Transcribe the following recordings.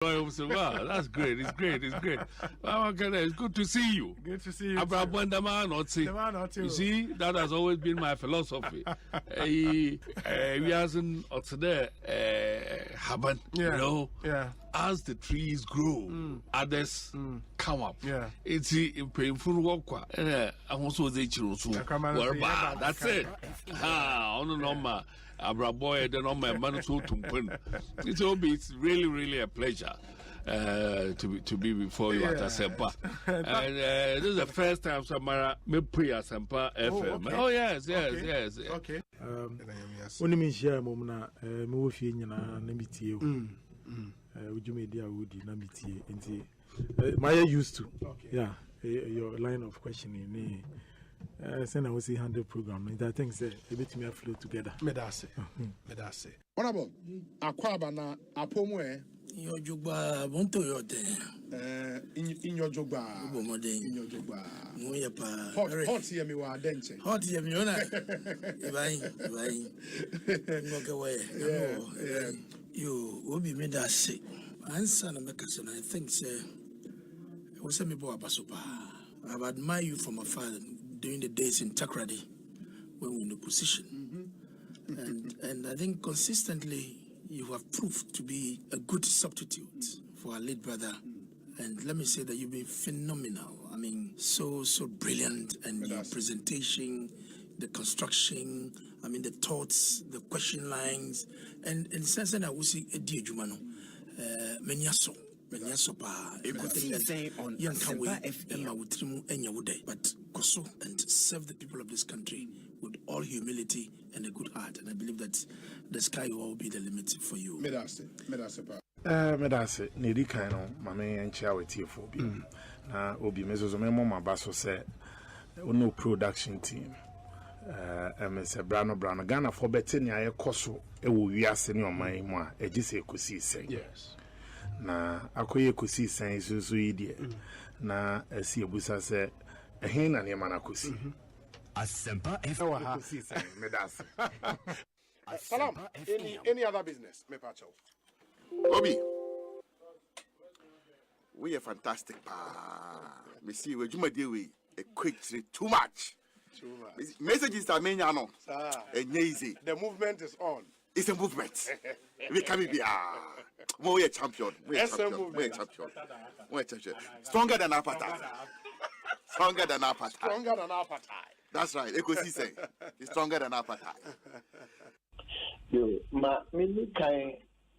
Wow, that's great. It's great. It's great. It's good to see you. Good to see you. You see, that has always been my philosophy. We hasn't there happen. You know, as the trees grow, others come up. Yeah, it's painful work. I also say that's it. It's really a pleasure to be before you at Asempa. And this is the first time Samara me pre Asempa FM. Okay. Oh yes. Okay. When you share momna me wo fie nyina na mitie o. Ujumedi awudi na mitie enti my used to. Okay. Yeah, your line of questioning send I will see 100 program. I think say a bit me flow together. Medase. Honorable, akwaba na apomwe. Your jugba bonto yote. In your jogba. In your jogba. Hot here me wa denche. Hot here me ona. Vai. Walk away. You will be made that sick. Answer na make us, I think say we say me bo abasopa. I've admired you from afar during the days in Takrady when we were in the position. And I think consistently you have proved to be a good substitute for our late brother. And let me say that you've been phenomenal. I mean, so brilliant. And your presentation, the construction, I mean, the thoughts, the question lines. And since then, I will see a dear Jumano, Menyaso. Ekosiisen On Asempa FM. But Koso and serve the people of this country with all humility and a good heart. And I believe that the sky will be the limit for you. Medase Nedi kaino mame enchia wetie for bi na obi mezozo memo mabaso se no production team se brano Ghana for betting aye koso e wo wiase ne oman mu a egise Ekosiisen. Yes. Na akoye Ekosiisen susu yidie na asi ebusa se ehin na ne mana kosi Asempa FM. Ekosiisen medase. Salam. Any other business? Me pacho. Obi, we are fantastic. We see we juma deal we a quick too much. Messages are many and easy. The movement is on. It's a movement. We can be we are champion. We are champion. Stronger than appetite. That's right. Ekosiisen is stronger than appetite. Yo, mini kind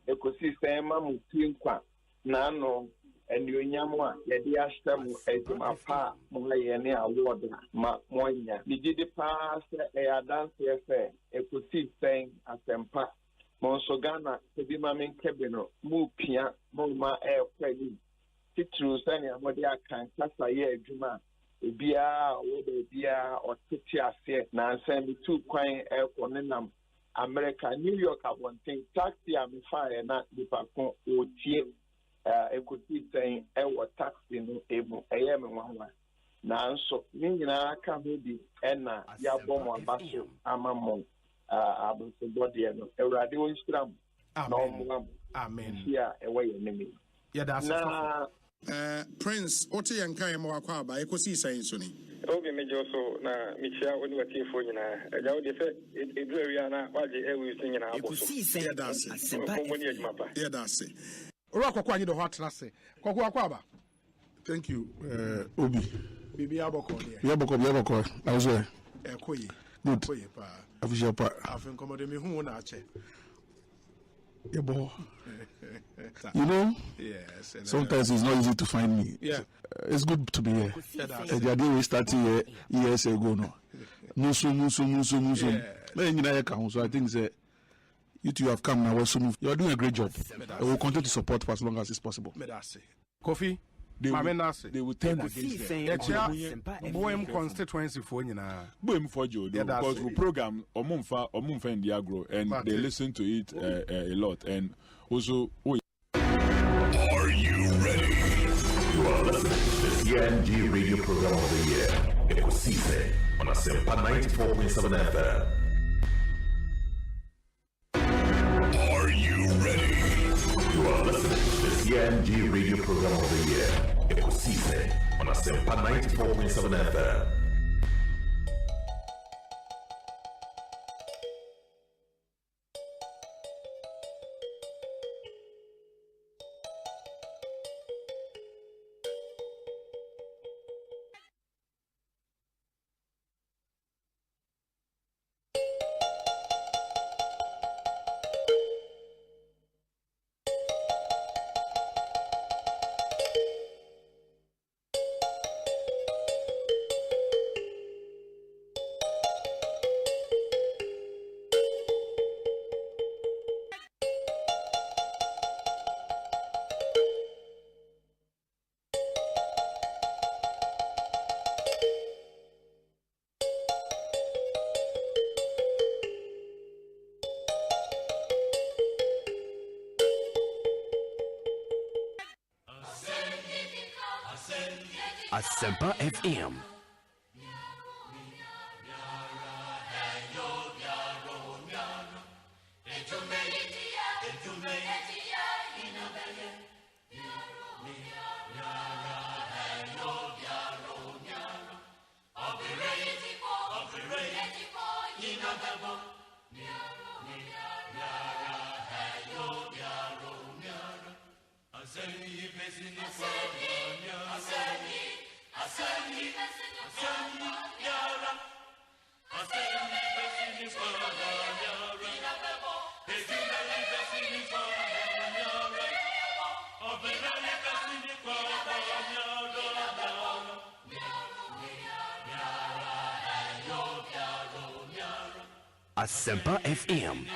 Ekosiisen mutinkwa nano enyonyamwa yedi ashtamu etumapa mulayene award ma monya nigidi pass dance efe Ekosiisen Asempa monso Ghana tebi mamen kebeno mu pia ma kweli titru sani amode akan kasa ye adwuma ebia wo bia otiti ase na nsem tu kwan ekonenam America, New York, I want to taxi and fire na dipakon otie Ekosiisen ewo taxi no emu eyem nwanwa na nso nyina aka bi na ya bomo abaso amamon abunso body no Ewrade wonstram na omwa Amen. Ya ewe yenemi. Yeah, that's Prince, ote yankan mo akwa aba Ekosiisen so ni. Obi mejo so na michia woni watifo nyina eja wo de fe edu awia na waje ewi so nyina abo so. Ekosiisen Asempa FM. Yeah, that's it. Ora kwakwa nyi do hot na se. Kwakwa akwa aba. Thank you, Obi. Bibi aboko there. Yaboko. I was there. Ekoyi. Good. Ekoyi pa. Official part. Afin komode me hu na ache. You know, yes. Sometimes it's not easy to find me. Yeah. It's good to be here. The day we started here years ago, no. Musu. So I think that you two have come now. You are doing a great job. I will continue to support for as long as it's possible. Kofi, they will turn against them. Boem constituency for you now. Boem for you because we program Omunfa in the agro and they listen to it a lot and also. Are you ready? You are listening to the CNG radio program of the year, Ekosiisen on Asempa 94.7 FM. Are you ready? You are listening to the CNG CNG radio program of the year, Ekosiise on Asempa 94.7 FM. Asempa FM. Asempa FM.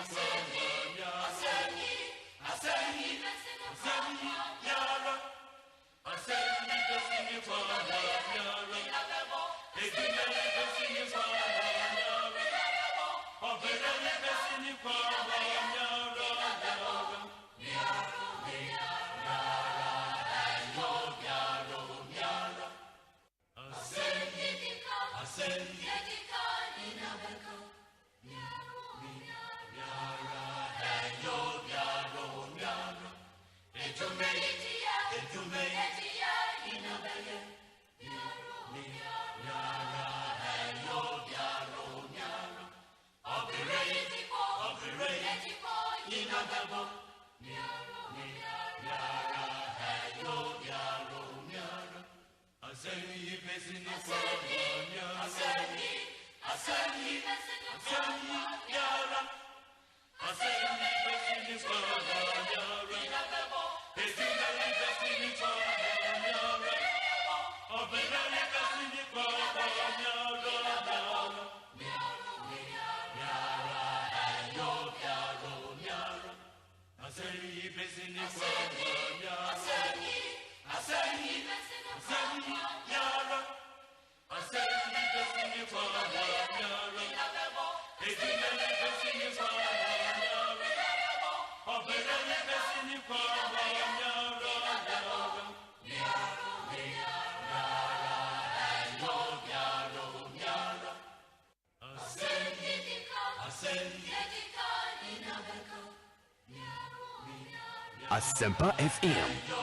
Asempa FM.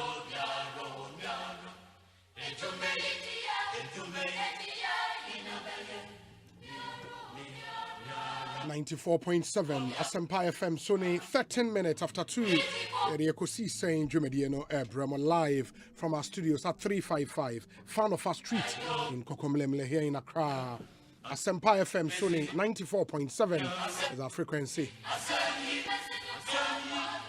.7 Asempa FM Sony 13 minutes after 2 the Ekosiise Jumedieno Abramo live from our studios at 355 Fanofa Street in Kokomlemle here in Accra. Asempa FM Sony 94.7 is our frequency.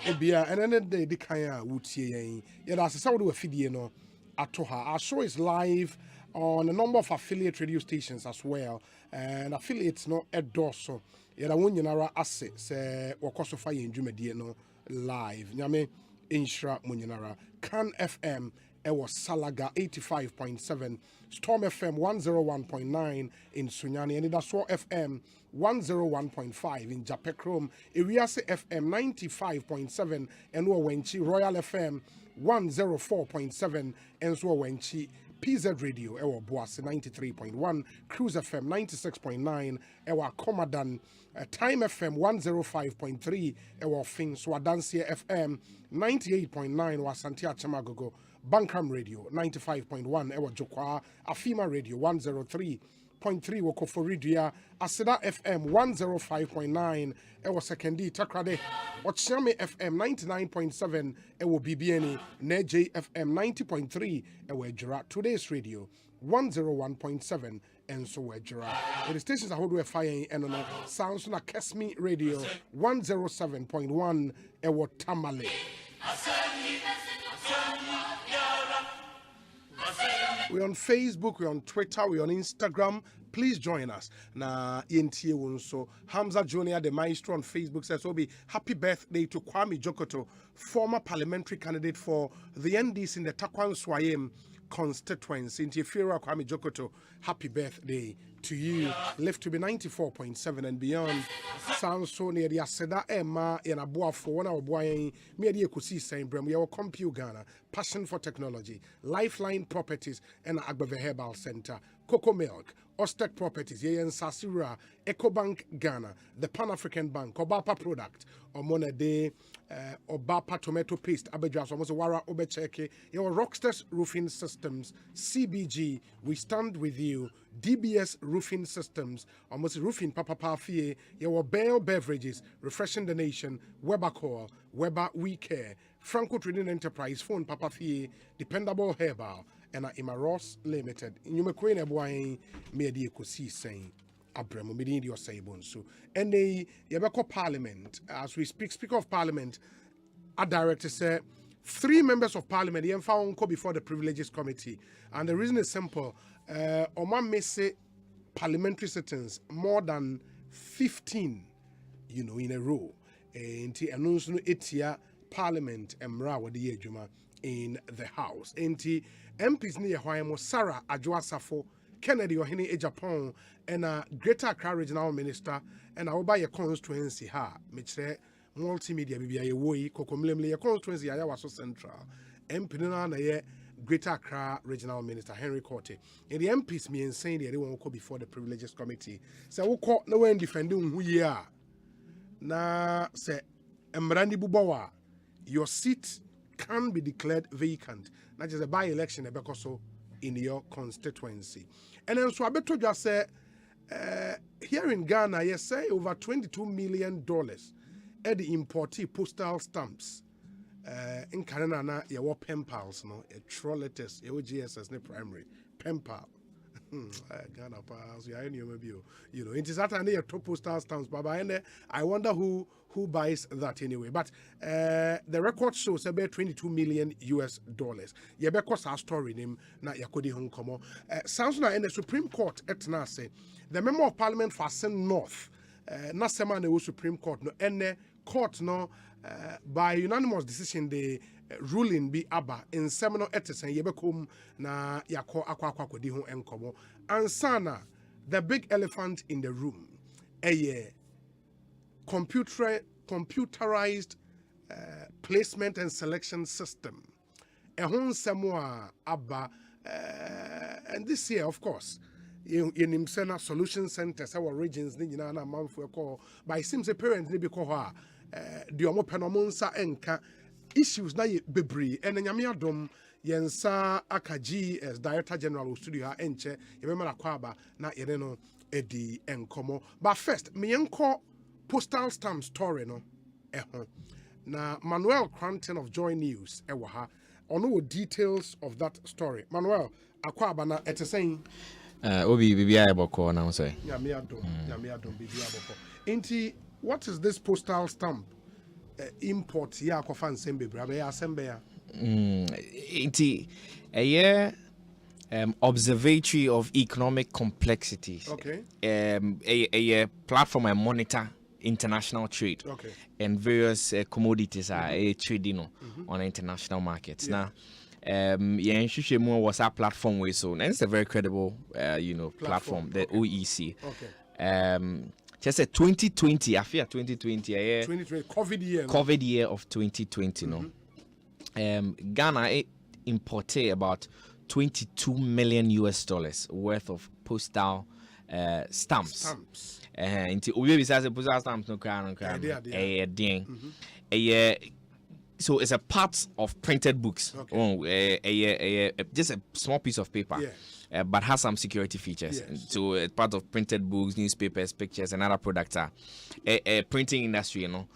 Ebia and then the kaya wutie yeah that's how do a video no atoha. Our show is live on a number of affiliate radio stations as well, and affiliates no endorso yeah that one yinara asset say wakoso fire in Jumedie no live nyame inshra munyinara Can FM was Salaga 85.7, Storm FM 101.9 in Sunyani, and Idaswo FM 101.5 in Japekrom, Iriase FM 95.7, and Wenchi Royal FM 104.7, and Wenchi PZ Radio ewa Boase 93.1, Cruise FM 96.9 ewa Comadan, Time FM 105.3 ewa Fin Swadansia FM 98.9 wa Santia Chamagogo, Bankam Radio 95.1 ewa Jokwa, Afima Radio 103.3 woko Foridia, Asida FM 105.9 ewa Sekendi Takrade, Ochame FM 99.7 ewa BBNE, Neje FM 90.3 ewa Ejira, Today's Radio 101.7 and so Ejira. The stations are hold fire and on sounds na Kesmi Radio 107.1 ewa Tamale. We're on Facebook, we're on Twitter, we're on Instagram. Please join us. Na ENTA Wunso. Hamza Jr., the maestro on Facebook, says, Obi, happy birthday to Kwame Jokoto, former parliamentary candidate for the NDC in the Takwan Swayem constituency. Intifira Kwame Jokoto, happy birthday to you. Live to be 94.7 and beyond. Sounds so near the Aseda Emma in a boa for one hour boy. Me the Ekosiisen Brem, we are Compute Ghana, passion for technology, Lifeline Properties, and Agbave Herbal Center, Cocoa Milk, Ostek Properties, Yeyen Sasira, EcoBank Ghana, the Pan African Bank, Obapa Product, Omone De, Obapa Tomato Paste, Abejas, almost Wara Obecheke, your Rockstars Roofing Systems, CBG, we stand with you, DBS Roofing Systems, almost Roofing Papa Pafie, your Bale Beverages, Refreshing the Nation, Weber Core, Weber We Care, Franco Trading Enterprise, Phone Papa Fie, Dependable Herbal, and Imaros Limited. In your McQueen, boy, me the Ekosiisen Abremo, me the Osei Bonsu. And the Yabako Parliament, as we speak of Parliament, a director said 3 members of Parliament, the found before the Privileges Committee. And the reason is simple. Oman may say parliamentary sittings more than 15, in a row. And the announcement 8-year Parliament Emra Wadi Ejuma in the House. And the MPs near Hwaimo Sarah Adjoasafo, Kennedy Ohene Japan, and a Greater Accra Regional Minister, and I will buy a constituency ha, Mitre multimedia BBI Woi, Kokomlemle, a constituency I was so central. MP na ye Greater Accra Regional Minister Henry Corte. And the MPs me saying they won't go before the Privileges Committee. So we call no one defending who ye are. Na say Emrandi Bubawa, your seat can be declared vacant. Not just a by-election so in your constituency. And then so I bet you just say here in Ghana, you say over $22 million at the imported postal stamps. In Canada, you have pen pals, no, a troll letters, GSS, ne primary pen pal. Ghana pals, it is that a top postal stamps, but I wonder who buys that anyway. But the record shows about $22 million. You because our story name na yakodi hong komo. Sounds like in the Supreme Court etna say the member of Parliament for Sen North, na sema na Supreme Court no ene court no by unanimous decision the ruling be aba in seminal etisen yebekum na yako akwa kodi hong enkomo. Ansana the big elephant in the room. Computerized placement and selection system. And this year, of course, in Imsena Solution Centers, our regions, but it seems the parents need to call the Omopenomonsa enka issues na bebri and Yamiadom Yensa Akaji as Director General of Studio Enche, Yemema Kwaba, na Yereno Edi Enkomo. But first, Mienko postal stamp story no na Manuel Cranton of Joy News ewaha ono details of that story. Manuel akwaba na eteseng obi bibia eboko na say nyame adom bibia eboko enti what is this postal stamp import ya akofa nsembe brabe ya asembe ya enti observatory of economic complexities. Okay. A platform and monitor international trade. Okay. And various commodities are trading on international markets. Yeah. Now, was our platform way so, and it's a very credible, platform. The Okay. OEC. Okay. Just a 2020. I fear 2020. 2020 COVID year. COVID year of 2020. No. Ghana imported about $22 million worth of postal stamps. Into we besides the postal stamps no crown. So it's a part of printed books. Just a small piece of paper. But has some security features. So it's part of printed books, newspapers, pictures, and other products are a printing industry, and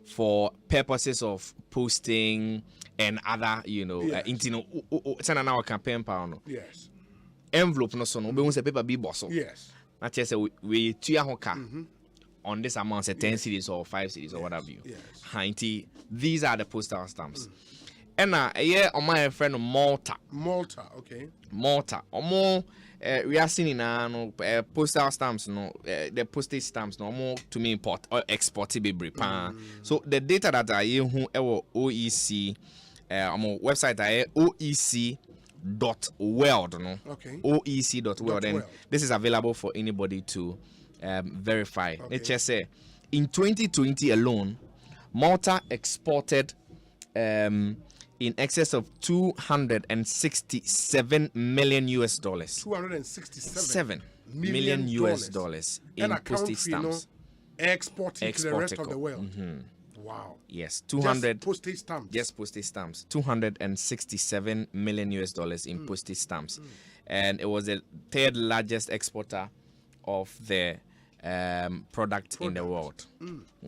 for purposes of posting and other, it's an hour campaign power. Envelope no so no be say paper be boss. Not just we tuya hoka on this amount, say 10 cities or 5 cities or whatever you. These are the postal stamps. And on my friend Malta. Malta. More we are seeing no postal stamps, the postage stamps no more to me import or export be So the data that I who OEC website I oec.world oec.world, and this is available for anybody to verify. Let's just say in 2020 alone, Malta exported in excess of $267 million. $267 million in postage stamps. Exporting to the rest of the world. Wow. Yes, 200 just postage stamps. Yes, postage stamps. $267 million in postage stamps, and it was the third largest exporter of the product in the world.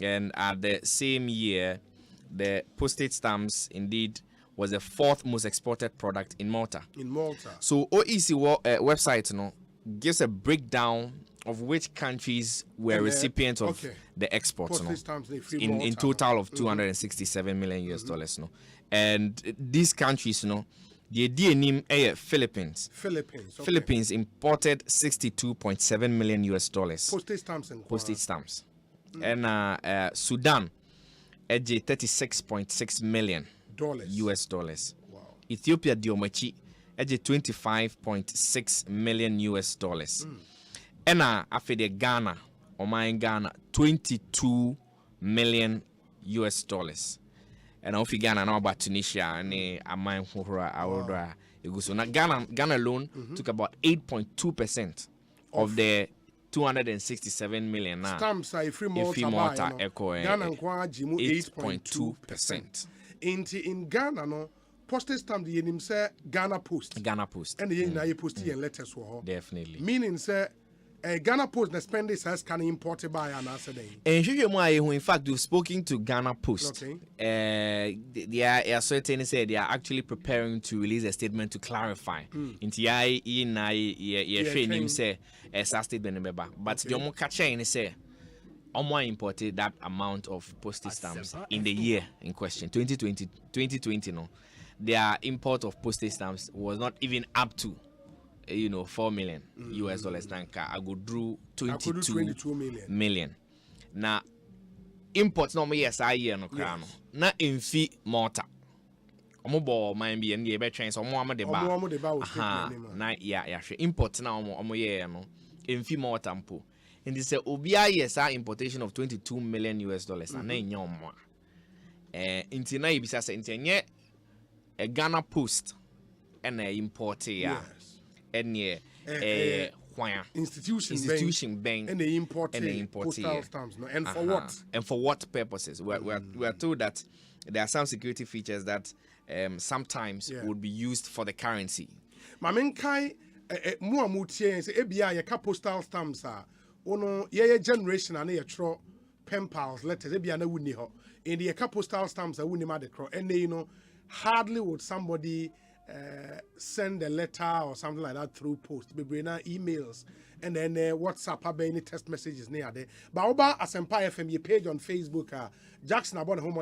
And at the same year, the postage stamps indeed was the fourth most exported product in Malta. So OEC website gives a breakdown of which countries were recipients of the exports in total of $267 million. And these countries, the name Philippines. Philippines imported $62.7 million. Postage stamps. And Sudan, $36.6 million. US dollars. Wow. Ethiopia diomachi $25.6 million US dollars. And after Ghana, Ghana, $22 million US dollars. And if Ghana now about Tunisia and Amman Hora so now Ghana alone took about 8.2% of the 267 million now. Stamps are free Malta echo Ghana 8.2%. In Ghana, no postage stamp the name say Ghana Post. And the post and letters were definitely. Meaning say Ghana Post the spending says can import by an answer day. And who in fact you've spoken to Ghana Post. They are certain say they are actually preparing to release a statement to clarify. Into say a statement but the omo catch say Omwa imported that amount of postage stamps in the year in question, 2020. No, their import of postage stamps was not even up to, $4 million US dollars. I go drew 22 million. Now, imports no yes I year no crown. Na in fee Malta. Omo mind be and the better chance omo de ba. Na yeah. Imports now omo year no in fee Malta mpo. And they say Obia yes importation of $22 million US dollars and then nyoma. Inti na ibisa say inti a Ghana Post and a import and institution bank and they import postal stamps and for what? And for what purposes? We are told that there are some security features that sometimes would be used for the currency. Mamenkai mu amutie say ebia ye ka postal stamps ono ye generation and ye tro pen pals letters ebia na wuni ho in the postal stamps wuni ma de cro and hardly would somebody send a letter or something like that through post be emails and then WhatsApp any text messages near there but oba Asempa FM your page on Facebook Jackson about home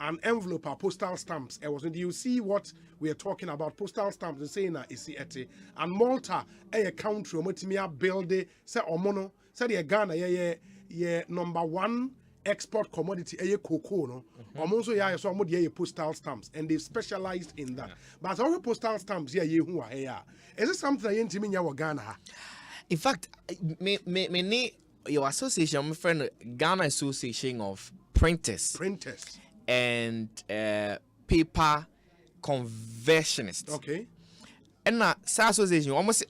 an envelope postal stamps you see what we are talking about postal stamps and saying is and Malta a country omotimia build say omono say the Ghana ye number one export commodity cocoa no also so postal stamps and they've specialized in that but all postal stamps is it something you intimi Ghana? In fact me your association my friend Ghana Association of Printers and Paper conversionist. Okay. And now, association almost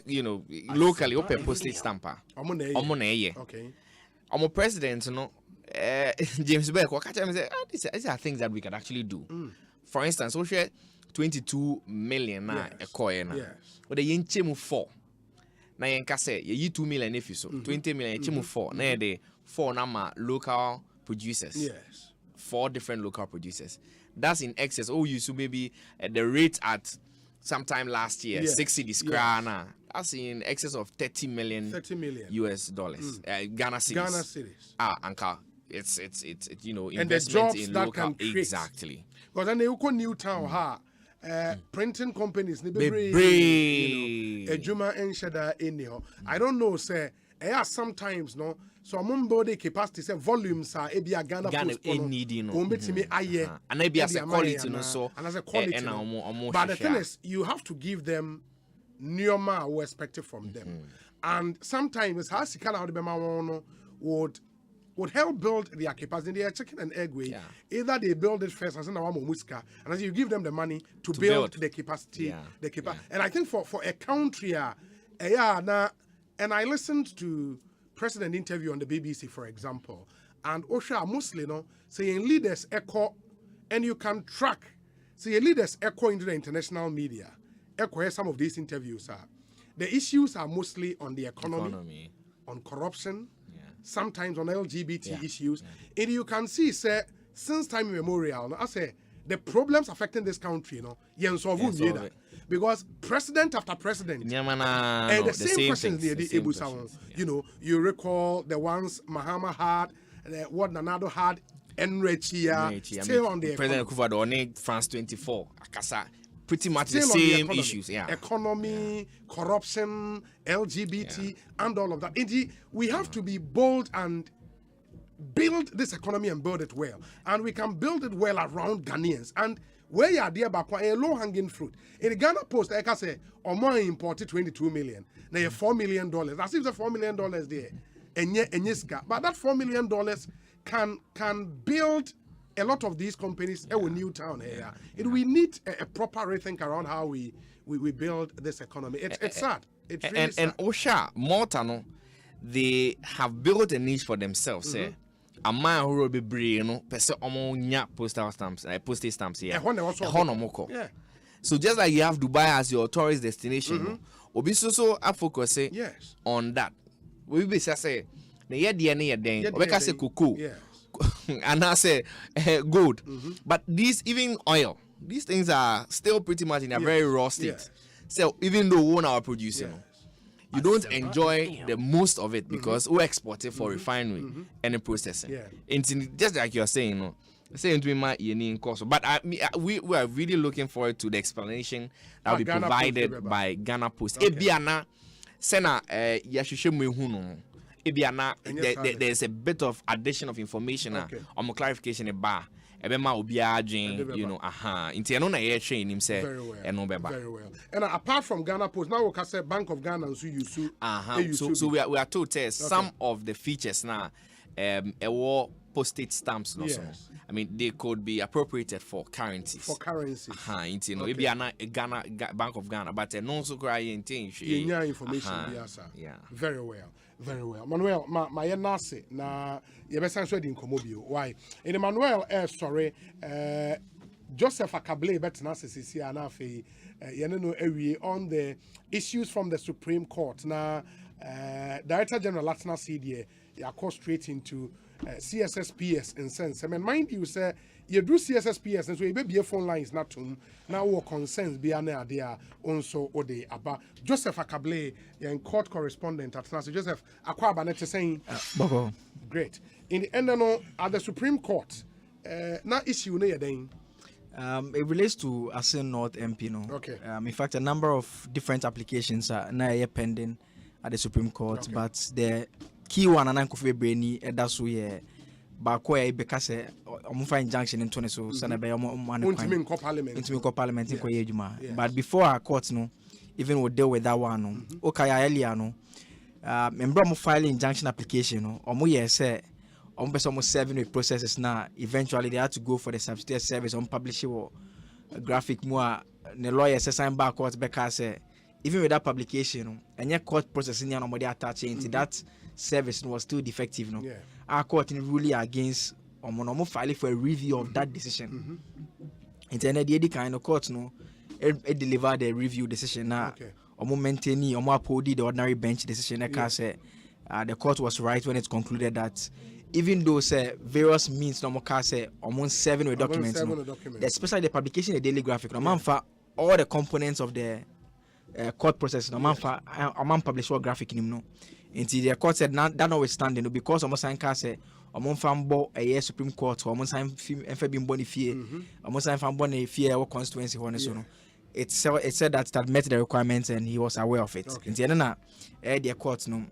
you know, locally open postage stamper. Okay. I'm a president, you know. James Beck, these are things that we can actually do. For instance, we share 22 million na a coin. But the yin 4. Na yen kase ye 2 million if you so 20 million chimu 4. Na the 4 nama local producers. Yes. 4 different local producers. That's in excess. Oh, you so maybe the rate at sometime last year 60 this krana. That's in excess of 30 million US dollars. Ghana cedis. Anka. It's you know, investment in local. Exactly. Because then you go new town printing companies you know, Ejuma and Shada anyhow. I don't know, say sometimes no. So among body capacity say volumes are ebia Ghana post needy no. And maybe as a quality no so. And as a quality. But the thing is, you have to give them neoma or expected from them. And sometimes how Sikala would help build their capacity. They are chicken and egg way. Either they build it first, and as you give them the money to build the capacity. And I think for a country, and I listened to President interview on the BBC, for example, and Osha mostly saying leaders echo, and you can track. See, leaders echo into the international media. Echo some of these interviews are. The issues are mostly on the economy. On corruption. Sometimes on LGBT issues. And you can see, say, since time immemorial, I say the problems affecting this country, because president after president, and the same questions, you know, you recall the ones Mahama had, what Nanado had, Enrichia, still on the President Kufado, France 24, Akasa. Pretty much still the same issues, economy, corruption, LGBT, and all of that. Indeed, we have to be bold and build this economy and build it well. And we can build it well around Ghanaians. And where you are there, a low-hanging fruit. In the Ghana Post, I can say, or more imported 22 million. Now, $4 million. That's if the $4 million there. But that $4 million can build a lot of these companies in Newtown here. We need a proper rethink around how we build this economy. It's sad. It's really sad. And Osha, Malta, they have built a niche for themselves. A man who will be brave, person omonya postal stamps, postage stamps here. So just like you have Dubai as your tourist destination, obi so focus on that. We be say, the year then, we can say cocoa. And I say gold, but these even oil, these things are still pretty much in a very raw state. So even though we are producing, you don't enjoy the most of it because we export it for refinery and processing. It's just like you're saying, saying to me my cost. But we are really looking forward to the explanation that will be provided by Ghana Post. Ebiana, Sena, there's a bit of addition of information on my clarification you know, very well. And apart from Ghana Post, now we can say Bank of Ghana so you so we are told some of the features now postage stamps I mean they could be appropriated for currencies. You know, maybe Ghana Bank of Ghana, but no so information. Very well. Very well. Manuel, my nasi na yebesan so di nkomobio. Why? In Emmanuel sorry, Joseph Akable betna sisi ana fe yeneno ewie on the issues from the Supreme Court. Na Director General Latna CDA ya go straight into CSSPS in sense. I mean, mind you, say you do CSSPS, and so you be phone lines not to now what concerns be an idea also or the about Joseph Akable, in court correspondent at Nancy Joseph Akwabanet saying, great. In the end, at the Supreme Court, now issue near then. It relates to Asen North MP, no. Okay. In fact, a number of different applications are now pending at the Supreme Court, but the key one and Uncle Brainy, that's where Bakwe because a injunction in 20 so Senator Parliament in Koyejuma. But before our courts, no, even would deal with that one, no. Okaya Eliano, member filing injunction application, no, or more say. Almost 7 processes now. Eventually, they had to go for the substitute service on publishing graphic more the lawyer says sign back court because even with that publication and your court processing and nobody attaching into that service was still defective. No, our court in ruling against or filing for a review of that decision. And then the kind of court no, it delivered a review decision now. Or maintaining or uphold the ordinary bench decision. The court was right when it concluded that even though say various means no more say almost 7 documents, especially the publication of the daily graphic, no man for all the components of the court process, no man for publish what graphic in no. Until the court said that notwithstanding, because almost sign say almost fambo a year Supreme Court, almost sign been boni fear, almost sign fan boni fear or constituency one so. It said that met the requirements and he was aware of it. Until then, the court no.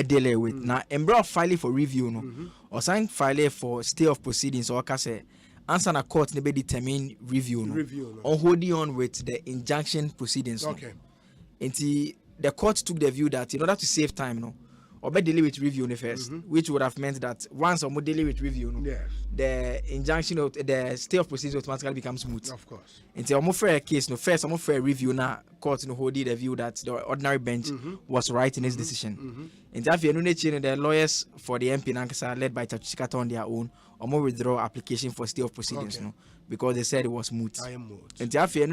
Delay with now embroil filing for review no or sign filing for stay of proceedings or say answer na court never determine review no or holding on with the injunction proceedings until the court took the view that in order to save time no or be delay with review no first which would have meant that once or more delay with review no the injunction of the stay of proceedings automatically becomes smooth. Of course. Until more fair case no first more fair review na court no holding the view that the ordinary bench was right in its decision. In that view, the lawyers for the MP Nankasa led by Taxation on their own or more withdraw application for stay of proceedings no because they said it was moot. In that view,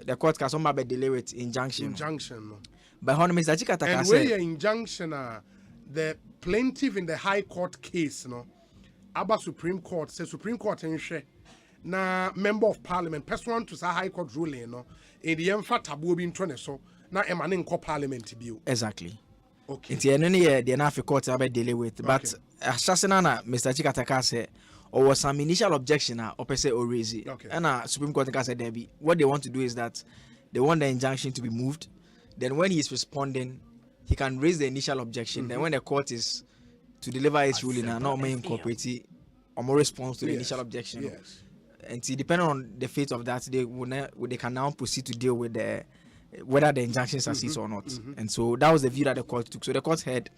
the court can somehow delay with injunction. No. But how Mr. Chikataka and where your injunction the plaintiff in the High Court case no Abba Supreme Court says Supreme Court in na member of Parliament person to say High Court ruling no in the emfa tabu bin tone so na emane nko Parliament bio. Exactly. Okay. Inti eno ne the na court abe delay with but asasena na Mr. Chikataka say or was some initial objection or per se or raise it. And Supreme Court said there be what they want to do is that they want the injunction to be moved. Then when he is responding, he can raise the initial objection. Then when the court is to deliver its ruling and not incorporate or more response to the initial objection. Yes. And see, depending on the fate of that, they can now proceed to deal with the whether the injunction succeeds or not. And so that was the view that the court took. So the court heard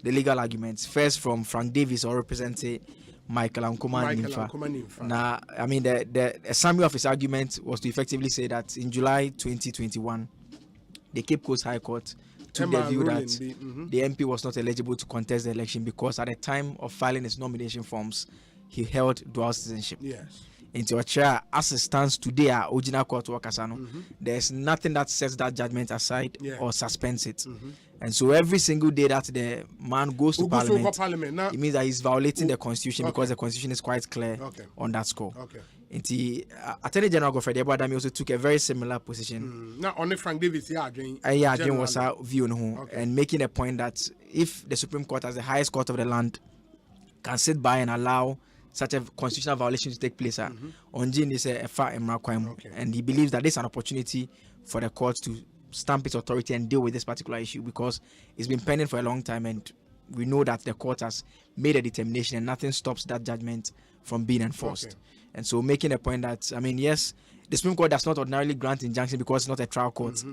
the legal arguments first from Frank Davis, or representing Michael Ankuma. Now, I mean, the summary of his argument was to effectively say that in July 2021, the Cape Coast High Court took the view that the MP was not eligible to contest the election because at the time of filing his nomination forms, he held dual citizenship. Yes. Into your chair, as it stands today, original court workers, there's nothing that sets that judgment aside or suspends it. And so every single day that the man goes to Parliament, it means that he's violating the Constitution because the Constitution is quite clear on that score. The Attorney General Godfrey Adami also took a very similar position. Now, only Frank Davis, was our view and making a point that if the Supreme Court, as the highest court of the land, can sit by and allow such a constitutional violation to take place, Onjin is a far and he believes that this is an opportunity for the court to stamp its authority and deal with this particular issue because it's been pending for a long time and we know that the court has made a determination and nothing stops that judgment from being enforced. And so making a point that, I mean, yes, the Supreme Court does not ordinarily grant injunction because it's not a trial court,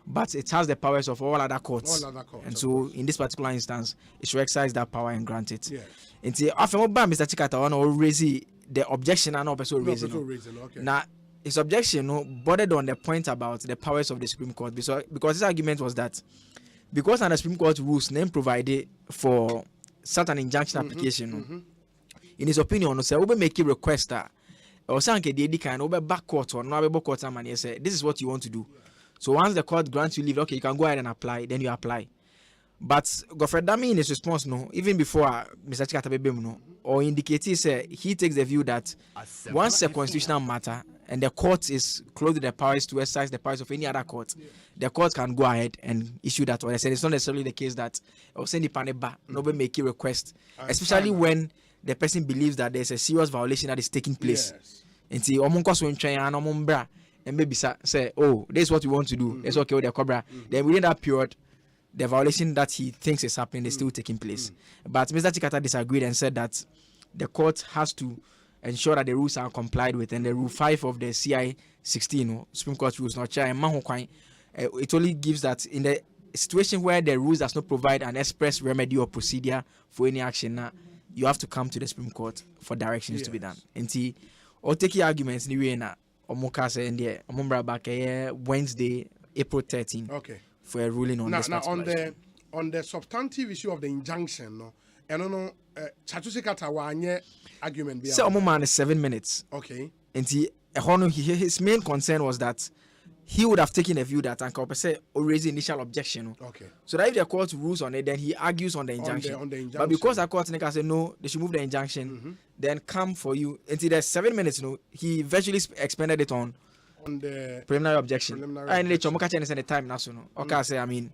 but it has the powers of all other courts. And so in this particular instance, it should exercise that power and grant it. Until after Mr. Chikata or raise the objection and also raising. Now, his objection bordered on the point about the powers of the Supreme Court because his argument was that because under Supreme Court rules name provided for such an injunction application, in his opinion, say we make a request that or sanke the kind over back court or no court and say this is what you want to do. So once the court grants you leave, okay, you can go ahead and apply, then you apply. But Godfrey Dami in his response, even before Mr. Chikata or indicates he takes the view that once a constitutional matter and the court is closed to the powers to exercise the powers of any other court, the court can go ahead and issue that order. It's not necessarily the case that or send the paneba, nobody make a request, especially when the person believes that there's a serious violation that is taking place. And see, and maybe say, oh, this is what we want to do. It's okay with the cobra. Then within that period, the violation that he thinks is happening is still taking place. But Mr. Chikata disagreed and said that the court has to ensure that the rules are complied with, and the Rule 5 of the CI 16 Supreme Court rules it only gives that in the situation where the rules does not provide an express remedy or procedure for any action, you have to come to the Supreme Court for directions to be done. And see, or take arguments in the na omo say in there omo back Wednesday April 13th. Okay. For a ruling on this. Now on the substantive issue of the injunction, no, and no Chatusikata wanye argument. So omo man is 7 minutes. Okay. And his main concern was that he would have taken a view that Uncle say or raise the initial objection. Okay. So that if the court rules on it, then he argues on the injunction. On the injunction. But because the court said no, they should move the injunction, then come for you until there's 7 minutes. He virtually expended it on the preliminary objection. And later, the time now. Okay, say I mean,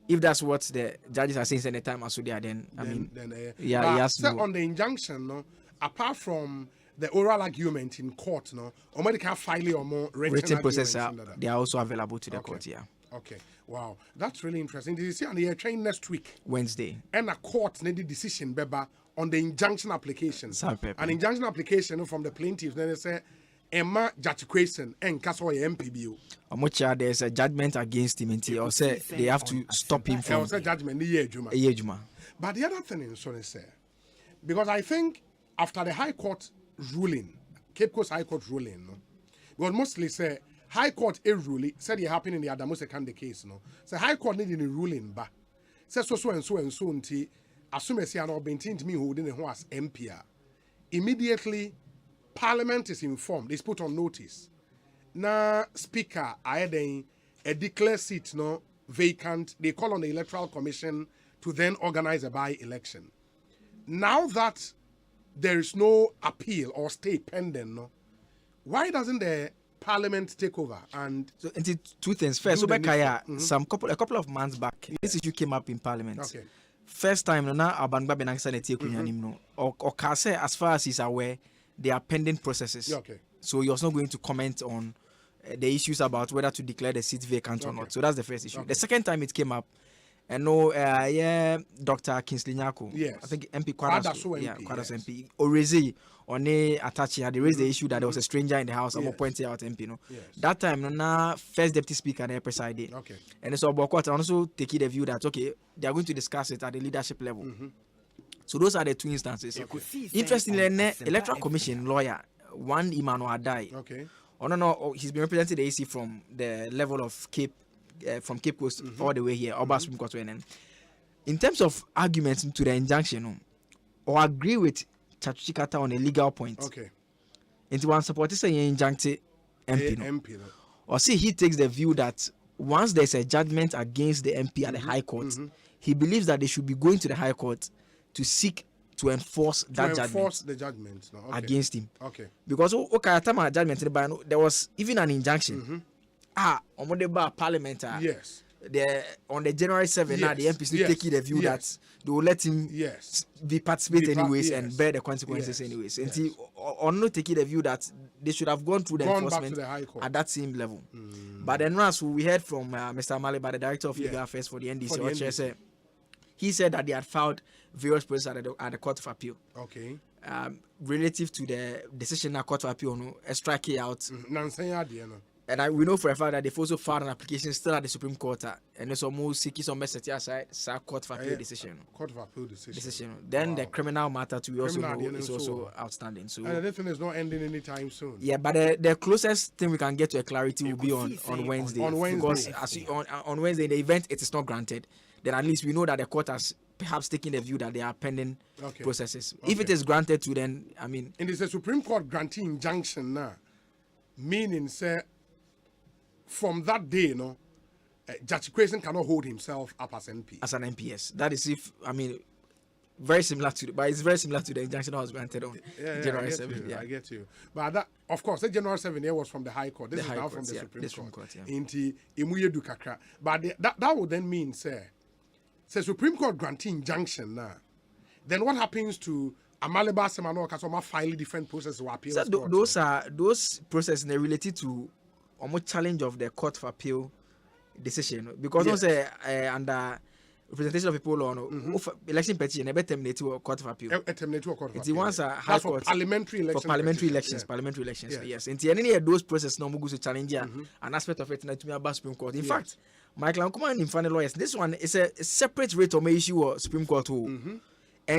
if that's what the judges are saying, the time as then I mean, yes. So on the injunction, no, apart from the oral argument in court, no, or medical filing or more written process, they are also available to the court. Yeah. Okay. Wow, that's really interesting. Did you see on the train next week? Wednesday. And a court made the decision, Beba, on the injunction application. An injunction application from the plaintiffs. Then they say, Emma Jatuation and Castle MPBU. Omocha, there's a judgment against him, or say they have to stop him from. There was a judgment, but the other thing is, so say, because I think after the High Court ruling, Cape Coast High Court ruling, no, because mostly say High Court a ruling said it happened in the Adamo Second case, no. So High Court needed a ruling, but said so until assume as no maintained me holding the as MPR. Immediately, Parliament is informed. It's put on notice. Now, Speaker, I declare seat no vacant. They call on the Electoral Commission to then organize a by-election. Now that there is no appeal or stay pending, no, why doesn't the Parliament take over? And so, two things. First, a couple of months back, this issue came up in Parliament. Okay. First time, na Abanba Benangsa Neti or Kase, as far as he's aware, they are pending processes. Okay. So he was not going to comment on the issues about whether to declare the seat vacant or not. So that's the first issue. The second time it came up, and Dr. Kingsley Nyako, yes, I think MP Kwadaso, MP, Orezi, One Atachi, they raised the issue that there was a stranger in the house. I'm going to point out MP. No, that time, first deputy speaker they presided. Okay, and so Bokota also taking the view that okay, they are going to discuss it at the leadership level. So those are the two instances. Okay. Interestingly, Electoral Commission lawyer, one Emmanuel Adai. Okay. Oh no, he's been representing the AC from the level of Cape Coast all the way here. In terms of arguments to the injunction, or agree with Chatuchikata on a legal point. Okay. Into one supporter saying injuncted MP. Or see, he takes the view that once there's a judgment against the MP at the High Court, he believes that they should be going to the High Court to seek to enforce the judgment against him. Okay. Because judgment there was even an injunction. On the Parliament. Yes. On the January 7th, now the MPs taking the view that they will let him be participate anyways and bear the consequences anyways. And he on not taking the view that they should have gone through the enforcement at that same level. But then as we heard from Mr. Maliba, the Director of Legal Affairs for the NDC, he said that they had filed various processes at the Court of Appeal. Okay. Relative to the decision at Court of Appeal, striking out. And we know for a fact that they've also filed an application still at the Supreme Court, and it's almost seeking some message aside Court of Appeal decision. Court of Appeal decision. Then the criminal matter we also know is also outstanding. So and the thing is not ending anytime soon. Yeah, but the closest thing we can get to a clarity will be on Wednesday. On Wednesday. Because on Wednesday, in the event it is not granted, then at least we know that the court has perhaps taken the view that they are pending processes. If it is granted to, then I mean, and it's a Supreme Court granting injunction now, meaning say from that day, Judge Equation cannot hold himself up as MP. As an MP, yes. That is very similar to, but it's very similar to the injunction that was granted on January 7th. I get you. But that, of course, the January 7th was from the High Court. This is now from the Supreme Court. Into Imuye Dukakra. But that would then mean, say Supreme Court granting injunction now. Then what happens to Amaliba Semano Kasoma filing different processes or appeals? So those processes they related to almost challenge of the Court of Appeal decision, because also under representation of people on election petition, they terminate to a Court of Appeal. It's once a High Court parliamentary elections. For parliamentary elections, parliamentary elections. Yes. And any of those processes no go to challenge an aspect of it to me about Supreme Court. In fact, Michael Ankuman in final lawyers, this one is a separate rate of issue or Supreme Court. And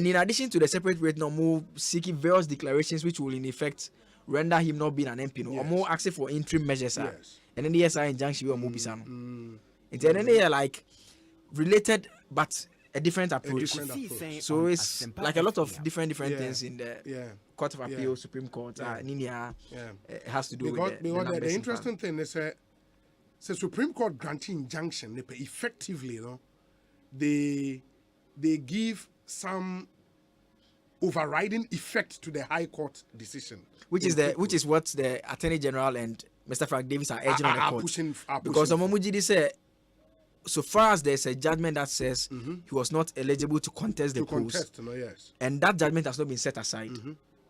in addition to the separate rate, no more seeking various declarations which will in effect render him not being an MP. No, or more asking for interim measures. And then the SI injunction will move and then they like related but a different approach. So it's like a lot of different things in the Court of Appeal, Supreme Court. Ninia has to do with the interesting thing is so Supreme Court granting injunction effectively, you know, they give some overriding effect to the High Court decision, which is what the Attorney General and Mr. Frank Davis are urging on the court. Because Omomujidi said, so far as there's a judgment that says he was not eligible to contest the post, and that judgment has not been set aside,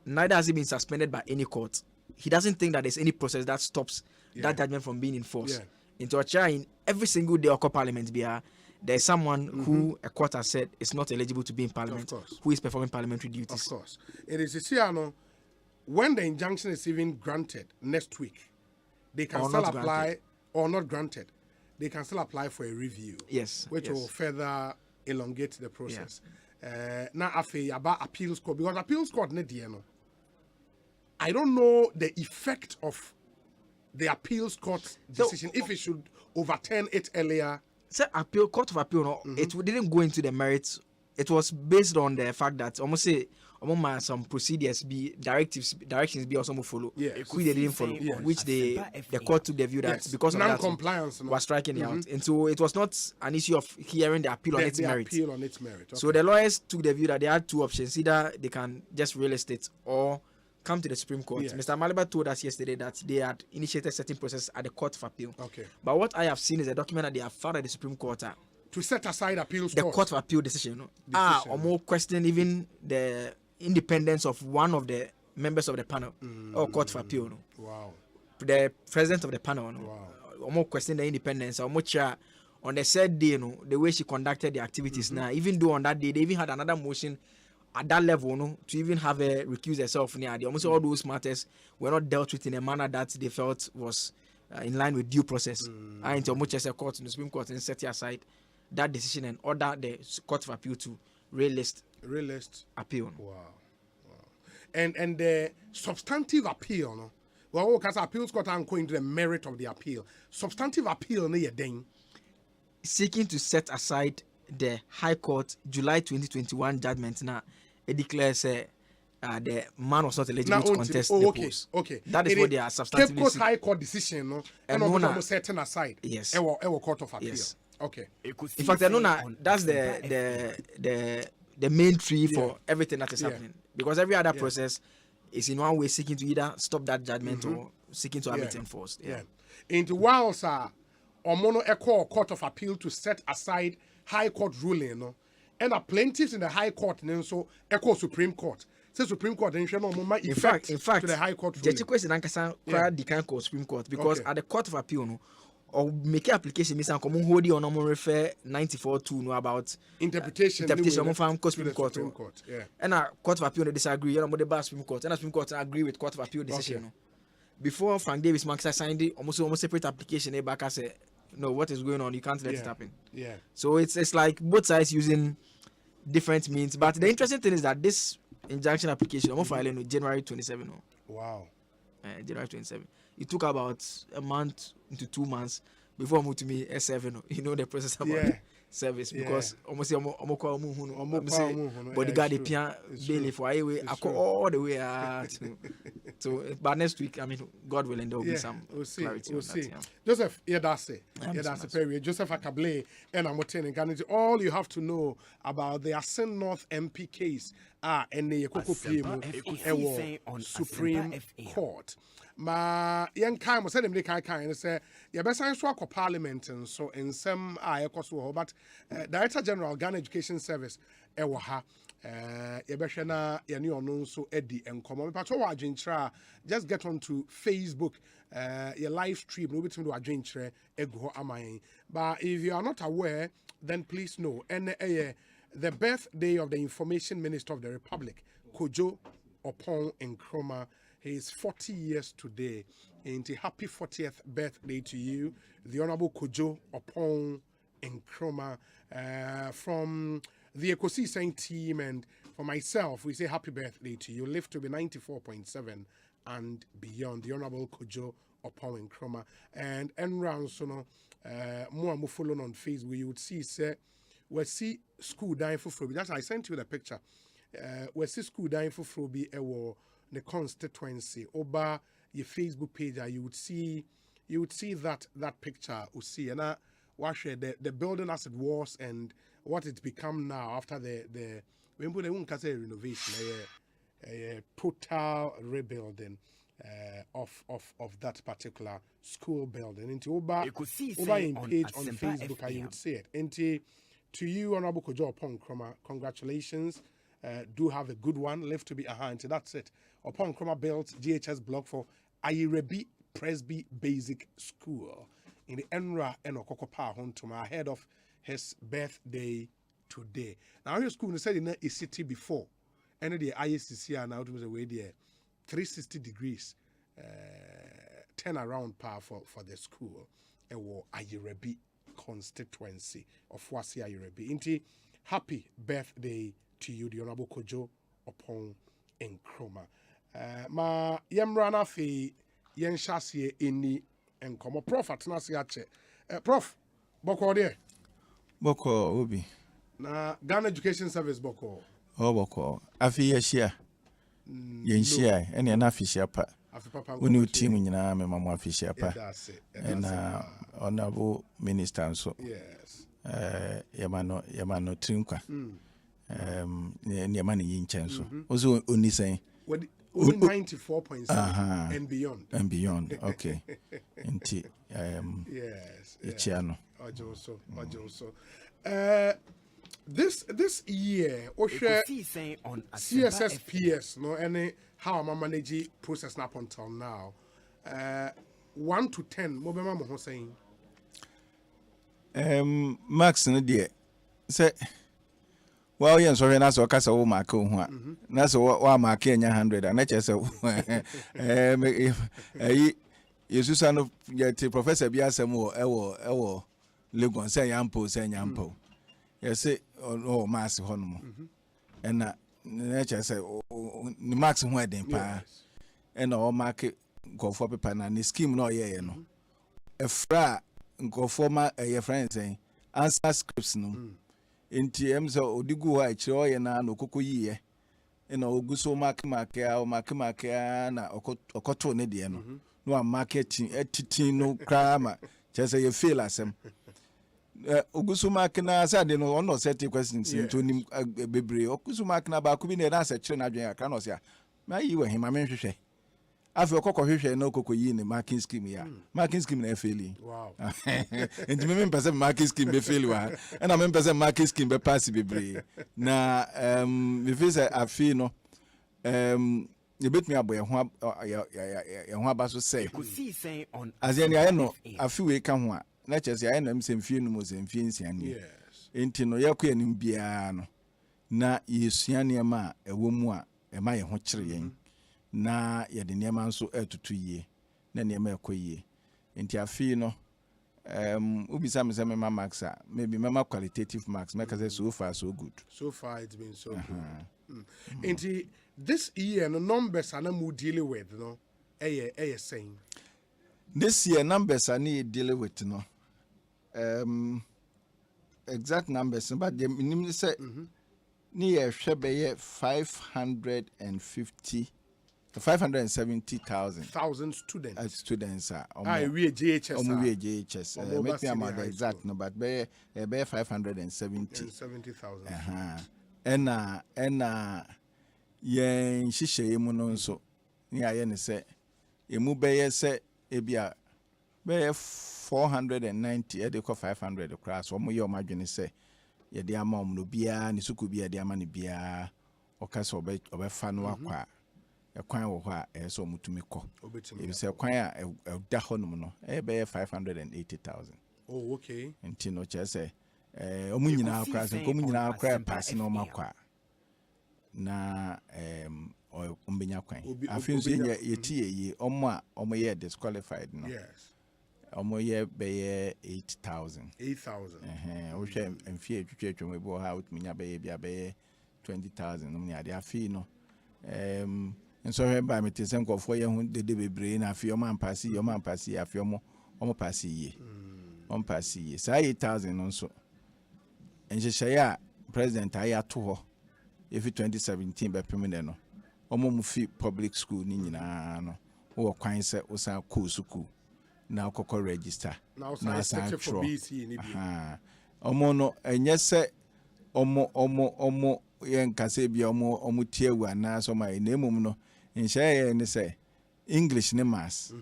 neither has it been suspended by any court. He doesn't think that there's any process that stops that judgment from being enforced. Into a chair in every single day of Parliament, there's someone who a court has said is not eligible to be in Parliament, who is performing parliamentary duties. Of course. It is Siano, when the injunction is even granted next week, they can still apply, or not granted, they can still apply for a review. Which will further elongate the process. Now, about appeals court, because appeals court, I don't know the effect of the appeals court decision, if it should overturn it earlier. Court of Appeal, it didn't go into the merits. It was based on the fact that some procedures directions be also follow. Which they didn't follow. Which the court took the view that because of non-compliance was striking it out. And so it was not an issue of hearing the appeal on its merit. So the lawyers took the view that they had two options. Either they can just real estate or come to the Supreme Court. Mr. Maliba told us yesterday that they had initiated certain process at the Court of Appeal. But what I have seen is a document that they have filed at the Supreme Court to set aside appeals. The Court of Appeal decision. Or more question even the independence of one of the members of the panel or Court of Appeal. Wow. The president of the panel. Or more question the independence or more chair on the said day, the way she conducted the activities. Now, even though on that day they even had another motion at that level, to even have a recuse herself near almost all those matters were not dealt with in a manner that they felt was in line with due process. Until much as a court in the Supreme Court and set aside that decision and order the Court of Appeal to realist appeal. Wow. And the substantive appeal, well, because appeals court are going to the merit of the appeal. Substantive appeal, seeking to set aside the High Court July 2021 judgment now. It declares the man was not eligible to contest the post. That is what they are substantively Cape Coast High Court decision, and almost setting aside. Our Court of Appeal. In fact, that's the main tree for everything that is happening, because every other process is in one way seeking to either stop that judgment or seeking to have it enforced. Into while Omono Echo Court of Appeal to set aside High Court ruling, and the plaintiffs in the High Court, and so Echo Supreme Court. Say Supreme Court, in fact, to the High Court ruling. The Supreme Court, because at the Court of Appeal, or make application, Miss Uncle Hodi or no refer 94.2 about interpretation from Supreme Court. And a Court of Appeal disagree, and the Supreme Court, and the Supreme Court agree with Court of Appeal decision. Before Frank Davis Max signed it, almost separate application, back I said, no, what is going on? You can't let it happen. So it's like both sides using different means. But the interesting thing is that this injunction application, I'm filing on January 27. Wow. January 27. It took about a month to 2 months before I moved to me S7. You know the process about service, because almost bodyguard the pian daily for all the way to but next week, I mean, God willing, there will be some clarity on that. Joseph, that's it. Joseph Akable and I'm telling all you have to know about the Asen North MP case and the Supreme Court. Ma young kind was saying and say your best science work Parliament and so in some but Director General Ghana Education Service Ewaha Yebeshana Yani ono so Eddie and Common Pato just get on to Facebook your live stream no between to Adventure Ego Amai. But if you are not aware, then please know and the birthday of the Information Minister of the Republic, Kojo Opon Nkrumah. He is 40 years today. And a happy 40th birthday to you, the Honorable Kojo Opon Nkrumah. From the Ekosiisen team and for myself, we say happy birthday to you. Live to be 94.7 and beyond. The Honorable Kojo Opon Nkrumah. And round so no more follow on Facebook. You would see we see school dying for Frobi. That's I sent you the picture. We see school dying for Frobi the constituency. Oba your Facebook page, you would see that picture. You see, and watch the building as it was and what it's become now after the when we won't say renovation, a total rebuilding of that particular school building. Into Oba in page on Facebook, I would say it. Into to you, Honorable Kojo Opon Nkrumah, congratulations. Do have a good one. Left to be into that's it. Opon Nkrumah built GHS block for Ayirebi Presby Basic School in the Enra and Okokopa Hontuma ahead of his birthday today. Now your school said in a city before, and the ISCC now it was away there 360 degrees, turn around power for the school. And war Ayirebi constituency of Wasi Ayirebi. Inti happy birthday to you, the Honorable Kojo Opon Nkrumah. Ma yemrana fi yenshasiye ini enkomo prof atenase ache. Prof, boko there. Boko obi. Na Ghana Education Service boko. Oh boko. Afi yeshia. Yenshia ene na afi shia pa. Uni team nyina me mamu afi shia pa. Na Honorable Minister so. Yes. Yamano trinkwa. Nyama ni yinchen so. Ozo oni sen. Only 94.7 and beyond. And beyond. Okay. Inti yes. Ichiano. Ojoso. This year, Oshe CSSPS, no any how am I managing process up until now. 1 to 10, Mobema Moho saying. Max no dear. Say well, yes, sorry, that's what Casa Marco. That's what my Kenya 100 and that's you son of Professor Biasamo, Ewo, Lugon, say Yampo. Yes, say, oh, Master Honomo. And nature say, Max wedding pa, and all market go for paper and the scheme no ye no. A fra go for my friend saying, answer scripts no. Inti emza odigu wa ichiro ye na okoko yiye ena oguso makemake na okoto ne de no no marketing etitin no krama chese ye feel asem oguso makena asade no ono set questions into nim bebre oguso makena ba ku bi na answer chiro na adwen aka no sia ma yi we hima menhwehwe afi okoko hwehwe na okoko yi ne marking scheme ya marking scheme na failing wow enti me person marking scheme be fail wa and me person marking scheme be pass bebre na me feel say afi no you bet me aboy ho abaso say azia ni aye no afi we ka ho a na chese aye no msemfie no msemfie nsiane enti no yakọ anim bia no na yesuane ma ewo mu a ema ye ho kire yen na yede niema nso atutu yie na niema ekoyie enti afi no ubisa me say me marks maybe me qualitative marks make say so far so good it's been so good enti this year no numbers are mu dealing with no saying this year numbers are need dealing with no exact numbers but the minimum say ni ye hwebe 570,000 students are we GHS we GHS make me about the exact no but be 570,000 and yen shishe mu no nso ni aye ne se emu be se ebia be 490 e de ko 500 class o mo ye o madwene se ye de ama om no bia ni suku bia de ama ne bia o ka so obe fa no akwa ekwan wo ho a so mutumi ko e se kwan a da ho no no e be 580,000 oh okay enti no che se o mu nyina akwa se ko mu nyina akwa pass no makwa na o mbenya kwan afin so ye tie omo a omo ye disqualified no yes omo ye be 8,000 o hwe mfie twetwetwe mo bo ha utminya be bia be 20,000 no ade afi no nso hwe ba me tese nkofo ye hu de bebre na afio man pass afio mo omo pass ye on pass ye sa 8000 nso enhyehyɛ ya president ayi ato ho efi 2017 be pemene no omo mu fi public school ni nyina no wo kwan se wo san ko school na kokɔ register na san tro omo no enye se omo yen kase bia omo tiewu ana so ma na emum no nhye ne se English ne maths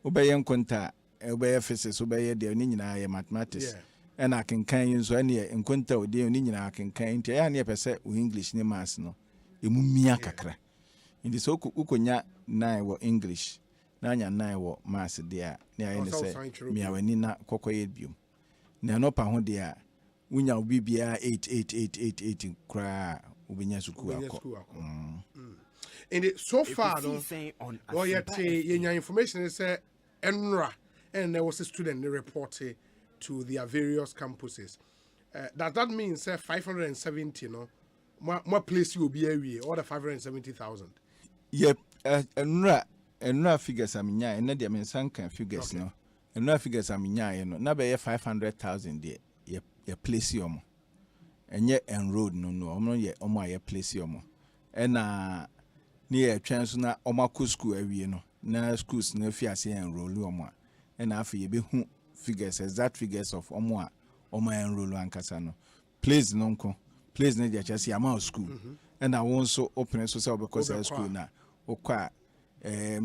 obeye nkonta obeye physics obeye de ni nyina ye mathematics ena kenkan nso ene nkonta ode ni nyina kenkan ntia ya ne pese o English ne maths no emumia kakra ndi so ukonya 9 wo English na anya 9 wo maths de a ne aye ne se miawani na kokoye biom na no pa ho de a unya bibia 8888 kra ubinya suku akọ and so far no well yet your information is enra and there was a student reported to their various campuses. Does that mean 570 no more place you will be area or the 570,000? Yep, enra figures aminya and the mensanka figures no enra figures aminya no na be 500,000 there ye place yomo enye enrolled no omo ye omo aye place yomo ena ni ye twan so na omo akọ school awie no na schools na fi ase enroll omo ena afi ye be hu figures exact figures of omo enroll ankasa no place no nko place na je chase ama school ena won so open so say because school na okwa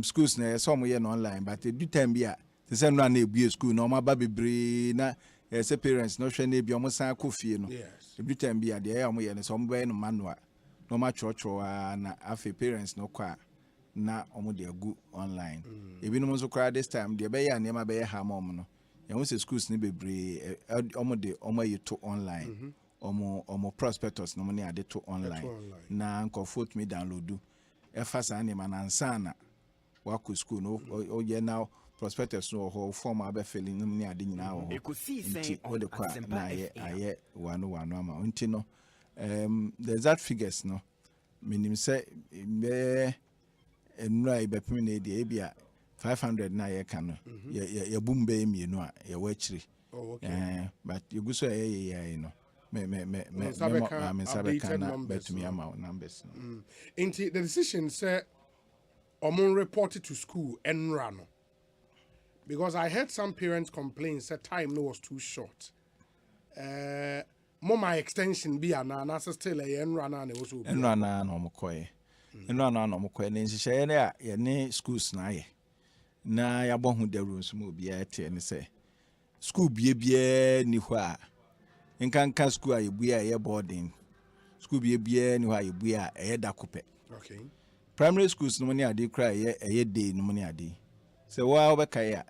schools na so omo ye no online but do time bia they say no na ebue school na omo ba bebre na yes parents no hwe na bi omo san akofie no every time bia de ya omo ye no so omo be no manual no ma chocho na afi parents no kwa na omo de agu online ebi no so kra this time de be ya na ma be ya ha mom no ya won say schools ni bebre omo de omo ye to online omo prospectus no mo ne ade to online na nko photo me download e fa sa na ma na nsana wa ko school no o ye now prospectus no ho form abe filling no ni ade nyina ho Ekosiise On Asempa aye wano ama unti no the exact figures no minim say be enura ibe pem na de bia 500 na ye ka no ye bumbe mienu a ye wachiri but you go so ye no me sabeka na betumi ama numbers into the decision say omon reported to school enra no. Because I heard some parents complain that time no was too short. More my extension be an answer still a enrana and also enrana no mokoye. Enrana no mokoye. Nshishye na ye ne schools na ye. Na ya bo hu the rooms mo bia tie ne say. School bie ni hwa. Nkanka school a ye bua ye boarding. School bie ni hwa ye bua ye dakope. Okay. Primary schools no money ade cry ye day no money ade. Se wa obeka ya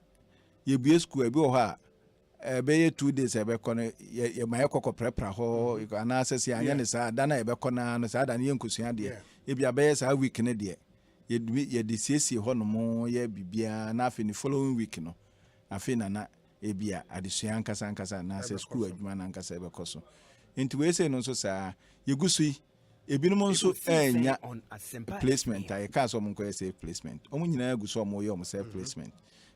ye bue school ebi ho a be ye 2 days ebe kono ye ma yekoko prepare ho ana access ya anya ne sa da na ebe kono no sa da ne yenkusua de e bia be sa week ne de ye de siesie ho no mo ye bibia na afi ni following week no afi na e bia adesua ankasa na access school adwuma na ankasa ebe koso enti we say no so sa ye gusui ebinom nso enya placement ay ka so mo nko say placement omo nyina agu so mo ye omo say placement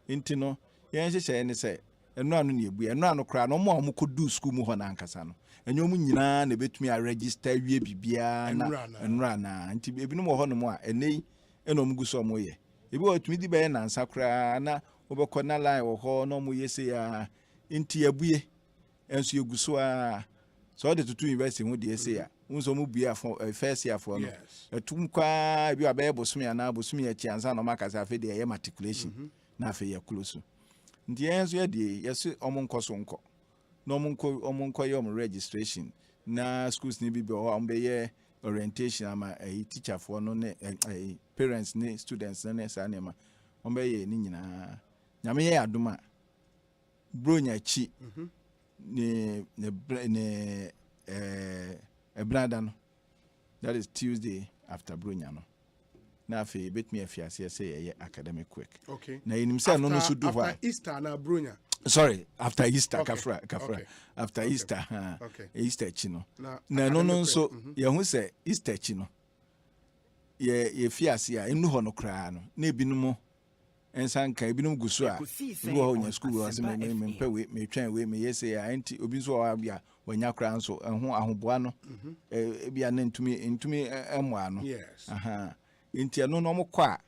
enti no ye nhyehyɛ ne say eno anu ne ebu eno anu kra no mo kodu school mu ho na ankasa no enyo omo nyina na betumi a register wie bibia na enra na enti ebinom ho no mo a enei eno mo gu so mo ye ebi otumi di be na nsa kra na obekɔ na line wo ho no mo ye say ya enti abue enso egu so a so de tutu university ho de say ya unso mu bia first year for no etum kwa bi abaye bosumi ana bosumi achi ansa no makasa afi de ye matriculation na afi ye close ndi enso ye de yeso omonkoso nko no omonko ye registration na schools ni bi o ambe ye orientation ama teacher for no ne parents ne students ne sa ne ma ambe ye ni nyina nyame ye adoma bronya chi ne brother no that is Tuesday after bronya no na afi bet me afiase say academic work okay na yinim say no so do after Easter na bronya sorry after Easter okay. kafra okay. after okay. Easter okay. Easter chi no na no so ye hu say Easter chi no ye fiase a enu ho no kra no na ebinumo ensanka ebinom guso a ebi ho nya school wa se me mpe we me twan we me yese ya enti obi so wa bia wanya kra nso ho ahoboa no bia na ntumi emo ano aha enti no no mo kwa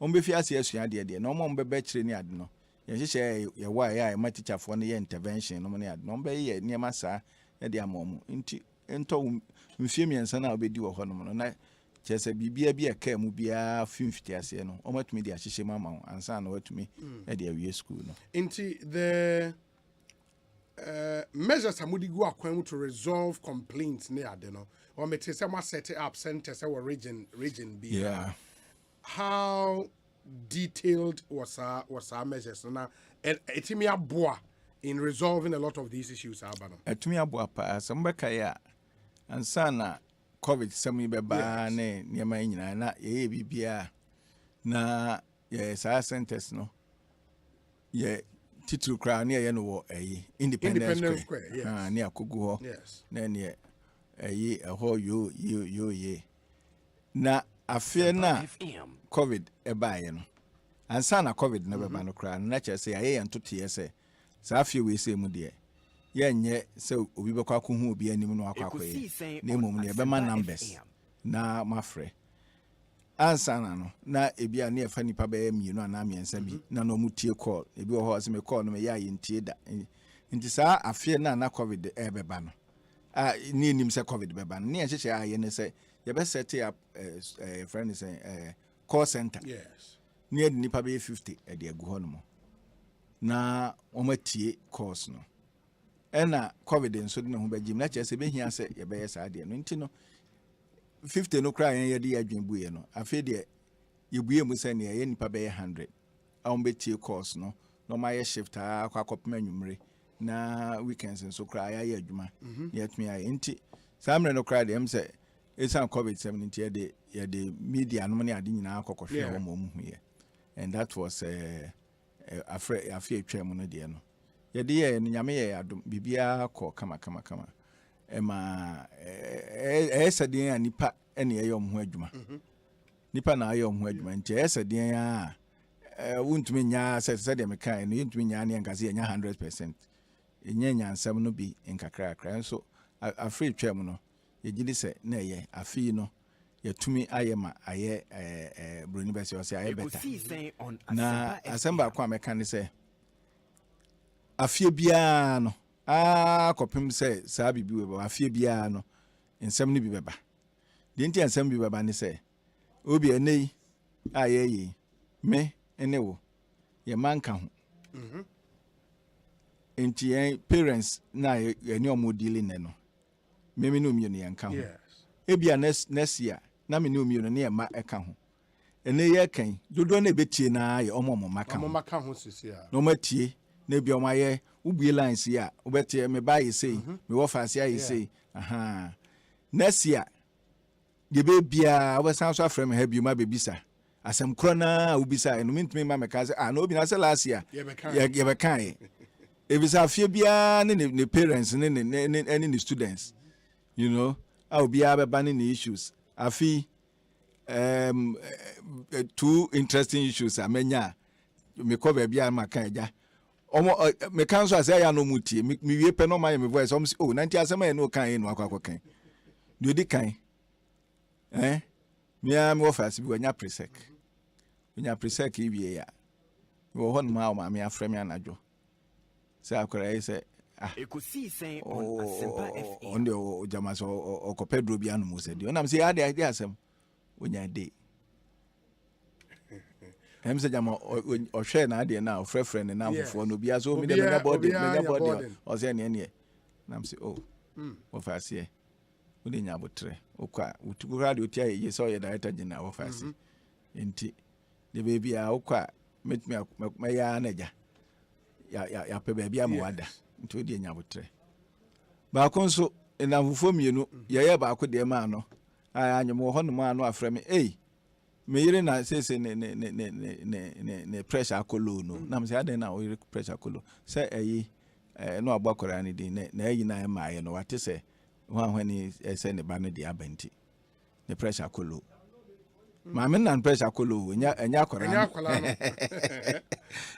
on be fiase asua de no mo be kire ni ade no ye hyehyɛ ye wa ya ma teacher fo no ye intervention no mo ne ade no be ye niema saa e de amomo enti ento mfie miensa na obedi wo ho no na chese bibia bi aka mu bia 50 ase no o matumi di ahyehye mama ansa na watumi e de awie school no into the measures amudi go akwan to resolve complaints ne ade no or me say ma set up centers our region be yeah how detailed was our measures na etimi aboa in resolving a lot of these issues abano etimi aboa pa sambeka ya ansa na COVID sami beba ne niema nyina na ye bibia na ye sa centers no ye titulu kra ne ye no wo Independence Square yes. Ne akogu ho yes. Na ne ho yo ye na afie na COVID ebaye no ansa na COVID na beba no kra na chese ye ntoto ye se sa afie we se mu de yenye se obi bekwa akohu obi anim no akwakoye na emom ne bema numbers na mafre ansana no na ebia na efa nipa be mienu ana miensa bi na no mutie call ebi wo ho se me call no me ya yintie da nti saa afie na COVID beba no ni nim se COVID beba no ne yehye aye ne se ye be set up friend say call center yes ne nipa be 50 e de agu ho no na o matie calls no ena COVID nso de ne ho bagim na chese be hia se ye be yesa de no nti no 50 no kra ye de adwen buye no afi de ye buye mu se ne ye nipa be 100 a on betie course no no ma ye shift akopem anwumre na weekends nso kra ya adwuma ye atumi aye nti samre no kra de em se esan COVID 17 ye de media no ne ade nyina akokohwe wo mo mu ye and that was afi atwam no de no yede ye nyame ye adom bibia ko kama ema esadin anipa ene ye yom ho adwuma nipa na ayom ho adwuma nti esadin a wuntumi nya se de mekan no wuntumi nya ne ngaze nya 100% enye nyansam no bi nkakrakra nso afri twam no ye gidi se na ye afi no yatumi ayema aye broni bese o se aye beta na Asemba kwa mekan se afie bia no kopim se saa bibi we ba afie bia no ensem ni bi beba de nti ensem bi beba ni se obi enei aye me ene wo ye manka ho enti en parents na ye ni omodili ne no me no mi no yanka ho ebia next year na me no mi no ne ma eka ho ene ye kan dodo na betie na ye omo maka ho sisi a no matie na bia omaye ubie lines ya ubete me ba yi sei me wo fa sia yi sei aha next year de be bia obesan so afrem ha bi ma bebisa asem kro na ubisa no mintumi ma meka se no obi na se last year ye be kan ebisa afie bia ne parents ne students you know obi abeba ne issues afi two interesting issues amenya me ko ba bia ma kan ja omo me kan so ase ya no mutie me wie pe no my voice om oh nanti asema ye no kan no akwa kan do di kan me am office bi wanya presec wie ya wo hon ma o ma me afrem ya najo se akora yi se Ekosiisen On Asempa FM onde o jama so o ko pedro bi anu mo se di onam se ya de asem onya de hem se jama o hwe na ade na o frefre ne na fofo no bia so mi de menya body o se ne nam se oh wo fa se wo de nya botre o kwa utugo radio tia ye so ye director general wo fa se enti de baby a o kwa metmi ya na ja ya pe baby am wada enti o de nya botre ba ko nso na fofo mienu ye ba ko de ma no anyemo ho no ma no afre me me yire na se ne pressure akolo no na me say aden na o yire pressure akolo say no agbakora ni din na ayi na ma ye no wate se ho ahwani se ne ba no de abanti ne pressure akolo maame nan pressure kolo enya akora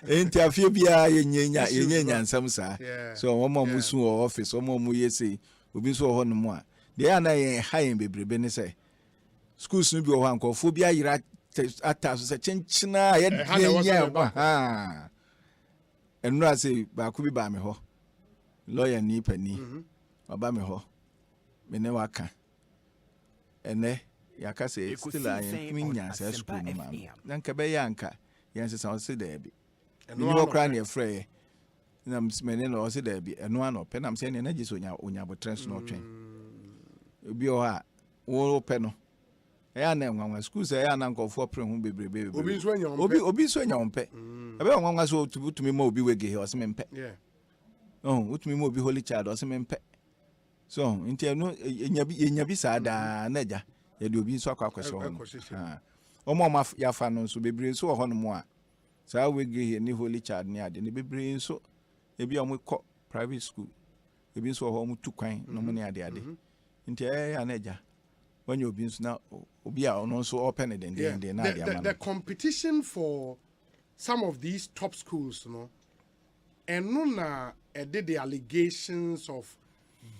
enti afie bia yenya nsam sa so omo musu o office omo mu yesi obi so ho no mu a de ya na ye high bebrebe ne say schools no bi o hanko fo bia yira ata so se chenchina ye ha enu ase ba ku bi ba me ho lawyer ni pani oba me ho me ne waka ene yaka say still I nya say school no ma na nka be yanka yan se san se da bi ni wo kra na efre na msmene no se da bi eno ano pe na mse ne na giso onya botrens no twen obi o ha wo pe no ya na nwanwa school say ya na nkofo pre hu bebrebe obi so nya ompe ebe nwanwa so tumi ma obi wege he o se mempe utumi ma obi holy child o se mempe so nti eno enya bi sada na ja ya de obi so akwakwese ho omo ma ya fa no so bebre so ho no mo a saa wege he ni holy child ni ade ne bebre so ebi o mo kọ private school ebi so ho mo tukwan no mo ni ade nti ya na ja when obi so na obi a ono so open den na ade the competition for some of these top schools and no na did the allegations of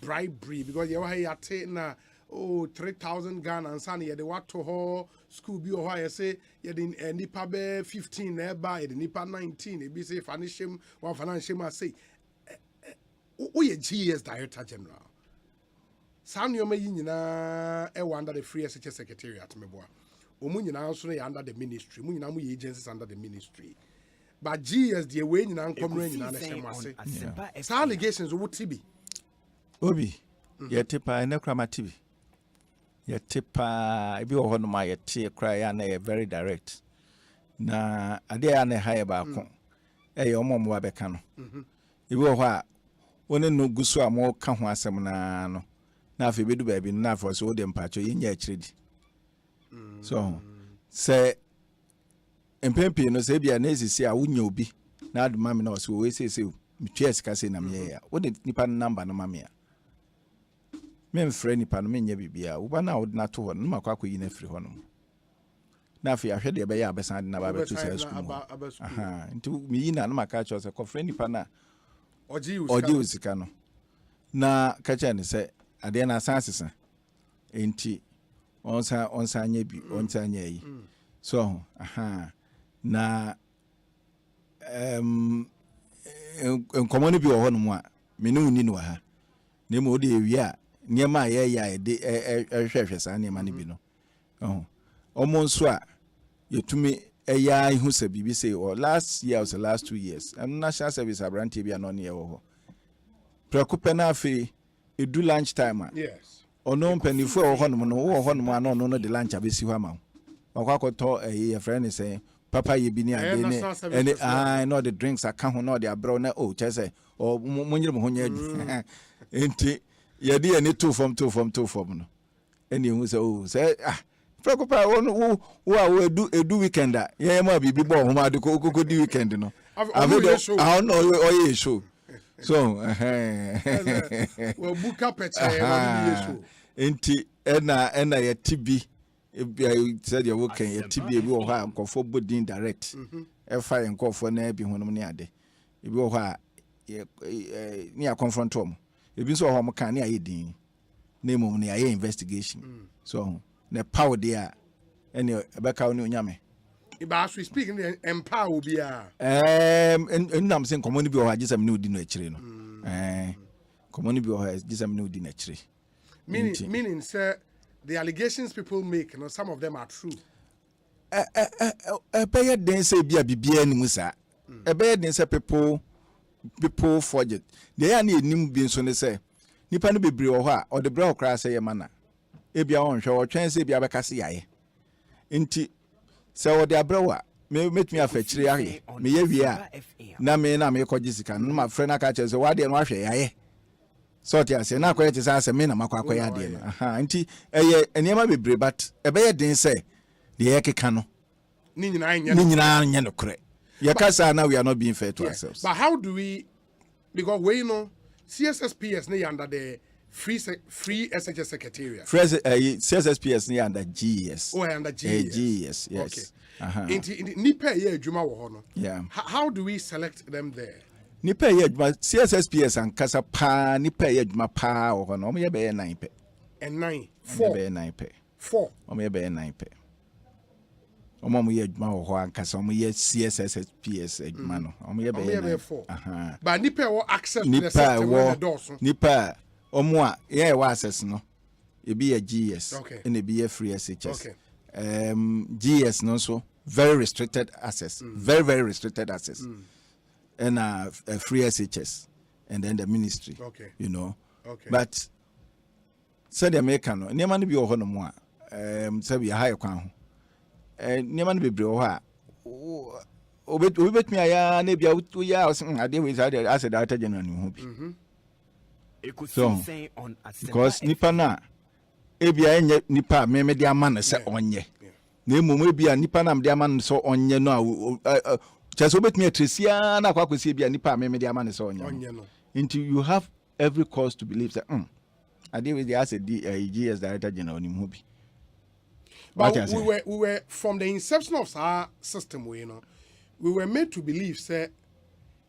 bribery because you have na 3,000 Ghana and Sani the what to her school be or I say you didn't nipa be 15 nearby the nipa 19 it be say financial one financial say we a GS director general San you may nyina under the free SHS secretariat meboa omu nyina also under the ministry mu nyina mu agencies under the ministry but GS the way nyina nkomre nyina na semase sa allegations wo tibi obi yete pa na krama TV yete pa ebi wo hono ma yete kra ya na very direct na ade ya na ha ba ko e omo mo ba ka no ebi wo ho a woni no guso a mo ka ho asem na no na afi bedu ba bi na afo so de mpacho yenya akiredi so se empempi no se bia na esisi a wonya obi na aduma me na so we se mitwe sika se na me ya wo de nipa number no ma me ya men frɛ nipa no menya bibia wo ba na wo na to ho no makwa koyi na firi ho no na afi ahwɛ de be ya abesan de na ba betu sa school aha nti mi yi na no maka cho se ko frɛ nipa na oji usika no na ka cha ne se ade na asasesa enti onsa anya bi onsa anya yi so aha na enkomoni bi wo ho no mu a me no ni no ha na mo de ewia niema ya de hwehwe sa niema ne bi no omo nso a yetumi eya ihu se bibi say last year or the last 2 years and national service abrantie bi anọ ne wo ho preocupe na afi edu lunch time yes ono mpanifo wo ho no ano no de lunch abesi ho ama wakwakoto ye friend say papa ye bi ni ade ne and no the drinks aka ho no de abro na chese o munyire mo ho nya adu enti yedi eni two form no eni hu say preocupa wo edu weekend a ye ma bibi bo ho ma de ko di weekend no avedo no oye show so we buka peche no show enti ena ye tibi said you work ye tibi ebi wo ha nkofo bodin direct e fa nkofo na bi honum ne ade ebi wo ha ni a confront them ebi so ho kan ne ayedin na mum ne aye investigation so na power there any ebeka oni onyame iba so speaking empower obi a nam sen common bi o ha gisam ne odi no akire no common bi o ha gisam ne odi na akire meaning sir the allegations people make some of them are true pay den say bia bibia ni musa pay den say people forget they are nim bi so ne say nipa no bebre o ho a o de bra o kra say mana e bia on hwe o twen say bia beka se yaye nti say o de abra metumi afachire aye me ye wie a na me koji sika no ma frɛ na ka che say wa de no ahwe yaye so ti ase na akoye ti say ase me na makwa akoye ade no aha nti eye eniema bebre but e be ye den say de ye keka no ni nyina anya no kure ye ka say now we are not being fair to ourselves but how do we because we know CSSPS ne under the free SHS secretariat. Free CSSPS near under GES. Oh, under GES. GES, yes. Okay. Nipe ye juma wo no. Yeah. How do we select them there? Nipe ye juma CSSPS and kasa pa nipe ye juma pa wo no. Omo ye be 9 pe. And 9. 4. Be 9 pe. 4. Omo ye be 9 pe. Omo ye juma wo an kasa omo ye CSSPS juma no. Omo ye be 4. But nipe wo access nipe the system when the doors. Nipe omo a ye wa access no. E be a GS and e be a free SHS. Okay. GS no so very restricted access. Very restricted access. And a free SHS and then the ministry. Okay. You know. Okay. But said the American no near man be o hono mo a say we high kwan ho. Near man be bre o ha. Obet me aya na bia wo ya o say ade we say as the Director General ni ho bi. Ekosiisen On Asempa. Because nipa na ebia enye nipa me de amana se onye. Na emom ebia nipa na me de amana se onye no a just obetumi atresia na akwakosi ebia nipa me de amana se onye no. Until you have every cause to believe that I deal with the as a GS Director General ni mu bi. But we were from the inception of our system we were made to believe say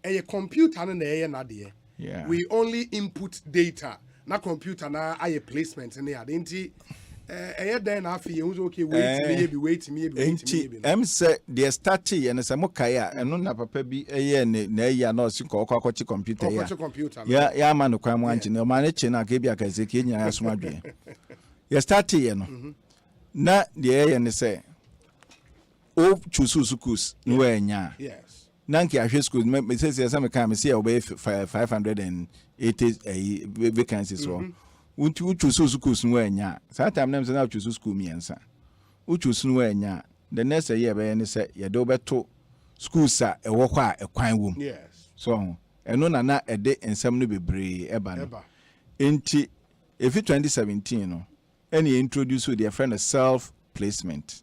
a computer na e na de. Yeah. We only input data. Na computer na aye placement in there. Didn't then after you okay, wait me. Say the starting and some kaya and no papa bi na ya no si ko kwachi computer ya. Ya man kwa mwanchi no manage na ke bia ka zeki nya aso adwe. Ya starting no. Na the ne say o chusu sukus no enya. Yes. Nanki ahwe schools me say some can me see obey 580 vacancies so untu choose schools no anya that time them say na choose school me ansa u choose no anya the next year be any say ye do beto schools a e wo kwa ekwan wom. Yes. So eno na e de ensam no bebre eba no enti if 2017 no any introduce with their friend self placement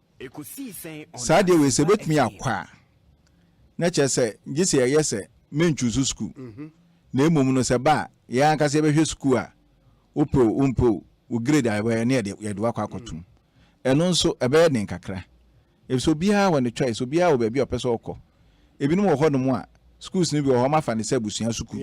Saturday we say bet me akwa na che say gisi ye say men choose school na emom no se ba ya anka se be hwe school a umpo o grade a we na ye de wakwa akotum eno nso e be den kakra e so bia when the choice obi a wo ba bi opeso okọ ebinum wo ho no mo a schools ni bi wo ma fa ne se busua school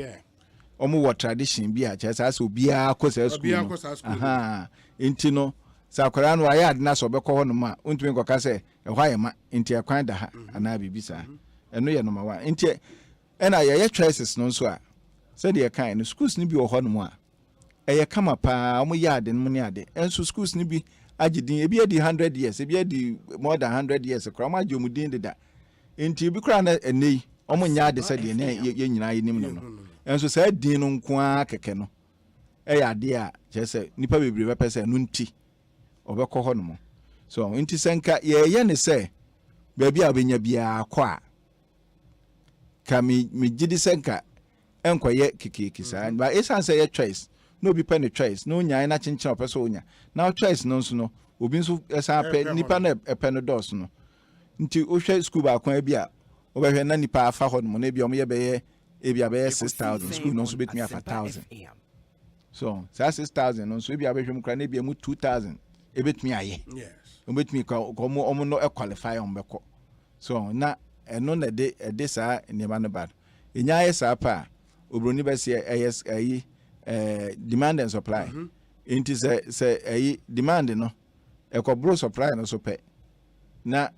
omo wo tradition bi a che say so bia ko se school aha enti no sa akwara no aya de na so be ko ho no ma untumi nkoka se e hwa ye ma enti akwan da ha ana bibisa eno ye number 1 enti ena ye choices no so a said the kind schools ni bi wo ho no a eye kama pa omo ya de no ne ade enso schools ni bi agidin ebi edi 100 years ebi edi more than 100 years kra ma jomudin de da enti bi kra na enei omo nya de said ne ye nyina ye nim no enso sa din no nko a keke no eya de a je se nipa bebre be pese no nti obekọ ho no mo so enti senka ye ne se ba bi a obenya bia kwa kami gidi senka enkoye kikiki sa but esan say your choice no be pen choice no nya na chincha opeso onya now choice no nso no obi nso esa pe nipa na pen dos no nti ohwe school ba kwa bia obehwe na nipa afa ho no na bia omye be bia be 6000 school no nso betumi afa 1000 so 6000 no nso bia behwe mkra na bia mu 2000 ebetumi aye yes obetumi ko omo no qualify on beko so na eno na de sa nipa no bad enya ye sa pa obroni be se ayi demand and supply into say demand no ekobro supply no so pe na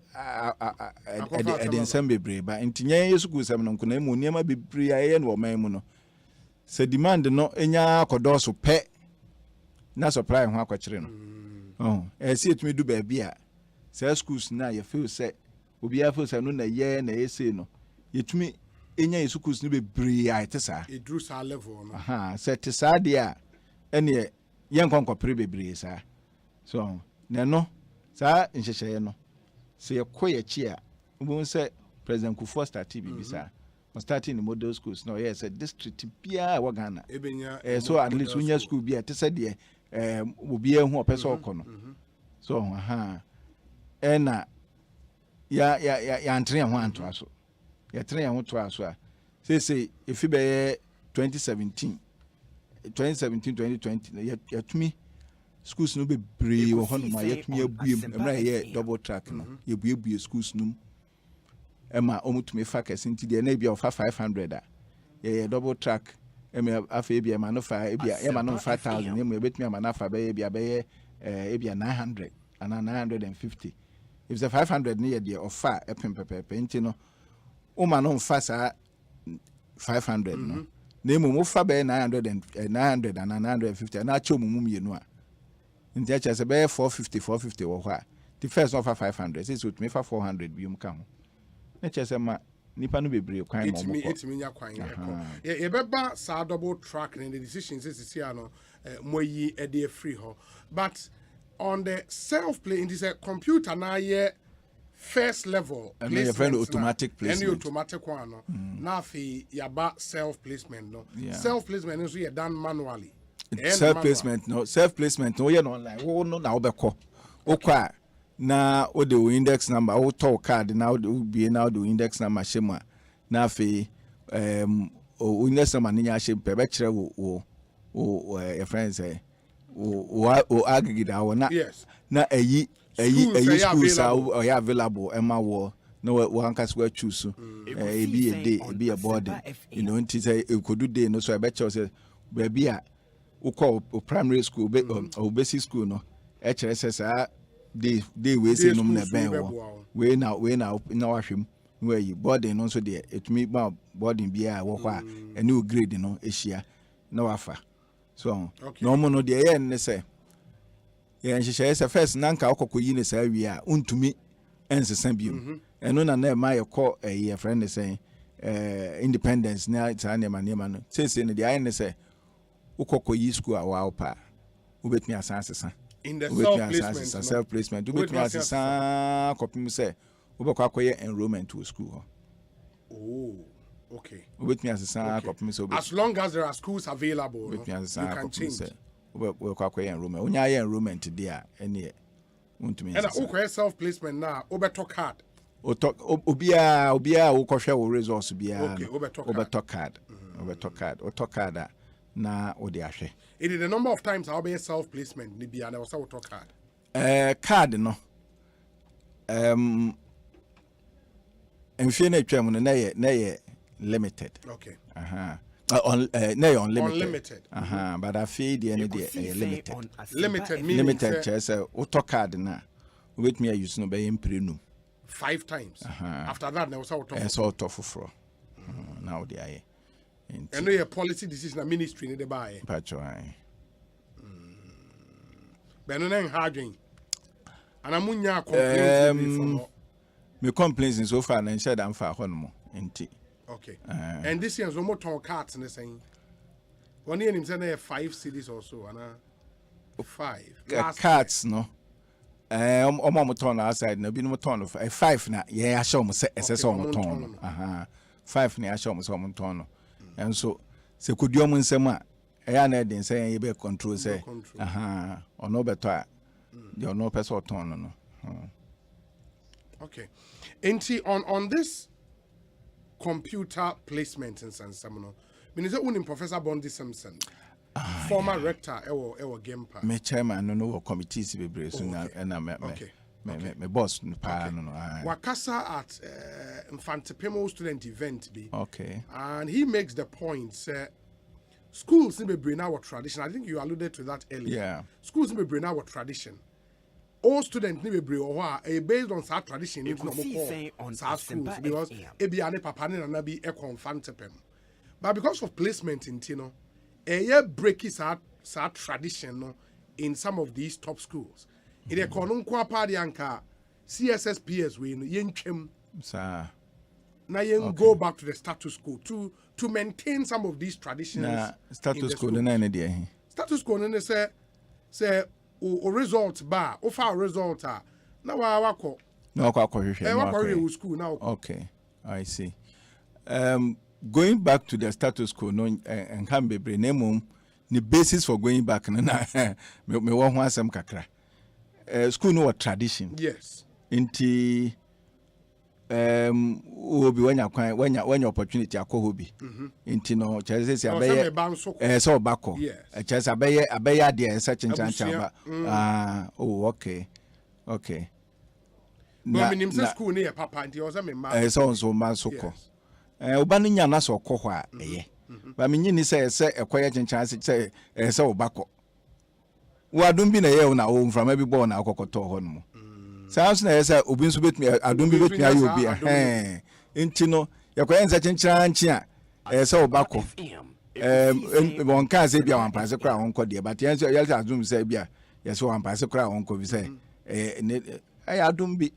ensem bebre ba ntinye yesuku sem no nkuna emu niam bebre aye no man mu no se demand no enya akodo so pe na supply ho akokire no esi etumi du ba bia se schools na ye feel say obi afo say no na ye na ese no yetumi enya yesukus ni bebre a etesa e drew sa level no set sa dia ene ye nkonkopre bebre sa so na no sa nhyehyeye no se ye koye chi a ubun se president Kufuor start bibisa o start in model schools no yes district bia wa Ghana so at least unya school bia etesa de obi ehu opeso okono so ena ya antre ho anto aso ya tre ya ho to aso a say if be 2017 2017 2020 yet me schools no be brave or honma yet me abuem double track no ye schools no ema omutumi fa kese nti de na bia of 500 ye double track ema afa bia ma no fa bia ema no 5000 ema betumi ama na fa be bia 900 and 950 if the 500 near the of fa epempepepe nti no o ma no fa sa 500 no na mo fa be 900 and 950 na acho mum mienu a nti acha se be 450 wo hwa the first offer 500 says with me for 400 bium ka ho na cha se ma nipa no bebre kwan mo mo etimi nya kwan ye beba sa double track and the decisions is here no moyi e dey free ho but on the self play in this computer na ye first level and your friend automatic placement any automatic one no na fi yaba self placement no self placement is you done manually self placement no you know online wo no na obekọ okwa na o de index number o to card na o be na o de index number shema na fi o index number ni nya she be kire wo your friends say o aggregate awo na na eyi schools are available ema wo no we hankas we choose e be a day e be a body you know nti say e kodu day no so e be che say baby a we call primary school or basic school no e kire say day we say no na ben wo we na wahwem we yi body no so de etumi ba body bia wo kwa e new grade no ehia na wafa so no mo no de ye ne say ye nhihye say first nanka okokoyi ne say wi a untumi ensesa biom eno na na ma ye ko ye friend say independence na ta ne ma no say ne de aye ne say okokoyi school a wa opa ubetmi asasesa in the self placement ubetmi asasa kopim say ubekwa akoye enrollment to school okay ubetmi asasa kopim say as long as there are schools available you can change we kwa enrollment onya ye enrollment there ene untumi and okay self placement na obeto card obia wo kohwe wo results bia obeto card na odi ahwe it is the number of times how be self placement ni bia na wo talk card card no enfie na twam no na ye limited okay unlimited but I feel the end limited means auto card na with me use no be imprenu 5 times after that there was auto for now the aye and no policy decision ministry in the buy patcho beno na hardwin and amunya complaints me complaints so far na said am fa hono enti okay and this year's almost on cards in the same 1 year him say 5 cities or so and 5 cards no omo turn outside no bi no turn 5 na ye ya show mo say ss omo turn 5 na ya show mo say omo turn and so se kodi omo nsem a ya na den say ye be control say ono beto a the ono person turn no okay enti on this computer placement in San Samuel. Minister Unim Professor Bondi Simpson, former rector, Ewo Gempa. Me chairman no committees be brace and me boss no. Wakasa at Infantipemo student event be. Okay. And he makes the point schools be bring our tradition. I think you alluded to that earlier. Yeah. Schools be bring our tradition. All students need to be based on that tradition in schools because ebi ane papa ne na be e confantepem. But because of placement in Tino, breaking that tradition no, in some of these top schools. In the Konunkwa Party anka CSSPS we yenchem na yen go back to the status quo to maintain some of these traditions. Status quo na dey. Status quo na say o result ba o fa result na wa ko na kwa hwehwe school now. Okay, I see. Going back to the status quo no and can be bring the basis for going back na me wo ho asem kakra. School no tradition. Yes. Inti obi wanya opportunity akọ bi nti no chese se abeye so obako chese abeye ade se chinchancha ba okay no minim se school ne papa nti o se me ma so ma so ko oba no nya na so kọ hɔ a ba me nyini se ekoye chinchancha se obako wa dum bi na ye na o mframa bi bɔ na akɔkɔtɔ hɔ no sounds na yesa obi nso betumi adom bi betumi ayo obi enti no yakoye nsa chenchiranchi a yesa obako won kan se bia wan pass kra won kɔ de but yesa adom se bia yesa wan pass kra won kɔ bi se adom bi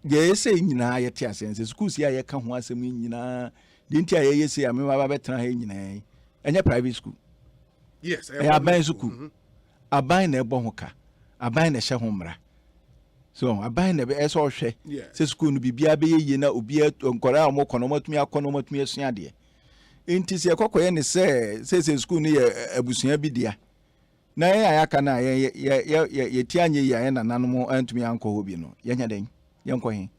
yesa nyina ye te asense school si aye ka ho asem nyina de nti aye yesa ya me ba betena ha nyina enye private school yes aban school aban na ebo ho ka aban na hye ho mra so aban na be eso hwe se school no bibia be ye na obi nkora a mo kono matumi akono matumi asua de enti se ekokoye ne se school no ye abusua bi dia na ye ayaka na ye ti anye ye na nanom antumi anko ho bi no ye nya den ye nko he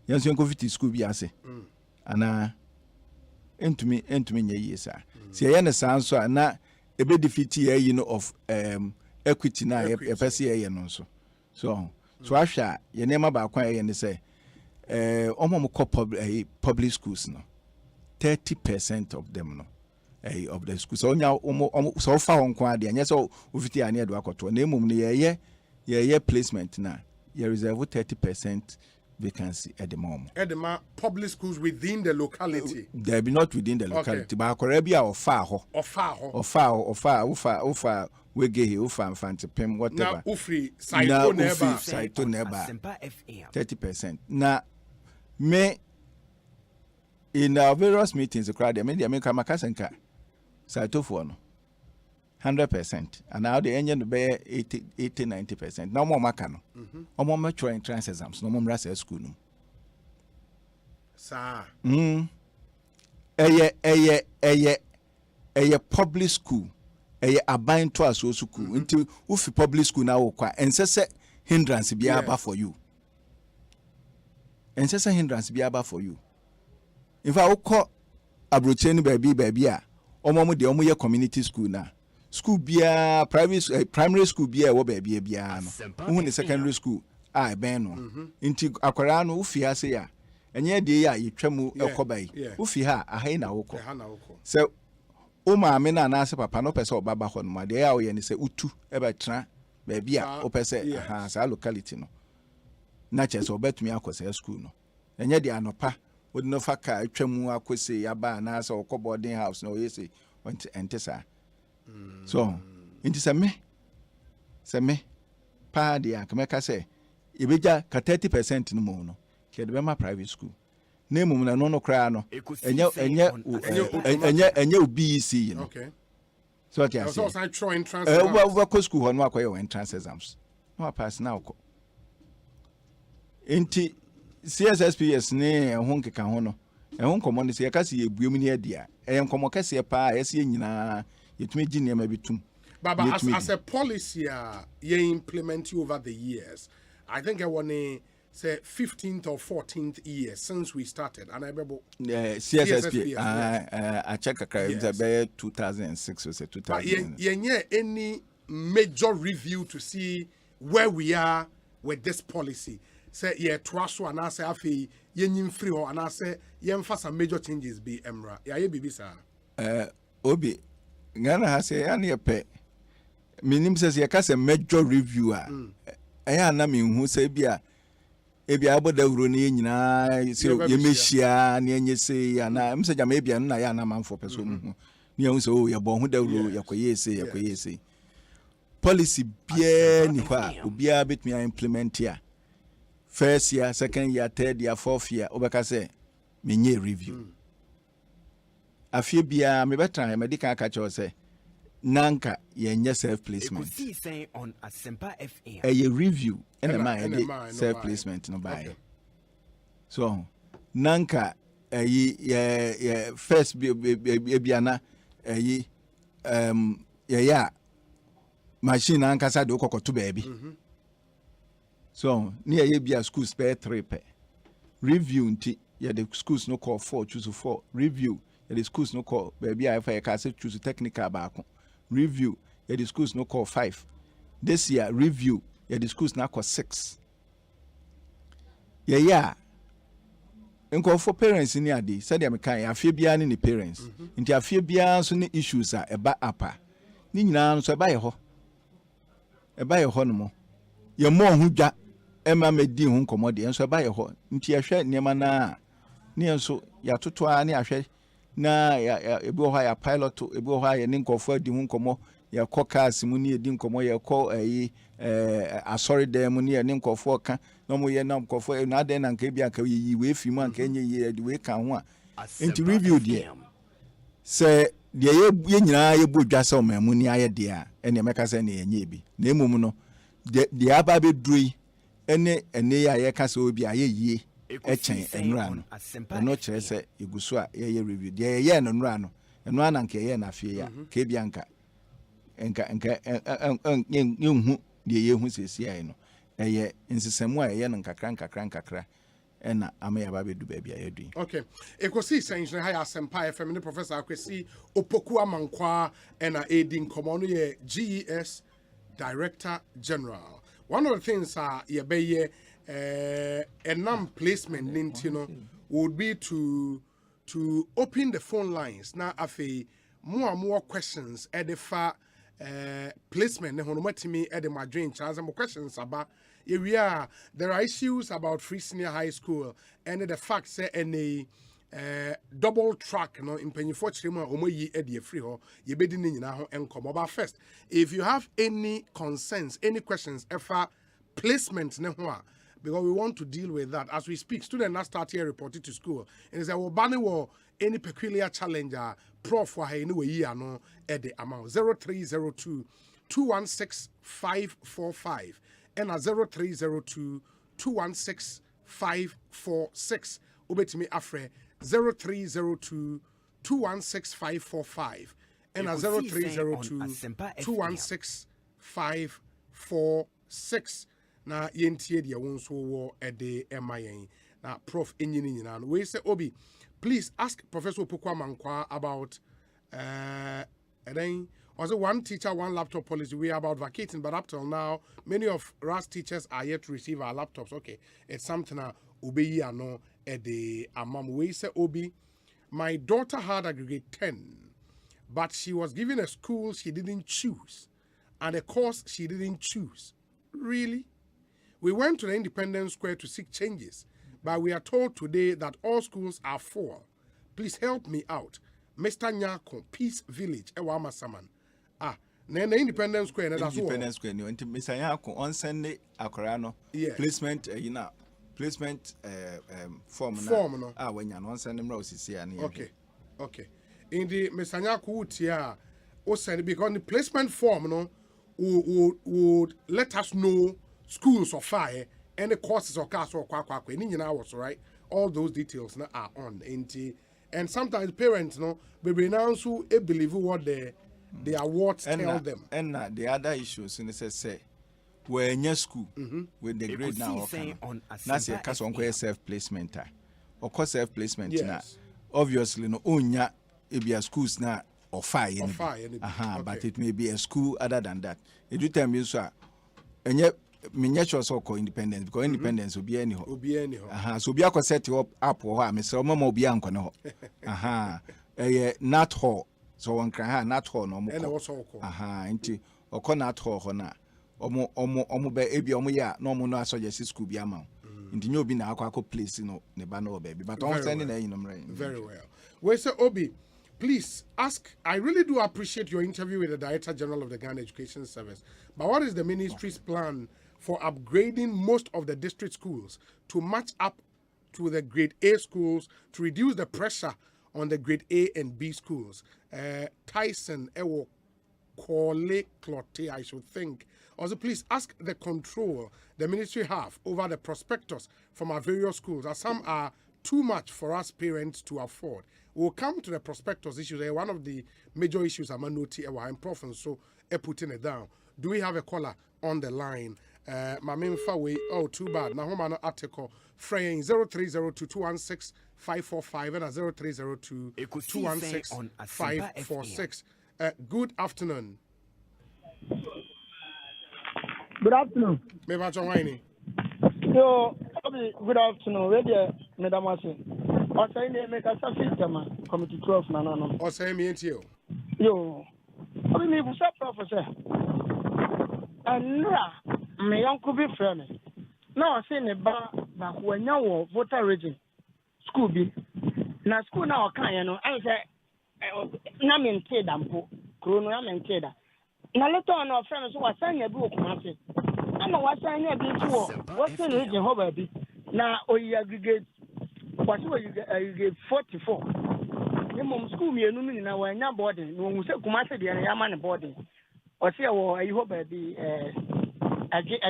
ye nso enko fiti school bi ase ana entumi nya ye sa se ye ne sanso na ebe defeat ye no of equity na ye pese ye no nso so ahwa ye nema ba kwa ye ne say omom public schools no 30% of them no of the schools so nya so fa won kwa de anya so ofiti ane edo akoto na emum ne ye placement na ye reserve 30% vacancy at the moment. At the public schools within the locality. They be not within the locality, but Korebia or far we get here, fancy pim, whatever. Now, Ufri, Saito never 30%. Now, me in our various meetings, the crowd, I mean, the American Macasenka, Saito for 100%, and now the engine be 80-90%. No more Macano. No more mature entrance exams. No more Rasa school. Sir. A public school. A bind to us school. Until ufi public school now kwa and say hindrance be aba for you. And say hindrance be aba for you. If I call abrocheni baby omo de omo ye community school na. School bia private primary school bia wo ba bia no wo ne secondary school ben no nti akwara no ufi ase ya enye de ya yetwamu ekobai ufi ha ahai na woko se o ma me na ase papa no pese obaba ho no ma de ya wo ye ne se utu e ba tra ba bia o pese ha sa locality no na che se obetumi akose school no enye de anopa wo no fa ka atwamu akose ya ba na ase okọ boarding house no yesi want entesa so inti se me pa dia kameka say ebeja ka 30% no mo no ke de be ma private school na emum na no kra no enye OBC you know okay so what you say so I try entrance we school ho no akoye entrance exams no pass na uko inti CSSPS ne ho nkeka ho no ehun komo ne se yakase ebuem ne adia enkomo kase pa ese nyina yetumi gi niam abitum but as a policy you implement over the years I think I want to say 15th or 14th year since we started and I remember CSSP I check a crime yes. 2006 or say 2000 yeah any major review to see where we are with this policy say yeah twaso and I say afi yenyim free ho and I say yemfa some major changes be emra yeah ye bibi sa obi ngana ha say ya na pe minim say ya ka say major review aya na me hu say bia ebia abodawuro ne nyina say ye mehia ne enye say ya na mse jama ebia na ya na manfo peso mu ne hu say o ya bo hu dawuro yakoye say policy bia ni kwa obia betumi implement ya first year second year third year fourth year obeka say menye review afie bia me betra medical akacho say nanka yenye self placement Ekosiisen On Asempa FM a review and my self placement no buy so nanka first biana ya machine nanka sa de okokoto baby so near ye bia school spare 3 pe review nti yeah the schools no call 4 choose 4 review yeah the schools no call baby I can say choose technical back review yeah the schools no call 5 this year review yeah the schools now call 6 yeah nko for parents ni ade said am kan afie bia ni parents nti afie bia so ni issues a eba apa ni nyina so eba ye ho no mo ye mo hu dwa ema medi hu komode enso eba ye ho nti ahwe niema na ni enso ya toto a ni ahwe na ya ebi ho ya pilot ebi ho ya ni nkofo adi hu komo ya caucus mu ni edi nkomo ya ko asori dem ni ni nkofo ka no mo ye na nkofo na den na nka bia ka yi we fi mu anka enye yi de we ka ho a enti review de se de ye nyina ye bodwa se o mamu ni aye de a ene meka se ne enye bi na emum no de aba be drui ene ya ye ka se obi aye yi echen enura no no kire se igusu a ye review de ye no nura no enura na nka ye na afie ya ka bia nka yenhu de yehu sesi ai no eye nsesemu a ye no nkakra ena amaya ba bedu ba bia yedun. Okay, Ekosiisen On Asempa FM ni Professor Akwesi Opoku Amankwa ena Edin Komono ye GES Director General. One of the things ye be enam placement nintino would be to open the phone lines na afi more questions edefa placement ne honomatimi ede madwin chance more questions about area. There are issues about free senior high school and the fact say any double track no in penifo chirema omoyi ede free ho ye bedi ni nyina ho enkom. But first, if you have any concerns, any questions ever placement ne ho, because we want to deal with that as we speak. Students now start here reporting to school and is well banning war any peculiar challenger prof for anyway year no at the amount 0302 216 545 and a 0302 216 546 ubetimi afre 0302 216 545 and a 0302 216 546 na yentie dia wonso wo ede emayen na prof enyini nyina no we say obi please ask Professor Opoku Amankwa about and then also one teacher one laptop policy. We are about vacating, but up till now many of RAS teachers are yet to receive our laptops. Okay, it's something obi no ede amam we say obi my daughter had aggregate 10 but she was given a school she didn't choose and a course she didn't choose. Really? We went to the Independence Square to seek changes, but we are told today that all schools are full. Please help me out. Mr. Nyako, Peace Village, Ewama Saman. Then the Independence Square, that's all. Independence Square, Mr. Nyako, on Sunday, Akorano, placement, placement form. No? When you're on Sunday, Roses here. Okay. In the Mr. Nyako, here, because the placement form, no, would let us know schools of fire and the courses of cars or hours, right? All those details now are on and sometimes parents baby now so believe what the awards tell them. And the other issues in the say where in your school with the grade now that's your case on self placement or course self placement now obviously no onya it be a schools now or fire but it may be a school other than that. It do tell me so and yet miniature so called independence because independence will be anyhow. So be a set you up or me so mama be anko no. Not hall. So one can not hall no more. Inti or not hall na. Omo be ebi omo ya no mo no suggest school be amount. Inti nyo bi na akwa place no ne ba no baby. But I'm sending na very well. We say Obi, please ask. I really do appreciate your interview with the Director General of the Ghana Education Service. But what is the ministry's plan for upgrading most of the district schools to match up to the grade A schools to reduce the pressure on the grade A and B schools? Tyson Ewo Kole Clotte, I should think. Also, please ask the control the ministry have over the prospectus from our various schools, as some are too much for us parents to afford. We'll come to the prospectus issues. One of the major issues I'm noti and prof and so putting it down. Do we have a caller on the line? my main far way, oh, too bad. Now, home article, fraying 0302216545 and a 0302216546. Good afternoon. Good afternoon. Me ba chonwaini. Yo, good afternoon. Radio, Madam Osei. Osei ne make a system committee 12 na no. Osei mi entio. Yo. Obi me busa professor. Anra me yanko bi frame. Na Osei ne ba wanya wo voter region school bi. Na school na o kan ye no, an say na me nteda mpo. Kro no na me nteda. Na later on our friends so wasanya bi okumase. Na wasanya bi to what's the region ho ba bi. Na oyi aggregate what you get 44. The mom school me enu ni na wanya boarding. No se kumase de na ma ne boarding. O se wo ayi ho ba bi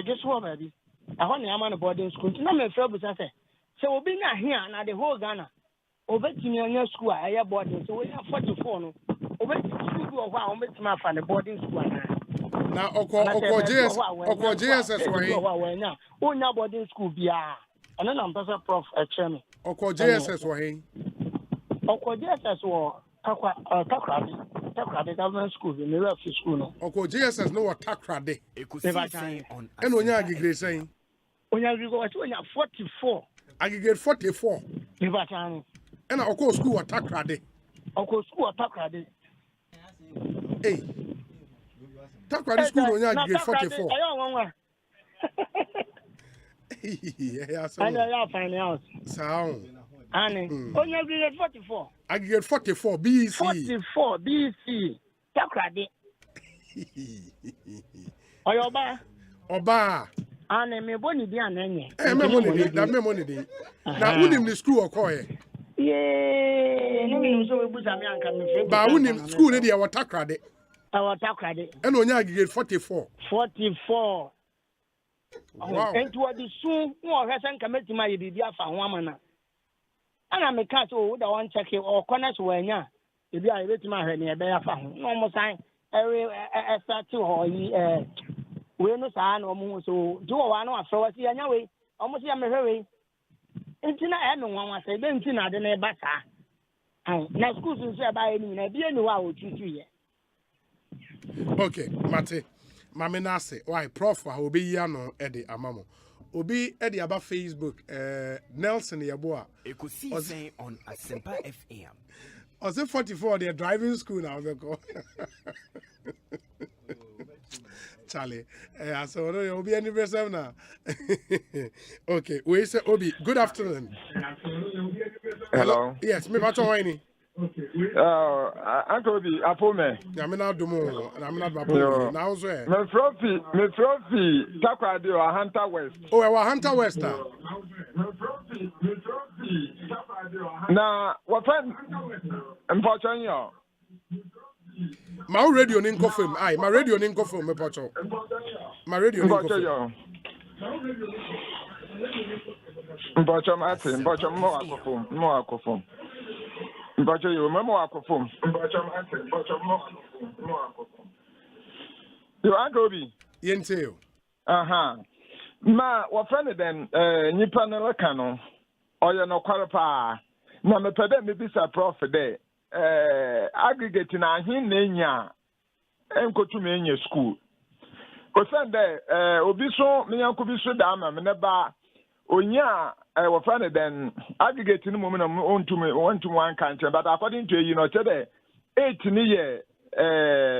just ho ba bi. Aho na ma ne boarding school. Na me frɛ bu say se obi na here na the whole Ghana. Obetimi anya school a ayi boarding. So we have 44 no. Obetimi school ho a obetimi afa ne boarding school na. Na oko JSS wa hin. Onya boarding school bia. Ana na mpasa prof echemi. Oko JSS wa hin. Oko JSS wa Takrade government school, the middle school no. Oko JSS no wa Takrade. Ekosiise On Asempa. And onya agigre saying. Onya agigre onya 44. Agigre 44. Nibatani. And oko school wa Takrade. Oko school wa Takrade. Hey. Takrade school onya agigre 44. Yeah, so. And I find out. Sound. And onya agigre 44. Agigre 44 BC. 44 BC. Takrade. Oyoba. Oba. Ane me boni di anenye. Me money di. Na unim ni school okoye. Yeah, no me so we buza me anka me fe. Ba unim school ne dia Takrade. Takrade. And onya agigre 44. 44. Wow. And to the soon no hwese nka metima ye bibia fa ho amana. Ana me ka so da wan check or corners wanya. Bibia ye betima hwe ne be ya fa ho. No mo san every start ho yi we no sa na omo so do wa na afro wasi anya we omo se ya me hwe we. Ntina e me nwanwa se be ntina de na ba sa. Na school so se ba ye ni na bia ni wa o tutu ye. Okay, Mate. Mame nase, why prof wa obi ya no ede amamo. Obi ede aba Facebook Nelson Yeboa. Ekosiise On Asempa FM. Ose 44 they driving school now they go. Charlie, so no obi any person na. Okay, we say Obi, good afternoon. Hello. Yes, me bacho wani. Antobi Apome. Ya me na domo, na me na babo. Na so e. Me trophy Takrade or Hunter West. Oh, we Hunter West. Na what friend important yo. My radio nin confirm. Aye, my radio nin confirm me pacho. My radio nin confirm. Mbocho Martin, Mbocho mo akofom. Mbocho you memo akofom. Mbocho Martin, Mbocho mo akofom. You Antobi. Yenteo. Aha. Ma what friend then nipa no ka no. Oye no kware pa. Na me pede me bisa prof there. Aggregate na hin na enya enkotu me enya school. Kosande obi so me yanko bi so da ma me ne ba onya we friend then aggregate no mo na onto me one country but according to you know say 8 ni ye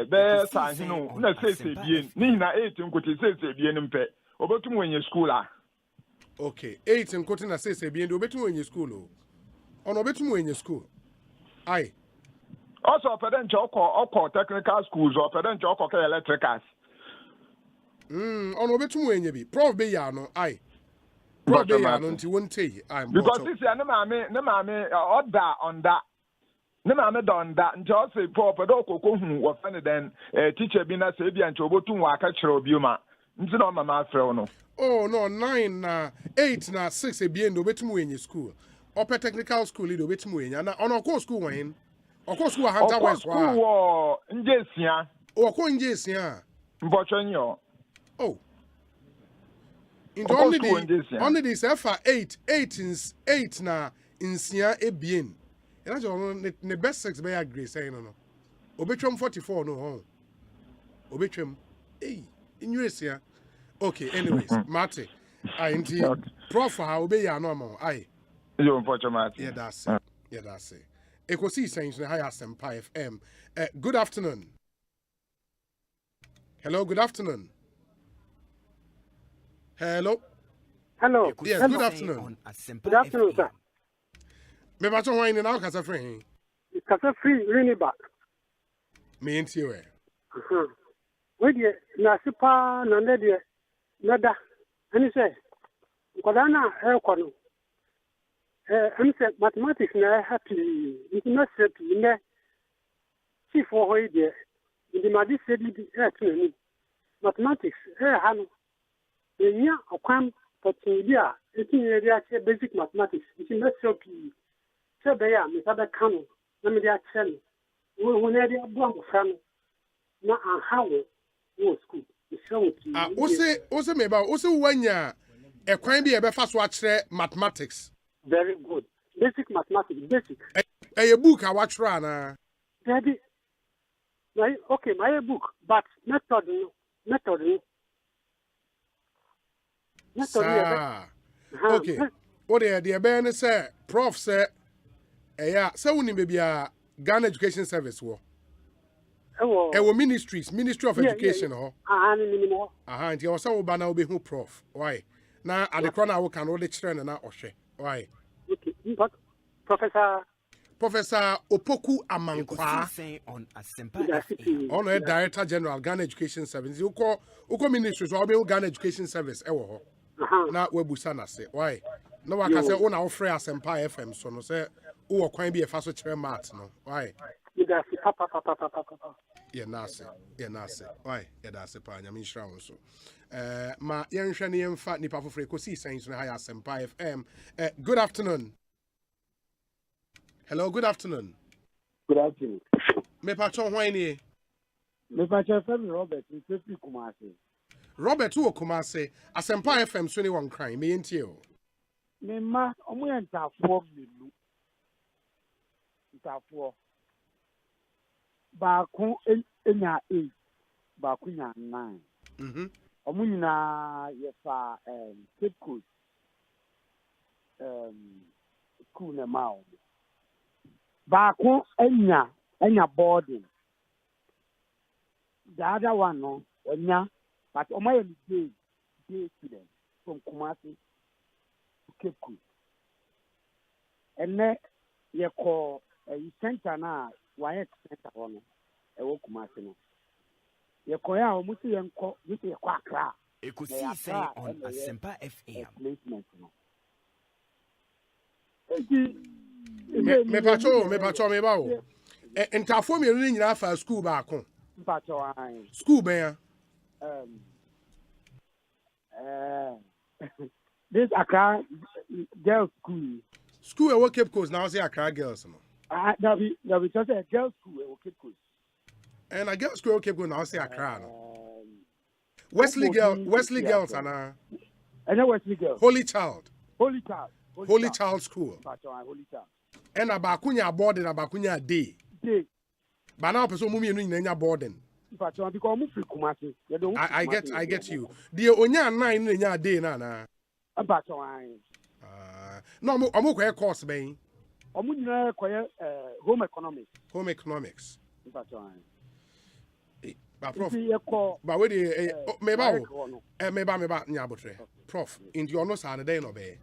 be sa hin no na say bien ni na 8 nkoti say bien mpe obetum wenye school a. Okay, 8 nkoti na say bien do obetum wenye school o. Ono obetum wenye school. Aye. Also, Pedent technical schools or Pedent electricals. On obetum wenye bi. Prof be ya no. Aye. Prof be ya no nti won tey. Because this year no mame order on that. No mame don that. Nti o say Prof do kokko hu wo fa ne den teacher bi na say bi anti obotum wa aka kire obi ma. Nti no mama afre no. Oh no, 9 na 8 na 6 e bi endo obetum wenye school. Upper technical school do obetum wenye na on okọ school wen. Okọ school Hunter West wa. School Njesia. Okọ Njesia. Mbocho nyo. Oh. only this FA 8 na insia ebien. And that's the best sex by agree saying no. Obetwem 44 no ho. Obetwem. Hey, in USA. Okay, anyways, Marty. I indeed Prof how obey ya no mo. Aye. You unfortunately. Yeah, that's it. Yeah, that's it. Ekosiisen On Asempa FM. Good afternoon. Hello, good afternoon. Hello. Hello. Yes, Hello. good afternoon. Good afternoon, sir. Me ba ton wine now kasa free. Kasa free rini back. Me enti we. We die na sipa na ne die nada. Ani say nkoda na e ko no. Ani say mathematics na happy. Nti set ne chief ho die. Ndi ma di se di e mathematics ha no. Enya okwan potibia etinye dia che basic mathematics. Nti na set Beya, Miss Abacano, Namedia Chen, who never brought from not a how was school. Also, maybe also when ya a crime be a fast watch mathematics. Very good. Basic mathematics, basic. A book I watch run. Daddy, okay, my book, but method. Okay. What the Ben say, Prof say. Yeah, so we need maybe a Ghana Education Service wo. Ministry of Education ho. And you also ba na obi hu prof. Why? Na adekro na wo kan wo de kire na ohwe. Why? Okay. Professor Opoku Amankwa on Asempa. On a Director General Ghana Education Service. You call ministry so obi Ghana Education Service e wo ho. Na webusa na se. Why? No wa ka say wo na wo free Asempa FM so no say who can be a fast chair mat no why yeah nase why yeah that's a pa nyame nhira won so ma yenhwe ne yemfa nipa foforo Ekosiisen On Asempa FM. Good afternoon. Hello, good afternoon. Good afternoon. Me patron hwan ni me patron fam Robert in Pepi Kumase. Robert who Kumase Asempa FM 21 crime me entie o me ma omo yenta fo melu tafo baako enya 8 baako nya 9 omo nyina yefa Cape Coast school na mawo baako enya boarding the other one no onya but omo ye day student from Kumasi to Cape Coast ene ye call center na why center one e wo Kumasi no ye koya o musi ye nko musi ye kwa Accra Ekosiisen On Asempa FM placement no me pacho me bawo entafo me ni nyina fa school ba ko pacho an school ben this Accra girls school e wo Cape Coast now say Accra girls no that be just a girls school e wo Cape Coast and a girls school Cape Coast now say Accra no Wesley girls ana and Wesley girls Holy Child School pacho an Holy Child and abakunya boarding abakunya day ba na person mu mienu nyina nya boarding pacho because mu free Kumasi I get you the onya 9 na nya day na na pacho an no omo kwere course ben omo nyina kwere home economics pacho an ba prof ba we dey me ba nya botre prof in the honor side dey no be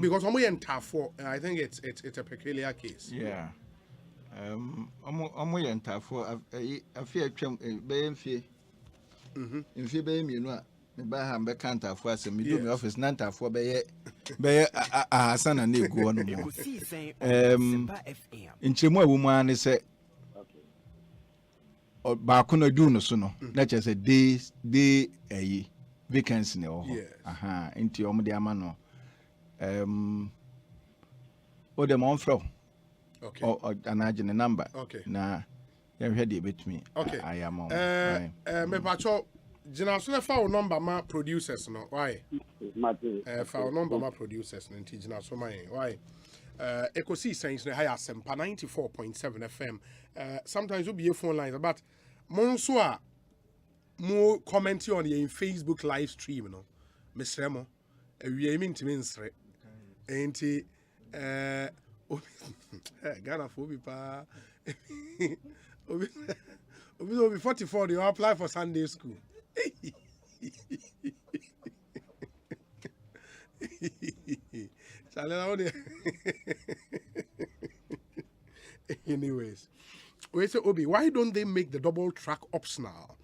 because omo yentafo I think it's a peculiar case yeah omo yentafo afia twam be mfie mfie be mienu a me ba ha be kantafo asem me do me office nantafo be ahasana na egu no mo nchemu awu mu ane se baako na du no so no na che se day vacancy ne ho aha nti omo de ama no o de mon fro o anaje ne number na ya hwe de betumi I am on me pacho Jina so fa number ma producers no. Why? Fa number ma producers no nti jina so man. Why? Ekosiisen no high Asempa 94.7 FM. Sometimes we be your phone lines but monso a mo comment on your Facebook live stream no. Mr. Mo we aim to nsre. Enti Ghana for be pa. Obi 44 they apply for Sunday school. Anyways, we say Obi, why don't they make the double track optional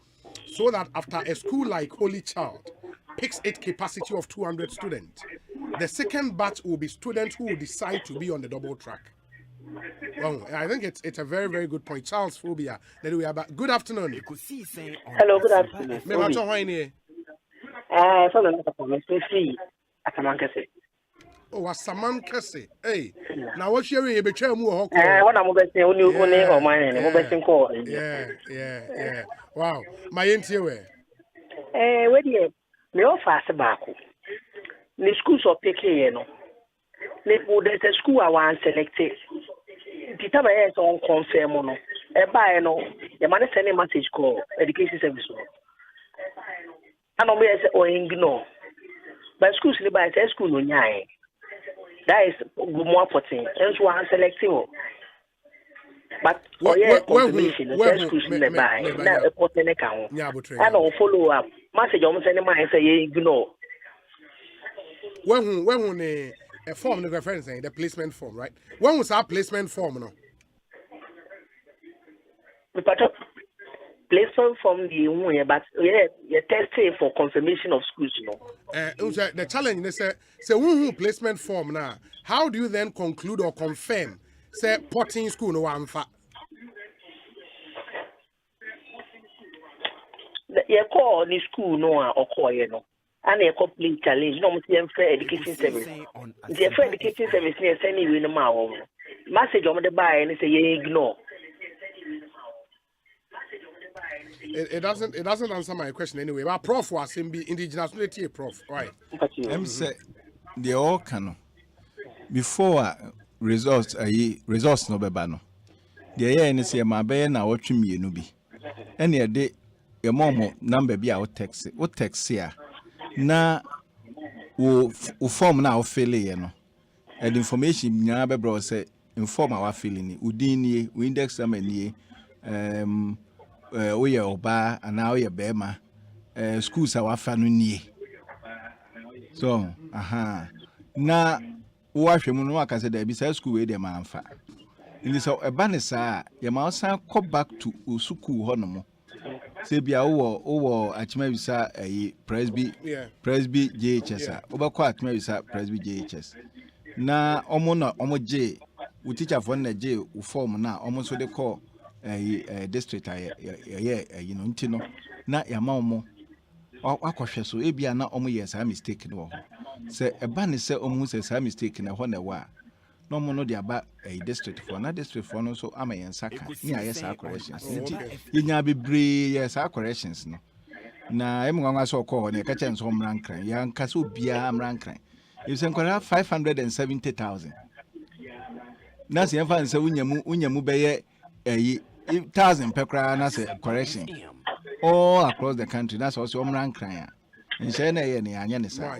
so that after a school like Holy Child picks its capacity of 200 students, the second batch will be students who will decide to be on the double track? Well, I think it's a very, very good point. Charles Phobia. Then we are back. Good afternoon. Hello, good afternoon. Me macho hoine. Oh, Asaman Kese. Hey. Now what sharing you betray mu ho ko. What am I saying? Only o man ni mo besin ko. Yeah. Wow. My entie we. We dey me offer back. The schools of PK no. There's a school I want selected. The time I on confirm no. Eba no, the man send a message call education service. And me say ignore. But schools ni by say school no nyai. That is more important. Hence one selecting. But confirmation the schools ni by na important account. And on follow up. Message on send man say ignore. When a form the reference saying the placement form, right? When was our placement form no? Placement form the way, but you testing for confirmation of schools, you know. The challenge is say who placement form now. How do you then conclude or confirm say potting school no one fa? You call the school no or call you know. And a complete challenge. No, fair education service. The fair education service near sending you in the mouth. Message on the buy and say you ignore. It doesn't answer my question anyway. But Prof was in indigenous Prof, right? I'm say they all can before results no bebano. The year and say my bay na what me no be. Any a day your mom number be out text. What text here? Na wo form na wo fill no and information nya be bro say inform our filling udin ni we index am ni we ye oba ana we ye bema schools our fa no nie so na wo ahwe mu no aka say da bi say school we dey ma amfa ndi so eba ne saa ye ma san go back to school ho no mo say bia wo achima bisa presby JHS obekọ achima bisa presby JHS na omo J u teacher for na J u form na omo so de call district you know ntino na yama omo akwahwe so e bia na omo yes a mistake no say eba ne say omo say sa mistake na ho na wa no mo no de aba district for na district for no so ama yen saka ni ayesa corrections yenya bebre yesa corrections no na emwanwa so ko ne ka chen so mrankran ya nka so bia mrankran you say kwara 570,000 na se enfa nse unyamu beye 1,000 pekra na se correction all across the country that's also mrankran ya nse na ye ne anya ne sa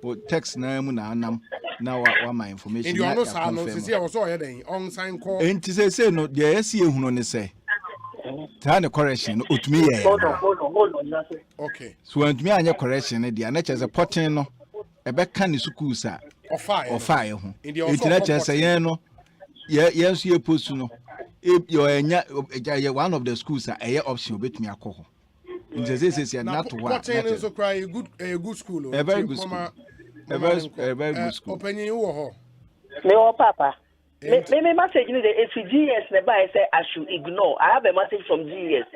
but text na mu na anam na wa my information in your no no see I was all here on sign call enti say no the esi ehunu ne say ta ne correction otumi ye hold on okay so otumi anya correction ne dia na cheze potting no ebe kan ne schools a ofire ho enti na cheze yen no ye so ye post no your enya one of the schools a ye option obetumi akọ enti say not one potting is so cry a good school a very good school. A very good school. Opinion you ho. Me o papa. Me message ni the if GS never say I should ignore. I have a message from GS.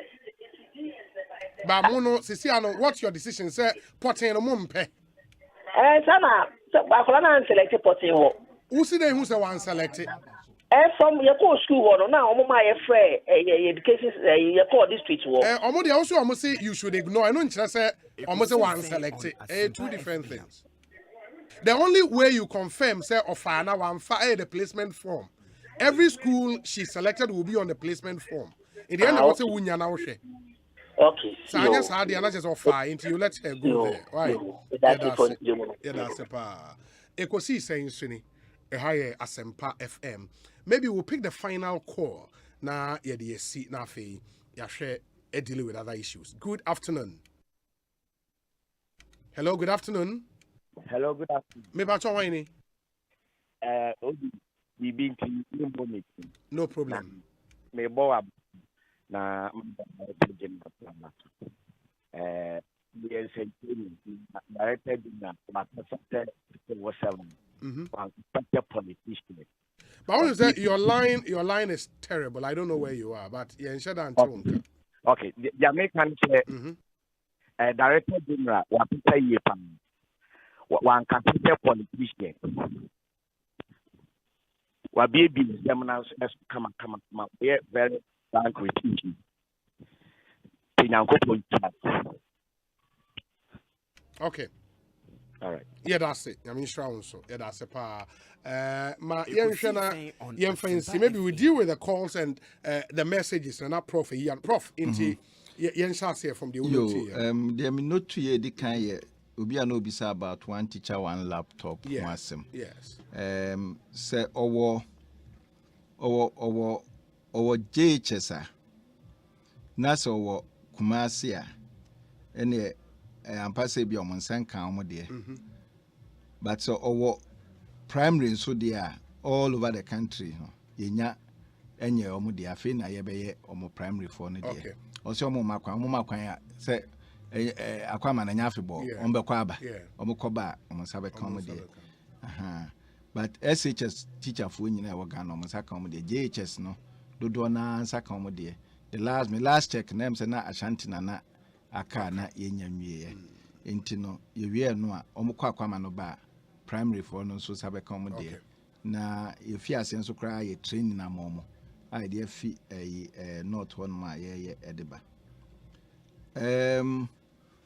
But mono sisi ano what's your decision say potting no mumpe. Sana akola na select potting ho. Who see dey who say one select it? From your core school or now, my friend, education, your core district war. Almost also almost say you should ignore. I know just say almost say one selected. Two different things. The only way you confirm say Ofana one file the placement form. Every school she selected will be on the placement form. In the end, I will say Wunya now she. Okay. So I just had the analysis of fire until you let her go there. Right? Yeah, that's a pa. Ekosiisen Suni, a higher Asempa FM. Maybe we'll pick the final call. Now, yeah, the seat now for ya share dealing with other issues. Good afternoon. Hello, good afternoon. Hello, good afternoon. Maybe I talk any. No problem. Me boa na directed na politician. But I want to say your line is terrible. I don't know where you are, but yeah, okay. The American Director General Wapita Yepan one capital politician. Wabi seminars come. We are very frank with teaching. Okay. All right. Yeah, that's it. I mean, sure also. Yeah, that's a pa. Maybe we deal with the calls and the messages and not prof. Prof. Into from the there may not to ye the kind Ubi no bisa about one teacher, one laptop, yes. Say our JHS Nasa our Kumasia any ampase bi omonsan kan mo de. But so our primary so they are all over the country. Yenya enye omo de afi na ye beye omo primary for no de. Also omo makwan ya say akwama na nya afibọ ombe kwa aba omokoba omonsabe kan mo de. But SHS teacher for nyina e woga na omonsa kan mo de. JHS no dodo na ansa kan mo de. The last check na em say na Ashanti na aka na yenya nwie enti no yewie no a omukọ akwama no ba primary for no so sabe kan mo de. Na yefi ase nso kra ye training na momo a de fi north one ma ye edeba.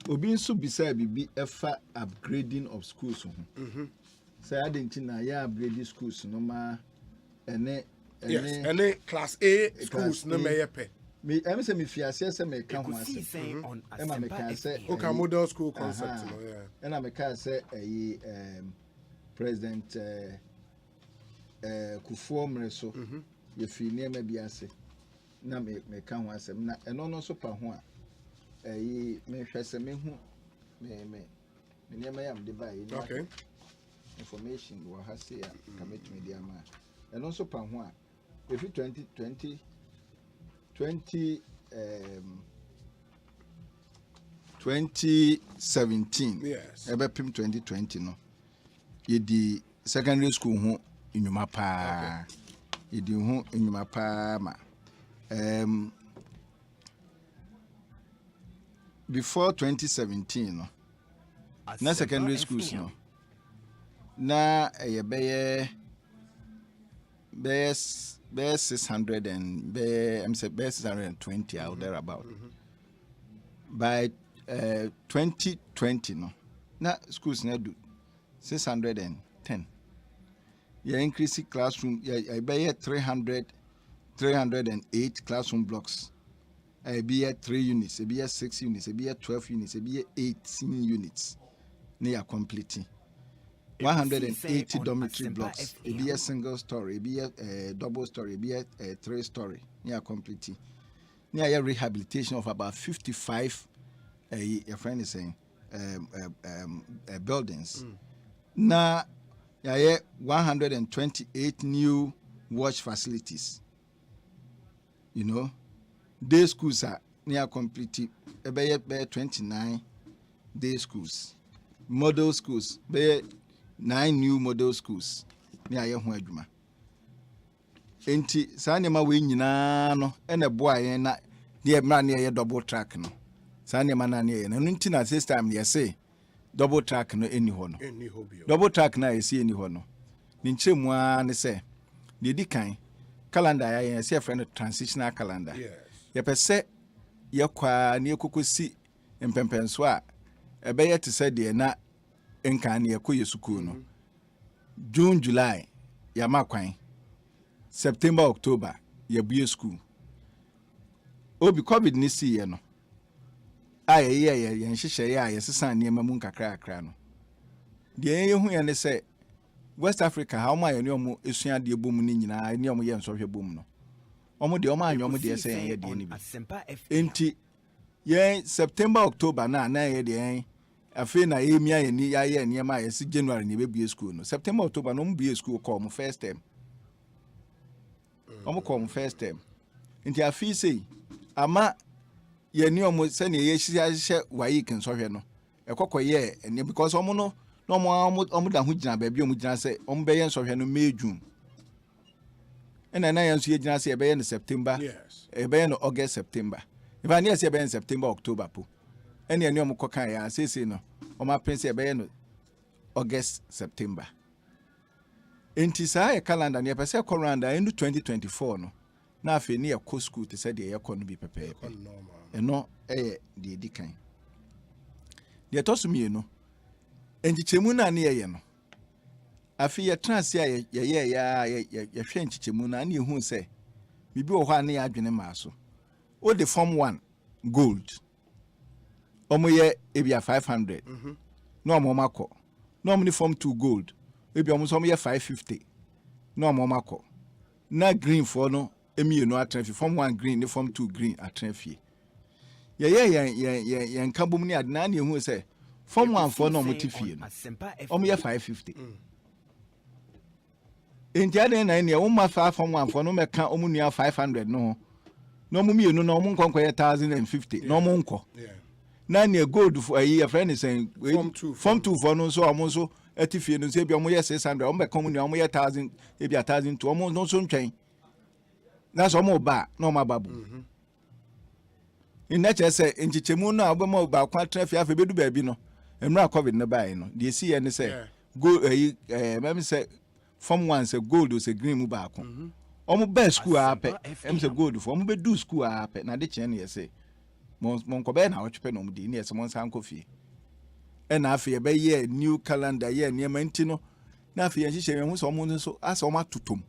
Obi nso bisa bibi efa upgrading of schools ho. Say adenti na ya upgrade schools no ma ene class A schools no me yepe. Me em say me fiase say me kan ho ase. Emma me kan say okay model school concept no yeah. Emma me kan say President Kufuor Mreso ye fi niema bi ase. Na me kan ho ase na eno no so pa ho a me hwese me hu me niema yam de ba yi. Okay. Information we have say commit media man. Eno so pa ho a if 2017 yes ebepim 2020 no yedi secondary school ho inwuma pa yedi ho inwuma pa ma before 2017 no na secondary schools no na beye 600 and I'm say 620 out there about. By 2020 no na schools na do 610. You increase classroom I buy 308 classroom blocks. I be 3 units, I be 6 units, I be 12 units, I be 18 units. Near completing. 180 dormitory blocks. It be a single story, it be a double story, it be a 3-story. Near completing. Near rehabilitation of about 55. A friend is saying buildings. Now, 128 new watch facilities. You know, day schools are near complete. About 29 day schools, model schools. 9 new model schools near Yahweh. Enti Sanema we nyina no and a boy na near man near double track no. Sanema na near no ntina this time they say double track no any ho no. Double track na you see any ho no. Ninche mu an say the dikan calendar ya say friend transitional calendar. Yes. Ye pese ye kwa ne kokosi empempenso a ebe ye te say de na enka ne yekoye school no. June, July ya makwan. September, October ya bue school. Obi COVID ni si ye no. Aye nhihye ya yesesa niema mu nkakra no. De ye hu ye ne say West Africa how ma ye ne omo esua de bom ni nyina ne omo ye nsohwe bom no. Omo de omo anyo omo de say ye de ni bi. Enti ye September, October na ye de afi na emia ye ni ya ye niema ye si January ni be bue school no. September, October no mo bue school call mo first term. Omo call mo first term. Enti afi say ama ye ni omo se ne ye hye wayi ken so hwe no ekokọ ye ene because omo no omo da ho gina ba bi omo gina se omo be ye so hwe no May June ena na ye nso ye gina se e be ye no September e be ye no August September if na ye se e be ye no September October po ene ne omo kokan ya se no omo aprense e be ye no August September enti sa ye calendar ne pese coranda enu 2024 no na afi ne yakɔ school te sɛ deɛ yɛkɔ no bi pɛpɛɛpɛ ɛno ɛyɛ deɛ di kan deɛ tɔso mienu nkyekyɛmu na ne yɛyɛ no afi yɛtena ase a yɛhwɛ nkyekyɛmu na ne yɛhu sɛ bibi wɔ hɔ a ne yɛ adwene maa so o de form 1 gold ɔmo yɛ ebia 500 na ɔmo akɔ na ɔmo ne form 2 gold ebia ɔmo so ɔmo yɛ 550 na ɔmo akɔ na green for no emi no atrefi form 1 green ne form 2 green atrefi ye nkabum ni adna na ehu se form 1 for no motifie no omo ye 550 enti aden na ne wo ma fa form 1 for no meka omo nua 500 no no omo mienu no omo nkonko ye 1050 no omo nko na ne gold for ayi friend say form 2 for no so omo so atifie no se bi omo ye 600 omo meka omo nua omo ye 1000 e bi 1000 to omo no so ntwen that's omo ba no ma babu in nature say nchichemu no aboma ba kwa trafi afa bedu ba bi no emra covid no ba no de si ye ne say go mem say form 1 say gold o say green mu ba ko omo ba school ape em say gold for omo be do school ape na de chen ne say mon ko be na otwepe no omo de ne say mon san kofi e na afa ye be ye new calendar ye ne manti no na afa ye hihye hu so omo so asa omo atotom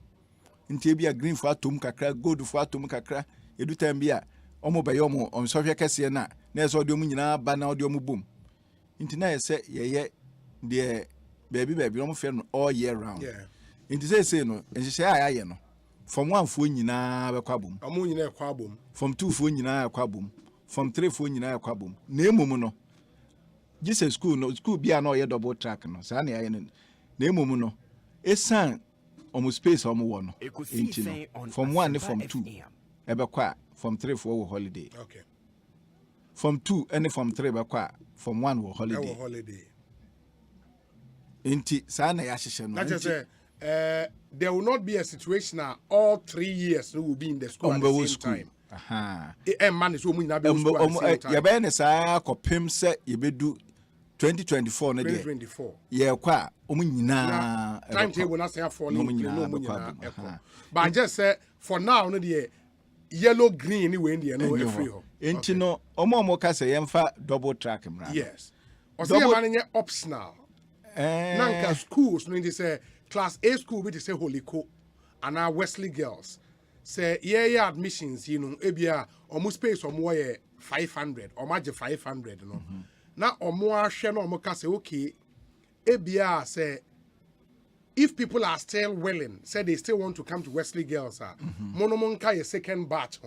nti bia green for atom kakra gold for atom kakra edu time bia omo be yomo on sohwe kese na eso de omo nyina ba na de omo bom nti na yese ye de baby omo fe no all year round nti say no nhihye ayaye no from 1 fo nyina be kwa bom omo nyina e kwa bom from 2 fo nyina e kwa bom from 3 fo nyina e kwa bom na emom no Jesus school bia na ye double track no sa na yaye no na emom no esan omo space omo wo no enti no from 1 and from 2 ebe kwa from 3 for holiday okay from 2 and from 3 ebe kwa from 1 wo holiday enti sa na ya hihye no that is there will not be a situation that all 3 years we will be in the school at the same time man is omo nyina be school at the same time ye be ne sa kopem se ye bedu 2024 na de 2024 ye kwa omo nyina timetable na say for no nyina but I just say for now no the yellow green anyway in the no free ho enti no omo ka say yemfa double track mra yes o say man nye optional nanka schools no dey say class A school we dey say Holiko and our Wesley girls say yeah admissions you know ebia omo space omo ye 500 or margin 500 no na omo ahwe na omo ka say okay ebia say if people are still willing, say they still want to come to Wesley Girls, monomonka your second batch,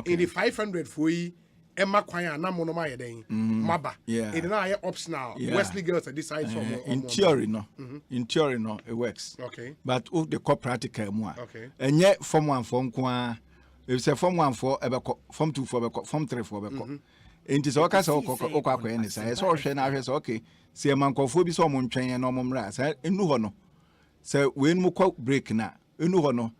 in the 500 for you, Emma Kwaya, na monoma yedeng, Maba. It na optional. Wesley Girls decide so. In theory, no. In theory, no, it works. Okay. But of the practical more. Okay. And yet, form 1 form kwa, if say form 1 for form 2 for form 3 for beko. Enti so ka so okwa ene say so hwe na hwe so okay. Se mankofo bi so mo ntwen na mo mra say enu ho no. So when we call break na enu ho no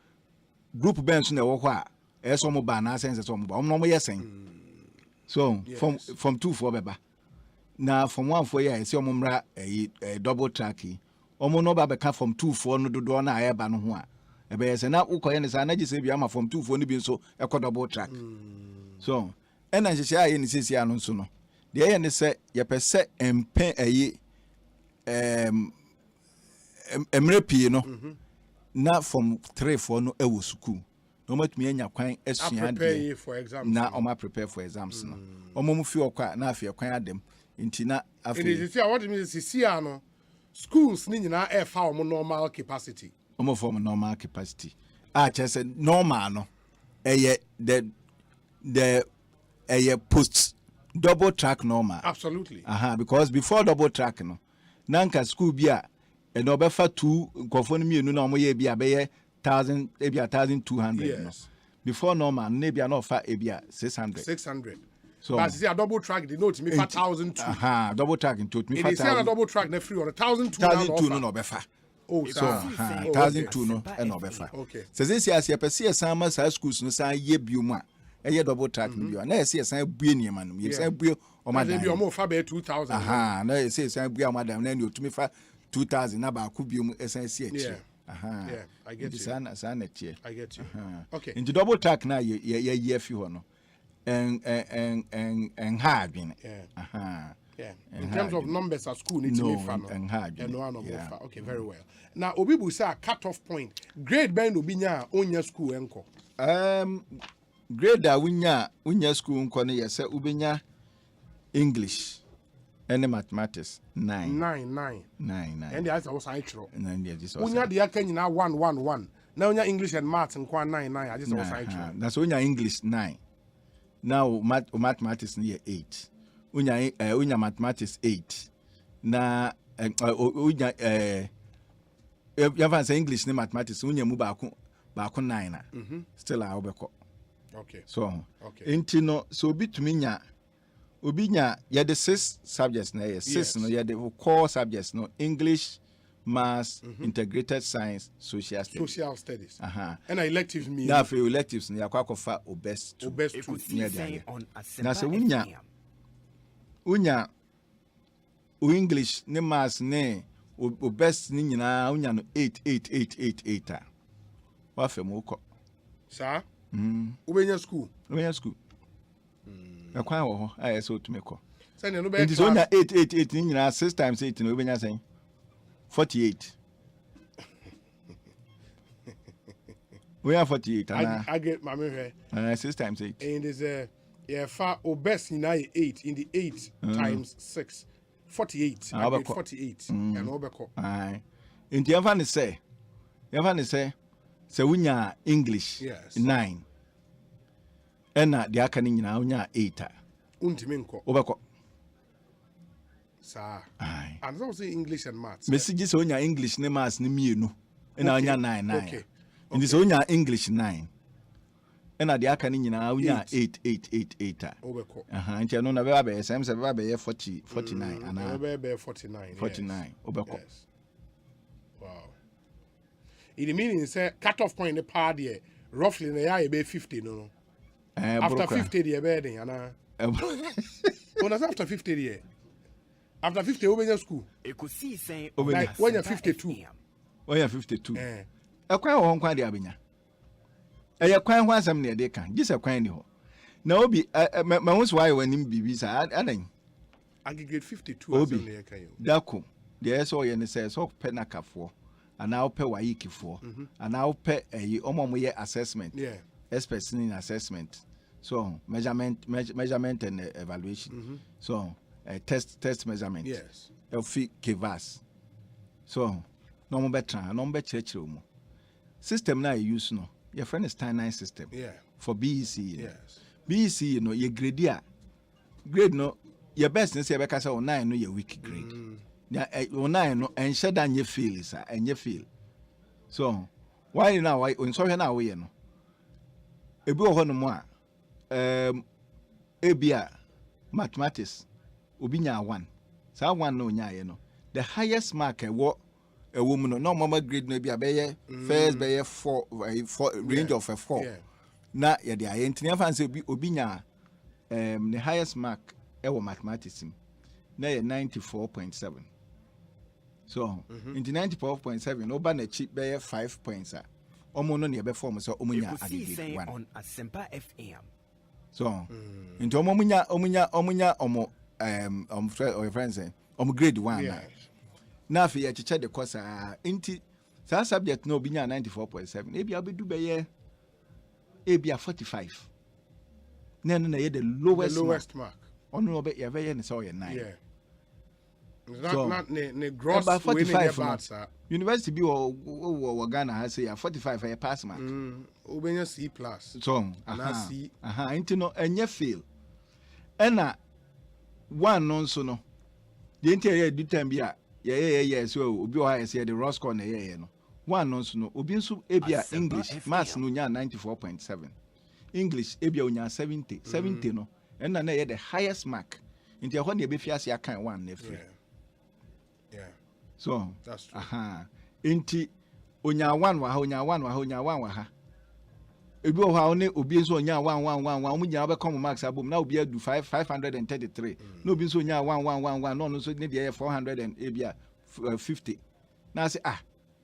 group bench na wo ho a eso mo ba na sense so mo ba no mo yesen so from 2 for beba na from 1 for ya ese mo mra double track omo no ba beka from 2 for no dodo na ayeba no ho a ebe se na ukoye ne sa na gise bia ma form 2 fo ni bi nso ekọ double track so ena nhyehyɛ aye ne sisi ano nso no de ye ne se ye pese empen ayi emre pii no na from 3 4 no ewo school no matumi anya kwan asua de na o ma prepare for exams no o mo fi okwa na afia kwan adem nti na afia it is what means sisi ano schools ni nyina e fa o normal capacity o form normal capacity chese normal no the post double track normal absolutely because before double track no nanka school bia and obefa 2 nkofo no mienu na omoye bia be 1000 ebia 1200 no before normal na bia na ofa ebia 600 so but see a double track the note me for 1002 double track into me for 1000 it is a double track na free on 1002 no obefa oh so 1002 no e no obefa so this year se pese san ma sa schools no san ye biom a eye double track no bio na se san bue niam no ye san bue o madam bi o mo fa be 2000 na se san bue o madam na ni otumi fa 2000 na ba ku biom esan si echi yeah I get you sana tie I get you okay into double track na ye fi ho no en hard win in terms of numbers at school need to be fun okay very well now obibu say cut off point grade ben obinya onya school enko grade a unya school enko no yesa ubenya English and mathematics 9 and the answer was I true unya the akan na 1 now unya English and maths enko 9 I just was I true that's unya English 9 now mathematics near 8 unya mathematics 8 na unya ya say English ni mathematics unya mu ba ko 9 na still a obeko okay so enti no so obinya ya the 6 subjects na 6 no ya the core subjects no English, maths, integrated science, social studies and electives mean na for electives na yakwakofa obest na so unya English ne maths ne obest ni nyina unya no 8 wa fem uko sa ubenya school akwan wo ho aye so tumeko say no be it unya 8 ni nyina 6 times 8 no ubenya say 48 we are 48 I get my me 6 times 8 and is far obest in 8 in the 8 times 6 48 48 and obeko in the evan say unya English 9 ena de aka ni nyina unya 8 untimi nko obeko sir and so say English and maths message say unya English ne maths ne mienu ena unya 9 ndi say unya English 9 ena de aka ni nyina unya 8 obeko nti no na be ba sem se be 49 ana be 49 obeko wow it meaning say cut off point the part there roughly na ya be 50 no after 50 the be den ana after 50 the after 50 obenya school Ekosiise like when you're 52 ekwan wo nkwa de abenya kwan ho asem na de kan gise kwan ni ho na obi ma ho so ayi wanim bibi sa adan aggregate 52 asem na kan yo dako de so ye ne say so pe na kafo ana wo pe wayikifo ana wo pe omo ye assessment experts in assessment so measurement and evaluation so test measurement fi kivas so no mo betra no mo be chirechire mu system na use no your friend is Stein system for BEC BEC no your grade no your best say be kasa 9 no your weak grade na 9 no enhye da nye fail sa enye fail so why now why on so hwe na we no ebi wo ho no mo a ebia mathematics obi nya 1 sa 1 no nya ye no the highest mark ewo mu no mama grade no bia be first be 4 range of 4 na ye de aye ntini afa say obi nya the highest mark ewo mathematics na ye 94.7 so into 94.7 oba na chi be 5 points omo no ne be form so omo nya aggregate 1 on Asempa FM. So into omo munya omo friends omo grade 1 na afi ye cheche the course inti sa subject no obinya 94.7 ebia obedu be ye ebia 45 na ye the lowest mark ono be ye be ye ne so ye 9 yeah. Not ne gross about 45 no. University be or Ghana has say 45 a pass mark. Obenya C plus. So C. Into no enye fail. Ena one non so no. The interior do time be yeah so obi o ha say the raw score na yeah no. One non so no obi nso ebia English maths no nya 94.7. English ebia onya 70 no. Ena na the highest mark. Into ho na e be fiase akan one na free. Yeah. So that's true. Inti onya 1 wa ha. Ebi o ha one obi nso onya 1 omu nya be come marks abom na obi adu 533. Na obi nso onya 1 no nso ne de 400 and ebia 50. Na say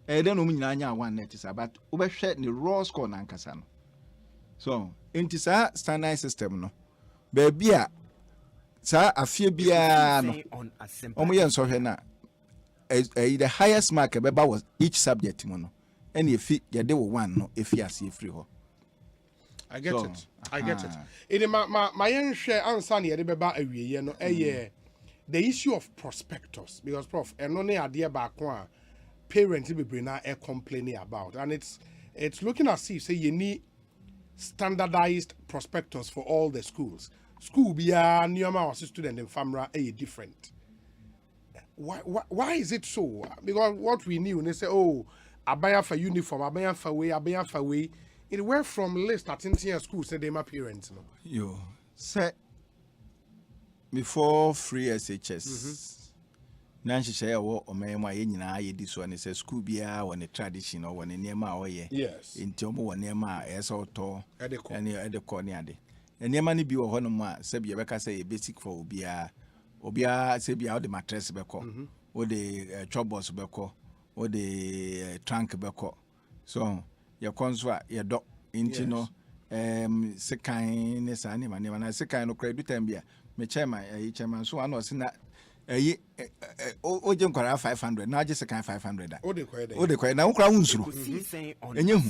then omu nyina anya 1 net is but obe hwe ne raw score na nkasa no. So inti sa standard system no. Ba bia sa afie bia no. Omu ye nso hwe na the highest mark ebeba was each subject mo no and if you dey 1 no if you see free ho I get it. It my young share answer near the beba awie no the issue of prospectus because prof eno ne ade ba ko parents be bring na complaining about and it's looking as if say you need standardized prospectus for all the schools. School bia nioma was student in famra different. Why is it so? Because what we knew, they say, oh, abaya for uniform, abaya for way. It went from list at India school, said they my parents. No? Yo, say before free SHS, Nancy say, oh, my ye this one is a school beer when a tradition or when a near my way. Yes. In Tomo, one near my as or tall, and the corner. And near money be a one of my, Sabia Becca say, basic for beer. Obia say be out the mattress beko or the chobos beko or the trunk beko so your conswa your dog into no sekai anima na sekai no credit time bia me chairman so ano say na o je nkwara 500 na je sekai 500 o de kwai na nkura unsuru enye hu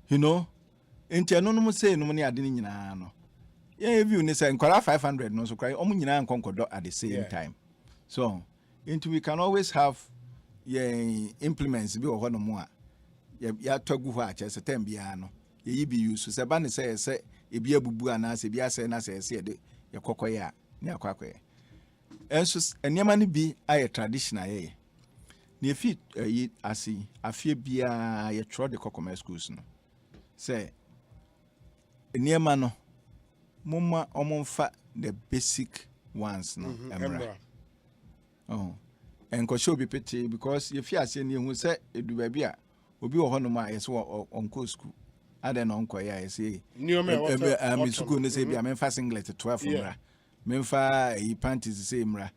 you know enti no no say no ne ade ni nyina no yeah, view ni say nkwara 500 no so cry omu nyina nkonkodo at the same time so into we can always have implements bi wo no mo a ya twagu ho a chese time bia no ye bi use se ba ne say ebi abubu ana se bia say na say de ye kokoye a ne akwakoye enso eniema ne bi aye traditional ye ne fit asi afie bia ye tro de kokoma schools no say eniema no mama omonfa the basic ones no emra and ko show be pity because if you ase ni hu say edu ba bia obi wo hono ma yeso onko school ade no onko ya ese mi school ne say bia memfa singlet 12 mra memfa panties say mra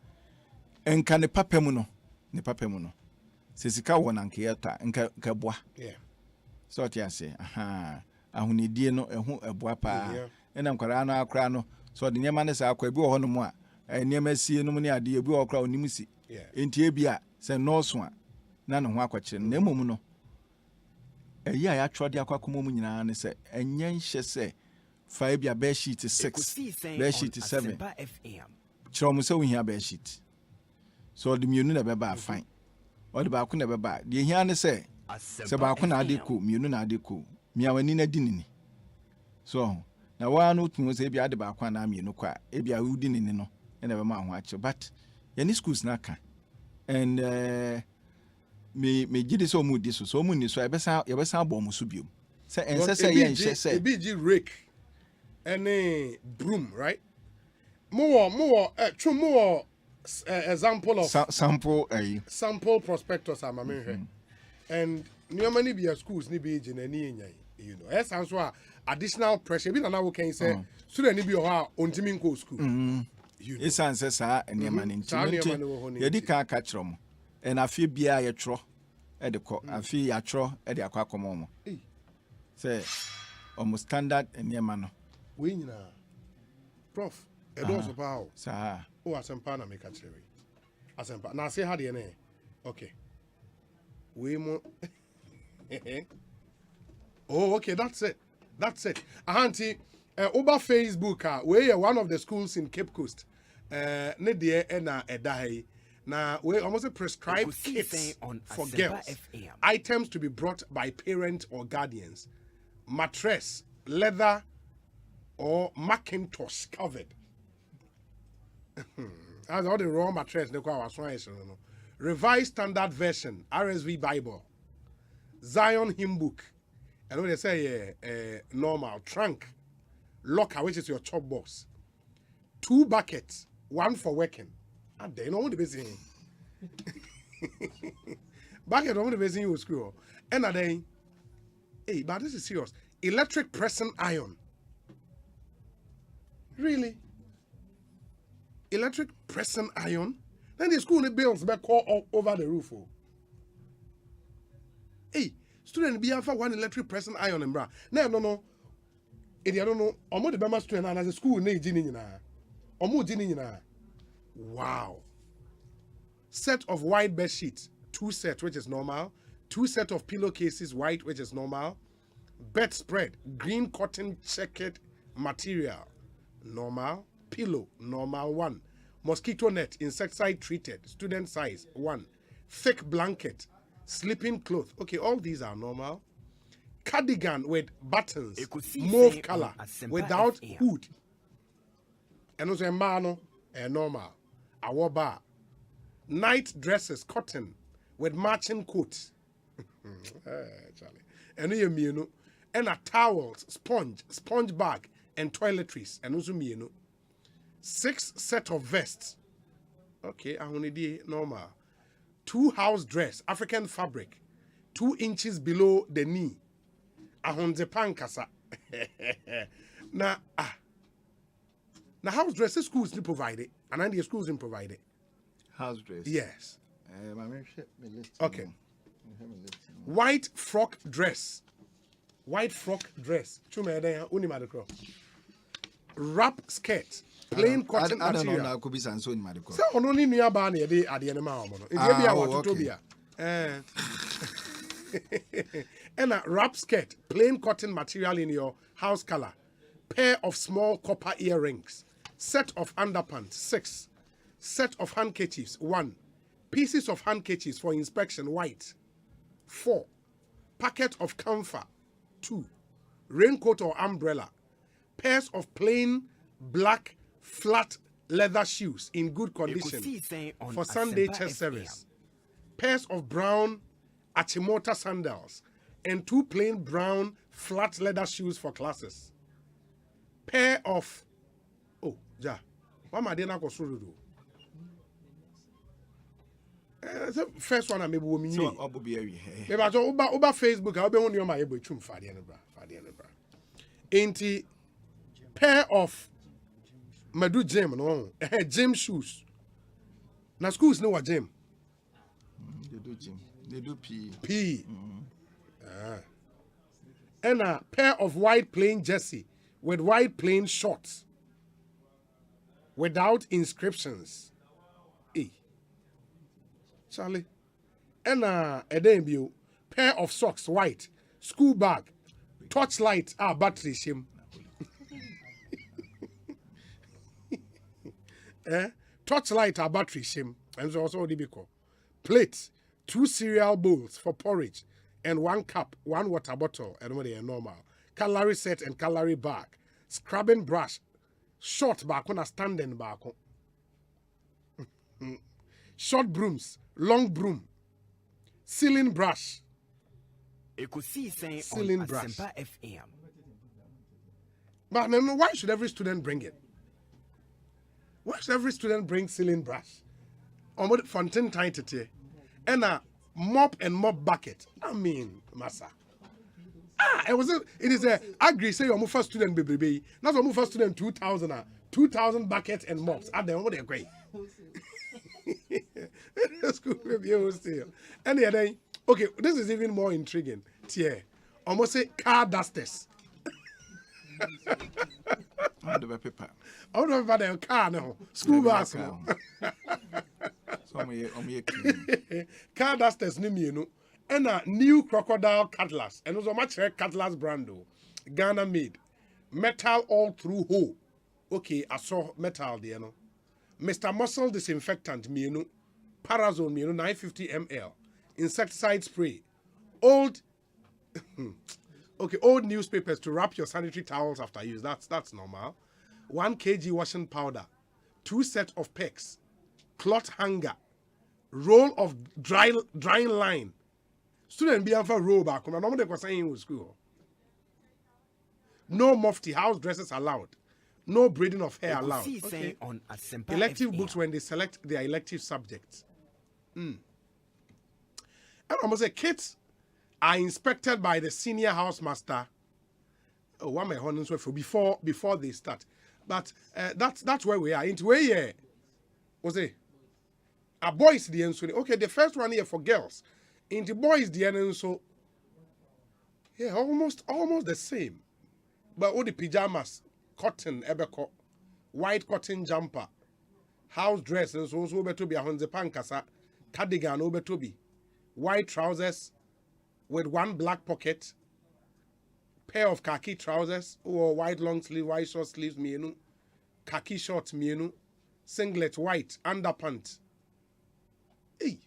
enka ne papam no sesika wo na nke yata nka boa so ti ase ahunidie no ehu eboa pa ena nkwara no akra no so de nyema ne sa akwa bi wo hono mu a nyema sie no mu ne ade bi wo kra onim si enti ebia se nurse a na no ho akwakire na emom no eyi a ya twode akwakomo mu nyina ne se enyen hye se fa ebia bed sheet 6 bed sheet 7 chiro mu se wo hia bed sheet so de mienu na beba fine o de ba ko na beba de hia ne se ba ko na ade ko mienu na ade ko miawani na dinini so na wa no tun say bia de ba kwa na mienu kwa e bia wudi ni no na be ma ho ache but yani schools na ka and me gidi so mu di so mu ni so e be san bo mu so biom say ense say ye nhye say e bi gi rake any broom right more example of sample prospectus am me and new many be schools ni be age na ni enyan you know e san so additional pressure bi na wo kan say student ni bi o ha ontimi nko school you know esan say sa eniema ni nti ye di ka kiro mo and afie bia ye tro the co. I feel ya tro at the aquacomomo. Say, almost standard and near mano. We Prof. Edoso Pao. Sir. Oh, Asempa na make a cherry. Asempa. Now say how the name. Okay. We more. Oh, okay, that's it. That's it. Auntie, over Facebook, we are one of the schools in Cape Coast. Nedie ena edai. Now we almost prescribe kits for girls. Items to be brought by parents or guardians. Mattress, leather, or Macintosh covered. That's all the raw mattress. Revised Standard Version, RSV Bible, Zion Hymn Book, and when they say normal, trunk, locker, which is your chop box, 2 buckets, 1 for working. And they know what the best thing. Bucket, what the best thing you screw. And then, hey, but this is serious. Electric pressing iron. Really? Electric pressing iron? Then the school bills back all over the roof. Oh. Hey, student be for 1 electric pressing iron and bra. No. If you don't know, I'm the Bama student and as a school need jinina. Wow. Set of white bed sheets, 2 sets, which is normal. 2 sets of pillowcases, white, which is normal. Bedspread, green cotton checkered material, normal. Pillow, normal 1. Mosquito net, insecticide treated, student size 1. Thick blanket, sleeping cloth. Okay, all these are normal. Cardigan with buttons, mauve color, without hood. And also a mano, normal. Awoba. Night dresses, cotton, with matching coats. And a towels, sponge bag, and toiletries. And also 6 set of vests. Okay, I only did normal. 2 house dress, African fabric, 2 inches below the knee. Ahonze pankasa. Now house dress schools didn't provide it, and then the schools didn't provide it. House dress. Yes. Okay. White frock dress. Wrap skirt. Plain cotton material. I don't know. Could be Sanso in my car. So only near Barney at the end of my and a wrap skirt, plain cotton material in your house color. Pair of small copper earrings. Set of underpants, 6. Set of handkerchiefs, 1. Pieces of handkerchiefs for inspection, white, 4. Packet of camphor, 2. Raincoat or umbrella. Pairs of plain black flat leather shoes in good condition for Sunday church service. Pairs of brown Achimota sandals and 2 plain brown flat leather shoes for classes. Pair of first one I maybe woman. So about Facebook, I'll be on your my able to Ain't pair of Madu gym no gym shoes. Now schools know what gym. They do gym. They do PE. PE. And a pair of white plain jersey with white plain shorts without inscriptions. Charlie. And a debut pair of socks white, school bag, torchlight, battery shim. Torchlight, battery shim. And so also the called plates, 2 cereal bowls for porridge, and 1 cup, 1 water bottle, and what they are normal. Calorie set and calorie bag, scrubbing brush, short back when a standing back. Short brooms, long broom, ceiling brush. Ceiling brush. But then why should every student bring it? Why should every student bring ceiling brush? On what fountain tight and a mop and mop bucket. I mean, massa. It is a agree say your first student baby. Not your first student 2,000 buckets and mops. At the moment they're great. School baby still. And then Okay, this is even more intriguing. Tier. Almost say car dusters. On the paper. On the paper, car no. School bus no. Car dusters ni me no. And a new crocodile cutlass. And also much cutlass brand though. Ghana made. Metal all through hole. Okay, I saw metal there no. Mr. Muscle disinfectant me no. Parazone me no 950 ml. Insecticide spray. Old old newspapers to wrap your sanitary towels after use. That's normal. 1 kg washing powder. 2 sets of pegs. Cloth hanger. Roll of drying line. Student be for roll back. I'm not saying in school. No mufti house dresses allowed. No braiding of hair allowed. Okay. On Asempa Elective FM. books when they select their elective subjects. And almost say kids are inspected by the senior housemaster. Oh, what my honors were for before they start. But that's where we are. Into where yeah, was it? A boys the end. Okay, the first one here for girls. Into boys the end so. Yeah, almost the same. But all the pajamas, cotton, ebeko, white cotton jumper, house dress, and so beto be a honze pankasa, cardigan obeto be, white trousers with 1 black pocket, pair of khaki trousers, or white long sleeve, white short sleeves, mienu, khaki shorts, mienu, singlet white, underpant. Hey,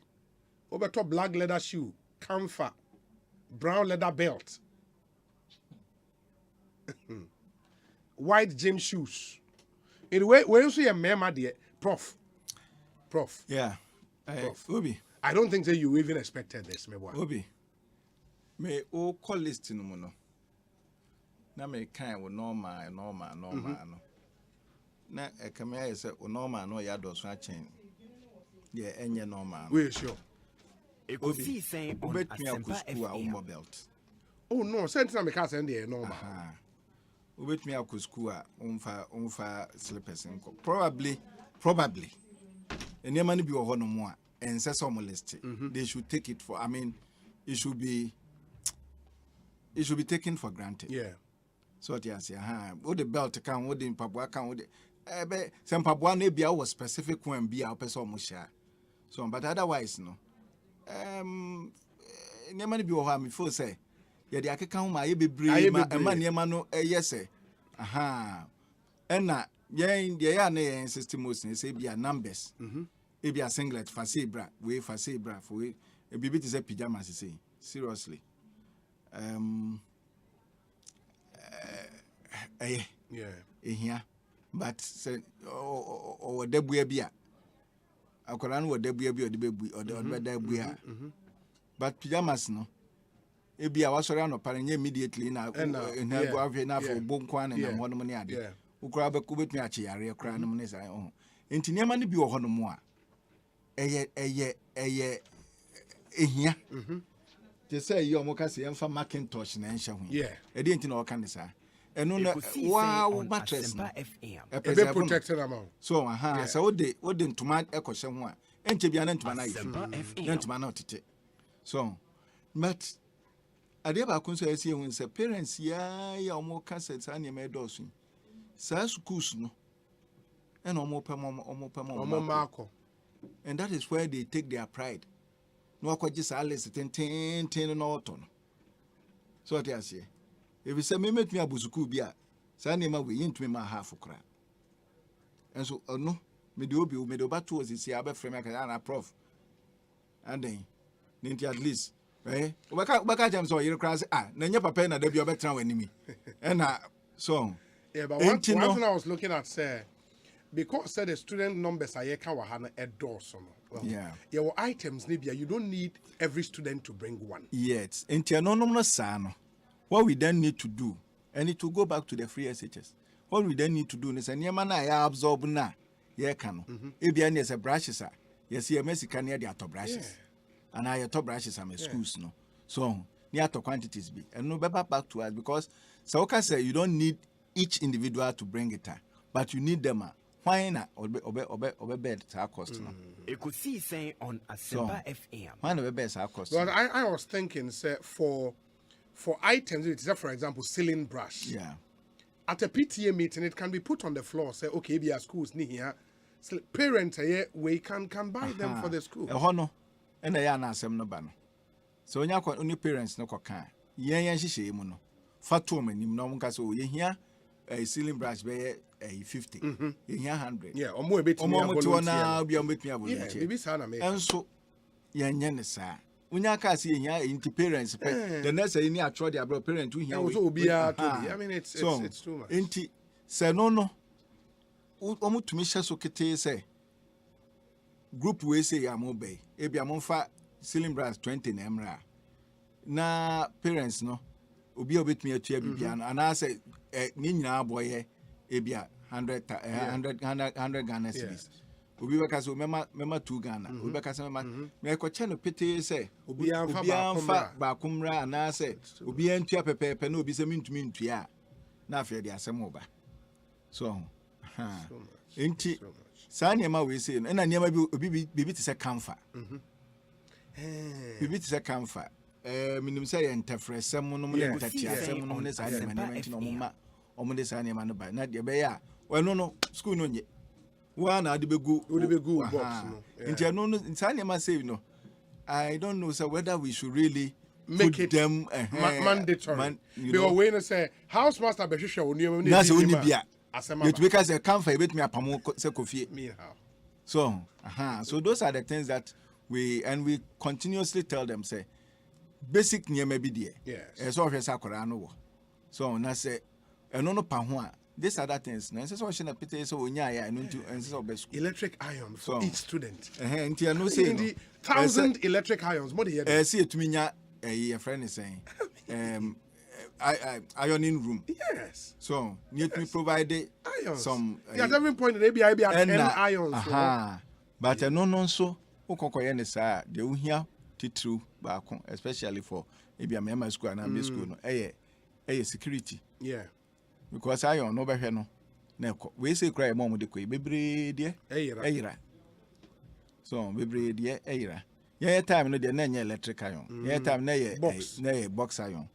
obeto black leather shoe, comfort, brown leather belt. White gym shoes. In the way, when you see a mema there, Prof. Yeah. Prof. Obi. I don't think that you even expected this, me boy. Obi. Me o call list no mo no. Na me kan wo normal no. Na e kama ya say o normal no ya do so a chain. Yeah, enye normal. We sure. Ekosiise On Asempa FM. Belt. Oh no, send me can send there normal. Ubet me akọ school a umfa slippers nko. Probably. Enema no bi wo ho no mo a ense some list. They should take it for, I mean, it should be taken for granted. Yeah. So what you say, what the belt can, what the mpaboa can, what the some mpaboa no bia was specific one bia person mo share. So but otherwise no. Enema no bi wo ho a me feel say ya de akeka ho ma ye bebre ma niema no yes ena yen de ya na yen system most say bia numbers e bia singlet fa say bra for we e bibi te say pajamas say seriously yeah but say o debua bia akola no debua bia o de bebu o de debua but pajamas no ebia wasori anopare nye immediately na go avie na for bonkwan na hono ne ade ukura be kubetumi ache yare kura no ne sai enti niema ne bi wo hono mo a eye ehia te say yo mo ka se yemfa Macintosh na enhye ho e de enti na o kan de sa eno na wow mattress na e be protected amount so so wo de ntoma ekohye ho a enche bia na ntoma na yifi na ntoma na otete so but ade ba kun so esi ehun se parents ya omo cassette ani me dosu sa schools no and omo pem and that is where they take their pride no akwaji sa list ten no oto no so what you say if you say me metumi abusuku bi a sa ani ma we yintumi ma half kra and so no me de obato osisi abefrem aka na prof and then ninti at least right? Ubaka jam so you cry na nya papa na da bi obetra wanimi. Na so yeah, but one thing I was looking at say because said the student numbers are yeka wa ha na edorso no. Well, your items nibia you don't need every student to bring one. Yes. Enti no sa no. What we then need to do and it to go back to the free SHS. What we then need to do is anyama na ya absorb na ye kan no. Ebia na se brushes a yes ye mesika na the ato brushes. And I top brushes am schools no. So near to quantities be and no back to us because Saoka say you don't need each individual to bring it but you need them why na obe bed sa cost no Ekosiisen on Asempa FM. Why na obe sa cost? Well, I was thinking, say, for items, it's for example, sealing brush. Yeah. At a PTA meeting, it can be put on the floor. Say, okay, be a schools near here. So parents here, we can buy them for the school. Hono, and I na asem no ba no. So when you only parents no kokan. Yen hihye mu no. Fatu manim no nka so ye hia a ceiling brush be 50. Ye hia 100. Yeah, omo ebetimi volunteer. Na bia betimi volunteer. Yeah, bibi sa na me. Enso yen ne sa. Unya ka se ye hia into parents pe. The next say ni atro their bro parent who hia. So obi a to be. I mean it's too much. Enti se no omo tumi hye so kete say group we say ya mo be. E bia mo fa ceiling brush 20 na emra. Na parents no obi obetumi atua bibia no ana say ni nyina aboye e bia 100 Ghana cedis. Obi beka so mema 2 Ghana. Obi beka so mema me ko che no pete say obi anfa ba kumra ana say obi antua pepepe na obi se mintumi ntua na afi de asem oba. So enti sa niema we say no na niema bi obi bibi te say kamfa. Bibi te say kamfa. Minim say interfresem no mo na tatiasem no ne sa de management no mo ma omo de sa niema no ba na de be ya no school no nye wa na de begu box no ntia no sa niema say no I don't know so whether we should really make it them mandatory because when I say house master be hwehwe oni na say oni bia it because they come for a bit me apamo se kofie me how so those are the things that we continuously tell them say basic nyema bi de so hwe sa akora no wo so na say eno no pa ho a these other things na say so hwe na pete so onya ya eno ntu ense so be school electric iron for each student nti no say no 1000 electric irons what dey see etumi nya your friend is saying ironing room. Yes. So need to provide some. At every point, maybe I be at 10 irons. But no so. Ukokoye ne sa de uhia titru ba ko especially for maybe a school and a school no. Security. Yeah. Because iron no be hwe no. Na we say cry mom de ko bebre de eyira. So bebre de eyira. Yeah time no de na electric iron. Yeah time na box iron.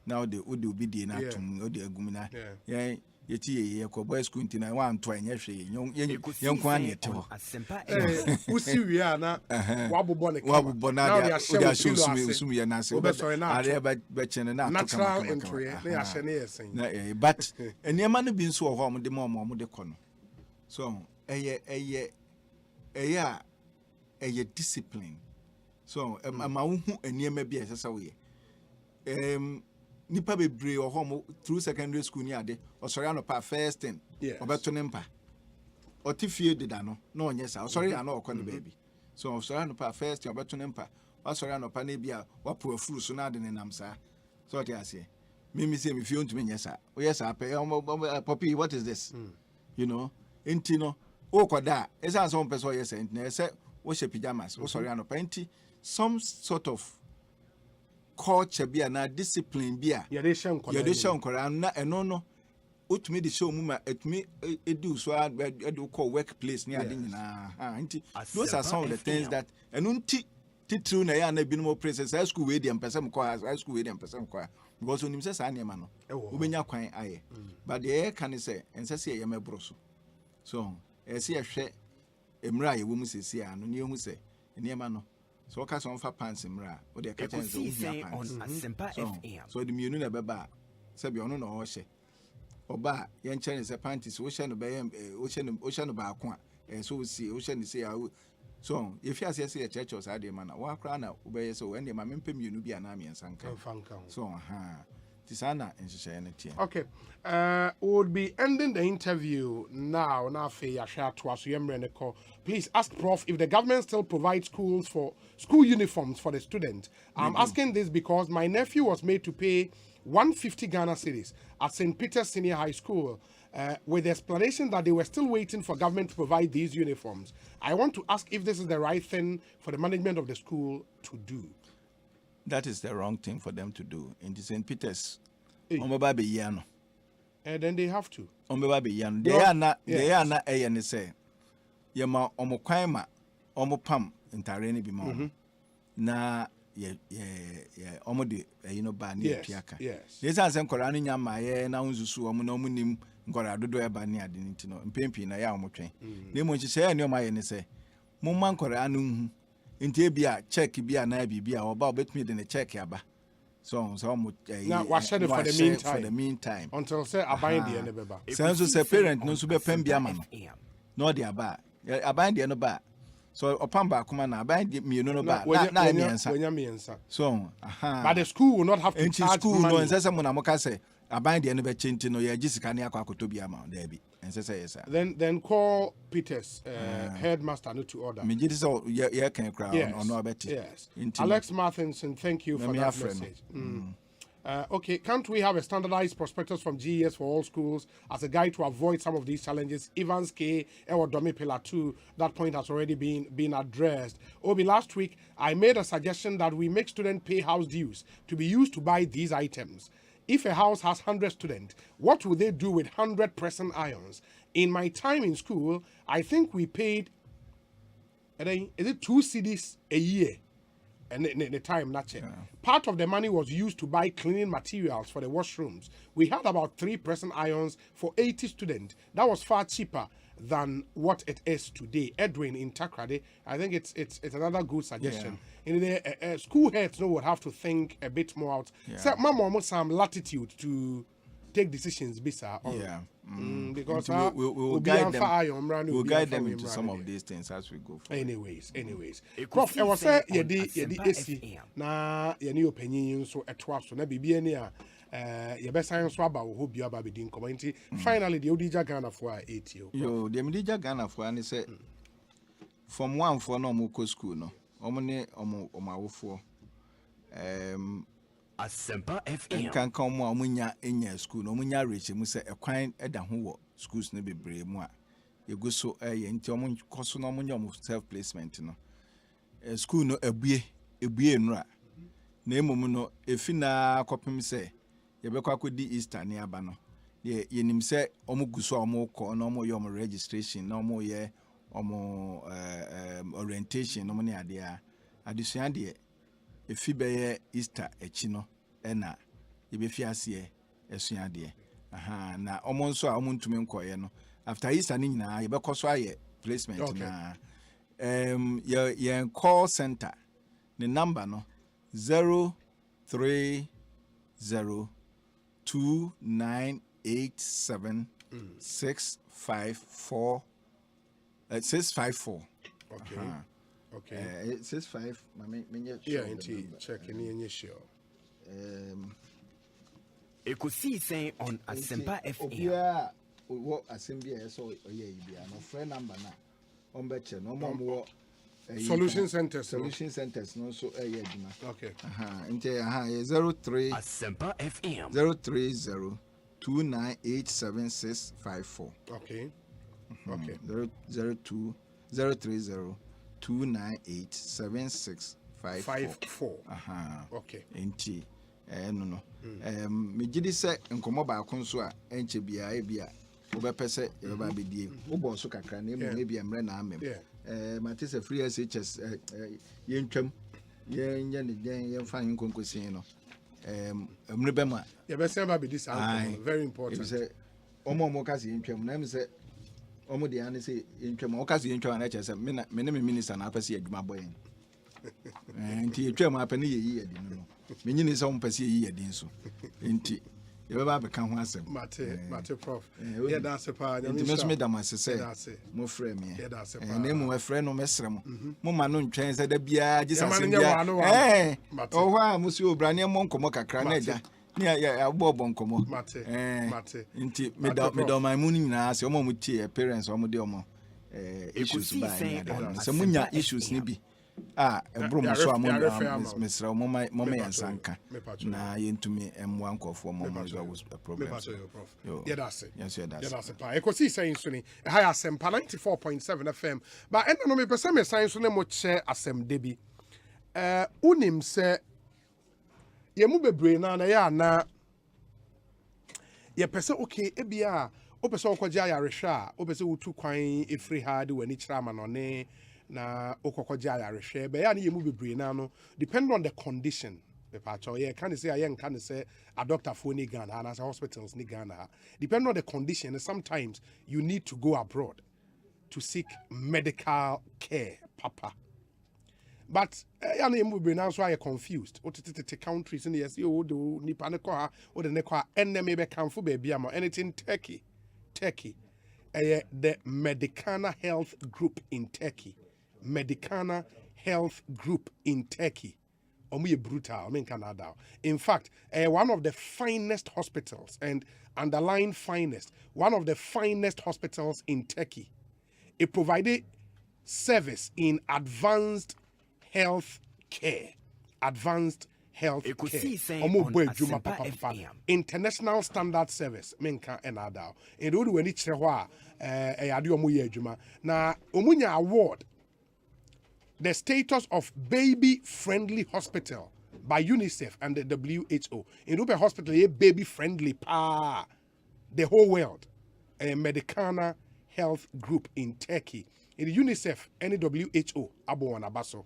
Now the Udu Bidi na tum Odi Agumina. Yeah, Yeti, Yakoboy school in 1 to young one yet. Usi we are now. Wabu Bonnet, shows me, Sumi and Nasa, natural entry. They are saying, but and your man been so home the mom of the corner. So, a discipline. So, a maun and near maybe as a way. Nipa bebre or home through secondary school near de or sorry no pa first thing or beto nempa or tifie did no yes sorry I know kon baby so sorry no pa first thing or beto nempa or sorry no pa na bia wa po afuru so na de nenam sa so what you say me say me feel to me yes sir poppy what is this you know enti no o koda esa so person yes enti na say wo she pajamas o sorry no pa enti some sort of culture bia na discipline bia ya de shan kwara na eno no utumi de show mu ma etumi edu so edu call workplace ni ade nyina nti those are some of the things that eno nti titru na ya na binom process high school we dey person ko high school we dey person ko because onim say sa niam no obenya kwan aye but the can say ense say ya mebro so ese ye hwe emra ye wo mu sesi ano ne hu say niam no so ka so fa pants mra o de ka chen so so the menu na beba se bi ono na o hye oba ye nchen se panties wo hye no be o hye no ba ko a so si o hye ni se so if you say say church os ade mana wa kra na wo be so ende ma mempem menu bi ana me nsanka so tisana enhye ne tie. Okay, we'll be ending the interview now. Now, please ask Prof if the government still provides school uniforms for the students. I'm asking this because my nephew was made to pay 150 Ghana cedis at St. Peter's Senior High School with the explanation that they were still waiting for government to provide these uniforms. I want to ask if this is the right thing for the management of the school to do. That is the wrong thing for them to do. In the St. Peter's, Omaba Beyano. And then they have to. Baby yan. They are not a and say. Yama omo kwaima omo pam entirely be more. Na omo de ba ni piaka. Yes. Yes, I send Korani nyama na unzusu omo no munim nkora dodo eba ni ade nti no mpempi na ya omo twen. Na mo nchi say ne ma ye ne say. Mo man nkora anu hu. Nti e bia check bia na bibia oba obetumi de ne check aba. So almost now was for the meantime until say abind the end beba so say parent no so be pen bia ma no dey aba abind the no ba so upon ba kuma na abind the me no ba na miensa so but the school will not have to charge school money. No say mo na mo ka say abind the no be chinti no ye gisika ne akwakoto bia ma there be and say yes then call Peters headmaster no to order me gidi so ye can crowd on no beti yes Alex Martinson, thank you for that message. Okay, can't we have a standardized prospectus from GES for all schools as a guide to avoid some of these challenges? Evans K. Ewa Domi Pillar 2, that point has already been addressed. Obi, last week, I made a suggestion that we make students pay house dues to be used to buy these items. If a house has 100 students, what will they do with 100 pressing irons? In my time in school, I think we paid, is it 2 cedis a year? And the time, not yet. Part of the money was used to buy cleaning materials for the washrooms. We had about 3 pressing irons for 80 students. That was far cheaper than what it is today. Edwin in Takrade, I think it's another good suggestion. In the school heads would have to think a bit more out. So, Mama almost some latitude to take decisions, bisa. Because we'll guide them into some of these things as we go forward. Anyways. Prof, I was saying yedi AC na yeni opinion so etwa so na bibia ni a ye be science so aba wo bi aba be din community. Finally the Odija Ghana for 80. Yo, the Odija Ghana for ani say from 1 for no mo school no. Omo ne omo awofo Asempa FM kan kan mo amunya enya school no munya reach mu se ekwan eda ho wo schools ne bebre mu a yegu so ye nti omo koso no munya mo self placement no school no ebue nura na emom no efina kopim se ye bekwa akodi Easter ne aba no ye nim se omo guso omo ko no omo ye omo registration na omo ye omo orientation no mo ne ade a adesua de efi beye Easter echi no na yebefi ase esua de na omo nso a omo ntumi nkoye no after Easter ni nyina yebekoso aye placement na ye call center the number no 0302987654654 okay. Okay. It says 5. Check any sure. Ekosiisen On Asempa FM. Yeah. What Asempa so yeah, no friend number na. On better no more solution centers no so yeah. Okay. Inte 03 Asempa FM 03029876554. Okay. 03029876554. Okay. Enti no. Me gidi se nkomo ba ko nso a enche bia e bia obepese e ba bedie. Obo so kakra na emu e bia mre na amem. Mate se free SHS yentwam yenye ne den yemfa nkonkosin no. Mre be ma. Ye be se ba bedi sa very important. E se omo kasi yentwam na me se omo de ane se yentwam o kasi yentwam na che se me ne minister na apese adwuma boyen. Nti yetwam apene yeyi adi no. Menyini se ompese yeyi adi nso. Nti ye ba be kan ho asem. Mate prof. Ye da se pa nti me so me da masese. Mo frɛ me. Na mu we frɛ no mesrɛ mo. Mo ma no ntwɛn se da bia gisase bia. O hwa mo si obrane mo nkomo kakra na ja. Ni ya bobo nkomo. Mate. Nti me da my mu nyina se omo tie parents omo de omo issues ba. Se munya issues ni bi. Ebrum so amon mesra mama yansanka na yentumi emwa nkofo mama was a problem. Yes. Pa Ekosiisen so ni ha Asempa 94.7 FM ba ena no me pese me san so ne mo che asem de bi unim se ye mu bebre na ya na ye pese okay ebia o pese okogye ayaresha o pese utu kwan efri ha de wani kira ma no ne na okokogye ayarehwe be ya ne yemu bebre na no depend on the condition pepacho yeah can say ayen can say a doctor for ni Ghana and as hospitals ni Ghana depend on the condition and sometimes you need to go abroad to seek medical care papa but ya ne yemu bebre na so are confused o tete countries in yes you do nipa ne kwa o de ne kwa enne me be kanfo ba bia ma anything Turkey the Medicana Health Group in Turkey. Medicana Health Group in Turkey. Brutal, Canada. In fact, one of the finest hospitals and underlying finest, one of the finest hospitals in Turkey. It provided service in advanced health care. Advanced health care. International standard service. Menka enada. And do when it's na omunya award the status of baby friendly hospital by UNICEF and the WHO. In Rupe Hospital, baby friendly the whole world. A Medicana Health Group in Turkey. In UNICEF and the WHO, Abo Wanabaso.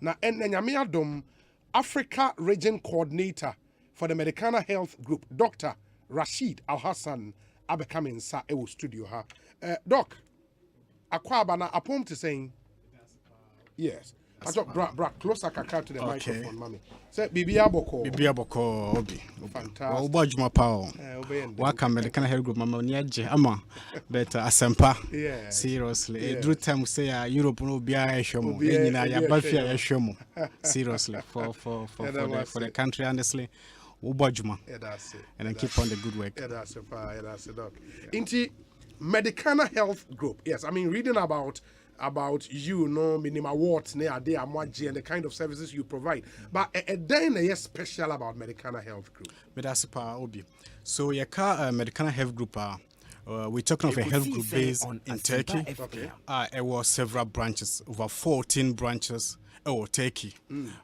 Na Nyamiadom, Africa Region Coordinator for the Medicana Health Group, Dr. Rashid Al Hassan, Abekamin Sa Ewo Studio ha. Doc, Akwaba na apom to saying yes. I talk bra closer kaka to the microphone, mommy. Say Bibia Boko Obi. Fantastic. Oba Juma Pao. Welcome Medicana Health Group mama niaje ama but Asempa. Yeah. Seriously. Every time we say Europe no bia ehwemo. Enyina ya bafia ehwemo. Seriously for the country honestly. Oba Juma. Yeah, that's it. And then keep on the good work. Yeah, that's it. Yeah, that's it, doc. Inti Medicana Health Group. Yes, I mean reading about you know minimum awards ne ade amwaje and the kind of services you provide. But then is special about Medicana Health Group. But that's Obi. So Medicana Health Group we're talking of a health group based in Turkey. Okay. It was several branches, over 14 branches. Turkey.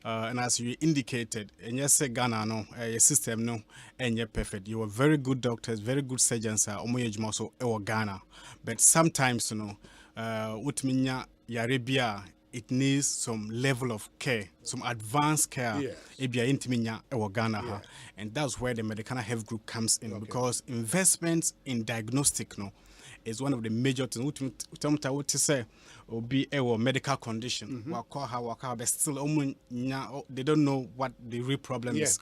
And as you indicated, and yes, Ghana no, your system no, and you're perfect. You were very good doctors, very good surgeons. Also, Ghana, but sometimes you know, utminya Arabia, it needs some level of care, some advanced care. Ebia intiminya Ghana, and that's where the Medicana Health Group comes in because investments in diagnostic no. Is one of the major things. What to say, or be a medical condition. But still, they don't know what the real problem is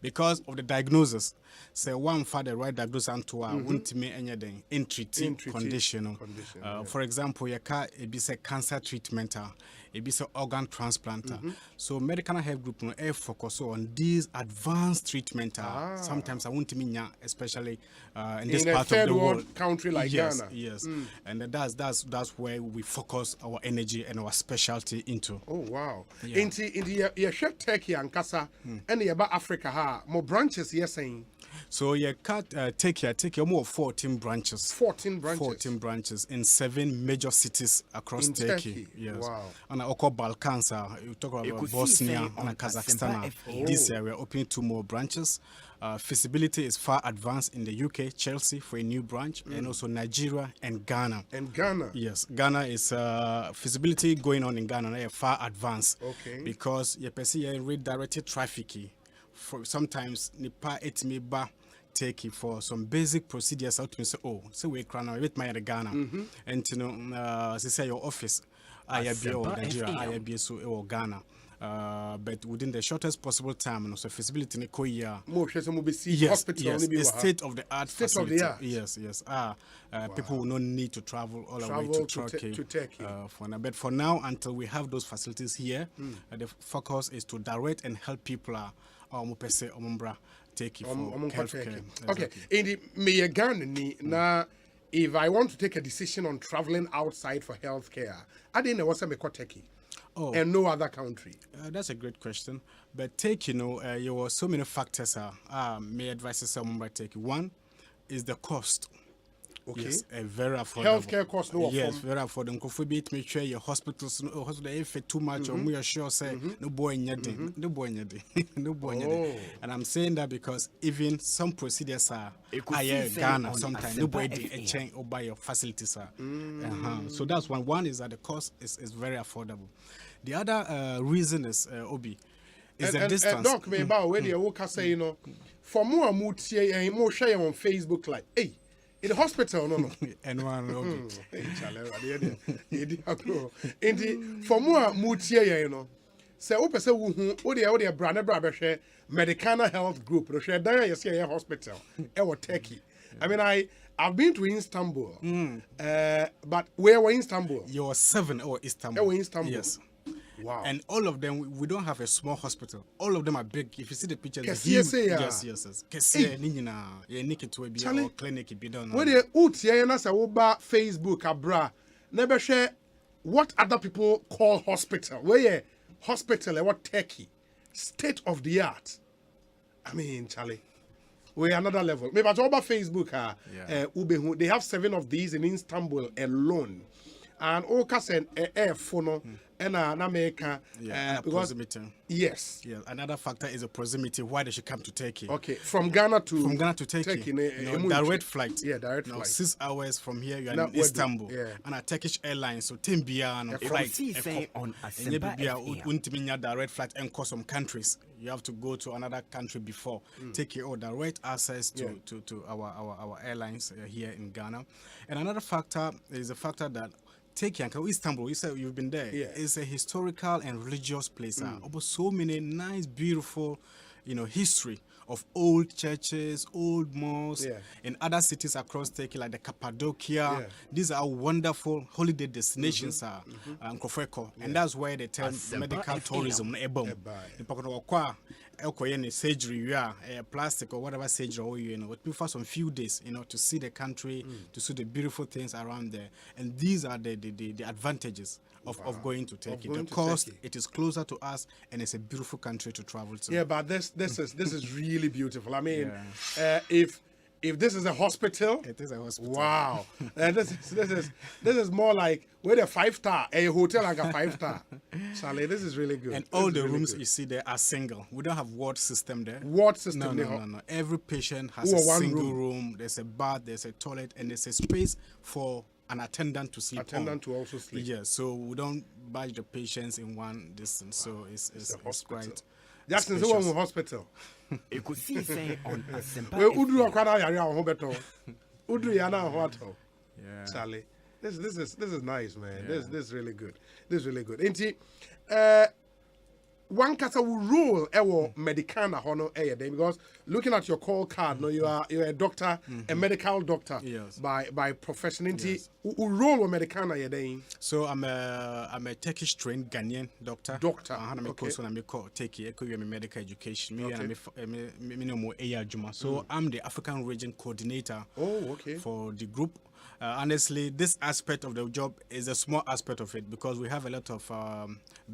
because of the diagnosis. Say one for the right diagnosis and to won't me anything in treating condition. For example, you can be say cancer treatment. It be so organ transplant. So Medical Health Group no focus on these advanced treatment. Sometimes I want to mean especially in this part of the world country like Ghana. Yes. And that's where we focus our energy and our specialty into. Oh wow. In the Turkey and Kasa and about Africa ha more branches you're saying. So you can't take more 14 branches. 14 branches. 14 branches in 7 major cities across Turkey. Yes. Wow. And also Balkans. You talk about Bosnia and Kazakhstan. This year we're opening 2 more branches. Feasibility is far advanced in the UK, Chelsea for a new branch, and also Nigeria and Ghana. And Ghana? Yes, Ghana is feasibility going on in Ghana far advanced. Okay. Because you see redirected trafficking. For sometimes nipa etimi ba take it for some basic procedures out to say so we crown with my Ghana and you know say your office IAB or Nigeria IAB so Ghana but within the shortest possible time and also feasibility in Korea hospital state of the art facility. Yes people will not need to travel all the way to Turkey but for now until we have those facilities here the focus is to direct and help people take it for healthcare. Okay. In the Ghana na if I want to take a decision on traveling outside for healthcare, I didn't know what's a Turkey. And no other country. That's a great question. But take, there were so many factors. May advise someone by take. One is the cost. Okay. Yes, very affordable. Healthcare costs no. Yes, very affordable. Could be make sure your hospitals, hospital if it too much, or we are sure say no boy anything, no boy anything, no boy anything. And I'm saying that because even some procedures are higher Ghana sometimes nobody a chain or buy your facilities are. So that's one. One is that the cost is very affordable. The other reason is Obi. Is the distance. Doc, me about where you can say, you know, for more mutie and more share on Facebook, like, hey, in the hospital, no. And one, for more mutie, you know, say, open say, who the brand share Medicana Health Group, the share there, you see a hospital, or Turkey. I mean, I've been to Istanbul, but where were Istanbul? You're 7 or Istanbul. Istanbul. Yes. Wow. And all of them, we don't have a small hospital. All of them are big. If you see the pictures, yes. clinic. When they Facebook abra, never share what other people call hospital. Where hospital, what Turkey, state of the art. I mean, Charlie, we're another level. Maybe about Facebook, they have 7 of these in Istanbul alone. And all and air phono and America because proximity. Yes. Yeah. Another factor is the proximity. Why they should come to Turkey? Okay. From Ghana to Turkey. Direct flight. Yeah, direct flight. 6 hours from here you are in Istanbul. And a Turkish airline so Timbia and flight. On Asempa direct flight and cause some countries. You have to go to another country before take your direct access to our airlines here in Ghana. And another factor is the factor that Istanbul, you said you've been there. Yeah. It's a historical and religious place. So many nice, beautiful, history of old churches, old mosques, in other cities across Turkey, like the Cappadocia. These are wonderful holiday destinations. And that's where they turn medical tourism. Surgery, plastic or whatever surgery, it prefer some few days, to see the country, to see the beautiful things around there. And these are the advantages of going to Turkey. The cost, it is closer to us, and it's a beautiful country to travel to. Yeah, but this is really beautiful. I mean, if this is a hospital, it is a hospital. Wow, this is more like we're a 5-star, a hotel like a 5-star. Charlie, this is really good. And all the rooms you see there are single. We don't have ward system there. Ward system? No. Every patient has a single room. There's a bath, there's a toilet, and there's a space for an attendant to sleep. To also sleep. Yeah, so we don't badge the patients in one distance. So it's quite. Jackson's the one with hospital. Ekosiise On Asempa. Well, Udu akwana yari ahun beto. Udu yana ahun ato. Yeah. Charlie, this is nice, man. Yeah. This is really good. This is really good. Inti, one kasa will rule ewo medicana hono because looking at your call card, no, you're a doctor, a medical doctor, by profession. Inti, role of medicana yedei. So I'm a Turkish trained Ghanaian doctor. I'm a medical education. So I'm the African region coordinator. For the group. Honestly, this aspect of the job is a small aspect of it because we have a lot of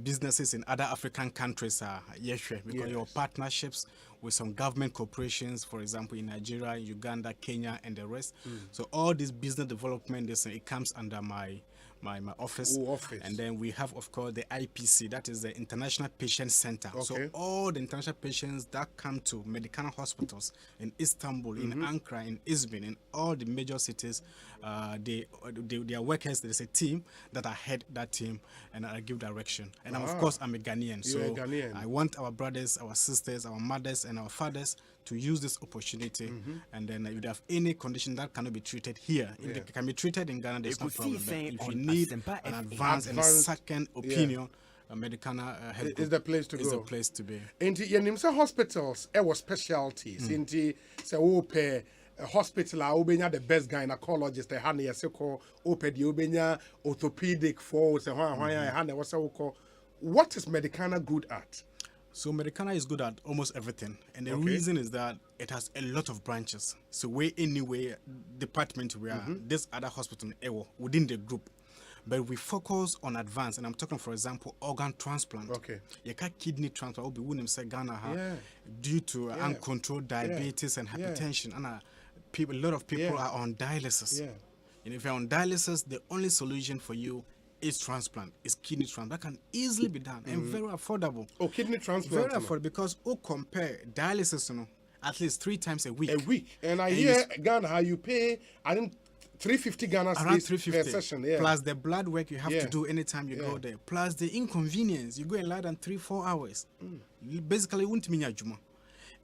businesses in other African countries. Because your partnerships with some government corporations, for example, in Nigeria, Uganda, Kenya, and the rest. So all this business development, it comes under my office. And then we have, of course, the IPC, that is the International Patient Center. So all the international patients that come to medical hospitals in Istanbul, in Ankara, in Izmir, in all the major cities, their workers, there's a team that I head that team and I give direction. And of course, I'm a Ghanaian. So I want our brothers, our sisters, our mothers, and our fathers to use this opportunity. And then if they have any condition that cannot be treated here, if it can be treated in Ghana, there's no problem. But if you need an advanced and second opinion, Medicana is the place to go. Is the place to be. Inti yenimsa hospitals ewo specialties. Inti se ope hospital obenya the best gynecologist e hane yeseko ope di obenya orthopedic for se hane waseko. What is Medicana good at? So Medicana is good at almost everything, and the reason is that it has a lot of branches. So anyway department we are this other hospital within the group, but we focus on advanced. And I'm talking, for example, organ transplant. You can kidney transplant. Obi Ghana due to uncontrolled diabetes and hypertension. And people, are on dialysis. Yeah. And if you're on dialysis, the only solution for you is transplant, is kidney transplant. That can easily be done and very affordable. Oh, kidney transplant. Very affordable because compare dialysis, at least 3 times a week. And I hear Ghana, how you pay, I think 350 Ghana around cedis per session. Yeah. Plus the blood work you have to do anytime you go there. Plus the inconvenience. You go in less than 3-4 hours. Basically,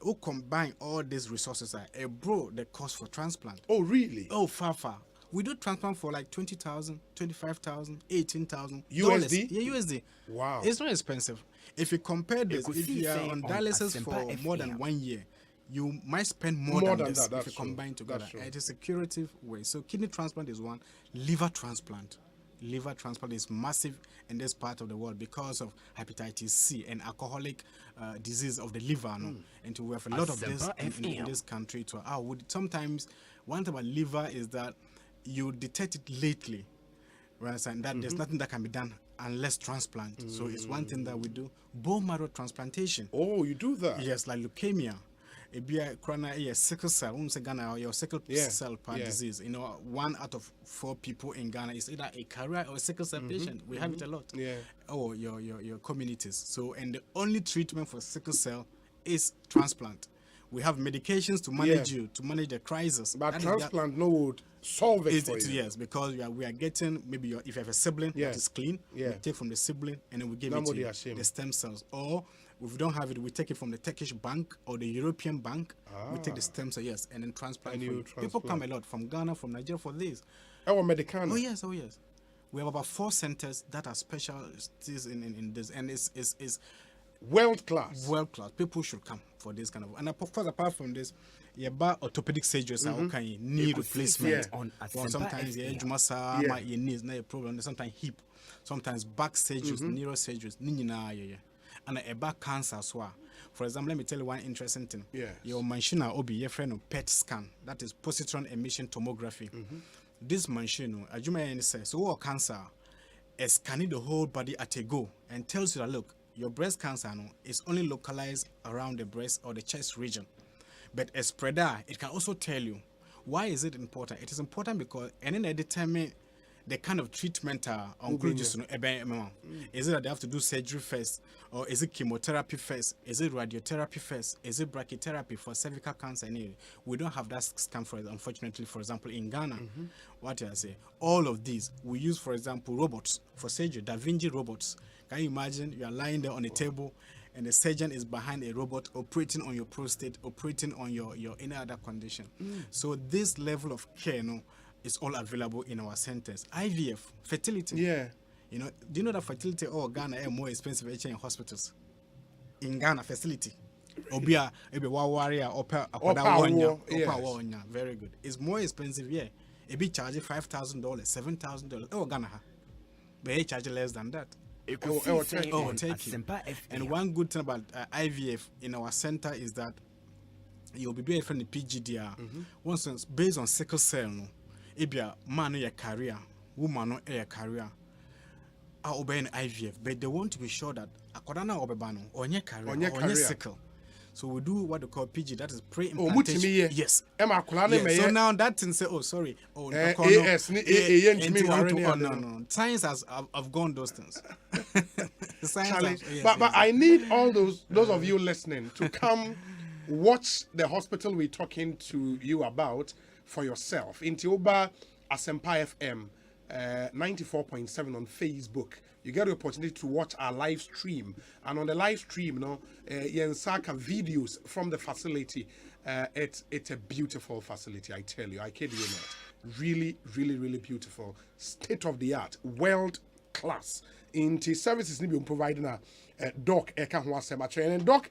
who combine all these resources bro the cost for transplant. Oh, really? Oh, far. We do transplant for like 20,000, 25,000, 18,000 USD. Yeah, USD. Wow. It's not expensive. If you compare this, if you are on dialysis for more than 1 year, you might spend more than this if you combine together. It is a curative way. So kidney transplant is one. Liver transplant is massive in this part of the world because of hepatitis C and alcoholic disease of the liver. And we have a lot of this in this country. Sometimes one thing about liver is that you detect it lately, right? And that there's nothing that can be done unless transplant. So it's one thing that we do. Bone marrow transplantation. Oh, you do that? Yes, like leukemia. Sickle cell, Ghana, your sickle cell disease. 1 out of 4 people in Ghana is either a carrier or a sickle cell patient. We have it a lot. Or your communities. So, and the only treatment for sickle cell is transplant. We have medications to manage to manage the crisis. But transplant would solve it for you. Yes, because we are getting, maybe if you have a sibling that is clean, we take from the sibling and then we give it to you, the stem cells. Or if we don't have it, we take it from the Turkish bank or the European bank. We take the stem cells, and then transplant. People come a lot from Ghana, from Nigeria for this. Our Medicana. Oh yes. We have about 4 centers that are specialists in this, and it's world class. People should come for this kind of. And of course, apart from this, orthopedic surgeries are knee replacement. Sometimes your knees not a problem. Sometimes hip, sometimes back surgeries, neurosurgeries. And a back cancer as well. For example, let me tell you one interesting thing. Your machine will be your friend of PET scan. That is positron emission tomography. This machine, as you may say, so what cancer is scanning the whole body at a go and tells you that look, your breast cancer is only localized around the breast or the chest region. But a spreader, it can also tell you. Why is it important? It is important because and then they determine the kind of treatment is it that they have to do surgery first, or is it chemotherapy first, is it radiotherapy first, is it brachytherapy for cervical cancer? Anyway, we don't have that scan for it, unfortunately. For example, in Ghana, what I say, all of these we use, for example, robots for surgery, Da Vinci robots. Can you imagine you are lying there on a table and the surgeon is behind a robot operating on your prostate, operating on your any other condition? So this level of care is all available in our centers. IVF, fertility. Yeah. Do you know that fertility Ghana is more expensive in hospitals? In Ghana, facility. Very good. It's more expensive, It be charging $5,000, $7,000. Oh, Ghana. But they charge less than that. Take it. And one good thing about IVF in our center is that you'll be doing from the PGDR. Once based on sickle cell, Ibia man a career, woman a career. I obey an IVF, but they want to be sure that Akodana Obebano or your career or your sickle. So we do what they call PG, that is pre-implantation. Yes. So now that thing say, oh sorry, no. Science have gone those things. But I need all those of you listening to come watch the hospital we're talking to you about for yourself. In Tioba, Asempa FM 94.7 on Facebook. You get the opportunity to watch our live stream. And on the live stream, Yensaka videos from the facility. It's a beautiful facility, I tell you. I kid you not. Really, really, really beautiful. State of the art. World class. In the services we're providing a doc and doc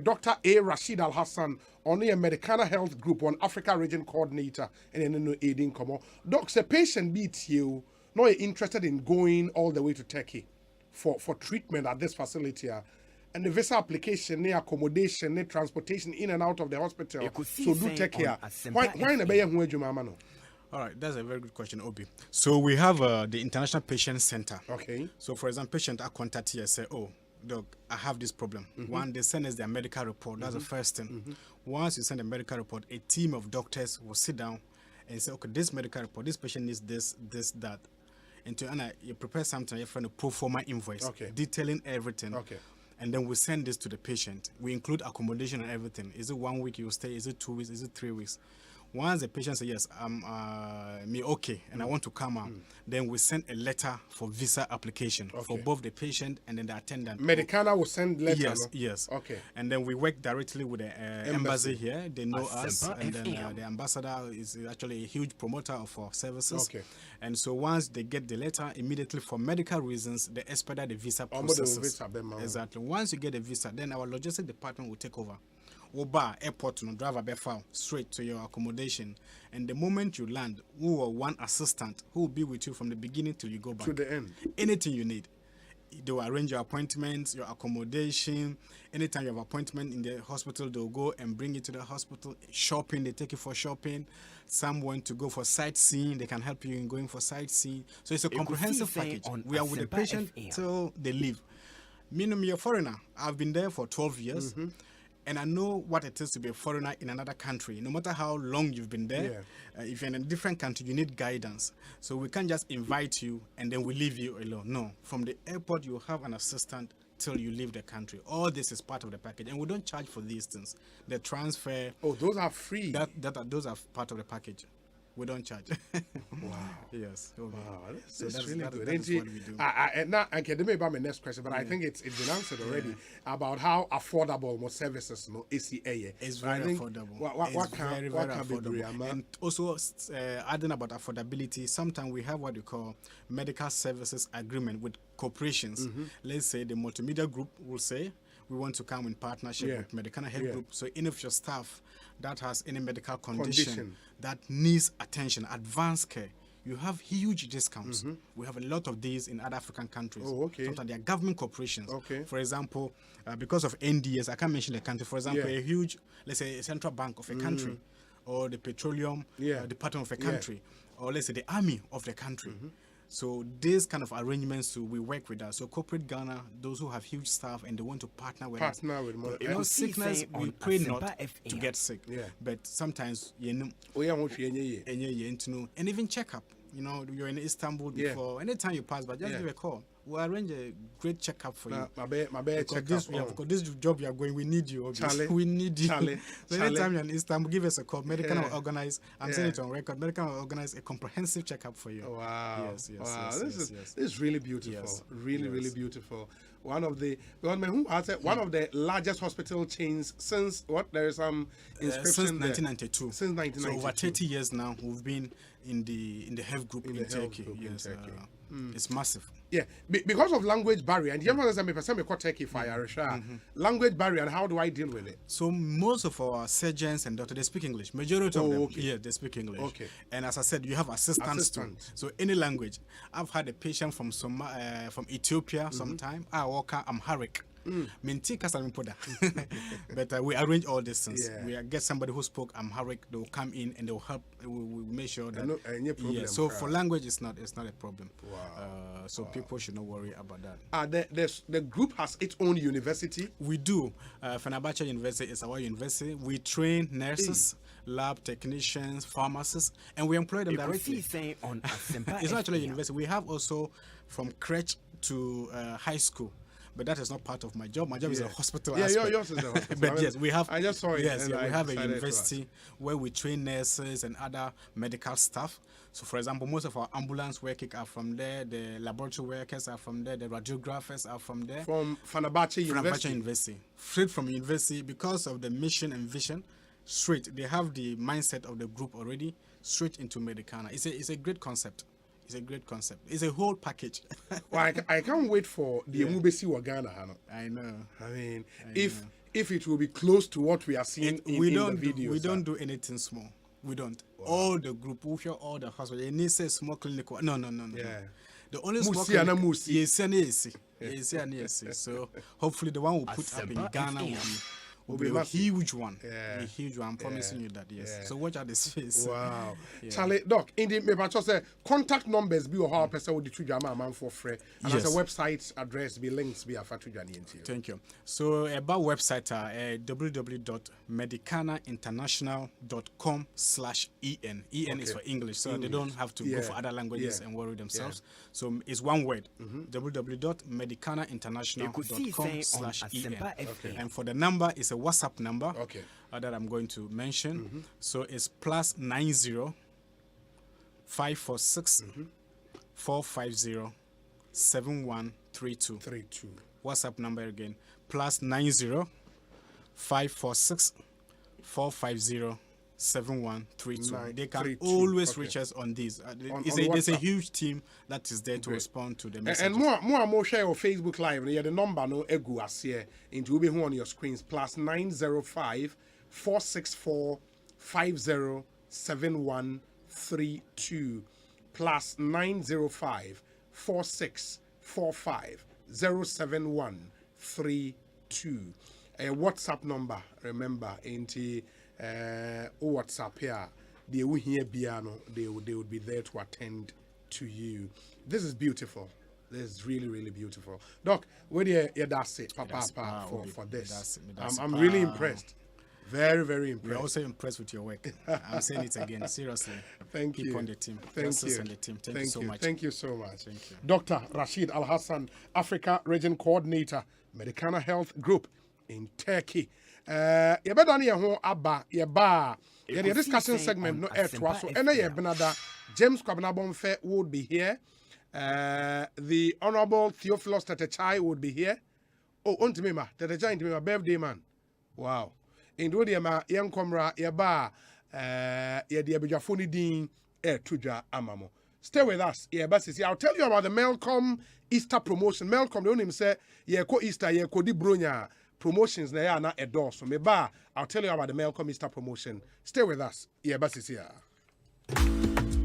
Dr. A. Rashid Al Hassan on the Americana Health Group on Africa Region Coordinator and then aiding come. Doc, a patient beats you. No, you're interested in going all the way to Turkey for treatment at this facility. And the visa application, the accommodation, the transportation in and out of the hospital. So do take care. Why in a bay no? All right, that's a very good question, Obi. So we have the International Patient Center. Okay. So for example, patient are contact here say, oh, Doc, I have this problem. One, they send us their medical report. That's the first thing. Once you send a medical report, a team of doctors will sit down and say, okay, this medical report, this patient needs this, that. And you prepare something, you're from a pro forma invoice, detailing everything. And then we send this to the patient. We include accommodation and everything. Is it 1 week you stay? Is it 2 weeks? Is it 3 weeks? Once the patient says, yes, I'm okay, and I want to come out, then we send a letter for visa application for both the patient and then the attendant. Medicana will send letter? Yes, yes. Okay. And then we work directly with the embassy here. They know us. And then the ambassador is actually a huge promoter of our services. Okay. And so once they get the letter, immediately for medical reasons, they expedite the visa processes. Exactly. Once you get the visa, then our logistics department will take over. Oba airport no driver be found straight to your accommodation, and the moment you land, we will one assistant who will be with you from the beginning till you go back to the end. Anything you need, they will arrange your appointments, your accommodation. Anytime you have appointment in the hospital, they'll go and bring you to the hospital. Shopping, they take you for shopping. Some want to go for sightseeing, they can help you in going for sightseeing. So it's a comprehensive package. We are with the patient till they leave. Me, I'm a foreigner. I've been there for 12 years. And I know what it is to be a foreigner in another country. No matter how long you've been there, if you're in a different country, you need guidance. So we can't just invite you and then we leave you alone. No, from the airport, you have an assistant till you leave the country. All this is part of the package. And we don't charge for these things. The transfer. Oh, those are free? Those are part of the package. We don't charge. Wow. Yes. Okay. Wow. That's really good. That is what we do. Now, I can about my next question, but I think it's been answered already about how affordable more services is the area. It's very affordable. What can affordable. And also adding about affordability, sometimes we have what you call medical services agreement with corporations. Let's say the multimedia group will say, we want to come in partnership with Medicana Health Group. So any of your staff that has any medical condition that needs attention, advanced care, you have huge discounts. We have a lot of these in other African countries. Sometimes they are government corporations. For example, because of NDS, I can't mention the country. For example, a huge, let's say, a central bank of a country, or the petroleum department of a country, or let's say the army of the country. So these kind of arrangements, we work with us. So corporate Ghana, those who have huge staff and they want to partner with us. Sickness, we pray not to get sick. But sometimes, and even checkup. You know, you're in Istanbul before. Anytime you pass by, just give a call. We'll arrange a great checkup for you. Because this job you are going, we need you. We need you. So anytime you're in Istanbul, give us a call. Medical will organize. I'm saying it on record. Medical will organize a comprehensive checkup for you. Wow. Yes. This is really beautiful. Really beautiful. One of the one of the largest hospital chains since what? There is some inscription since 1992. Since 1992. So over 30 years now, we've been in the health group in Turkey. Yes, it's massive. Yeah, because of language barrier. And you know, Turkey fire, language barrier. And how do I deal with it? So most of our surgeons and doctors, they speak English. Majority of them, they speak English. Okay. And as I said, you have assistants too. So any language. I've had a patient from Ethiopia sometime. I work Amharic. But we arrange all these things. We get somebody who spoke Amharic. They will come in and they will help. We make sure that. So for language, it's not a problem. So people should not worry about that. The group has its own university. We do. Fenerbahce University is our university. We train nurses, lab technicians, pharmacists, and we employ them directly. It's not actually a university. We have also from crèche to high school. But that is not part of my job. My job is a hospital aspect. Yours is a hospital. But yes, we have. I just saw it. Yes, we have a university where we train nurses and other medical staff. So, for example, most of our ambulance workers are from there. The laboratory workers are from there. The radiographers are from there. From Fenerbahce University. Straight from university, because of the mission and vision. Straight, they have the mindset of the group already. Straight into Medicana. It's a great concept. It's a great concept. It's a whole package. Well, I can't wait for the Mubesi Ghana. I know. I mean, if it will be close to what we are seeing in the videos. We don't do anything small. We don't. Wow. All the group, all the hospital, it needs a small clinic. No. Yeah. The only small clinic. Yes. So hopefully the one we'll put up in Ghana will be a huge one. A huge one. I'm promising you that, yes. So watch out the space. Wow. Charlie, Doc, in the me say contact numbers be or how person would do jama man for free. And as a website address be links be a fatu jani into. Thank you. So about website www.medicanainternational.com/en. En is for English, so they don't have to go for other languages and worry themselves. So it's one word. www.medicanainternational.com/en. And for the number is a WhatsApp number that I'm going to mention. So it's +90 546 450 7132. WhatsApp number again +90 546 450 7132. They can always reach us on these. There's a huge team that is there to respond to the messages. And more share your Facebook Live. The number no egu as here into be on your screens +905 464 507132 +905 4645 07132. A WhatsApp number, remember, into WhatsApp here. They will hear piano. They would be there to attend to you. This is beautiful. This is really, really beautiful. Doc, where do you that's it, Papa, for this? I'm really impressed. Very, very impressed. We're also impressed with your work. I'm saying it again, seriously. Thank you. Keep on the team. Thank you. On the team. Thank you so much. Thank you so much. Thank you. Dr. Rashid Al Hassan, Africa Region Coordinator, Medicana Health Group in Turkey. You better know about your bar. The discussion segment no air to us. So any Benada James Kwabnabonfe would be here. The Honorable Theophilus Tetechai would be here. Oh, Untimima, Tetechai into my birthday man. Wow. In Dodiama, young comrade, your bar, the Abijafuni Dean, Tuja Amamo. Stay with us, I'll tell you about the Melcom Easter promotion. Melcom, the only say, Easter, Di Brunya promotions, they are not a door. So, I'll tell you about the Melcom Easter promotion. Stay with us,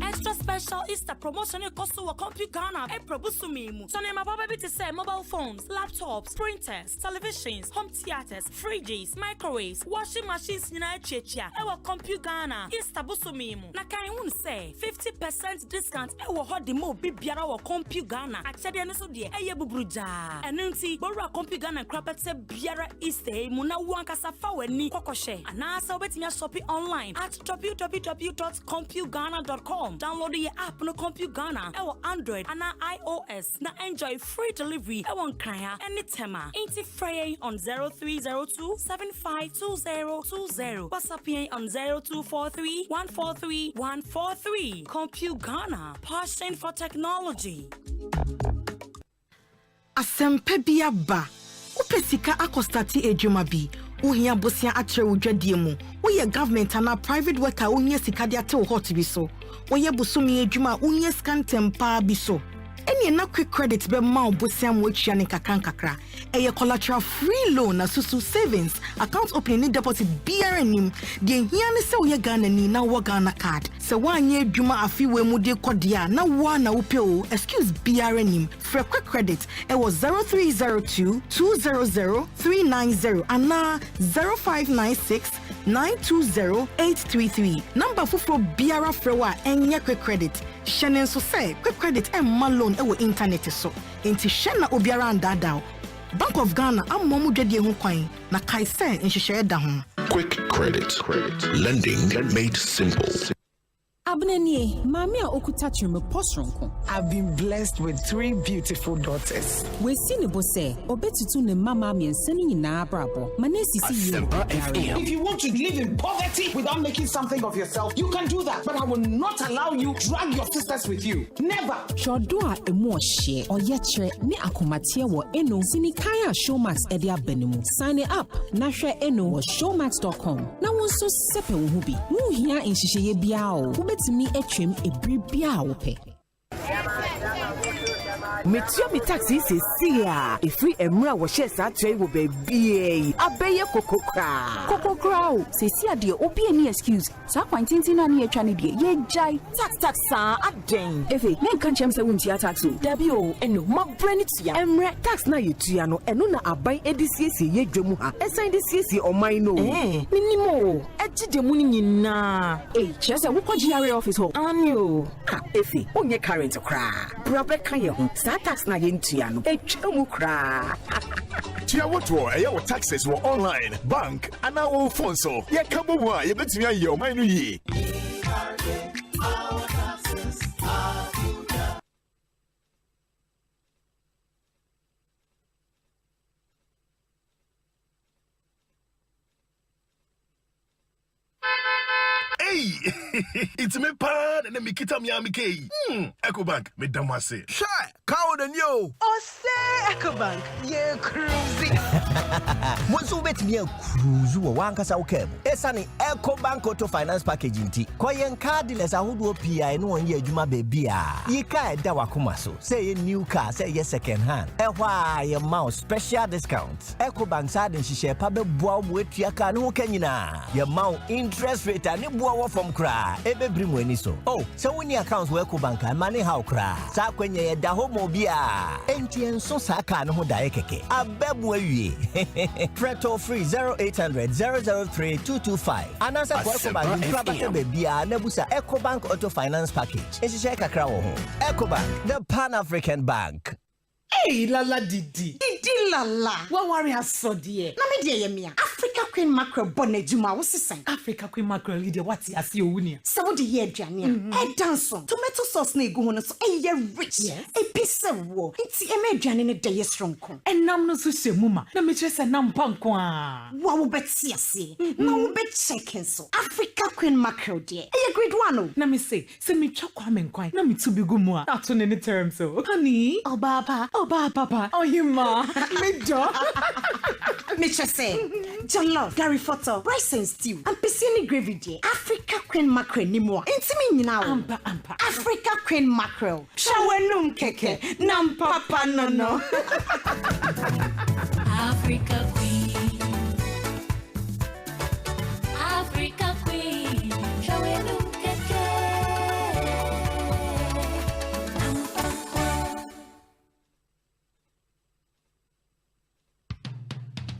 Extra special Easter promotion cost to a computer Ghana e probusumimu. So nema baba to say mobile phones, laptops, printers, televisions, home theaters, fridges, microwaves, washing machines nina echechia. Ewa computer Ghana Easter busumimu. Na kan won say 50% discount ewa hodi mo bibiara wa computer Ghana. Actually no so de eye bubruja. Enunti borra computer Ghana krapete biara Easter mu na wankasa fa wani kokoshe. Anasa obetinya shopping online at www.computerghana.com. Download the app no Compute Ghana, our Android and our iOS. Now enjoy free delivery. I want Kaya anytime. Ain't Frey on 0302 752020. WhatsApp on 0243 143 143. Compute Ghana, passion for technology. Asempa biaba. Upesika akostati ejuma bi. Uhia bosia atre udwadie mu. Uye government ana private worker unye sikadi ate wo hot bi so. Oye busumi ejuma unye scan tempa biso. Eni na quick credit be ma obosia mo atwa ne kakra. Eye collateral free loan na susu savings account opening ni deposit BRNim. De hia ne se oye Ghana ni na wo Ghana card. Se wanye ejuma afiwe mu de kodia na wa na upe o excuse BRNim. For quick credit it was 0302 200 390 and na 0596 920-833. Number for Biara Frewa and quick credit. Shannon so say quick credit and malone ewo internet so. Inti Shanna Obiara and Dadao. Bank of Ghana am momu dedi hu kwan na kaisen in share da ho. Quick credit. Lending made simple. Abnenie, Mamia Okutachim Postronko. I've been blessed with 3 beautiful daughters. We seen a bosse, Obetutune Mama and sending in Abrabo. Manesi see you. If you want to live in poverty without making something of yourself, you can do that. But I will not allow you to drag your sisters with you. Never. Shodua a more share or yetre ne akomatia wo eno sinikaya Showmax edia benimu. Sign it up. Nasha eno or showmax.com. Now one so sepe wubi. Mu here in Shishaye Biao. To me a trim a bribia ope. metua me taxi se sia efri emra wo share sa tray wo baby abeye kokokra se sia de obi any excuse sa kwantintin na ne atwa ne de ye jai tax sa aden efe men kan chem se wuntia tax o dabi o eno ma brand tia emra tax na yetua no eno na aban edisiesie ye dwamu ha esan disiesie oman no minimo ejide mu nyina chese wo ko GRA office ho anyo ha efe onye current kra brabe kan ye ho sa tax na ye ntua no etwamu kra tia wotwo eya wo taxes wo online bank ana wo phone so ye kabo mu a ye betumi aye oman no yi it's me pan and me kita mi amike. Ecobank me damase. Sure, cow the new. Osei Ecobank, ye cruising. Once you bet me a cruise or one casa okay. Esani Ecobank Auto Finance Package inti. Koyen cardless a hood PI no one year juma baby. Ye ka dawa kumaso. Say a new car, say ye second hand. Why your mouse special discount. Ecobank side and she share pabe boa with your car no kenyina. Your mount interest rate and from cry, ebe bring when so. Oh, so when your accounts work bank and money how cry. Sa kwenye da homo bia. Entien so saka no da ekeke. Abebwe Preto free 0800 003 225. Anasa kwa bank prabate bebia nebusa Ecobank Auto Finance Package. Esi kakra wo ho. Ecobank, the Pan-African Bank. Hey, lala didi lala. Wa worry aso de. Na me de ye me Africa Queen Mackerel bonne juma wo sesan. Africa Queen Mackerel leader what ase owuni. Se wo de ye aduane a. E dance tomato sauce na egu ho no so e ye rich. E pise wo. Nti e me aduane ne de ye stronko. Enam no so hwemu ma. Na me kire se nam panko a. Wa wo beti ase. Na wo be check so. Africa Queen Mackerel de. E ye grade 1 o. Na me se me twa kwa me nkwan. Na me tu bi gu mu a. Ato ne term so. Honey, Obaba, papa. Oh you ma. Me do. Me say. Jollof, Gary photo, rice and stew, and piscine gravy de. Africa Queen Mackerel ni mo. Intimi nyina wo. Ampa. Africa Queen Mackerel. Shawenum keke. Nam papa no. Africa Queen. Africa Queen. Shawenum keke.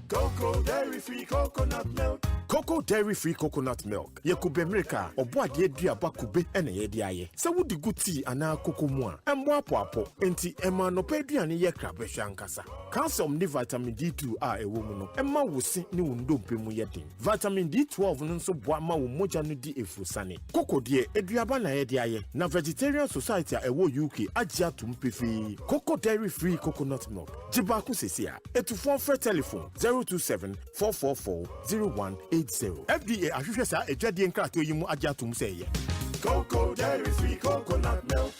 Cocoa Dairy Free Coconut Milk. Cocoa Dairy Free Coconut Milk. Yekube America, obo ade dua bakube ene ye de aye. Se wodi guti ana cocoa mu a, emmo apo enti emma no pa aduane ye kra behwa nkasa. Calcium ni vitamin D2 a ewo mu no, emma wosi ni wondompe mu ye den. Vitamin D12 no nso boa ma wo moja no di efusane. Cocoa de aduaba na ye de aye. Na Vegetarian Society a ewo UK agya tumpefi. Cocoa Dairy Free Coconut Milk. Jiba ku sesia. Etufon for telephone 027-444-0180. FDA ahwehwe sa ejade nkrato yi mu agya tum sey Cocoa Dairy Free Coconut Milk.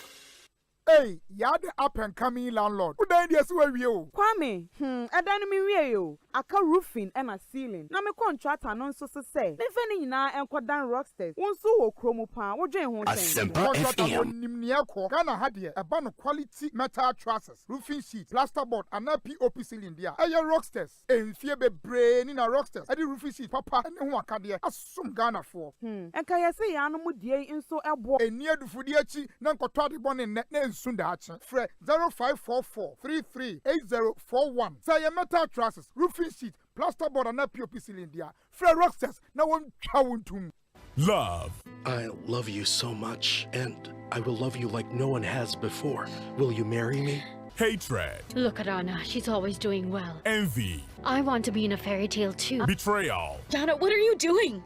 Hey, you're the up and coming landlord. Who died yes where you? Kwame, adan mi wie yo. Aka roofing and a ceiling. Na me contractor non so say. Me fani nyina enkodan rocksters. Wonso wo kromo pa, wo dwen ho sen. Asempa FM. Nimnia ko. Kana hade eba no quality metal trusses, roofing sheet, plasterboard and POP ceiling dia. Eye rocksters. Enfie bebre ni na rocksters. Ade roofing sheet papa ne ho aka de asum Ghana for. Enka yesi ya no mu die nso ebo. Eni adufudi achi na nkoto ade bone ne Sundachi, Fre 0544-338041. Say a metal trusses, roofing sheet, plasterboard and POP cylinder. Fre Rockstars, now one chawuntum. Love. I love you so much, and I will love you like no one has before. Will you marry me? Hatred. Look at Anna, she's always doing well. Envy. I want to be in a fairy tale too. Betrayal. Yana, what are you doing?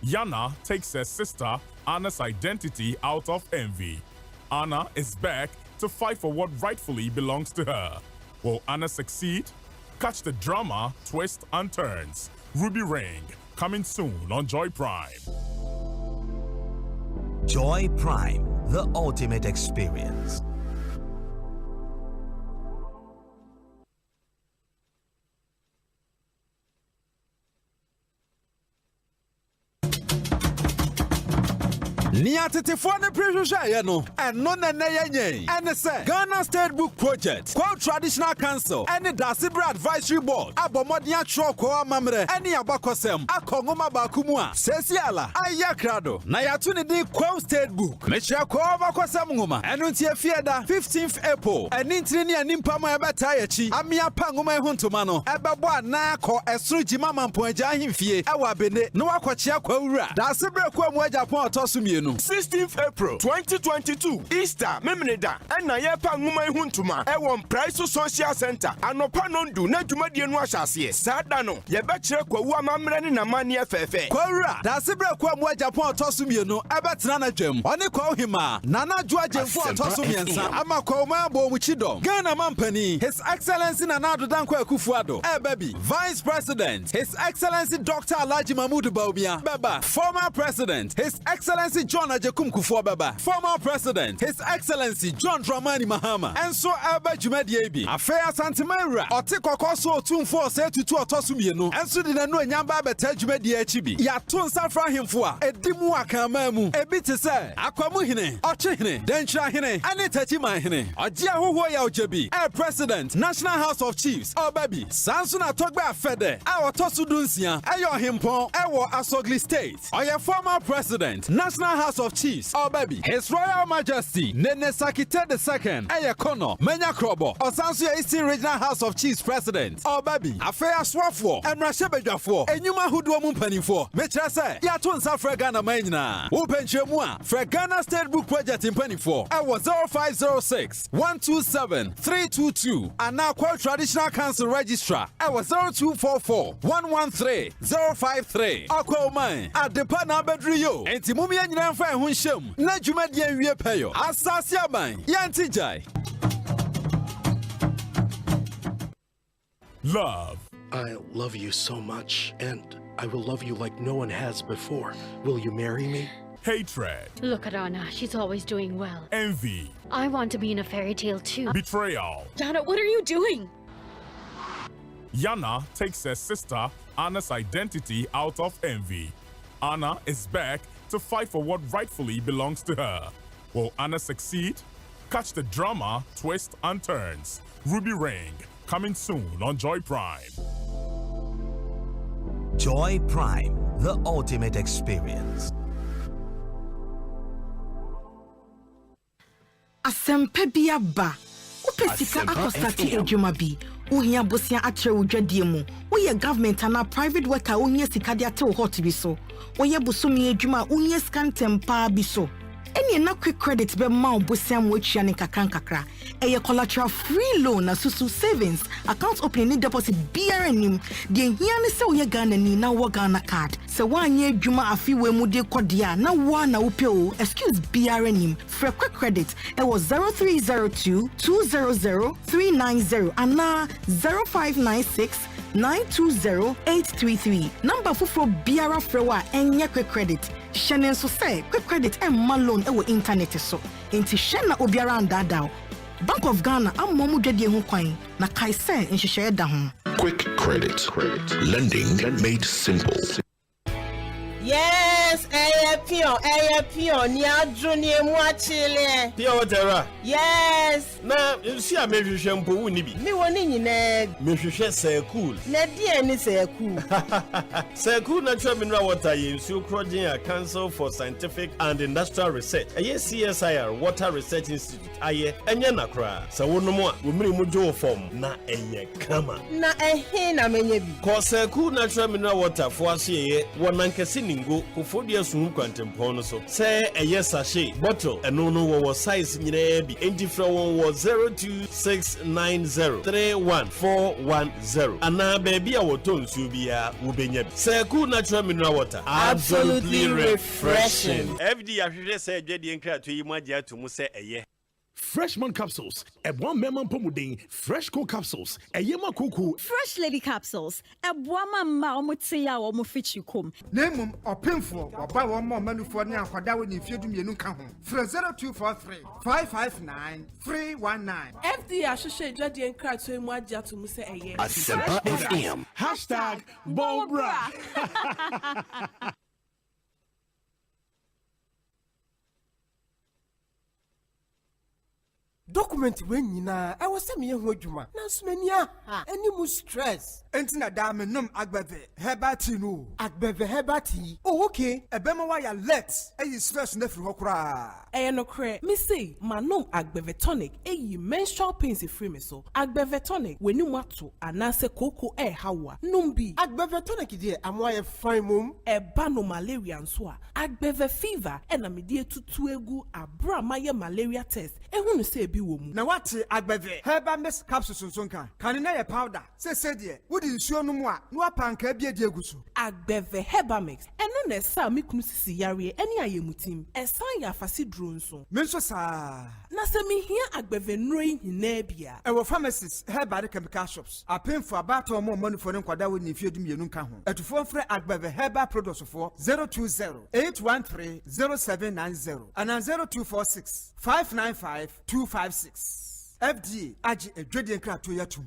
Yana takes her sister Anna's identity out of envy. Anna is back to fight for what rightfully belongs to her. Will Anna succeed? Catch the drama, twist and turns. Ruby Ring, coming soon on Joy Prime. Joy Prime, the ultimate experience. Nia tetefoɔ ne prehwehwɛ no ɛno na na yɛnyɛ ɛne sɛ Ghana State Book Project Kwa Traditional Council ɛne Dasibra Advisory Board abɔmmɔden atwerɛ kwa amammerɛ ɛne abakɔsɛm akɔ nwoma baako mu a sɛsi ala ayɛ krado na yɛato ne din Kwa State Book mekyerɛ kwa abakɔsɛm nwoma ɛno nti afie da 15th April ɛne ntiri ne animpa ma ɛbɛtaa yɛkyi amea pa nwoma ɛho ntoma no ɛbɛbɔ anaa kɔ ɛsoro gyima mampo agya ahemfie ɛwɔ abene na wakɔkyea kwa wura Dasibra kwa mu Japan ɔtɔ so mmienu 16th April 2022 Easter memeneda ɛna yɛpa nwoma ɛho ntoma ɛwɔ Price Social Center anɔpa nondu na dwumadie no ahyɛaseɛ saa da no yɛbɛkyerɛ kwawu amammerɛ ne namanneɛ fɛfɛ kwawura Dasibra kwa mu Japan ɔtɔ so mmienu ɛbɛtena na dwam ɔne kwa ohima nana adwoa gyemfo ɔtɔ so mmiɛnsa ama kwawuma abɔ mu chidom Ghana mampani His Excellency Nana Adodankwa Akufo-Addo ɛbɛbi Vice President His Excellency Dr. Alhaji Mahmoud Bawumia bɛba Former President His Excellency John Ajekum Kufuor-Baba Former President His Excellency John Dramani Mahama enso aba dwumadie bi afei asantemawura ɔte kɔkɔ so otumfo ɔsɛ tutu ɔtɔ so mmienu enso de nanu anyamba bɛta dwumadie akyi bi yɛato nsa fra ahemfo a ɛdi mu akama mu ebi te sɛ akwamu hene ɔkye denkyira hene ane tachiman hene ɔgye ahohoɔ yɛ ɔgye President National House of Chiefs ɔbabi sanso na tɔgbe afɛdɛ a ɔtɔ so dunsia ɛyɛ ɔhempɔn ɛwɔ Asogli State ɔyɛ Former President National House of Chiefs ɔbabi His Royal Majesty Nene Sakite II ɛyɛ Kono Menya Krobo ɔsanso yɛ Eastern Regional House of Chiefs President ɔbabi afei asoafoɔ ɛmrahyɛbadwafoɔ enyuma ahodoɔ mu mpanimfoɔ mekyerɛ sɛ yɛato nsa frɛ Ghana man nyinaa wopɛnkyerɛmu a frɛ Ghana State Book Project mpanimfoɔ ɛwɔ 0506 127 322 anaa Kwa Traditional Council Registrar ɛwɔ 0244 113 053 ɔkɔ man adepa na abɛduru yo enti mumia nyina mfa ɛho nhyɛm na dwumadie nwie pɛyɔ asase aban yɛnti gyae Love. I love you so much, and I will love you like no one has before. Will you marry me? Hatred. Look at Anna. She's always doing well. Envy. I want to be in a fairy tale too. Betrayal. Yana, what are you doing? Yana takes her sister Anna's identity out of envy. Anna is back to fight for what rightfully belongs to her. Will Anna succeed? Catch the drama, twist and turns. Ruby Ring, coming soon on Joy Prime. Joy Prime, the ultimate experience. Asempa biaba. Upe sika akostati ejuma bi. Uhia bosia atre udwadie mu. Uye government ana private worker unye sika de ate hot bi so. Uye busumi ejuma unye scan tempa bi so. Any na quick credit be ma obosia mo atwa ne kakra. Eye collateral free loan na susu savings account opening deposit BRNim. De hia ne se uye Ghana ni na wo Ghana card. Se wanye adwuma afiwe mu de kodia na wa na upe o excuse BRNim. For quick credit it was 0302 200 390 and na 0596 920-833. Number fufro biara frewa enye quick credit. Shenen so say quick credit and loan ewo internet so. Enti shena obiara ndada. Bank of Ghana amomu dwedie ho kwan na kaise nhyehyɛ da ho. Quick credit. Lending made simple. Yes, pion, ni adruni emu achile. Pia whatever. Yes. Na, you see a maybe shampoo wuni bi. Me woni nyine. Me hwehwe say cool. Na die ni say cool. Say cool natural mineral water ye nsu project a Council for Scientific and Industrial Research. Aye CSIR Water Research Institute. Aye enye nakra. Sa wonomo a wo miri mu jo form na enye kama. Na ehe na menye bi. Ko say cool natural mineral water for aseye wonankese ningo kufodia sunu kwantempon so. Say eye sachet bottle eno no wo size nyina bi enti fra won wo 02690314110 ana baby a woto nsu bia wo benya bi. Say cool natural mineral water absolutely refreshing. FD ahwehwe say adwade nkra to yi mu agya to mu say eye Freshman capsules. Ebwan memon pomudin. Fresh co capsules. Eyema kuku. Fresh lady capsules. Ebwama ma omutia wo mufichikum. Nemum opemfo oba wo mo manufo ne akwada wo ne fiedu mienu ka ho. Fra 0243 559 319. FD ahwehwe adwade nkra to mu agya to mu say eye. Asempa FM. #Bobra. document when nyina e wo se me ho adwuma na so mani aha any mu stress enti na da me nom agbeve hebati no agbeve hebati oh okay ebema wa ya let e stress na firi ho kura no kre me say manom agbeve tonic menstrual pains free me so agbeve tonic weni mato anase koko hawa numbi agbeve tonic die amoye fine mum eba no malaria nso a agbeve fever na me die tutu egu abra maye malaria test ehunu se bi wo mu na wate agbeve herbal mix capsules nso nka kan na ye powder se die wodi nsuo no mu a no apanka bia die egusu agbeve herbal mix eno na sa me kunu sisi yare eni ayemutim esan ya afasi duro nso me nso sa na se me hia agbeve nroi hina bia ewo pharmacies herbal chemical shops apemfo abato mo manufo ne kwada wo ni fiedum yenu nka ho atufo mfre agbeve herbal products for 020-813-0790 and 0246-595-256 FDA agi edwedie nkrato yatum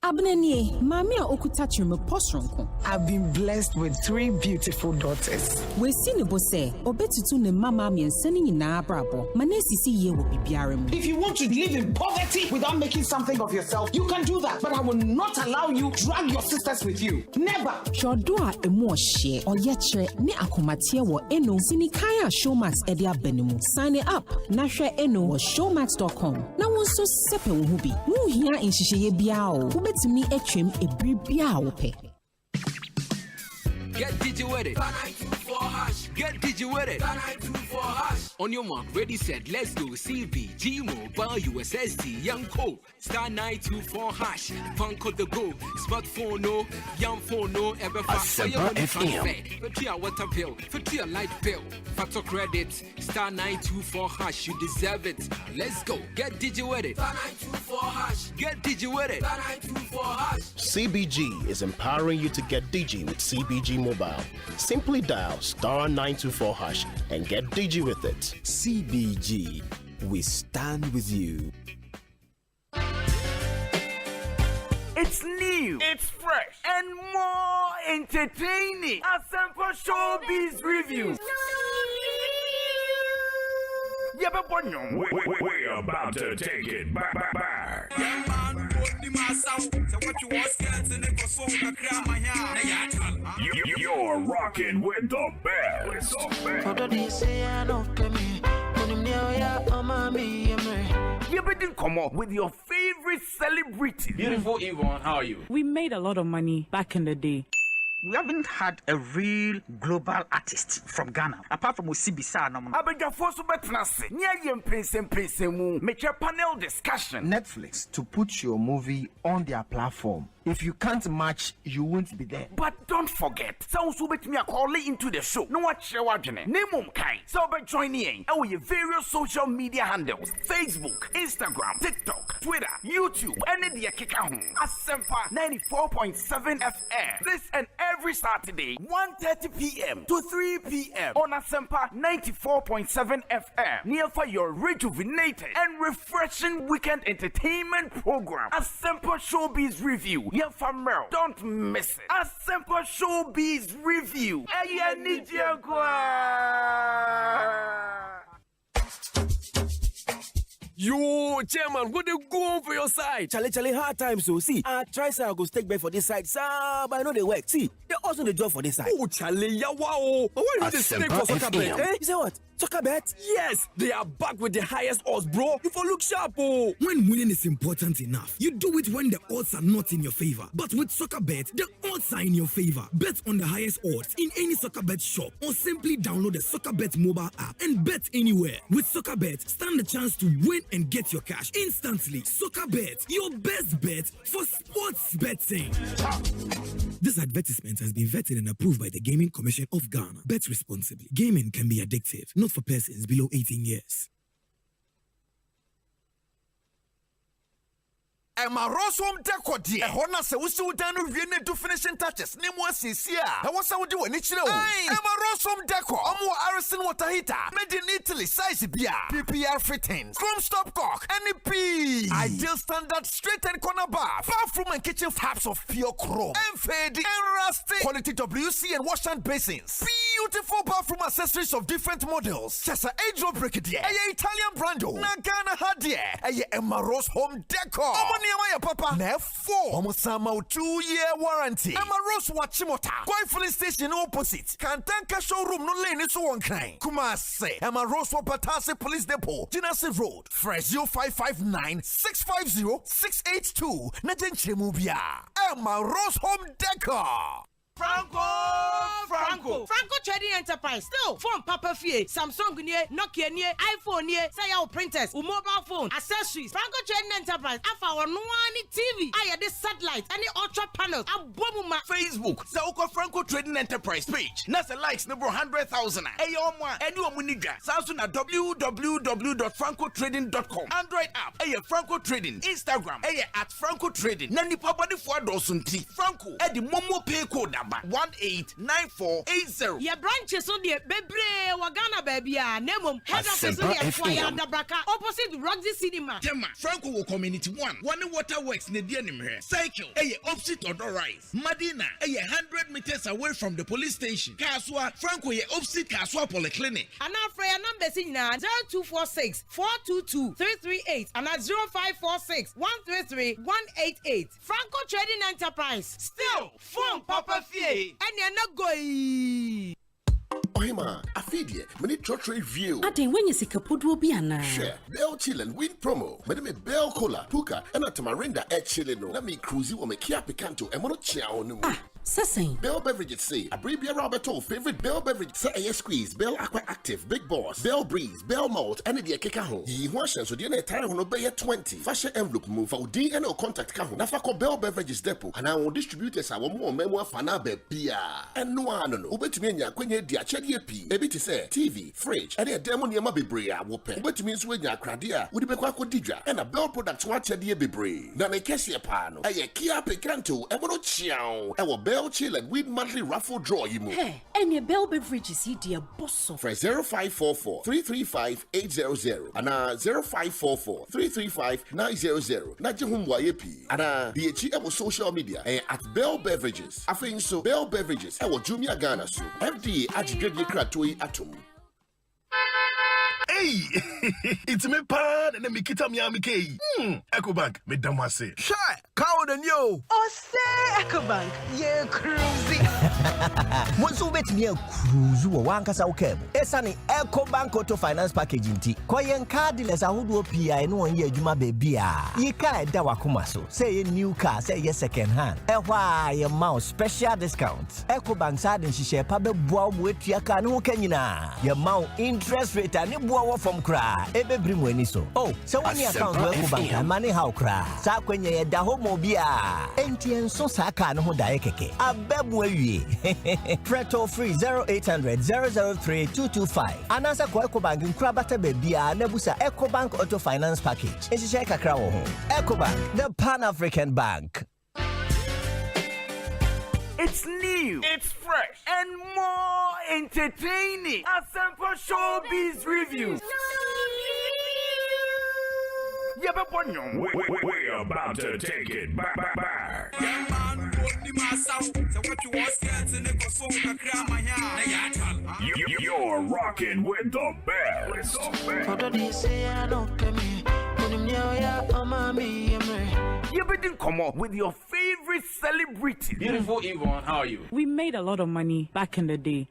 Abnenie, Mami okuta chirme posronko. I've been blessed with 3 beautiful daughters. We sini bose, obetutu ne mama mi enseni nyina abrabo. Manesi si ye wo bibiare mu. If you want to live in poverty without making something of yourself, you can do that. But I will not allow you drag your sisters with you. Never. Chodoa emu ohye, oyechre ne akomatie wo eno sini kaya Showmax ede abenimu. Sign it up. Na hwe eno wo showmax.com. Na wonso sepe wo hu bi. Mu hia enhihye bia o. Me a trim a bribia ope. Get digi with it. Get digi with it. On your mark, ready, set, let's go. CBG Mobile USSD Young Code star 924 hash. Funko the go. Smartphone no, young phone no, ever fast. Asempa FM. For your water bill, for your light bill. Factor credit star 924 hash. You deserve it. Let's go. Get digi with it. Star 924 hash. Get digi with it. Star 924 hash. CBG is empowering you to get digi with CBG Mobile. Simply dial star 924 hash and get digi with it. CBG, we stand with you. It's new, it's fresh, and more entertaining. Asempa Showbiz Reviews. We're about to take it back. You're rocking with the best. You've been come up with your favorite celebrity. Beautiful Yvonne, how are you? We made a lot of money back in the day. We haven't had a real global artist from Ghana, apart from Osei. Panel discussion. Netflix to put your movie on their platform. If you can't match, you won't be there. But don't forget, sounds will bet me a call into the show. No watch your wagene. Name kai. So by joining our various social media handles: Facebook, Instagram, TikTok, Twitter, YouTube, and the Kikahu. Asempa 94.7 FM. This and every Saturday, 1:30 p.m. to 3 p.m. on Asempa 94.7 FM. Near for your rejuvenated and refreshing weekend entertainment program. Asempa Showbiz Review. Yeah, from Merle. Don't miss it. Asempa Showbiz Review. Yo, chairman, what they go on for your side? Charlie, hard times, so see. I try say I go stake back for this side, sir, but I know they work. See, they also the job for this side. Oh, Charlie, yeah, wow. But why you just stake for soccer bet? Eh? You say what? Soccer bet? Yes, they are back with the highest odds, bro. You for look sharp, oh. When winning is important enough, you do it when the odds are not in your favor. But with soccer bet, the odds are in your favor. Bet on the highest odds in any soccer bet shop or simply download the soccer bet mobile app and bet anywhere. With soccer bet, stand the chance to win and get your cash instantly. Soccer bet, your best bet for sports betting. This advertisement has been vetted and approved by the Gaming Commission of Ghana. Bet responsibly. Gaming can be addictive, not for persons below 18 years. Rose Home Decor dear. Hona se wusi udanu wiene do finishing touches. Nemo asisia. Wasa wudi wani chile o. Rose Home Decor. Omo Arison water heater. Made in Italy. Size beer. PPR fittings. Chrome stop cock. NEP. Ideal standard straight and corner bath. Bathroom and kitchen taps of pure chrome. And fading. And rusty. Quality WC and wash hand basins. Beautiful bathroom accessories of different models. Just a age of break it. Italian brando. Nagana hadie. Emma Rose Home Decor. Omani amaya papa. Ne4. Omosama 2-year warranty. Emma Rose Wachimota. Koi filling station opposite. Kantanka showroom no lane is one kind. Kumase. Emma Rose Wapatase Police Depot. Jinasi Road. Fresh 0559-650-682. Najenche Mubia. Emma Rose Home Decor. Franco Trading Enterprise. Still, phone Papa Fie, Samsung nie, Nokia nie, iPhone nie, say our printers, mobile phone, accessories. Franco Trading Enterprise. Afa our no TV. Aya this satellite, any ultra panels. Abomuma Facebook. Sauko Franco Trading Enterprise page. Nasa likes number 100,000. Ayomwa, anyone muniga. Samsung at www.francotrading.com. Android app. Aya Franco Trading. Instagram. Aya at Franco Trading. Nani papa di fwa dosunti. Franco. Edi momo pay code. 189480. Your branches on the Bebre Wagana baby. Nemo head office on the Fire Dabraka opposite Roxy Cinema. Tema Franco Community 1. One waterworks near the enemy. Cycle. Opposite Odor Rise. Madina. 100 meters away from the police station. Kaswa Franco opposite Kaswa Polyclinic. And our prayer number is 0246 422 338 and at 0546 133 188. Franco Trading Enterprise. Still phone Papa Fie. And you're not going. Ohima, afidie, many trottery view. Ade when you see Kapudu Biana. Share, Bell Chillen, win promo. Madame Bell Cola, Puka, and a Tamarinda at Chileno. Let me cruise you on my Kia Picanto and Monochao no more. Sessing. Bell Beverages say, a Bribia Roberto, favorite Bell Beverage, say a squeeze, Bell Aqua Active, Big Boss, Bell Breeze, Bell Malt, and the Kekaho. Ye washes so the entire one obey 20. Fashion envelope move for DNO contact Kaho. Nafako Bell Beverages Depot, and I will distribute us our more memoir Fanabe Pia. And no one, Ubet me, Quenya, dear Chedia P. Maybe to say TV, fridge, and a demo near Mabibria, Whoopin. Ubet means when ya cradia, would be Quaco Didra, and a Bell product watch a dear Bibri. Nana Cassia Pano, a Kia Picanto, and Monochao, our Bell Chill and Win monthly raffle draw you move. Hey, and your Bell Beverages, dear boss. For 0544 335 800 and 0544 335 900. Najahum YP and the social media at Bell Beverages. I think so. Bell Beverages. I will Jumia Ghana so. FDA Ajigedi Kratoi Atom. Hey, it's me pan and me kita mi amike. Ecobank me damase. Shy, cow than you. Osei Ecobank, ye cruising. Bonsu bet me cruise wo wankasa wo kebo. Esani Ecobank Auto Finance Package nti. Koyen cardless ahodo PI no won ye adwuma ba bia. Yi ka da wakoma so. Say ye new car, say ye second hand. Ehwa ye mouse special discount. Ecobank side nhihye pa be boa mo etua ka ne ho kanyina. Ye mouse interest rate ani boa from cry, every money so. Oh, so when you account Ecobank, money how cry. Sa kwenye ye da homo bia. NTN so saka no ho da ekeke. Abemu awie. Preto free 0800 003 225. Anasa kwa Ecobank nkura bata bebia na busa Ecobank Auto Finance Package. Ehihye kakra wo ho. Ecobank, the Pan-African Bank. It's new, it's fresh, and more entertaining. Asempa Showbiz Review. We're about to take it back. You're rocking with the best. You better come up with your favorite celebrity. Beautiful Yvonne, how are you? We made a lot of money back in the day.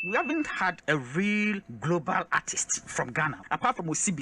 We haven't had a real global artist from Ghana, apart from Osei.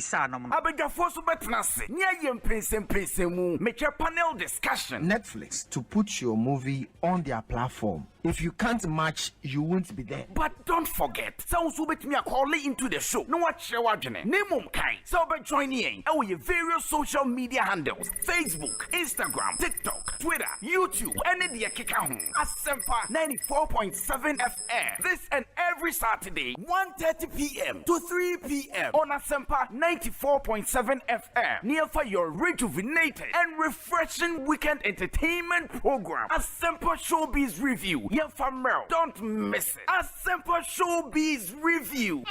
Panel discussion. Netflix to put your movie on their platform. If you can't match, you won't be there. But don't forget, sounds will me a call into the show. No watch your wajane. Name kai. So by joining our various social media handles: Facebook, Instagram, TikTok, Twitter, YouTube, and the Asempa 94.7 FM. This and every Saturday, 1:30 p.m. to 3 p.m. on Asempa 94.7 FM. Near for your rejuvenated and refreshing weekend entertainment program. Asempa Showbiz Review. Yeah, Mel. Don't miss it. Asempa Showbiz Review.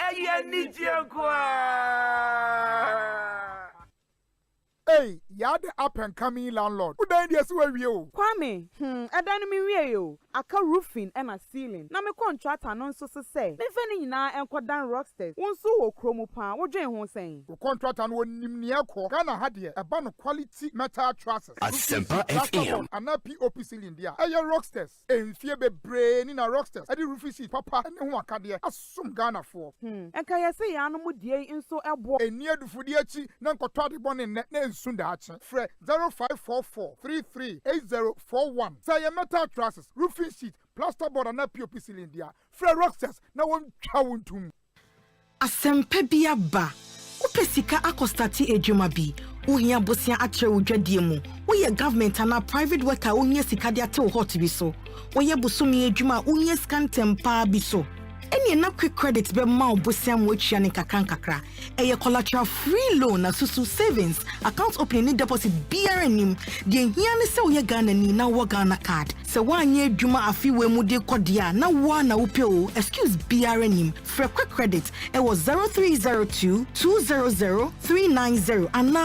Hey, you're the up and coming landlord. Who died yesterday with you? Kwame, I done me yo. Aka roofing and a ceiling. Na me contract announce so say. Me feni na enko dan rocksters. Wonso wo kromo pa. Wo dwen ho sen. The contract and won nimnia ko. Ghana had here a ban of quality metal trusses. Asempa FM. And a POP ceiling there. Aye rocksters. Enfie be brain in a rocksters. Adi roofing sheet papa and who akadia. Asum Ghana for. Enka ya say ya no mu die nso ebo. Enia du fudi achi na nkotwa de bon ne Sundachi. Fre 0544 338041. Say your metal trusses, roofing sheet, plasterboard and a POP cylinder. Fre rocksters na won chawuntum. Asempa bia ba. Upesika akostati ejuma bi. Uhia bosia atre udwadie mu. Uye government ana private worker unye sika dia te hot bi so. Uye busumi ejuma unye scan tempa bi so. Any na quick credit be ma obosia mo atwa ne kakra eye collateral free loan na susu savings account opening deposit BRNim de hia ne se oye Ghana ni na wo Ghana card se wanye adwuma afiwe mu de kodia na wo na wo pe o excuse BRNim for quick credit it was 0302 200 390 and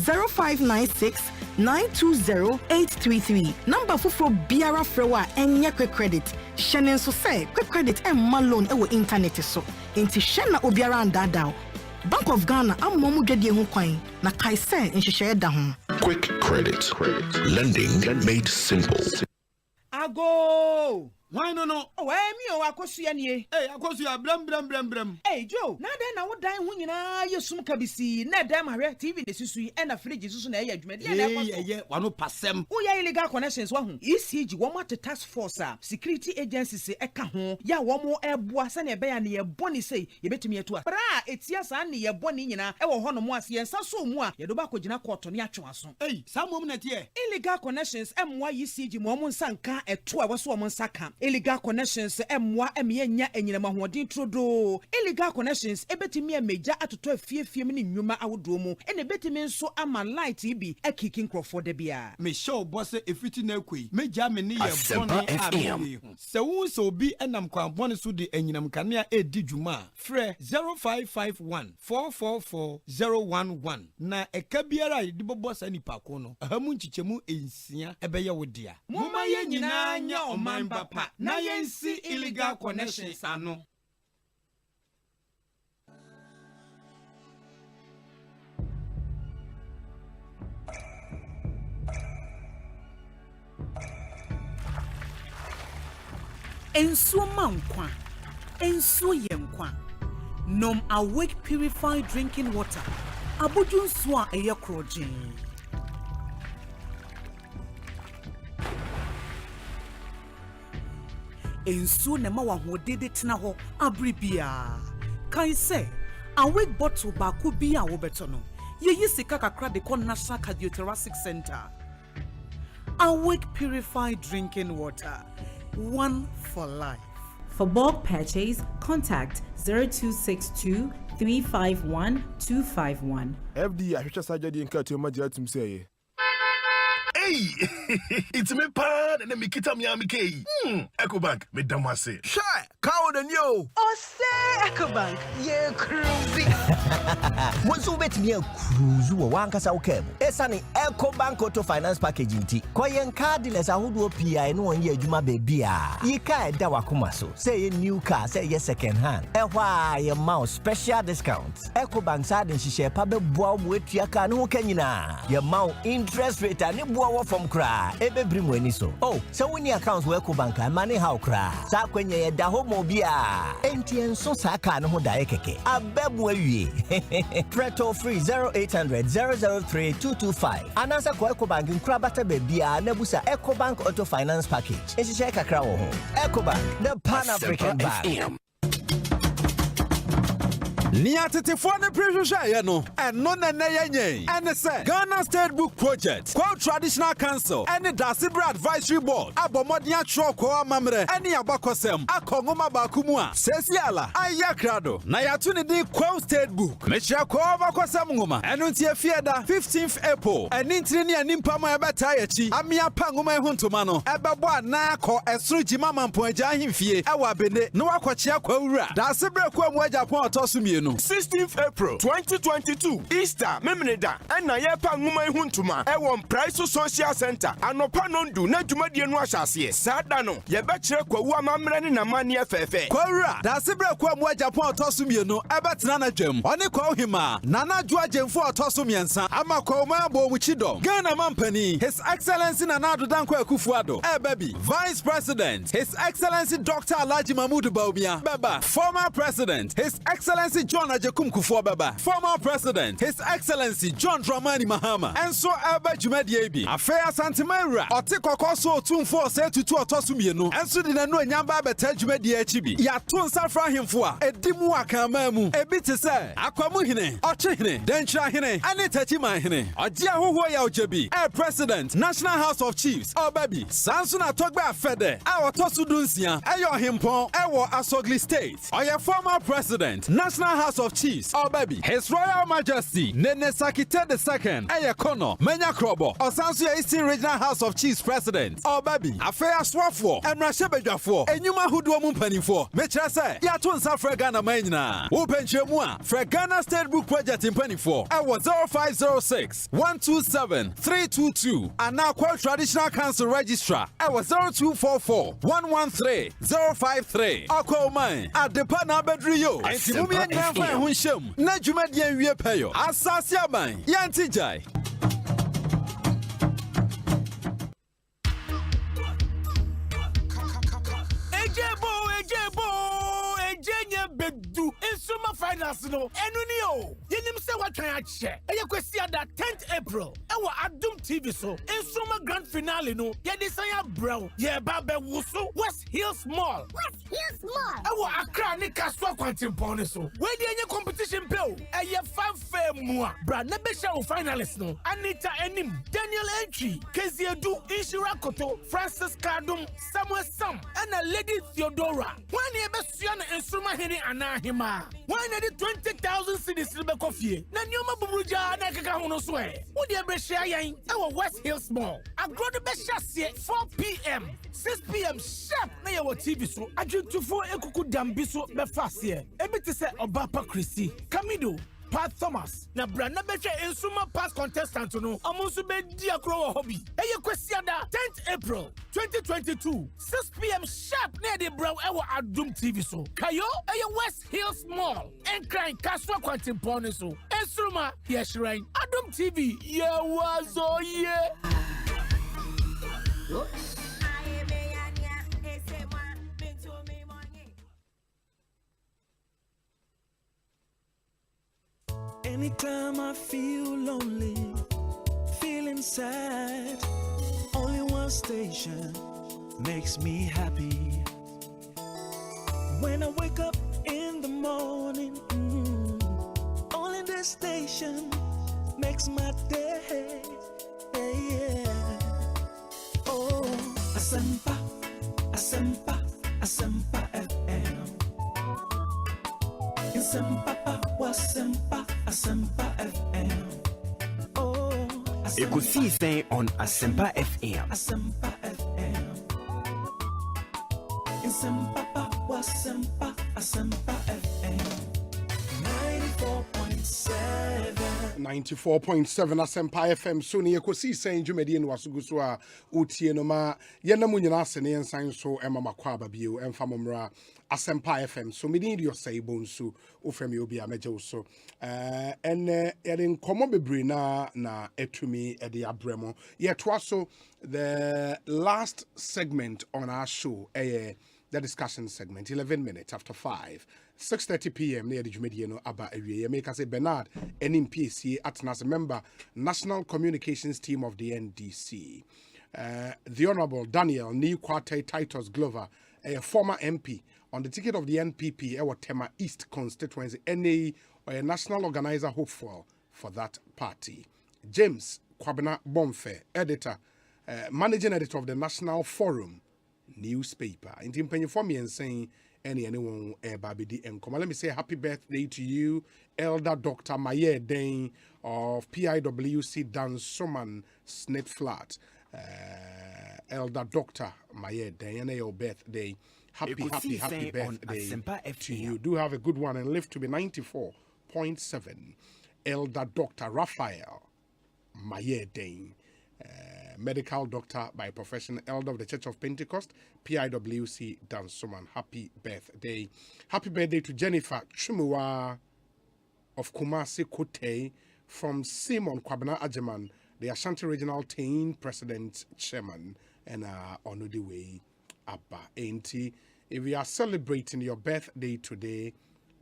0596 920-833. Number for Biara Frewa and quick credit. Shannon so say quick credit and malone ewo internet so. Inti Shanna Obiara and Dadao. Bank of Ghana am momu gedi ho kwan na kai say nhihye da ho. Quick credit. Lending made simple. Ago! Why no? Oh, me o akosua nie. Hey, akosua brem. Hey, Joe, na den na wo dan ho nyina yesum kabisi. Na dan mahwe TV ne susu e na fridge susu na eya adwuma. Ye, wano pasem. Wo ya illegal connections wa ho. ECG wo mo task force security agencies eka ho. Ya wo mo eboa se na ebe ya ne ye boni sei ye betumi etu a. Bra etia sa na ye boni nyina e wo ho no mo ase ye nsa so mu a ye do ba kogina court ne atwe aso. Hey, samom na tie. Illegal connections emwa ECG mo nsanka eto a wo so mo nsaka. Illegal connections emwa enya enyinama hoodin trodo. Illegal connections ebetimi meja atoto afiefie me nnwuma awodo mu ene betimi nso ama light ibi ekiki nkrofo de bia. Me show boss efiti na ekwi meja me ne ye boni abi. Se wo so bi enam kwan boni so de enyinam kanea edi dwuma frɛ 0551 444 011 na eka biara de bobo sa nipa ko no ahamu nchichemu ensia ebeye wodia. Moma ye nyina nya oman bapa na yensi illegal connections ano. Ensuo mankwa, ensuo yemkwa. Nom Awake purified drinking water. Abudun swa eye kroje. Ensuo ne ma wa hodede tena ho abribia. Kan se Awake bottle ba ku bi a wo beto no. Ye sika kakra de kon National Cardiothoracic Center. Awake purified drinking water. One for life. For bulk purchase, contact 0262 351 251. FD ahwehwe sajade nka to magia tum say. Hey, it's me pa na me kita me amike. Ecobank me damase. Shy, cow the new. Osei Ecobank, ye cruising. Bonsu bet me cruise wo wankasa wo kem. Esane Ecobank Auto Finance Package nti. Koyen cardless ahodo PI no onye adwuma be bia. Yika eda wakoma so. Say new car, say ye second hand. Ehwa ye mouse special discounts. Ecobank sa den hihye pa be boa mo etua ka no ho kanyina. Ye mouse interest rate ani boa from cry. Ebe brim weni so. Oh, so when your accounts work Bank money how cry. Sa kwenye ye da ho mo bia. Enti enso sa ka no ho da ekeke. Abebu awie. Preto free 0800 003 225. Anasa ko Ecobank nkra bata be bia na busa Ecobank Auto Finance Package. Ehihye kakra wo ho. Ecobank, the Pan African Bank. Nia tetifo ne prehwehwe no eno na na yenye ene se Ghana State Book Project Kwa Traditional Council ene Dasibra Advisory Board abomodin atro kwa amamre ene abakosem akongoma bakumu a sesiala ayakrado na yatu ne di Kwa State Book mechia kwa abakosem ngoma eno ntie fieda 15th April ene ntiri ne animpa ma ebeta yachi amia pa ngoma ehuntoma no ebebo ana ko esuru jima mampo agya ahimfie ewa bene no wakochia kwa wura Dasibra kwa mu agya pon otosumienu 16th April 2022 Easter memeneda ena ye pa ngoma ehuntoma ewon Price Social Center anopa nondu na dwumadie no ahyase sada no ye be kire kwawu amamre ne namane efefe kwawura Dasibra kwa mu agya pon otosumienu ebetena na dwam oni kwa ohima nana dwo agemfo otosumiensa ama kwa ma bo mu chidom Ghana mampani His Excellency Nana Adodankwa Akufo-Addo baby Vice President His Excellency Dr. Alhaji Mahmoud Bawumia baba Former President His Excellency John Ajekum Kufuor-Baba Former President His Excellency John Dramani Mahama Enso Eba Jumadi Ebi Afeya Santimara Ote Kokoso Otumfo Se Tutu Otosumienu Enso Dinanu Enyamba Beta Jumadi Echibi Yatun Safra Himfua Edimu Akamamu Ebi Tise Akwamu Hine Oche Hine Denchra Hine Ane Techima Hine Ojia Huhuo Ya Ojebi President National House of Chiefs Obabi Sansuna Togba Fede Awo Tosu Dunsia Eyo Himpon Ewo Asogli State Oye Former President National House of Chiefs Obabi His Royal Majesty Nene Sakite II Eye Kono Menya Krobo Osansu Eastern Regional House of Chiefs President Obabi Afeya Swafo Emrashe Bedwafo Enyuma Huduo Mumpanifo Mechira se Yato Nsa Fre Ghana Manyina Upenchemu a Fre Ghana State Book Project Mpanifo Ewo 0506 127 322 and now Kwa Traditional Council Registrar Ewo 0244 113 053 Akwa Oman Adepa na Bedriyo Entimumi Enyanfa Ehunhyem na dwumadie wie peyo asase aban yantijai Ejenya bedu insuma finance no enu ni o yenim se watwan ache eye kwesi ada 10th April ewo Adum TV so insuma grand finale no ye de san ya brown ye ba be wusu West Hills Mall ewo Accra ni Kaswa Kwantimpon so we de enye competition pe o eye fanfare mu a bra na be show finalists no Anita Enim Daniel Entry Keziedu Inshira Koto Francis Kadum Samuel Sam and a Lady Theodora when ye be sua na insuma hini anahima when ye 20,000 cedis be kofie na nyoma bubuja na keka hono so e wo de be share yan e West Hills Mall agro de be share 4 p.m. 6 p.m. sharp na ye wo TV so adwentufo ekuku dambi so be fase e bi te se Obapa Christy Kamido Pat Thomas na brand na betwe insuma pass contestant no amonso be di akro hobby eye kwesiada 10th April 2022 6 p.m. sharp na the brow ewo Adum TV so kayo eye West Hills Mall enkran Kaswa Kwantimpon so insuma ye shrine Adum TV ye wazo ye Anytime I feel lonely, feeling sad, only one station makes me happy. When I wake up in the morning, only this station makes my day. Yeah. Oh, Asempa, Asempa, Asempa FM. Asempa, Asempa. Asempa FM. Oh, Ekosiisen On Asempa FM. Asempa FM. Asempa, Asempa FM. 94.7. 94.7 Asempa FM. So ni Ekosiisen dwumadi no wasogu so a utie no ma yenamu nyina se ne ensan so ema makwa babio emfa momra Asempa FM. So me need your say Bonsu ofremi obi ameje so ene yede nkomo bebre na etumi ede abremo yetwa so the last segment on our show the discussion segment 11 minutes after 5 6:30 p.m. near the Jumediano Aba area. Make us say Bernard NMPC Atnas member National Communications Team of the NDC. The Honorable Daniel New Quartet Titus Glover a former MP on the ticket of the NPP, Tema East constituency, NA, or a national organizer hopeful for that party. James Kwabena Bonfe, editor, managing editor of the National Forum newspaper. In Timpenny for me and saying, anyone babidi and come. Let me say happy birthday to you, Elder Dr. Maye Dane of PIWC Dansoman Snit Flat. Elder Dr. Maye Dane, your birthday. Happy birthday to you. Do have a good one and live to be 94.7. Elder Dr. Raphael Maye Dane. Medical doctor by profession, elder of the Church of Pentecost, PIWC Dansoman. Happy birthday. Happy birthday to Jennifer Chumuwa of Kumasi Kote, from Simon Kwabena Ajeman, the Ashanti Regional Team President Chairman, and on the way Abba Ainty. If you are celebrating your birthday today,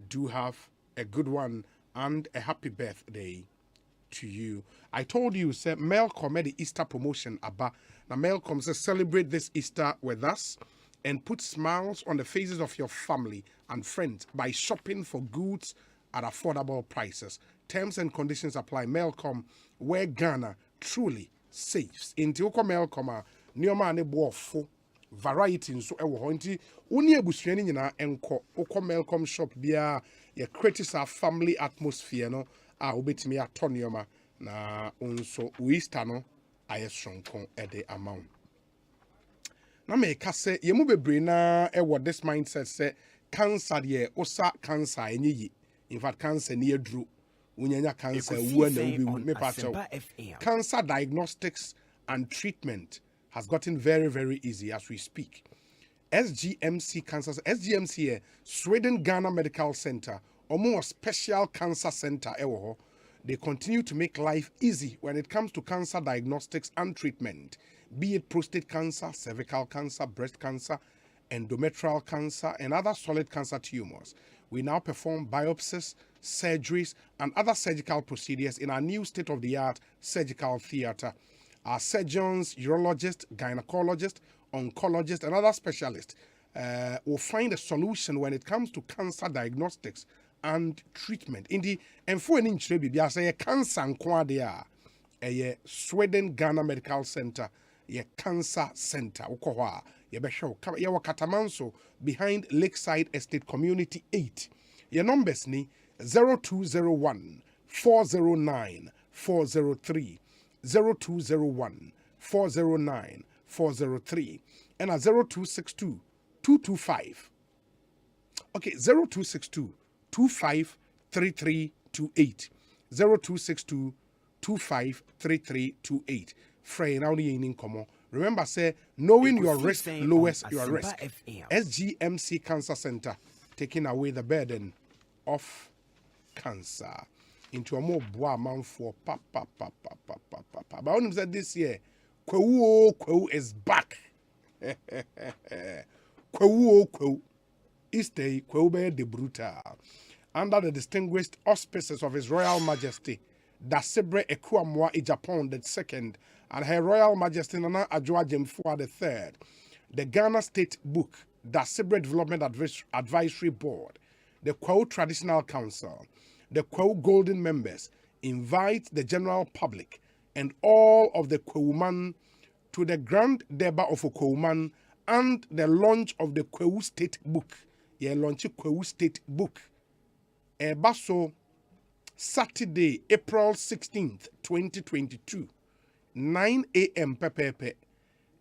do have a good one and a happy birthday to you. I told you, say, Melcom made the Easter promotion, Abba. Now, Melcom says, celebrate this Easter with us and put smiles on the faces of your family and friends by shopping for goods at affordable prices. Terms and conditions apply. Melcom, where Ghana truly saves. In Tioko Melcom, Nioma ne Boafo, variety nso ewo ho nti woni abusuani nyina enko okọ Melcom shop bia ye create a family atmosphere no a obetimi atonioma na unso Easter no aye sonko e de amount na me ka se ye mu bebre na ewo this mindset say cancer ye osa cancer enyi. In fact, cancer near Drew. Unyanya cancer, cancer diagnostics and treatment has gotten very, very easy as we speak. SGMC Cancer, SGMC, Sweden Ghana Medical Center, or more special cancer center, they continue to make life easy when it comes to cancer diagnostics and treatment, be it prostate cancer, cervical cancer, breast cancer, endometrial cancer, and other solid cancer tumors. We now perform biopsies, surgeries, and other surgical procedures in our new state-of-the-art surgical theater. Our surgeons, urologists, gynecologists, oncologists, and other specialists will find a solution when it comes to cancer diagnostics and treatment. In the cancer and a Sweden Ghana Medical Center, a cancer center. Yawa Katamanso behind Lakeside Estate Community 8. Your numbers ni 0201 409 403 0201 409 403 and 0262 225. Okay, 0262 253328 0262 253328. Frey now the common. Remember, say, knowing your risk lowers your risk. SGMC Cancer Center, taking away the burden of cancer into a more bois man for papa. But I want to say this year, Kwewu is back. Kwewu Iste Kwebe de Bruta, under the distinguished auspices of His Royal Majesty Dasibre Ekuamwa Ijapon II and Her Royal Majesty Nana Adwoa Jemfua III, the Ghana State Book, Dasibre Development Advisory Board, the Kwao Traditional Council, the Kwao Golden members invite the general public and all of the Kwauman to the Grand Deba of Kwauman and the launch of the Kwao State Book. Yeah, launch Kwao State Book. Baso Saturday, April 16th, 2022. 9 a.m. Pepepe.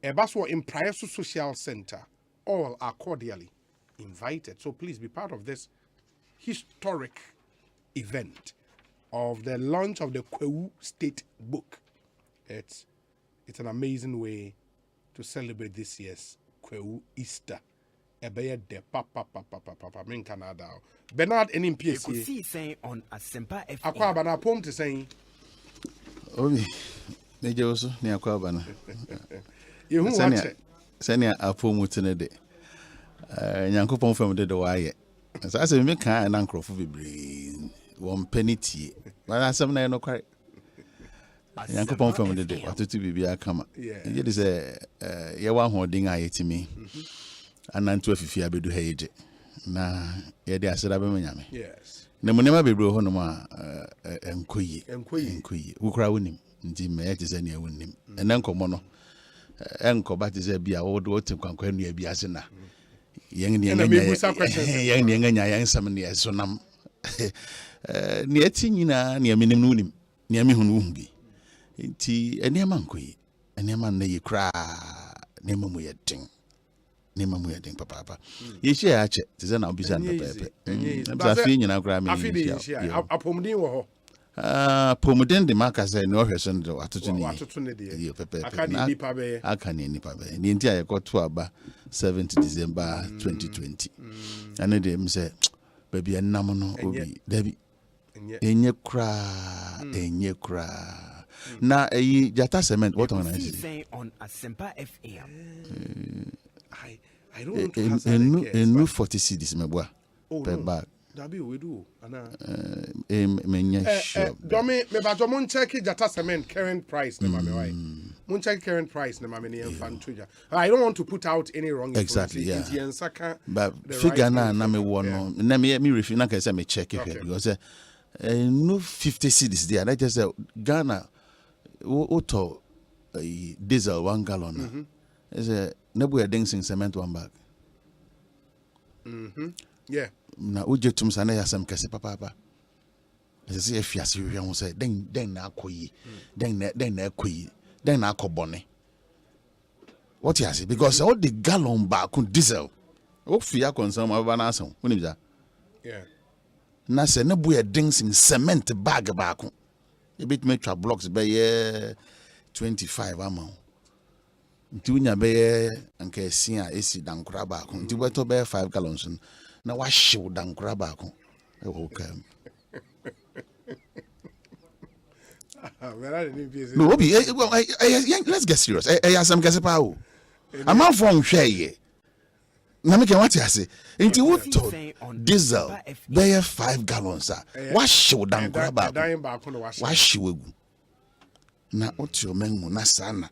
Baso in Prayasu Social Center. All are cordially invited. So please be part of this historic event of the launch of the Kwao State Book. It's an amazing way to celebrate this year's Kwao Easter. Ebeye de papa men Canada. Bernard and Ekosiisen On Asempa FM. Akwa bana pom to saying. Obi. Neje oso ni akwa bana. You who watch it. Senia apomu tenede. Nyankopon fam de wa ye. So asem me kan na nkrofo bebre. Won penity. But asem na no kware. Nyankopon fam de watoto bibia kama. Ye de say ye wa hodin ayetimi. anantu afifi abedu hayeje na yede aseda be manyame yes na munema bebro ho no ma enkoyi wukura wonim nti me ye tese ne wonim ene nkomo no enkoba tese bia wo do kwankwa nua bia ase na yen ne nganya yen sam ne so nam ne ati nyina ne menim no wonim ne me hunu hu bi nti ene ma nkoyi ene ma na ye kra ne mamu ye den papa ye share ya che tese na obisa na papa ba fi nyina kra me apomdin wo ho pomuden de maka say no hweso ndo atoto ne de pepe aka ni nipa be ni ntia ye koto aba 7th December 2020 ane de mse baby enam no obi dabi enye kra na eyi jata cement what on Ekosiisen On Asempa FM. I don't want to have a new 40 cedis meboa per bag. Dabi we do ana sure. Domi me ba mon check jata cement current price na mame why. Mon check current price na mame ne enfantuja. I don't want to put out any wrong exactly information. Yeah. But figure na me wo no na me refi na ka say me check it because no 50 cedis there. That just Ghana auto diesel 1 gallon. Is a nebu dancing cement 1 bag. Yeah. Na uje tum sana ya sam kese papa. Ese se fiase hwe ho se den na akoyi. Den na akoyi. Den na akobone. What you say? Because all the gallon back on diesel. O fia consume aba na asan. Woni bi da. Yeah. Na se nebu dancing cement bag back. E bit me twa blocks be ye 25 amount. Nti unya be anka esia esi dankura ba ko nti beto be 5 gallons na wa hyew dankura ba ko e ho kam no obi let's get serious asem kese pa o am from hweye na me ke what you say nti wo to diesel be 5 gallons wa hyew dankura ba ko wa hyew egu na otio mengu na sana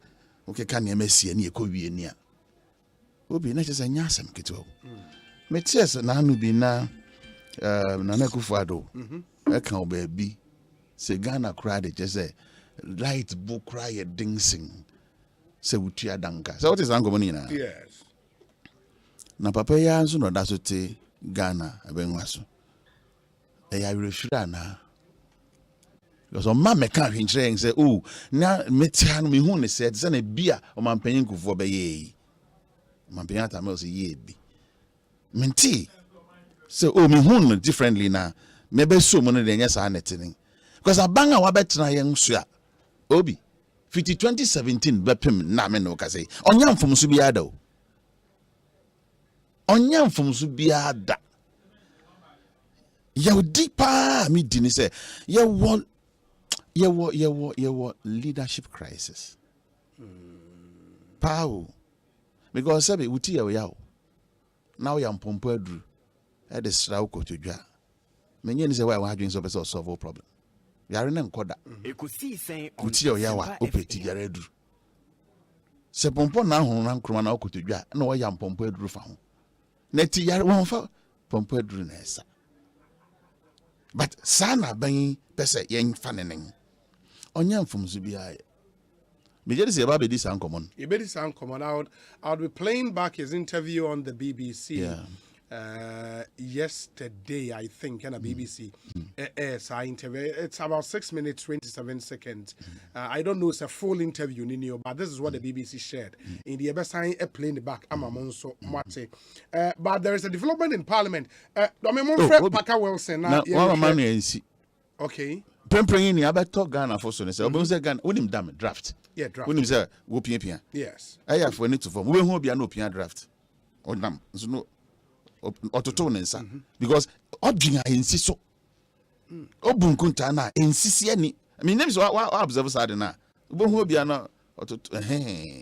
okay kan ye mesie na ekowie ni a obi na chese nya asem keto me ties na anu bi na na kufuado e kan oba bi se Ghana cry de chese light book cry ye dingsing se wutua danka so what is angomo ni na yes na papa ya nso no da so te Ghana abenwa so e ya refira na because on ma me kan hwinkyerɛ say oh na metia no me hu ne say say na bia o man panyin kufo be ye man panyin atama o say ye bi menti say oh me hu no differently na me be so mo no de nya sa netening because abanga wa betena yen so a obi 2017 bepem na me no ka say onya mfom so bia da o onya mfom so bia da ye deeper me dini say ye want your leadership crisis. Power. Because sabi uti ya now you am pompo adru e de sra ko to dwa menye ni say why we hadwin so person solve problem yare na nkoda Ekosiisen On uti ya wa opeti yare adru se pompo na ho na nkroma na ko to dwa na wo ya pompo adru fa ho na ti yare won fa pompo adru na esa but sana ban pese yen fanenen onya mfumzu bia me just say about this uncommon you bet this uncommon I'll be playing back his interview on the BBC yesterday I think on a BBC interview it's about 6 minutes 27 seconds I don't know it's a full interview Nino but this is what the BBC shared in the best sign playing the back I'm so mate but there is a development in Parliament Baka Wilson now one man okay Pempering ni abeto Ghana for so say obo say Ghana wonim dam draft draft wonim say wo pia yes aya for need to form we hu obia na opia draft odam so no ototo nsa because odwin a ensi so obunkunta na ensisi ani I mean names wa observe side na obo hu obia na ototo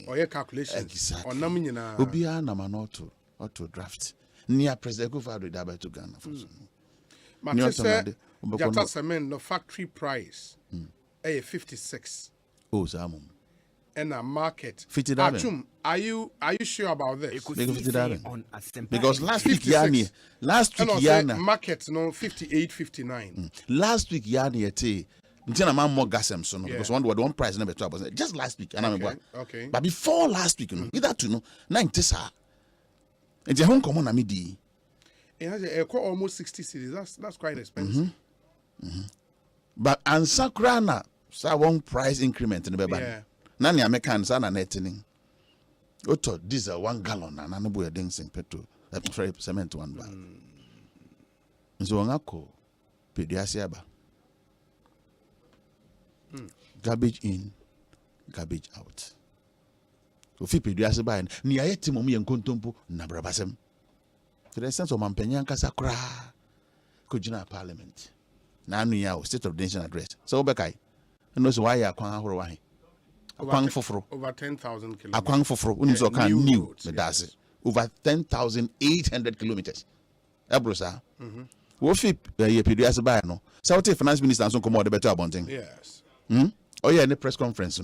oye calculations onam nyina obia na ma no auto draft near president Kufuor da abeto Ghana for so Jata cement no factory price 56 oh samum and a market. 50,000. Achum, are you sure about this? Because last week 56. yani market no 58 59. Last week yani until I'm more gasem so no because one price number 12%. Just last week and okay. But before last week, either to no 90 sa. And the home common amidi. It has almost 60 cities. That's quite expensive. But and Sakrana sa one price increment in the baby. Nani American sana netting. Oto diesel 1 gallon and anabu dancing petrol. Cement 1 bar. So ngako pediasiaba. Garbage in, garbage out. So fi pediasiaba ni ayeti momi enkontompo na brabasem. To the sense of mampenya nkasa kra kujina parliament. Na anu ya state of the nation address. So obekai. No so why akwan ahoro wahi. Akwan foforo. Over 10,000 kilometers. Akwan foforo. Unimso kan new medase. Over 10,800 kilometers. Ebrosa. Wo fi ye pediasiaba no. So what finance minister so come out the better abonting. Yes. Oh yeah, in the press conference,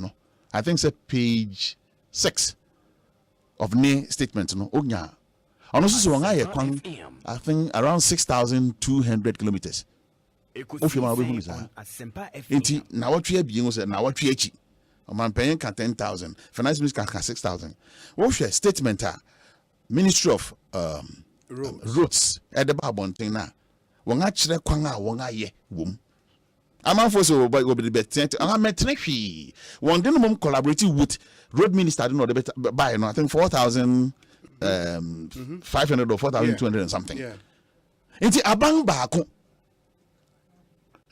I think it's page 6 of the statement, Onya. And also, I think around 6,200 kilometers. Now what we are being said, now what we are man paying 10,000, finance minister 6,000. What's your statement? Ministry of roads at the Babonting now. Wonga chire kwanga wonga ye wom. Amanfo so will be the better. I'm metnefi. One day mum collaborating with road minister. I don't know the better buy. I think 4,500 or 4,200 and something. Yeah. It's abang baako.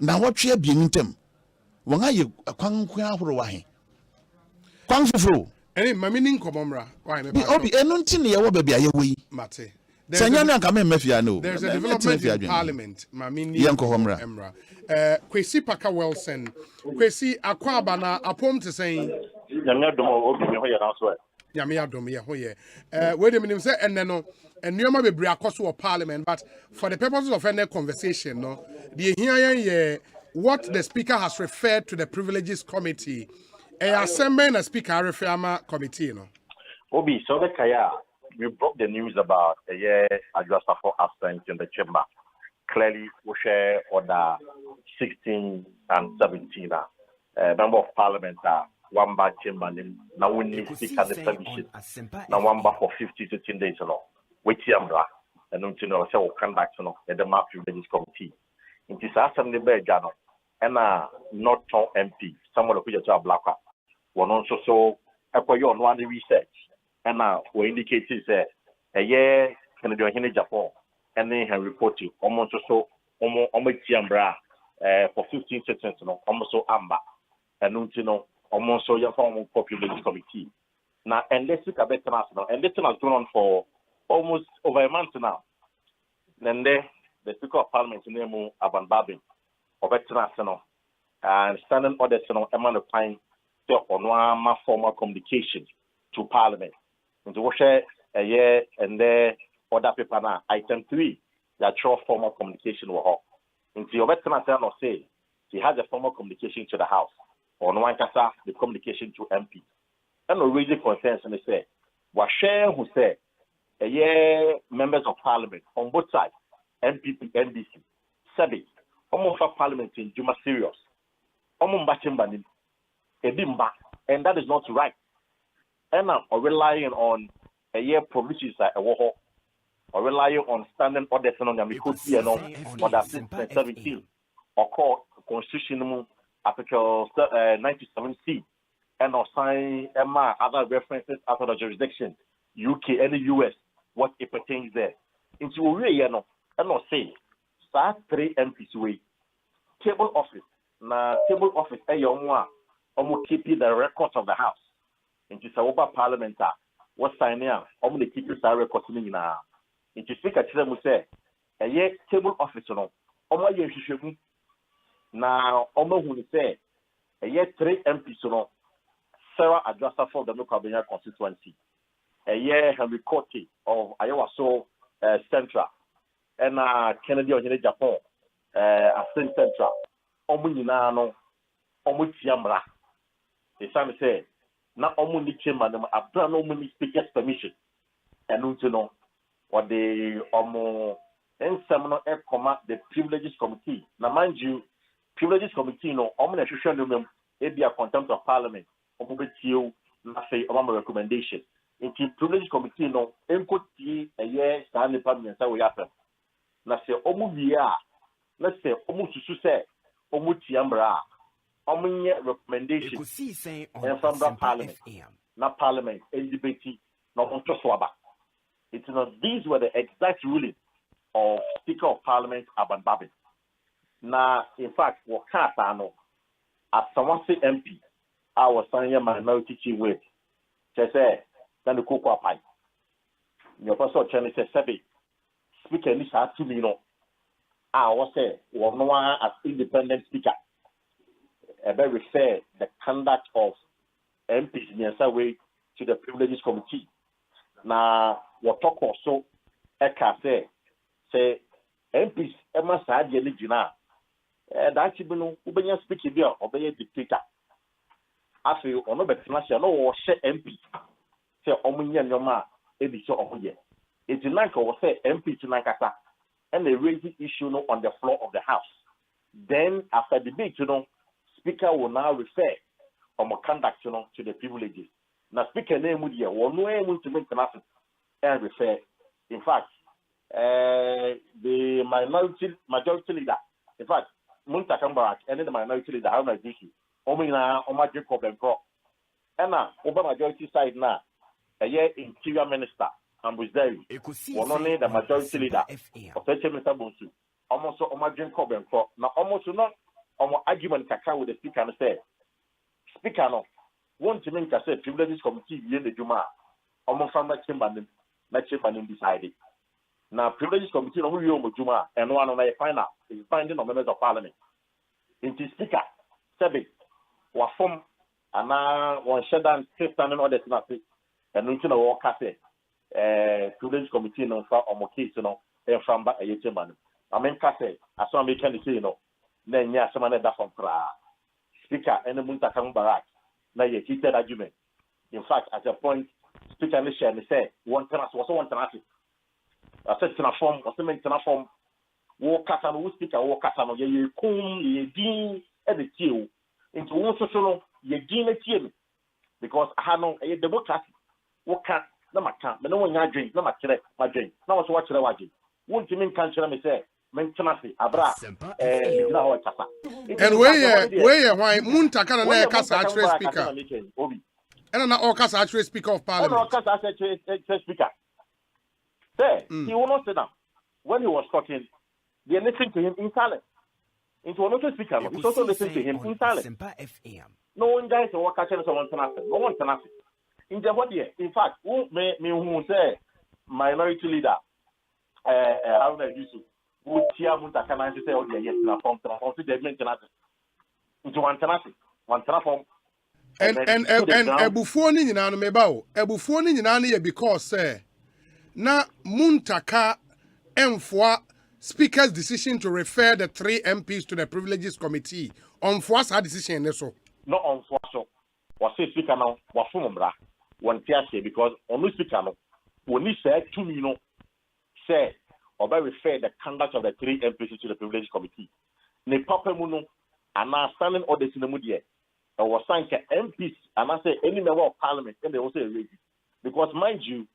Now what you being intem? Wanga ye kwang ahoro wahe. Kwang fufuro. Any maminin komomra. Why me? Obi enunti ne ye wo bebia ye we. Mate. There's a development in Parliament. Mamini Emra. Kwesi Paka Wilson. Kwesi Akwabana Apom to saying Yamia Domia Hoye. Wait a minute, and then and you might be of Parliament, but for the purposes of any conversation, no, the here what the Speaker has referred to the Privileges Committee, Asempa and Speaker Referma Committee, no. Obi, so the Kaya. We broke the news about a year adjuster for absence in the chamber. Clearly, we share order 16 and 17. Member of Parliament are one bar chamber. Now we need speaker the permission. Now one bar for 50 to 10 days. Which Yambra and don't you know, so conduct at the Map Privileges Committee. It is Assembly Bay Journal and not MP. Someone who is a blacker. One also so on one research. And now we indicated a year can do in Japan and they have reported almost so almost Tiambra for 15 seconds, almost so Amba and almost so your form of Population Committee. Now, and let's look at the international, and this has gone on for almost over a month now. Then the Speaker of Parliament name Aban Babin of international and standing orders amount of time on one formal communication to Parliament. Into what a year and there other paper now. Item 3, that short formal communication with her. Into your veteran say he has a formal communication to the House. On one casa, the communication to MP. And already concerns and they say, what share who say a year members of Parliament on both sides, MPP, NDC, SEBI, almost for Parliament in Juma serious. Almost batching a bimba, and that is not right. And relying on a year provisions like a war, or relying on standing orders on the Mikuti and on the 17 or court constitutional article 97C and or sign other references out of the jurisdiction, UK and the US, what it pertains there. Into a way, and not say, start 3 MPs way, table office, table office, almost keeping the records of the House. Into Sawoba Parliament, what sign here? I'm going to keep this record now. Into Speaker Chile say, a year table office, no, Oma Yeshu. Now, Oma who say, a year 3 MPs, no, Sarah Adjuster for the local constituency. A year Henry Cote of Iowa so Central, and Kennedy of Japan, Ascent Central, Omunino, Omutiambra. The same say. na omu ni chamber no abra no omu ni speaker's permission enu nti no or the ensem no e comma the privileges committee na mind you privileges committee no omu na hwehwe no mem e be a contempt of parliament omu betiew na say omu recommendation into privileges committee no enkotie eye saa nipa miensa we yapem na say omu wie a na say omu susu say omu tiambra omu nye recommendation Ekosiisen On Asempa parliament na parliament and debate na omu so aba. It's not these were the exact ruling of Speaker of Parliament Aban Babin. Now, in fact, what no as someone say MP, I was saying minority chief with say then the cocoa pie. Your person Chinese say speaker this has to me no. I was say one as independent speaker. I better refer the conduct of MPs in some way to the privileges committee. Now, what talk also, Eka say MPs, Emma Sadi and Gina. That's even Ubenya speaking there, obey dictator. I feel on no better national or say MP. Say Omunya Yoma, Edition Omuye. It's in Nanka or say MP to Nankasa, and they raise the issue on the floor of the House. Then, after debate, Speaker will now refer on conduct to the privileges. Now, Speaker name would hear, or no one to make an and refer. In fact, the majority leader, in fact, Muntakambarak, and the minority leader, how much issue? Omina, Omajin Kobenko. And now, over majority side now, a year interior minister, and was there. One only the majority leader of Mr. Bonsu. Almost Omajin Kobenko. Now, almost not argument kaka with the speaker and say, Speaker, no, one to make a say privileges committee in the Juma, almost from that chamber decided. Now, privileges committee no you Juma and one on a final is finding of members of parliament. In the speaker, seven was from and now one shut down fifth and all that nothing. And we can walk at it. Privileges committee no for on case, and from back a chamber. I mean, Casse, as some can say, then yes, someone that from Speaker and the Muntakam Barak. Now you heated argument. In fact, at a point, Speaker and say, one tenant was one tenant. I said to form, or something to form, walk at an speaker, walk at an ye coon, ye dean, at the teal, into one social, ye dean a team. Because I have no a democracy. What can't, no, I can't, but no one I drink, no, my drink. Now, what's what you're watching? Won't you mean cancer? Me say. And why Muntakana na kasa actual speaker? And na all kasa actual speaker of parliament. Speaker. Say, he will not sit down. When he was talking, they listened to him in silence. Into another speaker, he also listened to him in silence. No one guys or catching someone tonight. No one tonight. In the body, in fact, who may who say minority leader, how they use it. Would Tia Muntakana say, oh, yes, from the maintenance into one form. And Ebufoni in Anamebao, Ebufoni in Ania because, sir, na Muntaka M4 Speaker's decision to refer the 3 MPs to the Privileges Committee on Force her decision. So, no on Force, was a speaker now, was Fumbra, one Tia because on the speaker, when he said to me, say, or by refer the conduct of the 3 MPs to the Privileges Committee. Ne papa muno, and now standing orders in the media, or was saying MPs, and I say any member of parliament, and they also raise it. Because mind you,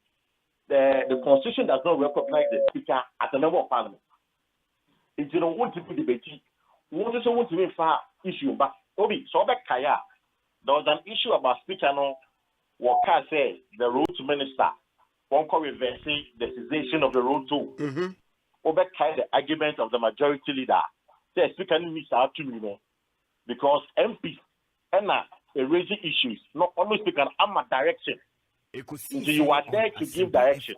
the constitution does not recognize the speaker as a member of parliament. If you don't want to be debated, you also want to make far issue. But Obi, so back Kaya, there was an issue about speaker no what can say the roads minister. One call reversing the cessation of the road too. Overcame the argument of the majority leader. The speaker needs to have to because MPs and raising issues, not only speaker, I'm a direction. So you are there to give direction.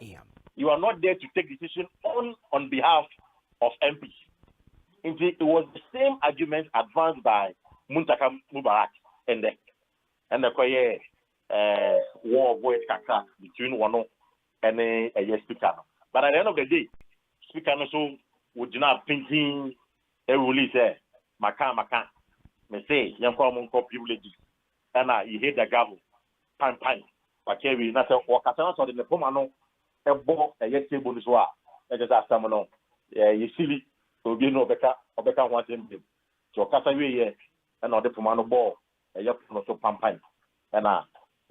You are not there to take decision on behalf of MPs. It was the same argument advanced by Muntaka Mubarak and the war of words between one and a speaker. But at the end of the day, speaker also would not thinking a release Maka. Me say, young common privileges. And you hate the gavel. pan wakewi na se wakata so de poma no ebo eye table ni so a e just asam no ye sili obi no obeka ho atem so kasa we ye na de poma no ball eye no so pan na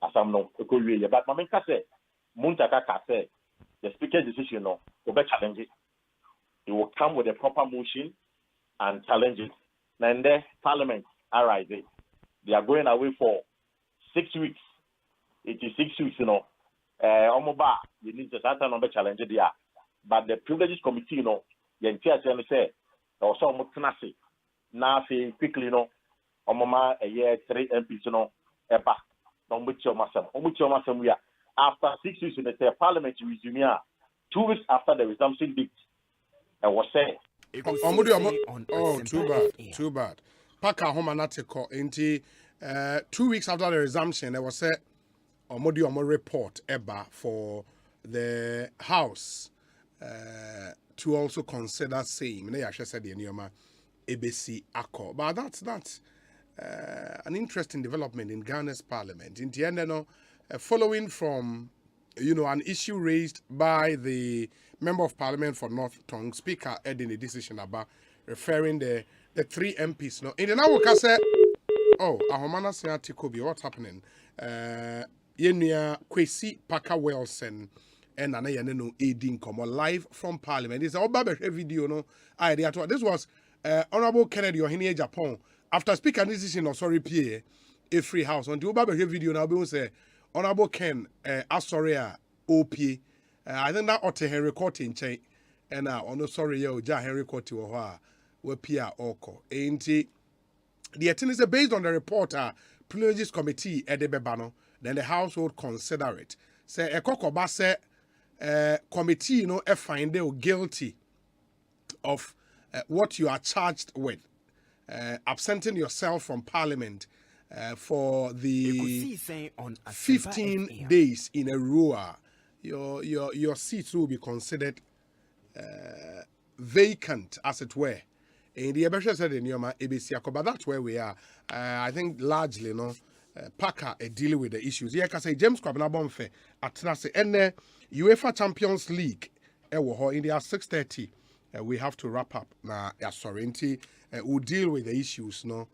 asam no ko we ye but mama nka se muntaka ka say the speaker's decision no will be challenge it. It will come with a proper motion and challenge it. And the parliament arise it. They are going away for 6 weeks. It is 6 weeks, you know. Omoba, you need to start on the challenge there. But the privileges committee, you know, the entire say, also mutinasi. Now say quickly, you know, Omoma a year 3 MPs, you know, eba. We are after 6 weeks in the parliament resume 2 weeks after the resumption date. I was saying. Too bad. Paka home anatiko inti 2 weeks after the resumption, there was a report eba for the House to also consider same. I said the Nioma ABC Accord. But that's an interesting development in Ghana's parliament. In the end, following from an issue raised by the Member of Parliament for North Tongue, Speaker Edin, a decision about referring the 3 MPs. No, in the now we say, Ahomana Seatikobi, what's happening? Yenya Kwesi Paka Wilson and Anayano Edin Komo live from Parliament. It's our video, no idea. This was Honorable Kennedy Ohini Japan after Speaker decision of sorry PA a free house on the Obabe video now be say Honorable Ken Asoria OP. I think that ought to Henry Court in chain and no sorry yo ja Henry Court we Pia Oko. Ain't the attendance is based on the report privileges committee at the Bebano, then the House would consider it. Say a Kokoba say committee find they guilty of what you are charged with. Absenting yourself from Parliament for the 15 days in a row, your seats will be considered vacant, as it were. In the Ebesha said in Yoma ABC, but that's where we are. I think largely, Parker dealing with the issues. Yeah, I say James Kwabena Bonfe at Nase and UEFA Champions League. In the 6:30, we have to wrap up. Now, sorry, we'll deal with the issues. No.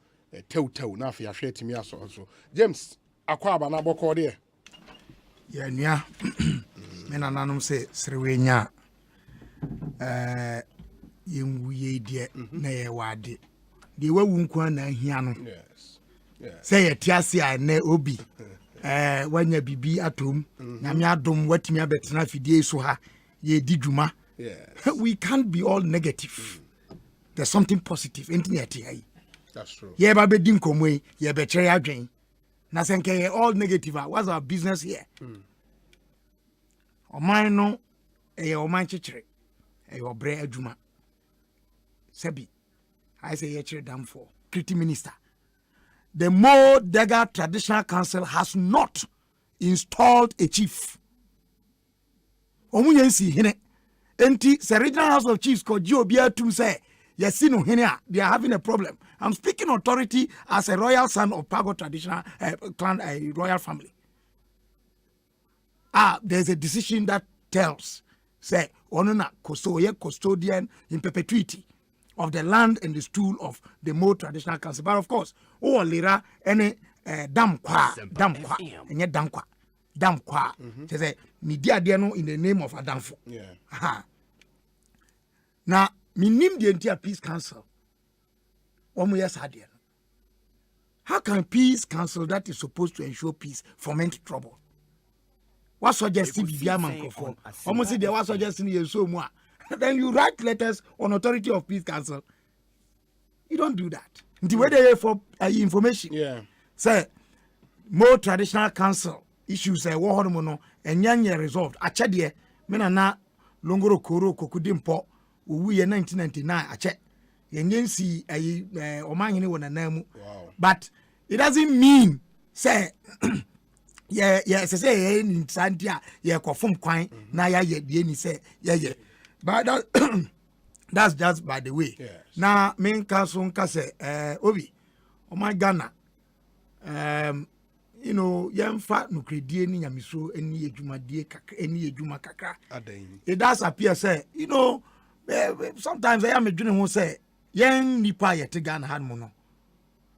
Teu na fi ahwe timi aso so James akwa aba na boko de ya nia me na nanom se srewenya yenwuye de na ye wade de wawu nkwa na ahia no yes say ye tiase a na obi wanya bibi atom na me adom watimi abetena fidie so ha ye di dwuma we can't be all negative. There's something positive in it. That's true. Yeah, but bedin komwe, yeah, betray adwen. Na senke all negative. What's our business here? O man no, o man chichire. O bre adwuma. Sebi. I say ye chire dam for. Pretty minister. The Mo Dega Traditional Council has not installed a chief. Omunyensi hine. Enti, the regional house of chiefs called Jobia Tum say, yes, no, they are having a problem. I'm speaking authority as a royal son of Pago traditional clan, a royal family. There's a decision that tells, say, Onona Kosoye custodian in perpetuity of the land and the stool of the Mo traditional council. But of course, lira any damkwa, and yet damkwa. They say, media diano in the name of Adamfo. Yeah. Now, minim the entire peace council. How can peace council that is supposed to ensure peace foment trouble? What suggesting Bibia Mancrophone? Almost say there was suggesting you so more. Then you write letters on authority of peace council. You don't do that. The way they for information. Yeah. Say more traditional council issues say war hormono and yanya resolved. Achadie menana longoro koro kokudimpo uwe 1999 ache. Yengensi omanyene wona namu. But it doesn't mean say say in Sandia ye confirm kwan na ya ye die ni say ye. But that's just by the way. Yes. Now main council nka say obi o my Ghana you know, yamfa no credie ni nyamiso eni edwumadie kakra eni edwuma kakra. It does appear say, you know, sometimes I am adwene ho say, yen nipa yete Ghana han mo no.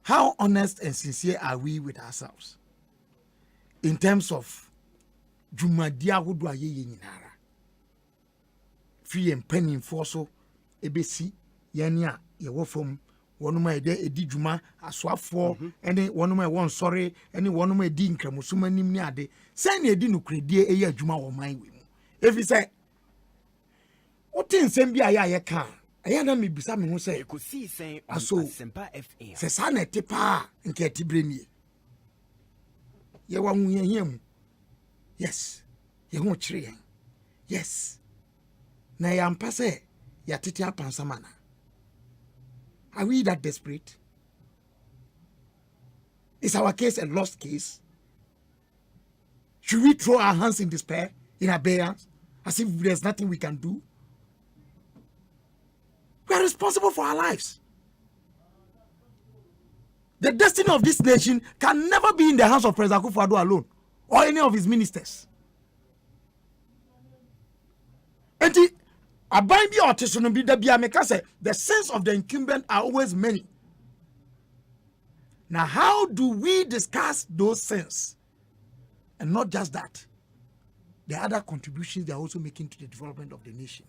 How honest and sincere are we with ourselves in terms of dwumadie ahodo ayeye nyinara? Free and penny for so ebesi yenia ye wo fom wonuma edi dwuma asoafo ene wonuma won sori ene wonuma edi nkramusuma nim ni ade sen na edi no kredie eya dwuma wo man we mu efi say otin sem bia ya ka eya na me bisa me ho say Ekosiisen On Asempa FM. se sa na tipa nke tibrenie ye wa hu yehiem. Yes, ye ho kire yen. Yes, na ya mpa say ya tete apansamana. Are we that desperate? Is our case a lost case? Should we throw our hands in despair, in abeyance, as if there's nothing we can do? We are responsible for our lives. The destiny of this nation can never be in the hands of President Akufo-Addo alone or any of his ministers. And the sins of the incumbent are always many. Now, how do we discuss those sins? And not just that, the other contributions they are also making to the development of the nation.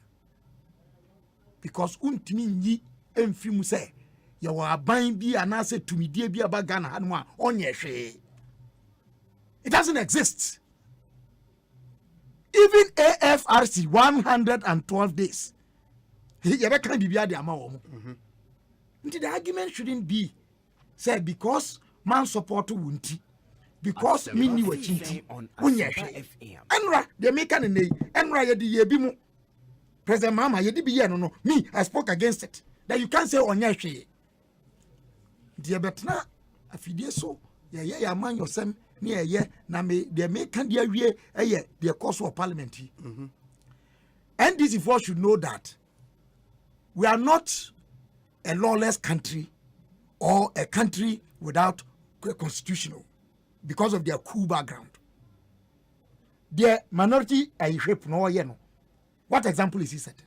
Because untimi emfimu say ya wa aban bi anase tumidie bi aba Ghana hanwa onye hwe. It doesn't exist. Even AFRC 112 days. The argument shouldn't be said because man support wunti, because mini wachinti unyeshe. Enra they make an enra yedi yebimu. President Mama yedi biye no. Me I spoke against it. That you can't say onyeshe. Dear betna afidie so ya man yosem near ye na me they make can dear we the course of parliamentary. And this before should know that we are not a lawless country or a country without a constitutional because of their coup background. Their minority are shape no. What example is he setting?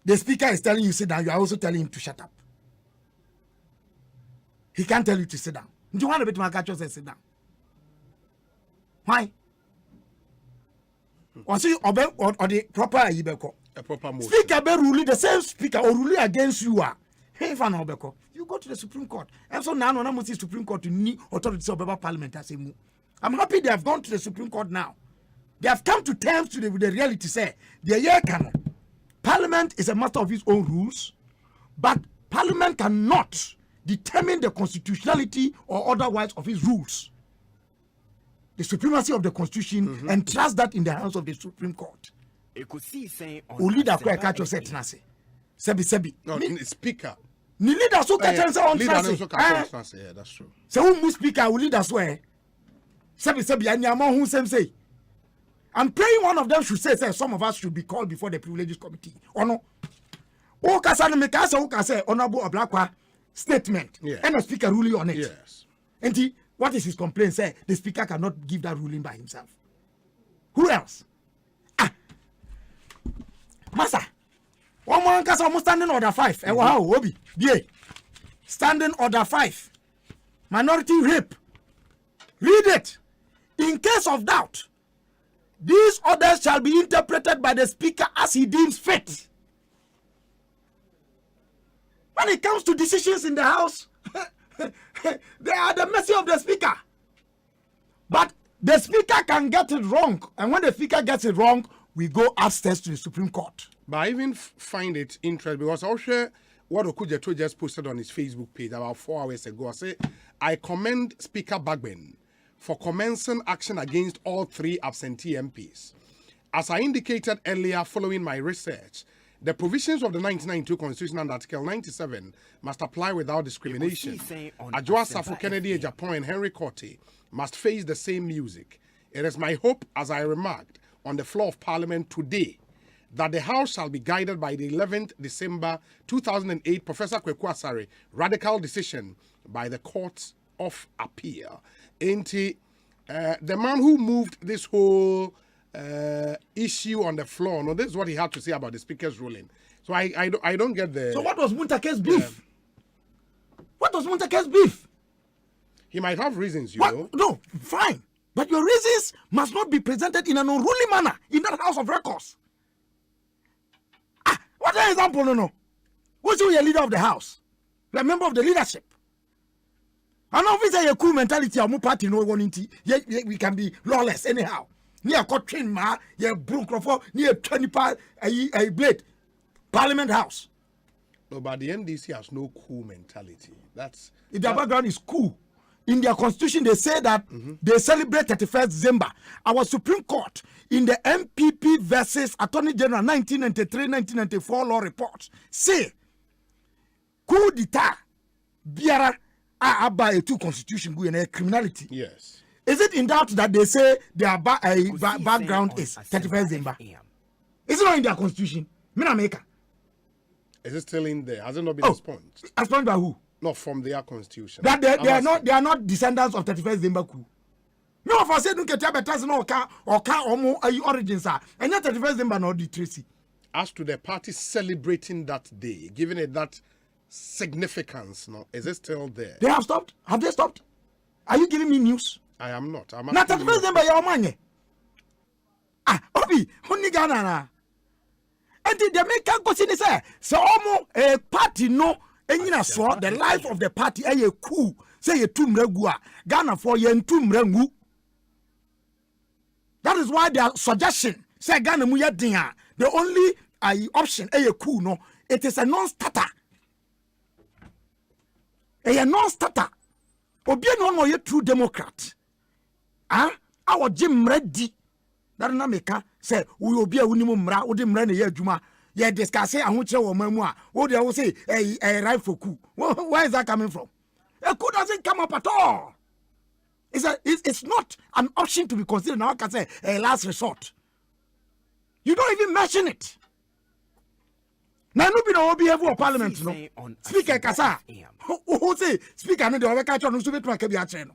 The speaker is telling you sit down, you are also telling him to shut up. He can't tell you to sit down. Do you want to bet my catcher say sit down? Why? Or see or the proper ibeko. A proper motion. Speaker be ruling the same speaker or ruling against you are. Hey, fan obeko. You go to the Supreme Court. And so now no must Supreme Court to need authority of Parliament as a move. I'm happy they have gone to the Supreme Court now. They have come to terms with the reality. Say the year canon. Parliament is a master of its own rules, but Parliament cannot determine the constitutionality or otherwise of its rules. The supremacy of the Constitution and trust that in the hands of the Supreme Court. Ekosiisen On Leader Asempa catch yourself nase. Sebi. No, speaker. Ni leader so catch yourself on trust. Yeah, that's true. So who speaker will leader swear? Sebi and Yama who say. I'm praying one of them should say some of us should be called before the privileges committee. Or no? O kasa me kasa o kasa honorable Oblakwa statement. Yeah. And the speaker ruling on it. Yes. And what is his complaint? Say the speaker cannot give that ruling by himself. Who else? Masa. One more kasa almost standing order 5. Wow, Obi. Yeah. Standing order 5. Minority rape. Read it. In case of doubt, these orders shall be interpreted by the speaker as he deems fit. When it comes to decisions in the house, they are the mercy of the speaker. But the speaker can get it wrong. And when the speaker gets it wrong, we go upstairs to the Supreme Court. But I even find it interesting because I'll share what Okujeto just posted on his Facebook page about 4 hours ago. I say, I commend Speaker Bagben for commencing action against all 3 absentee MPs. As I indicated earlier following my research, the provisions of the 1992 Constitution and Article 97 must apply without discrimination. Adwoa Safo Kennedy Japan and Henry Korte must face the same music. It is my hope, as I remarked on the floor of Parliament today, that the House shall be guided by the 11th December 2008 Professor Kweku Asare radical decision by the courts of appeal. Ain't he? The man who moved this whole issue on the floor. No, this is what he had to say about the speaker's ruling. So I don't get the. So what was Muntake's beef? What was Muntake's beef? He might have reasons, you know. No, fine. But your reasons must not be presented in an unruly manner in that House of Records. What an example, no. Who's you a leader of the House? The member of the leadership. And obviously a cool mentality of party no one we can be lawless anyhow. Near Cotrin Ma, near Brooklyn, near 20 a blade. Parliament House. No, but the NDC has no cool mentality. Their background is cool. In their constitution, they say that they celebrate 31st December. Our Supreme Court, in the MPP versus Attorney General 1993-1994 law report, say, coup d'etat, biara, by a two constitution, go in criminality. Yes. Is it in doubt that they say their background is 31st December? Is it not in their constitution? Minameka. Is it still in there? Has it not been expunged? Expunged by who? Not from their constitution. That they are not descendants of 31st December coup. No, if I say don't get no or origins are and not 31st December no the Tracy. As to the party celebrating that day, giving it that significance, no, is it still there? They have stopped. Have they stopped? Are you giving me news? I am not. I'm not 31st December. Your man. Obi, honey Ghana na. And the American question is so a party no. And you know, the life of the party, a coup, say a tomb regua, Ghana for yen tomb rengu. That is why their suggestion, say Ghana muya dinga, the only option, a coup, no, it is a non-starter. A non-starter. Obi no more a true Democrat. Our Jim ready. That na meka say we will be a unimum mra, udim rene ye juma. Yeah, discuss it and which one what they will say a rifle coup. Where is that coming from? A coup doesn't come up at all. It's not an option to be considered now. I can say a last resort. You don't even mention it. Now no be no be ever parliament no. Speaker Kasa. Who say speaker no dey catch on so betu akabi a no.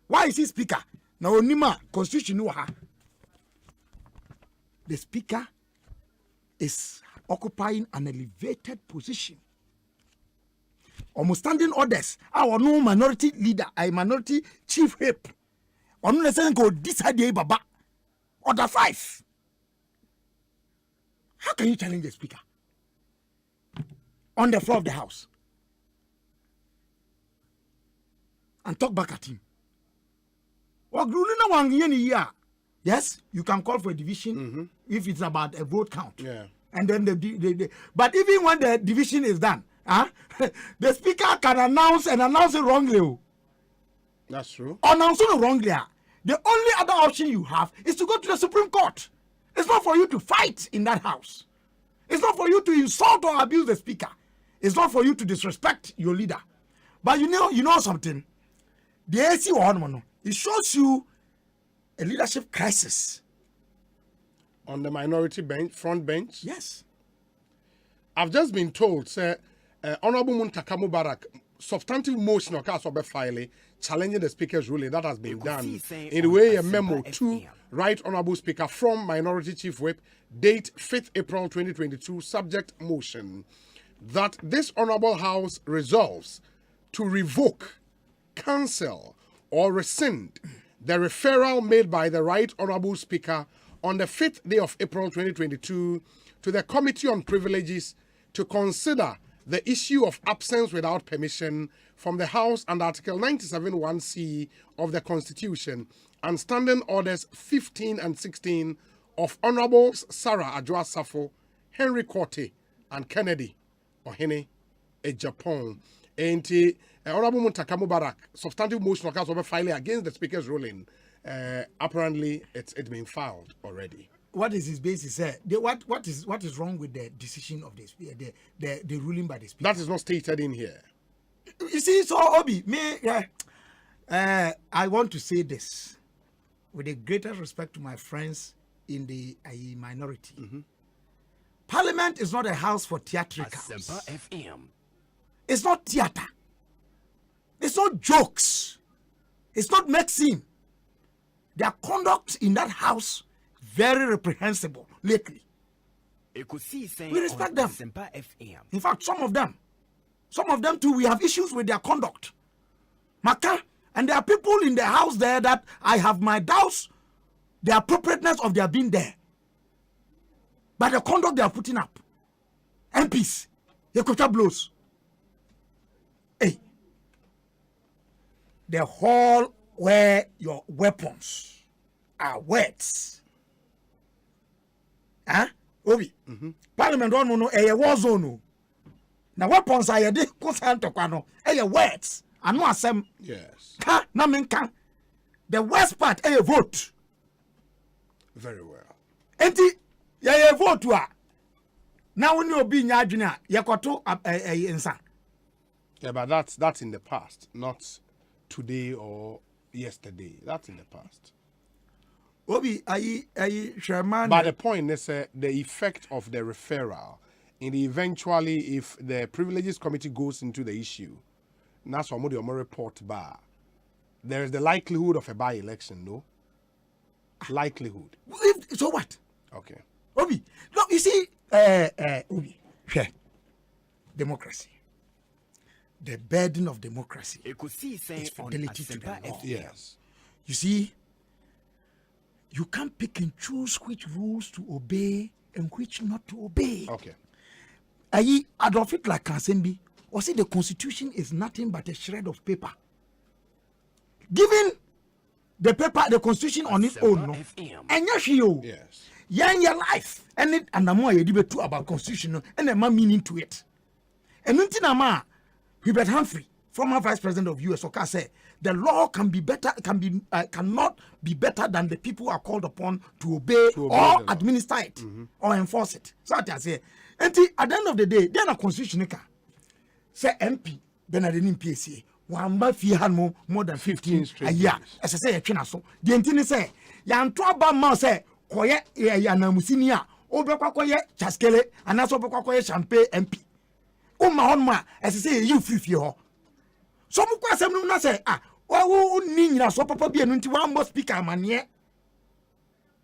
Why is he speaker? Now onima constitution no ha. The speaker is occupying an elevated position. Almost standing orders. Our no minority leader, a minority chief whip. On the same go decide baba. Order 5. How can you challenge the speaker on the floor of the house and talk back at him? Yes, you can call for a division if it's about a vote count. Yeah. And then but even when the division is done, the speaker can announce it wrongly. That's true. Announcing it wrongly. The only other option you have is to go to the Supreme Court. It's not for you to fight in that house. It's not for you to insult or abuse the speaker. It's not for you to disrespect your leader. But you know something. The AC one, it shows you a leadership crisis. On the minority bench, front bench? Yes. I've just been told, sir, Honorable Muntaka Mubarak, substantive motion or case of filing challenging the speaker's ruling that has been done in the way a memo to Right Honorable Speaker from Minority Chief Whip, date 5th April 2022, subject motion that this Honorable House resolves to revoke, cancel, or rescind the referral made by the Right Honorable Speaker on the 5th day of April 2022 to the Committee on Privileges to consider the issue of absence without permission from the House under Article 97(1)(c) of the Constitution and Standing Orders 15 and 16 of Honorables Sarah Adjoa Safo, Henry Korte, and Kennedy Ohene Ejapon. And Honorable Muntaka Mubarak, substantive motion occurs over filing against the Speaker's ruling. Apparently, it's been filed already. What is his basis? What is wrong with the decision of the ruling by the Speaker? That is not stated in here. You see, so Obi, I want to say this with the greatest respect to my friends in the minority. Parliament is not a house for theatricals. Asempa FM. It's not theater. It's not jokes. It's not Maxine. Their conduct in that house very reprehensible lately. We respect them. In fact, some of them too, we have issues with their conduct. Maka, and there are people in the house there that I have my doubts the appropriateness of their being there. But the conduct they are putting up. MPs, Ekota blows. Hey, the hall where your weapons are words. Huh? Obi. Parliament don't know a war zone. Now weapons are a concerned to Kwano. A words. I know some. Yes. Ka na menka. The worst part a vote. Very well. Enti ya vote wa. Now when you be nyadwene yakoto insa. Yeah, but that's in the past, not today or yesterday. That's in the past. Obi ayi Sherman. But the point is the effect of the referral in the eventually if the privileges committee goes into the issue, that's what the report bar. There is the likelihood of a by-election, no? Likelihood. So what? Okay. Obi, look, you see, Obi, democracy. The burden of democracy is fidelity to the law. Yes. You see, you can't pick and choose which rules to obey and which not to obey. Okay. Adolf Hitler can say, or say the constitution is nothing but a shred of paper. Given the paper, the constitution on its own, no, and yes, your life, and it and the more you debate about constitution and the more meaning to it. And until nama, Hubert Humphrey, former vice president of US, okay, say the law can be better, cannot be better than the people who are called upon to obey or administer it or enforce it. So I say, and at the end of the day, then a constitution say MP Benadine PSA. Wamba fi hanmo more than 15 a year. As I say, a china so. The intini say, Yan Twaba Ma say, Koye Yanamusinia, Obequakoye, Chaskele, and also Bequakoye Champagne MP. Honma, as I say, you free ho. So Mukwasam say, Nina so papa be an one more speaker mania.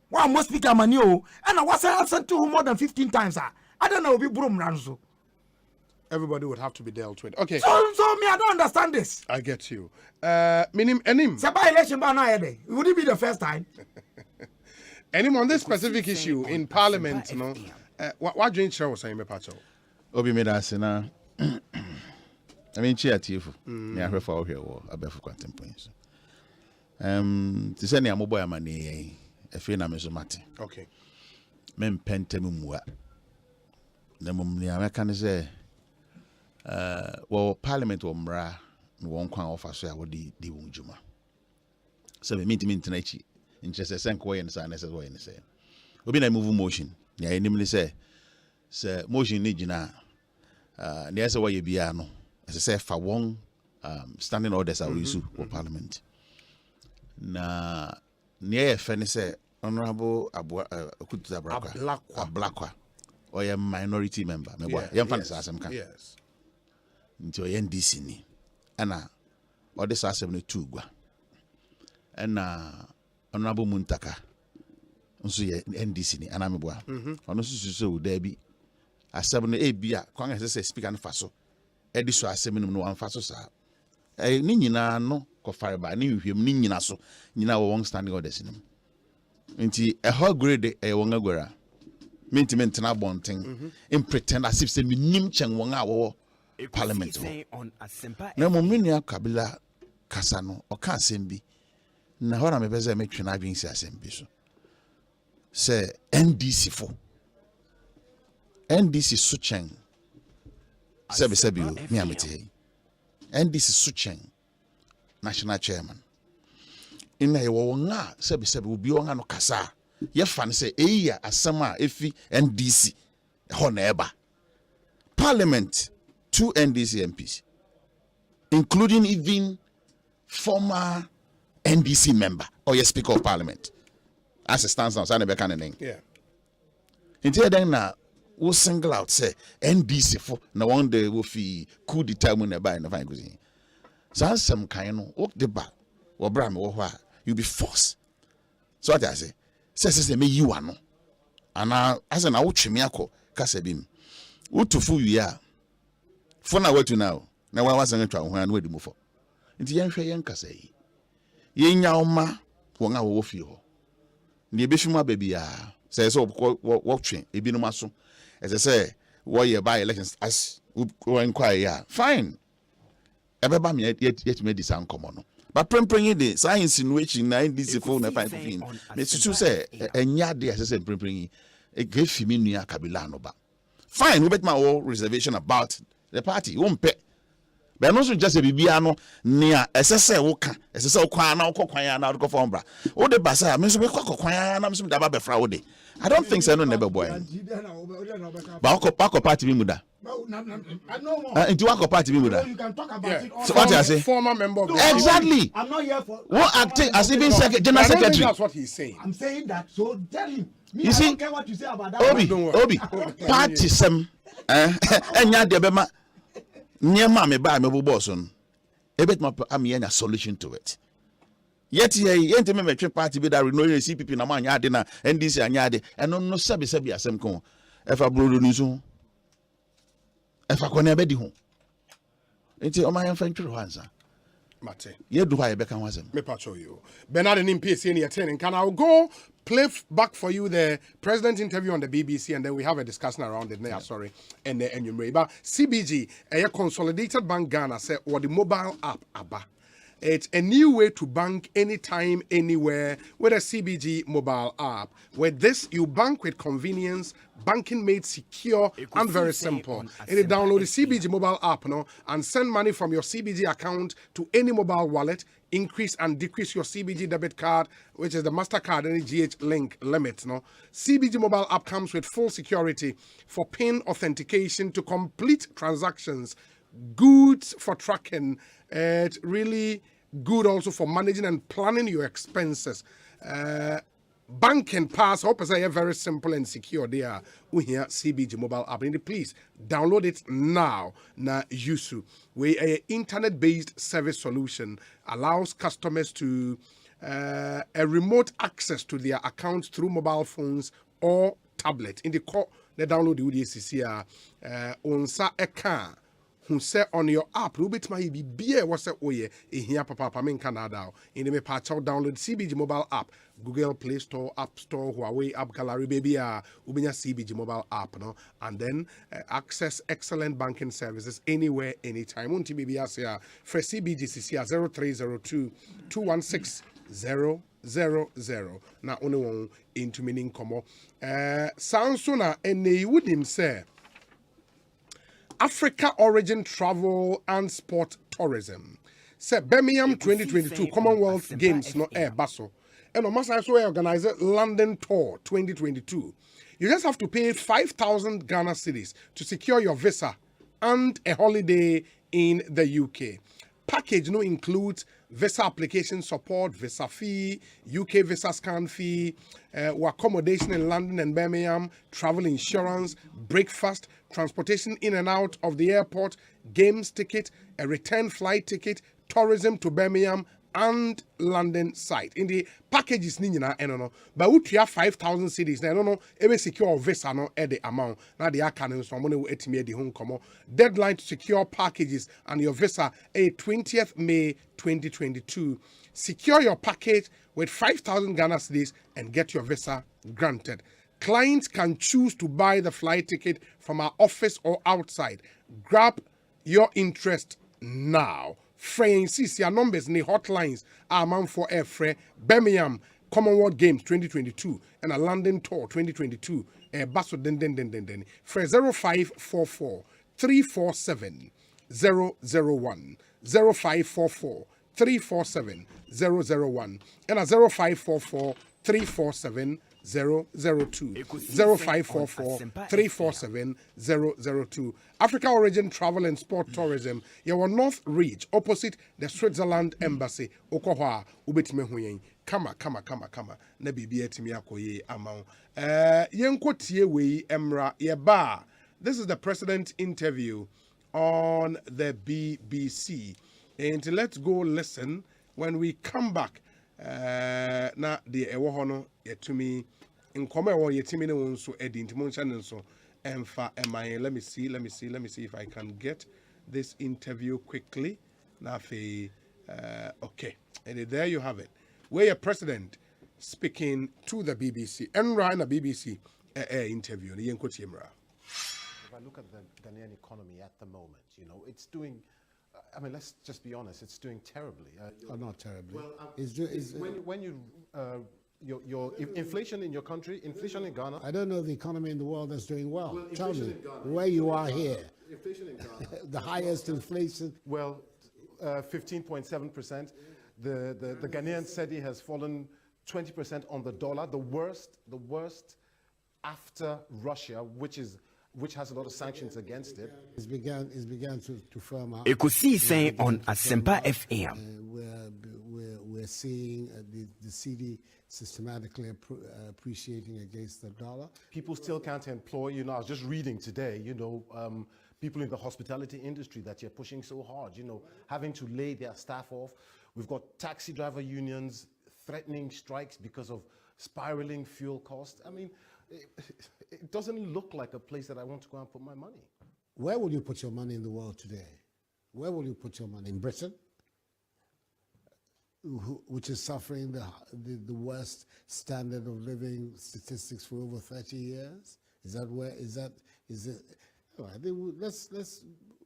One more speaker manio, and I was absent to more than 15 times. I don't know, be broom ranzo. Everybody would have to be dealt with. Okay. So me, I don't understand this. I get you. Minim enim. Sabah election ba na yede. Would it be the first time? Enim on this specific issue in Parliament, you know. What do you share was saying, Pacho? Obi made us na. I mean, chia tifu. Me ahwe for here wo abefu kwantem points. Ti se ne amoboy amane efe na me so mate. Okay. Men pentem muwa. Na mum ni ameka ne say well, Parliament will mra one kwan offer so awodi di wunjuma. So me meet tonight in just a sense way and say necessary way say. Obi na move motion. Ya enim say motion ni gina na say why bia no. As I say for one standing orders are issue for Parliament. Na near fene say Honorable Okutu Ablakwa or a minority member. Yes. Into NDC ni ana ode sa 72 gwa ana Honorable Muntaka nso ye NDC ni ana meboa ono so da bi asem no ebia kwan ese speaker no faso edi so asem no no anfaso sa ni nyina no ko fareba ni hwehwem ni nyina so nyina wo won standing orders ni nti a whole grade e won agwara mentiment na bonten in pretend as if say minim chen won a wo Parliament on Asempa. Na mo menua kabila kasa no o ka asem bi na hora me beze metwe na adwen si asem bi so se NDC fo NDC suchen sebi mi amete NDC suchen national chairman ina ye wo nga sebi obi wo nga no kasa ye fa ne se eya asem a efi NDC ho na eba Parliament 2 NDC MPs, including even former NDC member or your Speaker of Parliament, as it stands now. Yeah. Until then, now we single out say NDC for no one day will fee could determine a buy in the fine cuisine. So some kind of walk the back or Bram or what, you'll be forced. So what I say, says me you are no. And now, as an out chimiaco, Casabim, what to fool you are. For now, what you know, now I wasn't a trial when I'm waiting for. It's young Shayanka say, Yen Yauma, Wanga Wofio. The Bishuma baby, says, oh, watching, a binomaso. As I say, why you buy elections as we inquire, fine. Everybody yet made this uncommon. But bringing the science in which in 90 phone and 5 15, Mr. Say, and yard the assistant bringing a great Fiminia Cabilano. Fine, we bet my own reservation about the party, won't pay. But also just a Bibiano near SSA Woka, SSA Quana, Coquayana, go for Umbra. Oh, the Bassa, Mr. Coquayana, Mr. Dabba Fraude. I don't think so, no, never boy. Bako party Bimuda. Into Wako party Bimuda. You can talk about it. So what I say? Former member of the exactly. I'm not here for. What acting as even general secretary? That's what he's saying. I'm saying that. So tell him. You see, I don't care what you say about that. Obi, party some. Enya de bema. Nyema me ba me boss on. Ebet ma am a solution to it. Yet ye ente me twe party be that no CPP na ma nya de na NDC anya de eno no sabi asem kon. Efa brodo ni so. Efa kone be di ho. Enti o ma yan fan twere hansa. Mate. Ye do ha ye be kan wasem. Me pacho you. Bernard and MPC in your turn. Can I go play back for you the president interview on the BBC and then we have a discussion around it. Yeah. Sorry. And you may. But CBG, a consolidated bank Ghana said or the mobile app ABBA. It's a new way to bank anytime, anywhere with a CBG mobile app. With this, you bank with convenience, banking made secure and very simple. And you download the CBG mobile app and send money from your CBG account to any mobile wallet, increase and decrease your CBG debit card, which is the MasterCard any GH link limit. CBG mobile app comes with full security for PIN authentication to complete transactions, good for tracking. It's really good also for managing and planning your expenses. Banking pass, hope I say very simple and secure. There, we hear CBG mobile app. And please download it now. Na Yusu, where an internet-based service solution allows customers to a remote access to their accounts through mobile phones or tablet. In the core, they download the UDCC onsa eka. Who say on your app, Rubit may be beer was a way in here, Papa in Canada. In the patch out download CBG mobile app, Google Play Store, App Store, Huawei App Gallery, baby, Ubinya CBG mobile app, and then access excellent banking services anywhere, anytime. Unti BBS here for CBGCC 0302 216 000. Now, only one into meaning como. Sounds sooner, and they wouldn't say. Africa Origin Travel and Sport Tourism. Say Birmingham 2022 Commonwealth Games no air basso. And on must also organize London Tour 2022. You just have to pay 5,000 Ghana cedis to secure your visa and a holiday in the UK. Package includes visa application support, visa fee, UK visa scan fee, accommodation in London and Birmingham, travel insurance, breakfast, transportation in and out of the airport, games ticket, a return flight ticket, tourism to Birmingham and London site. In the packages, but we have 5,000 cities. I don't know, every secure visa no at the amount. Now the account so money will estimate the home come. Deadline to secure packages and your visa a 20th May 2022. Secure your package with 5,000 Ghana cedis and get your visa granted. Clients can choose to buy the flight ticket from our office or outside. Grab your interest now. Francis, your numbers in the hotlines are man for air free Birmingham Commonwealth Games 2022 and a London Tour 2022. Basso den. Free 0544 347 001 0544 347 001 and a 0544 347 002 0544 347 002. Africa Origin Travel and Sport Tourism. Your North Ridge opposite the Switzerland Embassy. Okohwa ubetime huyen. Kama. Na bibi etimi akoye amount. Yenko tie we emra yeba. This is the president interview on the BBC. And let's go listen When we come back, na the ewo hono yetumi nkoma ewo yetimi ne wonso edi ntimo ncha nso emfa emaye. Let me see if I can get this interview quickly. Nafi okay. And there you have it. Where your president speaking to the BBC. Enra na BBC interview. If I look at the Ghanaian economy at the moment, you know, it's doing. I mean, let's just be honest. It's doing terribly. Not terribly. Well, when you your inflation in your country, inflation in Ghana. I don't know the economy in the world that's doing well. Tell me Ghana, where you are here. Inflation in Ghana. The highest inflation. Well, 15.7%. The Ghanaian cedi has fallen 20% on the dollar. The worst after Russia, which has a lot of sanctions against it. It's began to firm up. Ekosiisen On Asempa FM. We're seeing the cedi systematically appreciating against the dollar. People still can't employ. You know, I was just reading today. You know, people in the hospitality industry that you're pushing so hard. You know, having to lay their staff off. We've got taxi driver unions threatening strikes because of spiraling fuel costs. I mean, it doesn't look like a place that I want to go and put my money. Where will you put your money in the world today? Where will you put your money? In Britain, which is suffering the worst standard of living statistics for over 30 years? Is it? Oh, I think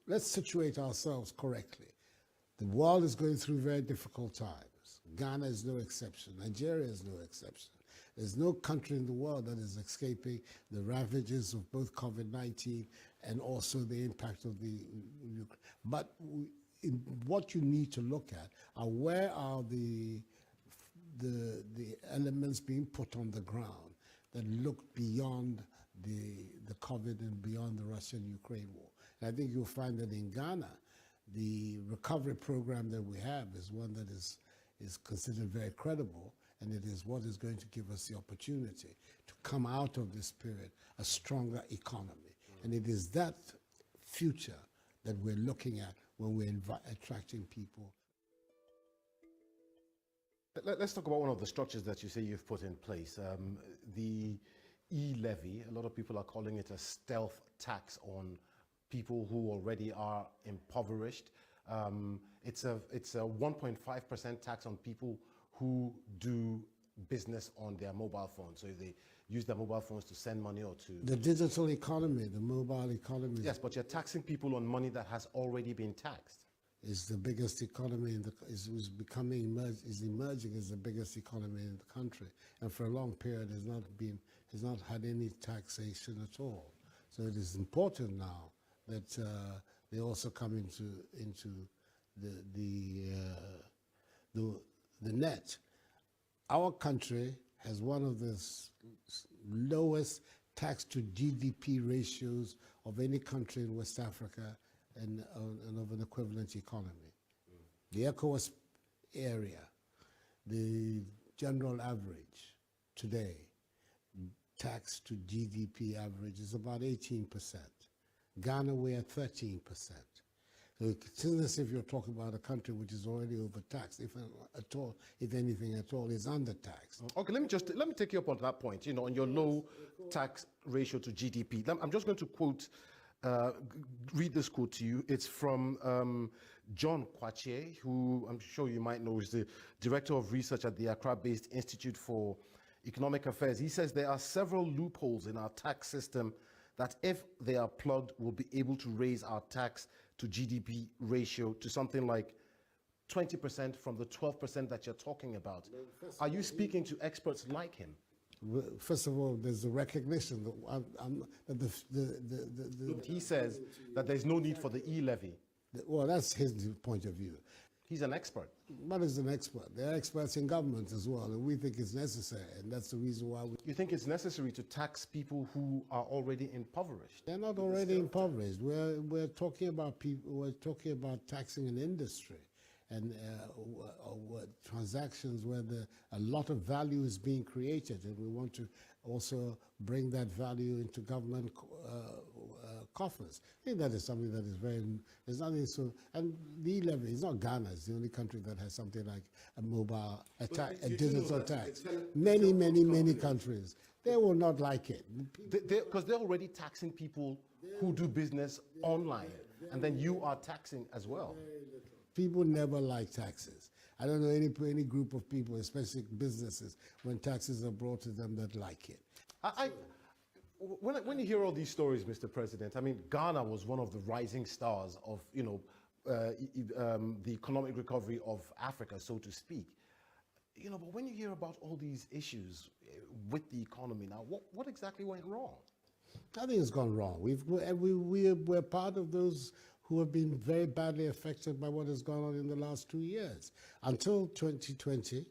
let's situate ourselves correctly. The world is going through very difficult times. Ghana is no exception. Nigeria is no exception. There's no country in the world that is escaping the ravages of both COVID-19 and also the impact of the Ukraine. But what you need to look at are where are the elements being put on the ground that look beyond the COVID and beyond the Russian-Ukraine war. And I think you'll find that in Ghana, the recovery program that we have is one that is considered very credible, and it is what is going to give us the opportunity to come out of this period a stronger economy. And it is that future that we're looking at when we're attracting people. Let's talk about one of the structures that you say you've put in place. The e-levy, a lot of people are calling it a stealth tax on people who already are impoverished. It's a 1.5% tax on people who do business on their mobile phones. So if they use their mobile phones to send money or to... The digital economy, the mobile economy. Yes, but you're taxing people on money that has already been taxed. Is the biggest economy is emerging as the biggest economy in the country, and for a long period has not had any taxation at all. So it is important now that they also come into the net. Our country has one of the lowest tax to GDP ratios of any country in West Africa and of an equivalent economy. The ECOWAS area, the general average today, tax to GDP average is about 18%. Ghana, we're at 13%. So it's as if you're talking about a country which is already overtaxed, if anything at all, is undertaxed. Okay, let me take you up on that point. You know, on your low tax ratio to GDP. I'm just going to quote, read this quote to you. It's from John Kwache, who I'm sure you might know is the director of research at the Accra-based Institute for Economic Affairs. He says there are several loopholes in our tax system that, if they are plugged, will be able to raise our tax to GDP ratio to something like 20% from the 12% that you're talking about. Are you speaking to experts like him? First of all, there's a recognition that he says that there's no need for the e-levy. Well, that's his point of view. He's an expert. But he's an expert. There are experts in government as well, and we think it's necessary, and that's the reason why we... You think it's necessary to tax people who are already impoverished? They're not already impoverished. We're talking about people. We're talking about taxing an industry and transactions where a lot of value is being created, and we want to also bring that value into government coffers. I think that is something that is there's nothing so, and the levy is not Ghana, it's the only country that has something like a mobile attack, a digital tax. Many countries, they will not like it. Because they're already taxing people who do business online, and then you are taxing as well. People never like taxes. I don't know any group of people, especially businesses, when taxes are brought to them that like it. When you hear all these stories, Mr. President, I mean, Ghana was one of the rising stars of, the economic recovery of Africa, so to speak. But when you hear about all these issues with the economy now, what exactly went wrong? Nothing has gone wrong. We're part of those who have been very badly affected by what has gone on in the last 2 years. Until 2020,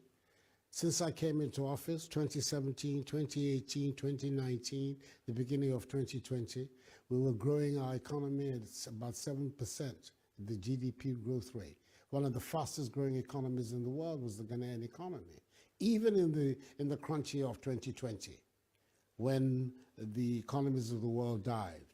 since I came into office, 2017, 2018, 2019, the beginning of 2020, we were growing our economy at about 7%, the GDP growth rate. One of the fastest growing economies in the world was the Ghanaian economy. Even in the crunch year of 2020, when the economies of the world dived,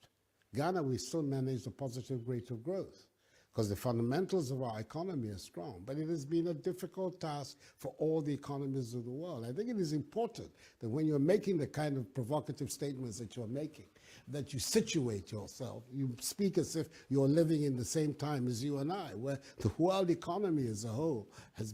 Ghana, we still managed a positive rate of growth, because the fundamentals of our economy are strong. But it has been a difficult task for all the economies of the world. I think it is important that when you're making the kind of provocative statements that you're making, that you situate yourself. You speak as if you're living in the same time as you and I, where the world economy as a whole has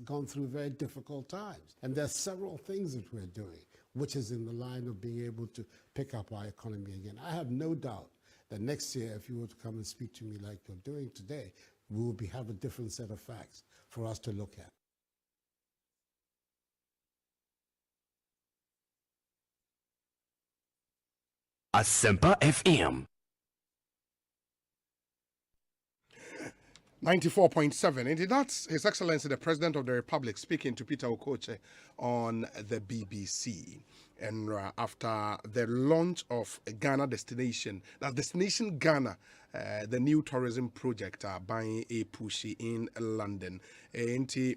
gone through very difficult times. And there are several things that we're doing, which is in the line of being able to pick up our economy again. I have no doubt that next year, if you were to come and speak to me like you're doing today, we will have a different set of facts for us to look at. Asempa FM 94.7. Indeed, that's His Excellency the President of the Republic speaking to Peter Okoche on the BBC. And after the launch of Ghana Destination, now Destination Ghana, the new tourism project buying a pushy in London. And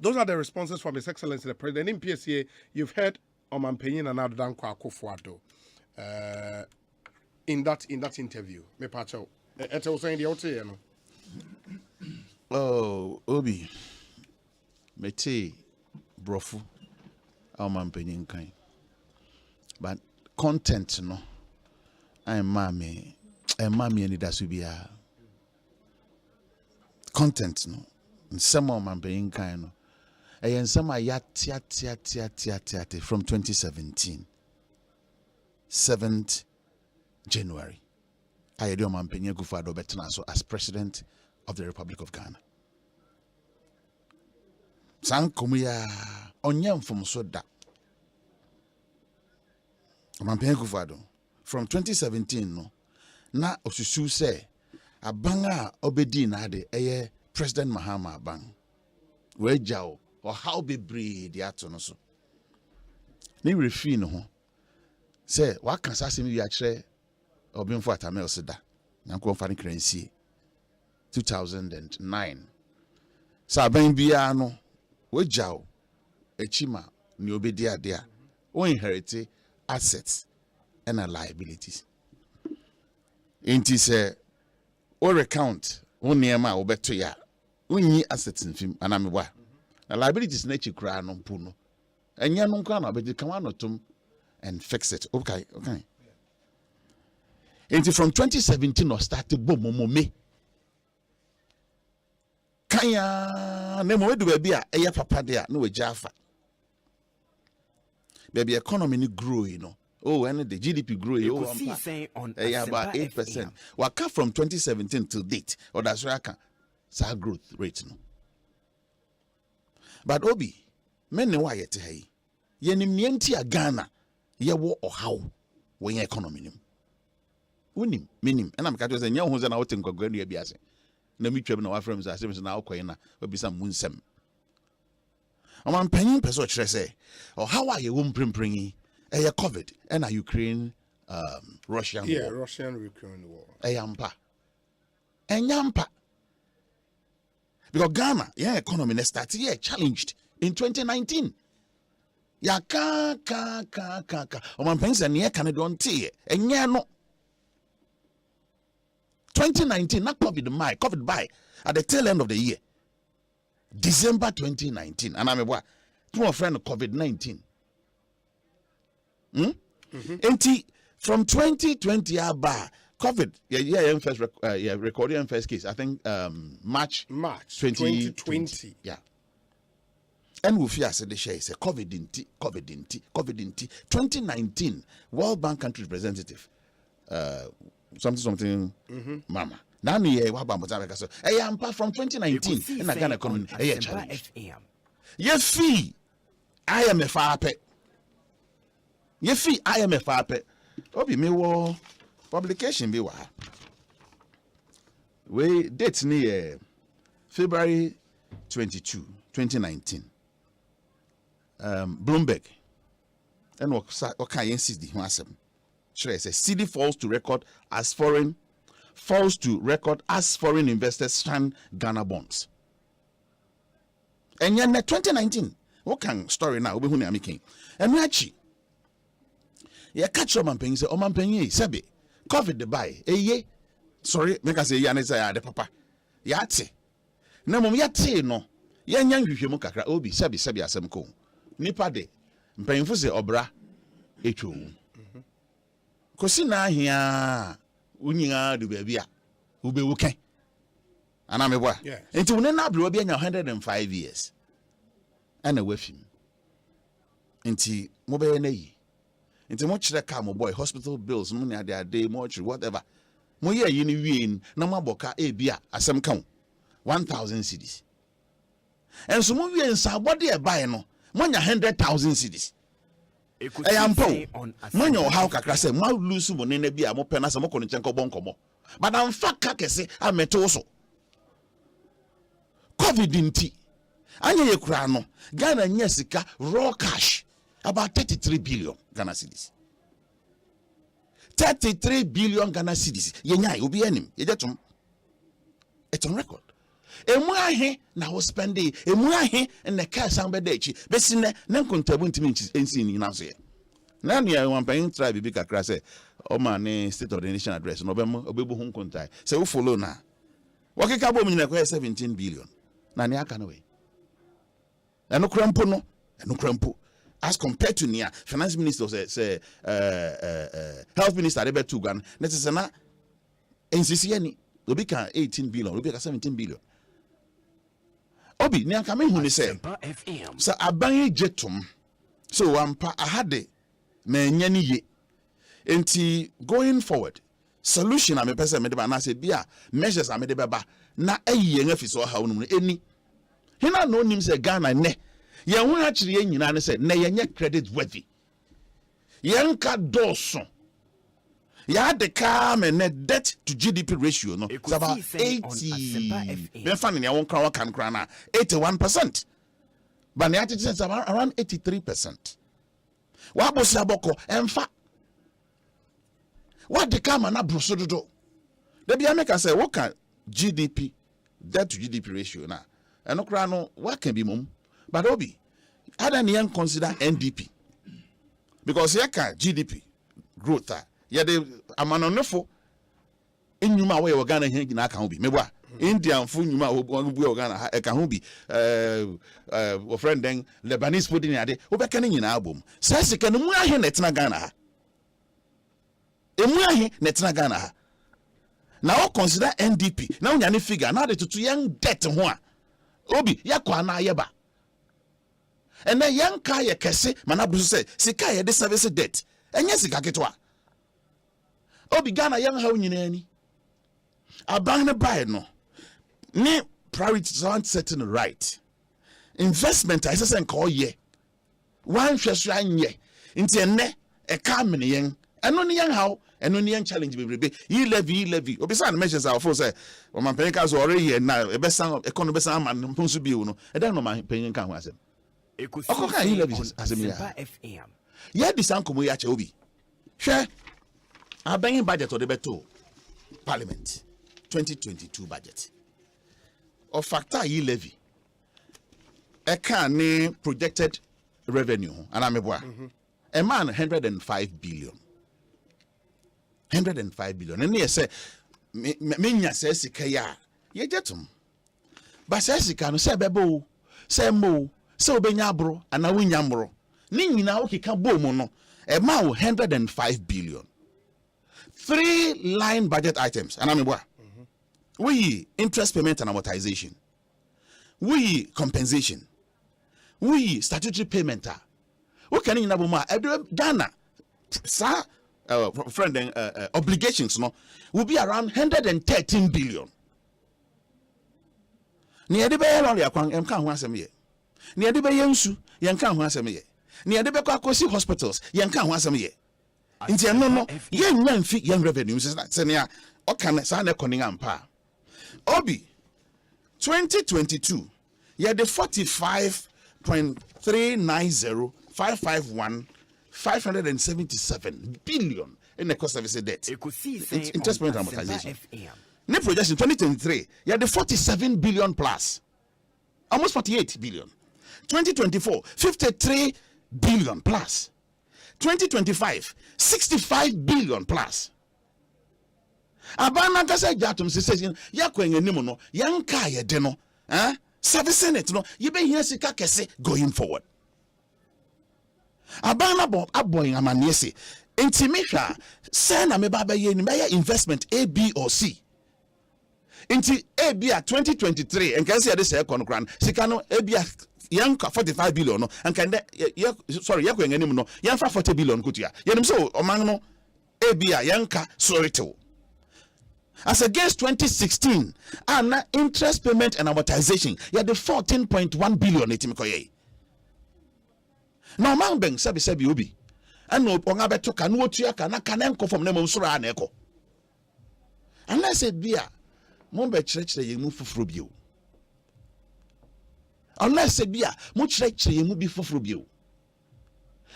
those are the responses from His Excellency the President. In PSA, you've heard Oman Penyin and Adan Kwakufuado in that interview. Me pacho. Ete was saying the outside, no. Oh, Obi, mete brofu Oman Penyin kind. But content no, I'm mommy and that should be content no. Some of my being kind no. And some are yat from 2017, 7th January. I do my penny Gufado Betanaso as President of the Republic of Ghana. Sankumia onyam from Soda. From 2017 no na osusu say abanga obedi na de eye President Mahama abang we jaw or how be breed the ato no so ni refi no ho say wa kan sase mi ya kire obinfo atamel seda na ko fa ni krensie 2009 sa ban bia no we jaw echima ni obedi ade a o inherit assets and liabilities. Inti say or account o niema o beto ya unyi assets in film anamwa na liabilities na chi kra no mpu no enya no nkwa na obedi kan anotum and fix it. Okay. Inti from 2017 or started bomomome kanya na mo wedu ba bia eye papa de a na we jafa baby economy ni grow, you know. Oh, and the GDP grow. Ekosiisen On about 8%. What come from 2017 to date, or that's where I can say growth rate no. But Obi, many why yet hey. Yenim nienti a Ghana, ye wo or how when your economy nim. Unim, minim, and I'm catching the young who's an out in Gogoni Biase. No me trouble no friends are same as now Quina, will be some moonsem. I'm penny person say, or how are you bringing a COVID and a Ukraine Russian war? Yeah, Russian-Ukraine war. A yampa. Because Ghana, economy started challenged in 2019. Ya ka. I'm penny near Canada on tea, and no. 2019, not COVID by at the tail end of the year. December 2019. And I'm a what? To a friend of COVID-19. From 2020 COVID, recording first case, I think March 2020. Yeah. And we fear said the share is a COVID 2019 World Bank country representative. Something mama. Now we have from 2019 in the Ghana economy. Yes, fee. I am a farpe. Yes, fee. I am a farpe. Obi me wo publication be wa. We date near February 22, 2019. Bloomberg and what can you see the asem? Sure, says CD falls to record as foreign investors stand Ghana bonds. And yet 2019, what can story now? We are making and we actually catch your man paying say, oh man paying sabi COVID the buy sorry make I say the papa yate na mum yate no yan hwehwemu kakra obi sabi asem ko nipa de mpanyimfo se obra etwo kosi na ahia unyinga de bia ubewu kan ana meboa enti wona na abro bia nya 105 years ana wafim enti mo be na yi enti mo kire ka mo boy hospital bills mo na ade mortuary whatever mo ye yi ni wie na mo aboka bia asem kan 1000 cedis enso mo wie nsa abode e bae no mo nya 100,000 cedis Eyampo, when you how kakra say, ma lose money na bia mo pena se mo kono chenko bonkomo. But am faka kese ametoso. COVID inti. Anya ye kura no, Ghana nya sika raw cash about 33 billion Ghana cedis. 33 billion Ghana cedis. Ye nya obi anim, ye jetum. It's on record. Emu ahe na wo spend emu ahe na ka san beda echi besi ne nkontabu ntimi ensi ni na so ye na nua wan pan tribe bi kakra se o ma ne state of the nation address no obebu hu nkontai se wo follow na wakeka bom nyina ko 17 billion na ne aka no we eno krampo as compared to nia finance minister say health minister dey betu gan na se na nsisi ani obi ka 18 billion obi ka 17 billion Obi, ni akame hu ni se. Sa aban jetum. So ampa ahade me nya ni ye. Enti going forward, solution am pese me de ba na se bia measures am de beba na ayi nga fi so ha wonu eni. Hina no nim se Ghana ne. Ye hu ha kire ye nyina ne se na ye nya credit worthy. Ye nka doso. Ya the calm and net debt to GDP ratio no it's about 80. Ben fan ya won kan 81%. But the attitude is around 83%. Wa bosi aboko emfa. What the calm na brosododo. The bia make say what can GDP debt to GDP ratio na. Eno kra no what can be mum. But obi other than consider NDP. Because here can GDP growth ya de amanonefo enyuma we Ghana hen gina aka ho bi mebwa Indian fu nyuma obu Ghana e ka ho bi o friend den Lebanese food ni ade obeka ne nyina abom sai ka no mu ahe na tena Ghana ha emu ahe na tena Ghana ha na o consider NDP na unya ne figure na de tutu yan debt ho a obi yakwa na ayeba ena yan ka ye kese mana bruso se sika ye de service debt enya sika ketwa Obi Ghana yang ha nyina ni aban ne buy no ni priorities aren't setting right investment I say nka oye wan hweso anye nti enne e ka mene yen eno ni yang ha eno ni yan challenge bebrebe yi levy obi say measures are for say o man pen ka so already na e be san economy be san man mponso bi wo no e dan no man pen ka ho asem Ekosiisen yi levy asem ya ya di san komo ya che obi hwe Abengi budget or the beto Parliament 2022 budget. Or factor ye levy. A can projected revenue and I'm a man 105 billion. 105 billion. And he say menya say sika ya ye jetum ba say sika no say bebo say mo say obenya abro ana wonya mbro ni nyina wo keka bo mu no e ma wo 105 billion 3 line budget items and I'm we interest payment and amortization, we compensation, we statutory payment. What can you know more? Ghana, sir, friend, obligations no will be around 113 billion. Near the bay only a quang and can't answer me. Near the bay yansu, yan can't answer me. Near the Bekosi hospitals, yan can't answer me. In the no, young fit young revenues is not senior. Or can I sign a conning ampa? Obi 2022 yeah the 45.390,551,577 billion in the cost service debt. Interest payment amortization. Net projection 2023 yeah the 47 billion plus, almost 48 billion. 2024 53 billion plus. 2025 65 billion plus. Abana kasa jatum says yakwen anim no yanka ye de no servicing it no ye be hia sika kese going forward. Abana aboyin amane se ntimi hwa say na me ba ba ye ni be investment A, B or C. Nti A, B 2023 and can see this ekon kran sika no A, B yanka 45 billion no and can sorry yakwen anim no yanfa 40 billion kutua yenim so oman no A, B yanka sorry to. As against 2016, and interest payment and amortization, you had the 14.1 billion. Now, man bang sabi ubi, and no pongabeto kanu otua kana kanenko from nemo sura aneko. Unless it be a mombe church ye mu fufuru bio. Unless it be a mu church ye mu bi fufuru bio.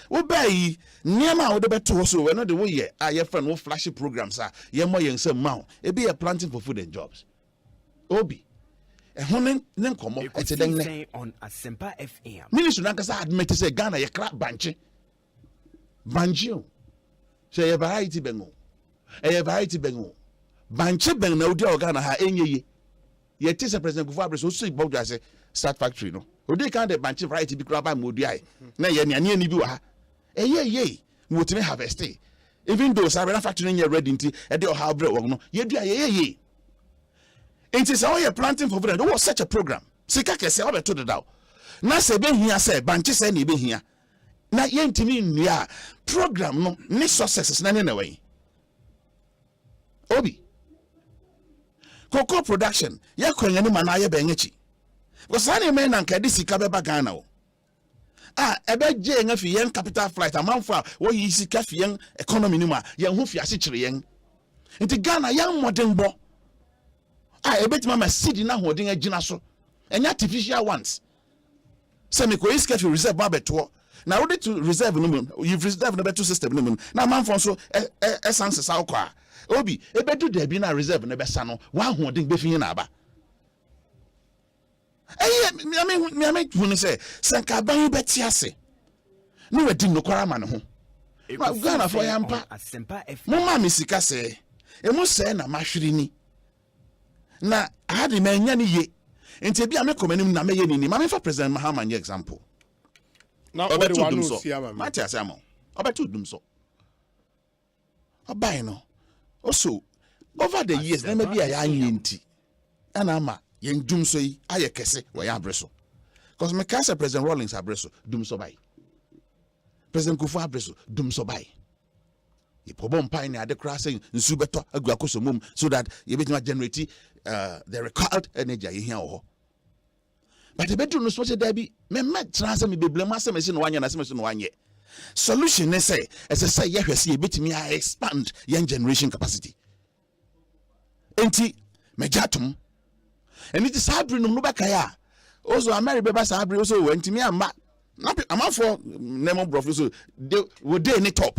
Obey Niama would be to so we're not the way ye are friend no flashy programs are ye more young some mount. It be a planting for food and jobs. Obi a honen then come on Asempa FM. Minister Nankasa admit to say Ghana ye crap banchi. Banjio. Say a variety bengo. A variety bengo. Banchi beng no dear Ghana ha any ye tis a president before so see about as a start factory no. Odi kan de banchi variety be crab by modiai. Na ye ni bi wa. Ye what may harvest even though Sarah factory in your ready into a deal how bread no ye do ye. It is all you're planting for bread. Was such a program. Sika kese obe to the dow. Na se be here say banchi say ni be here. Na ye ntimi nua program no ni successes na anyway. Obi cocoa production ye kwanya ni manaye be nyechi. Because any men and kedi sika be Ghana o. Ebe je nga fi yen capital flight amanfo wo yi sika fi yen economy ni ma yen ho fi ase kire yen. Nti Ghana yan modern bo. Ebe ti mama seed na hoden agina so. Enya artificial ones. Se me ko yi sika fi reserve ba beto. Na wo to reserve no mun, you've reserved no beto system no mun. Na amanfo so essence sa kwa. Obi ebe do da bi na reserve no be sa no, wa hoden be fi yen na aba. Me when say sanka ban beti ase no wedi no kwara ma ne ho ma Ghana for yampa mo ma me sika se e mo se na mahwiri ni na ade ma nya ni ye enti bia me komanim na me ye ni ma me fa president Mahama nye example na obetu dum so mati ase amo obetu dum so obai no also over the years na me bia ya anyenti ana ama yen dum so yi aye kese wo ya abreso because me ka say President Rawlings abreso dum so bai President Kufu abreso dum so bai ye problem pai ne ade kra say nsu beto agu akoso mum so that ye betima generate the required energy ye hia wo but the bedu no so say there be me transfer me beblem asem se no wanye na asem se no wanye solution ne say say ye hwese ye betimi expand young generation capacity enti mejatum. And it is hard to know Nubakaya. Also, America Sabri also went to me and I'm for Nemo Professor. They were there in the top.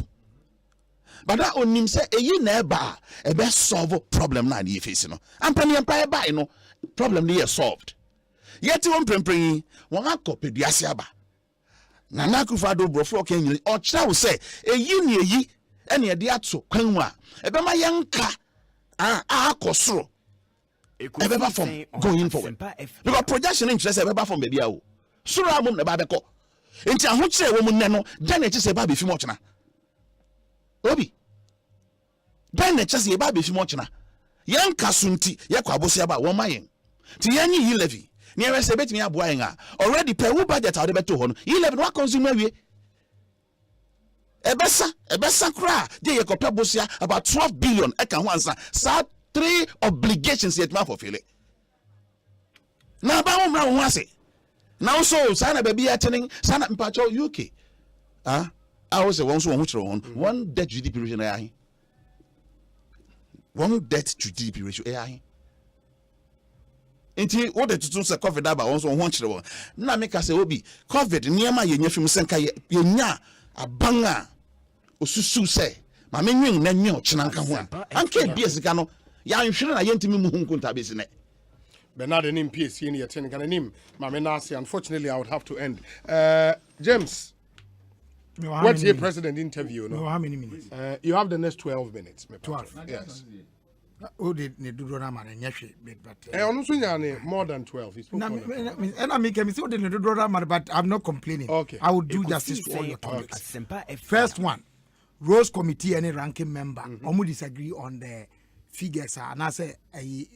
But that on him say a year never a best solve problem now you face no. I'm penny empire by no problem they solved. Yet you won't bring one copy the Asiaba. Nana Kufado Brofro can or child say a year ye any adiatso Kwanwa. A bema young car kosoro ebeba from going forward because projection interest ebeba from baby awo soro amom na ba beko enti ahokyere wo mu nne no dan na kyese ba be fi mo kyena obi dan na kyese ba be fi mo kyena yan kasunti ye kwa bosia ba wo mayen ti yan yi levy ni e se betimi aboa yen a already per wo budget awde beto ho no yi levy wa consume awie ebesa kra de ye kopia bosia about 12 billion e kan ho ansa sa 3 obligations yet ma for fele na ba mo mra ho ase now so sana baby attending sana mpacho UK I was one so one debt to GDP ratio AI one debt to GDP ratio AI enti what the to say COVID about one so one chire na make say obi COVID niema ye nya fim senka ye nya abanga osusu say ma menwen na nwe ochina nka ho anka bia sika no ya nhwere na ye ntimi mu hunkunta be sine Bernard and MPS in your ten can unfortunately I would have to end. James, what's your president interview? No, how many minutes? You have the next 12 minutes. 12. Yes. Oh, they do rama and yashi, but more than 12. And I make a mistake, but I'm not complaining. Okay. I will do justice to all your topics. First one, Rose Committee, any ranking member, Omu disagree on the figures, and I say, I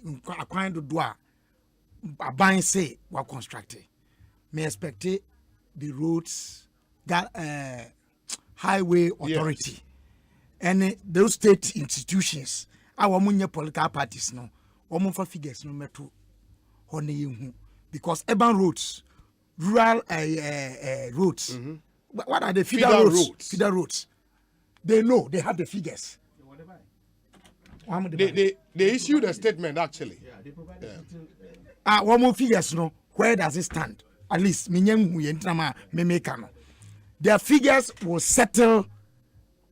kind to do a buying say were constructed. May expect the roads, highway authority, and those state institutions. Our munye political parties no, omo for figures no metu honey because urban roads, rural roads. What are the feeder roads? Feeder roads. They know they have the figures. They issued a statement actually. One more figures no. Where does it stand? At least their figures will settle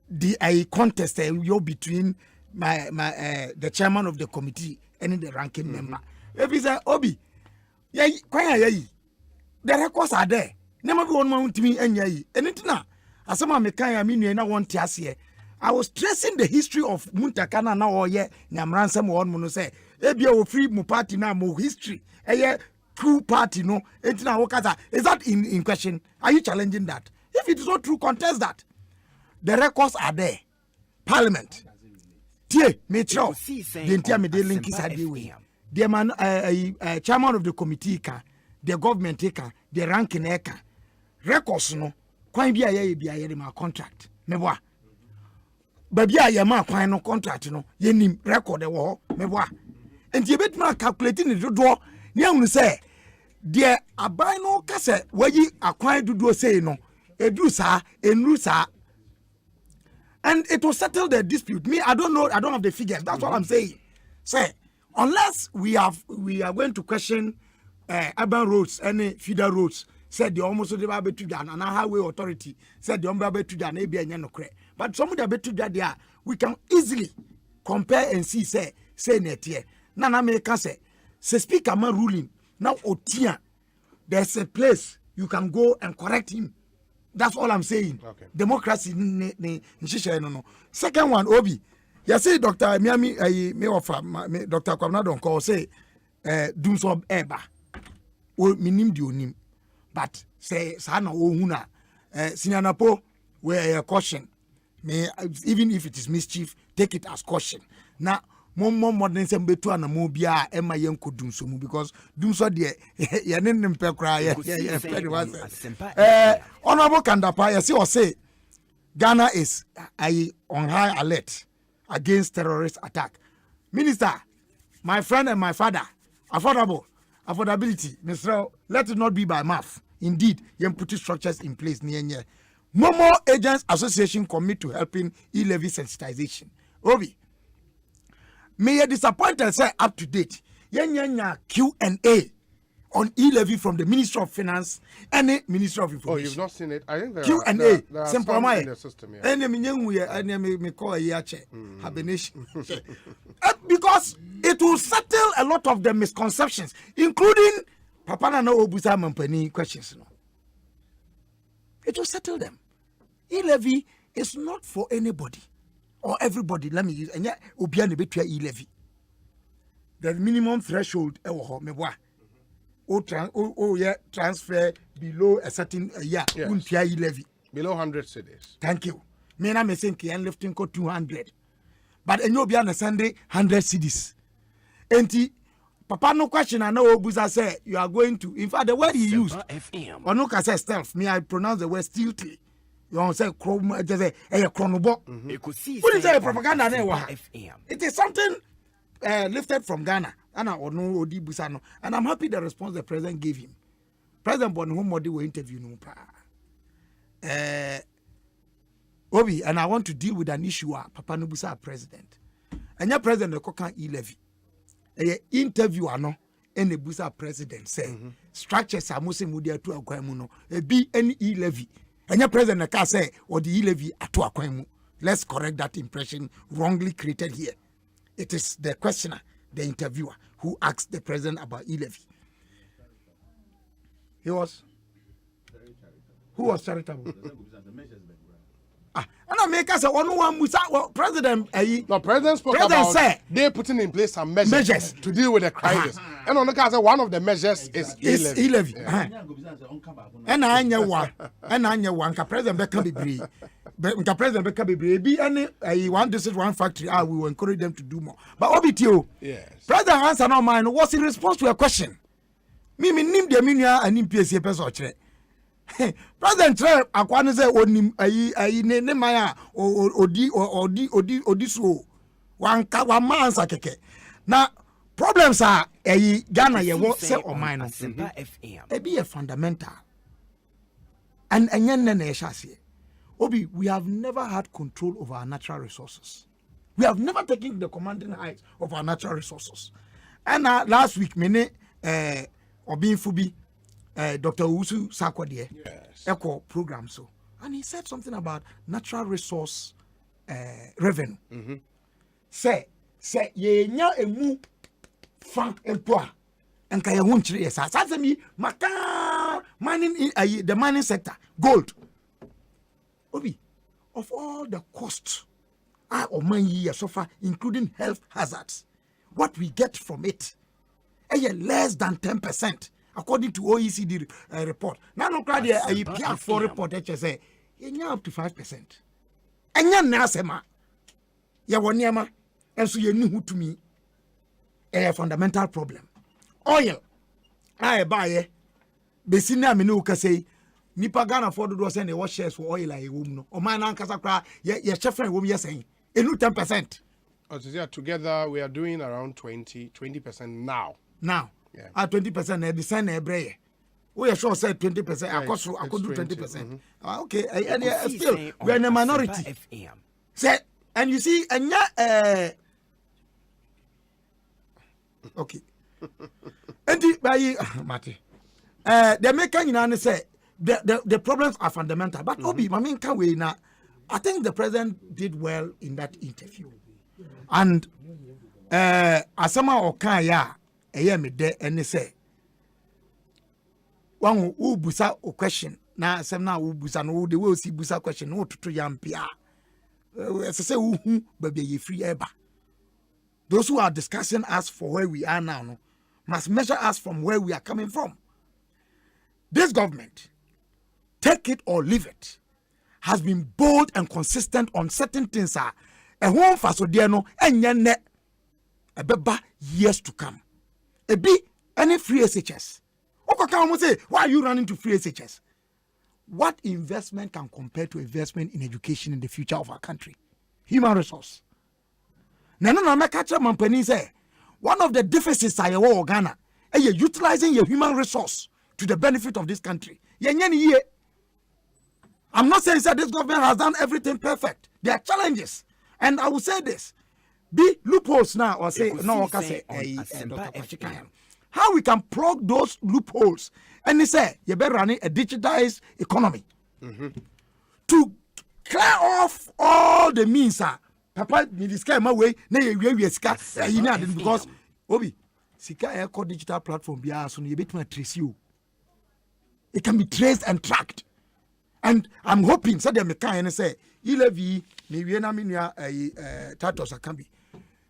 the contest between the chairman of the committee and the ranking member. If he say Obi, the records are there. Never go on to me and yai. And it na as some mekaya mean na want to here. I was stressing the history of Muntakana now or ye Namransam one mono say. Ebia o free mu party na mo history. True party no. Is that in question? Are you challenging that? If it is not true, contest that. The records are there. Parliament. Tie, metro. The entire media link is at the way. The man, chairman of the committee, the government, the ranking, records no. Quite be a my contract. Meboa. Baby, I am a no contract, no. Ye record the war. Meboa. And you bet me calculating the door. Nyam say, dear abino kase where ye acquire to do say no. Edusa, enusa. And it will settle the dispute. Me, I don't know. I don't have the figures. That's what I'm saying. Say, unless we are going to question urban roads, any feeder roads, said the almost the Babe to Jan and highway authority said the Umbabe to Jan, maybe and no credit. But some of the bet to that we can easily compare and see, say net here. Nana America say speaker man ruling now Otia. There's a place you can go and correct him. That's all I'm saying. Okay. Democracy no. Second one, Obi. You see, Dr. Miami, me offer Dr. Kwamna don't call say doom so eba. O minim di onim. But say sana ohuna sinyanapo we caution. May even if it is mischief, take it as caution. Now more modern sembetu na mo bia ema yenko doom so mu because doom so de ye ne mpe kra ye honorable Kandapa you see or say Ghana is on high alert against terrorist attack. Minister, my friend and my father, affordability, Mr. Let it not be by mouth. Indeed, you put structures in place near. More Agents Association commit to helping e-levy sensitization. Obi, may you disappointed say up to date. Yenya Q&A on e-levy from the Ministry of Finance and the Ministry of Information. Oh, you've not seen it? I think there Q&A. are Simple some in the system. Yeah. Me call a yache. Because it will settle a lot of the misconceptions, including Papa Nana Obusa Mampani questions. No. It will settle them. E-levy is not for anybody or everybody. Let me use and yet Obiane between e-levy. the minimum threshold ewo ho meboa transfer below a certain year untia levy below 100 cedis. Thank you. Me na me think can lifting ko 200 but enyo bia na Sunday 100 cedis enti papa no question and no obuza say you are going to, in fact the word he used ono ka say stealth, me I pronounce the word stealthy. You want to say chrome just say chronobo Ekosiisen say propaganda na wa it is something lifted from Ghana and ono odi busa no, and I'm happy the response the president gave him. President Bonhomodi will interview no pa Obi, and I want to deal with an issue papa no busa president and your president the kokan e-levy interview ano and the busa president say structures are mostly mudia to akwamu no be any e-levy and your president can say or the e-levy atu akwamu. Let's correct that impression wrongly created here. It is the questioner, the interviewer, who asked the president about e-levy. He was who was charitable? And I make us one president. No, president spoke about they putting in place some measures to deal with the crisis. And on the case, one of the measures is e-levy. And I know one. And I know one. President Beckham be But President Beckham be any one district, one factory. We will encourage them to do more. But Obitio, yes, President answer no mine was in response to a question. Me nim the minia and MPSA person. President Trump akwane say onim ayi ne maya odi so wanka wa mansa keke na problems are Ghana ye wo say o mine no e be a fundamental and enyen na ehase Obi, we have never had control over our natural resources. We have never taken the commanding height of our natural resources. And last week mene Obin Fubi Dr. Usu Sakwadie, Eco program so, and he said something about natural resource revenue. Say ye nya emu fan empoa and kaya hunchri yes. Say me maka mining in the mining sector gold. Obi, of all the costs of mine year so far, including health hazards, what we get from it, less than 10%. According to OECD report. Now, no crowd here, a PR4 report, say, you're up to 5%. And you're Nasema. You're one yama, and so you knew who to me. A fundamental problem. Oil. I buy it. Besina Minuka say, Nipa Ghana for the send a wash shares for oil like a woman. Or my Nankasakra, your chef and woman, you're saying, a new 10%. Together, we are doing around 20% now. Yeah. 20% the sign every we are sure said 20%. I could do 20%. Okay, and still we are in a minority. Say, and you see, and okay. And by Mati, the making say the problems are fundamental. But Obi, my main can we now. I think the president did well in that interview, and Asama Okaya. Me there and say one who busa a question na some now who busa no the way see busa question no to yampia say who baby ye free eba. Those who are discussing us for where we are now must measure us from where we are coming from. This government, take it or leave it, has been bold and consistent on certain things a home fasodiano and yene a beba years to come. A B any free SHS. Say, why are you running to free SHS? What investment can compare to investment in education in the future of our country? Human resource. Say, one of the deficits I have Ghana is utilizing your human resource to the benefit of this country. I'm not saying that this government has done everything perfect. There are challenges. And I will say this. Be loopholes now, or say no, how we can plug those loopholes, and they say you better running a digitized economy to clear off all the means. Papa, me this guy my way. Because Obi, Sika Eco digital platform be so you bet me trace you. It can be traced and tracked, and I'm hoping so they may say e-levy me we na minya tatos akambi.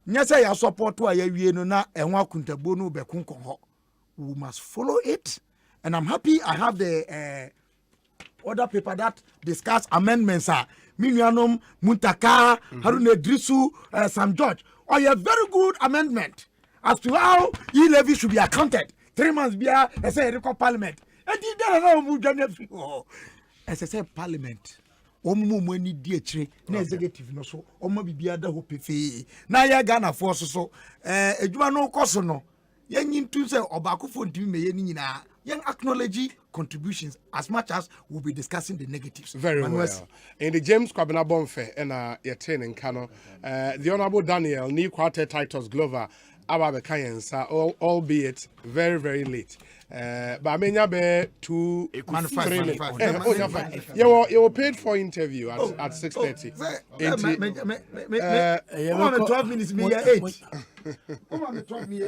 nya say ya support wa ya wie no na enwa kuntabo no be kunkon ho. We must follow it, and I'm happy I have the other paper that discuss amendments are Minuanum, Muntaka, Haruna Drisu, Sam George. Oh, a very good amendment as to how e-levy should be accounted. 3 months bia say Parliament. And as I said, Parliament. Omu mweni di etire na executive no so omo bibia da ho pefe na ya Ghana force so edwuma no koso no yenyin tu say obakofo ntimi meye ni nyina yen acknowledge contributions as much as we'll be discussing the negatives. Very well. In the James Kwabena Bonfe and Yatin and Kano, the Honorable Daniel New Quarter Titus Glover Ababe Kayensa, albeit very, very late. But I mean, be 2 3 minutes. You were paid for interview at 6:30. 12 minutes, me 8.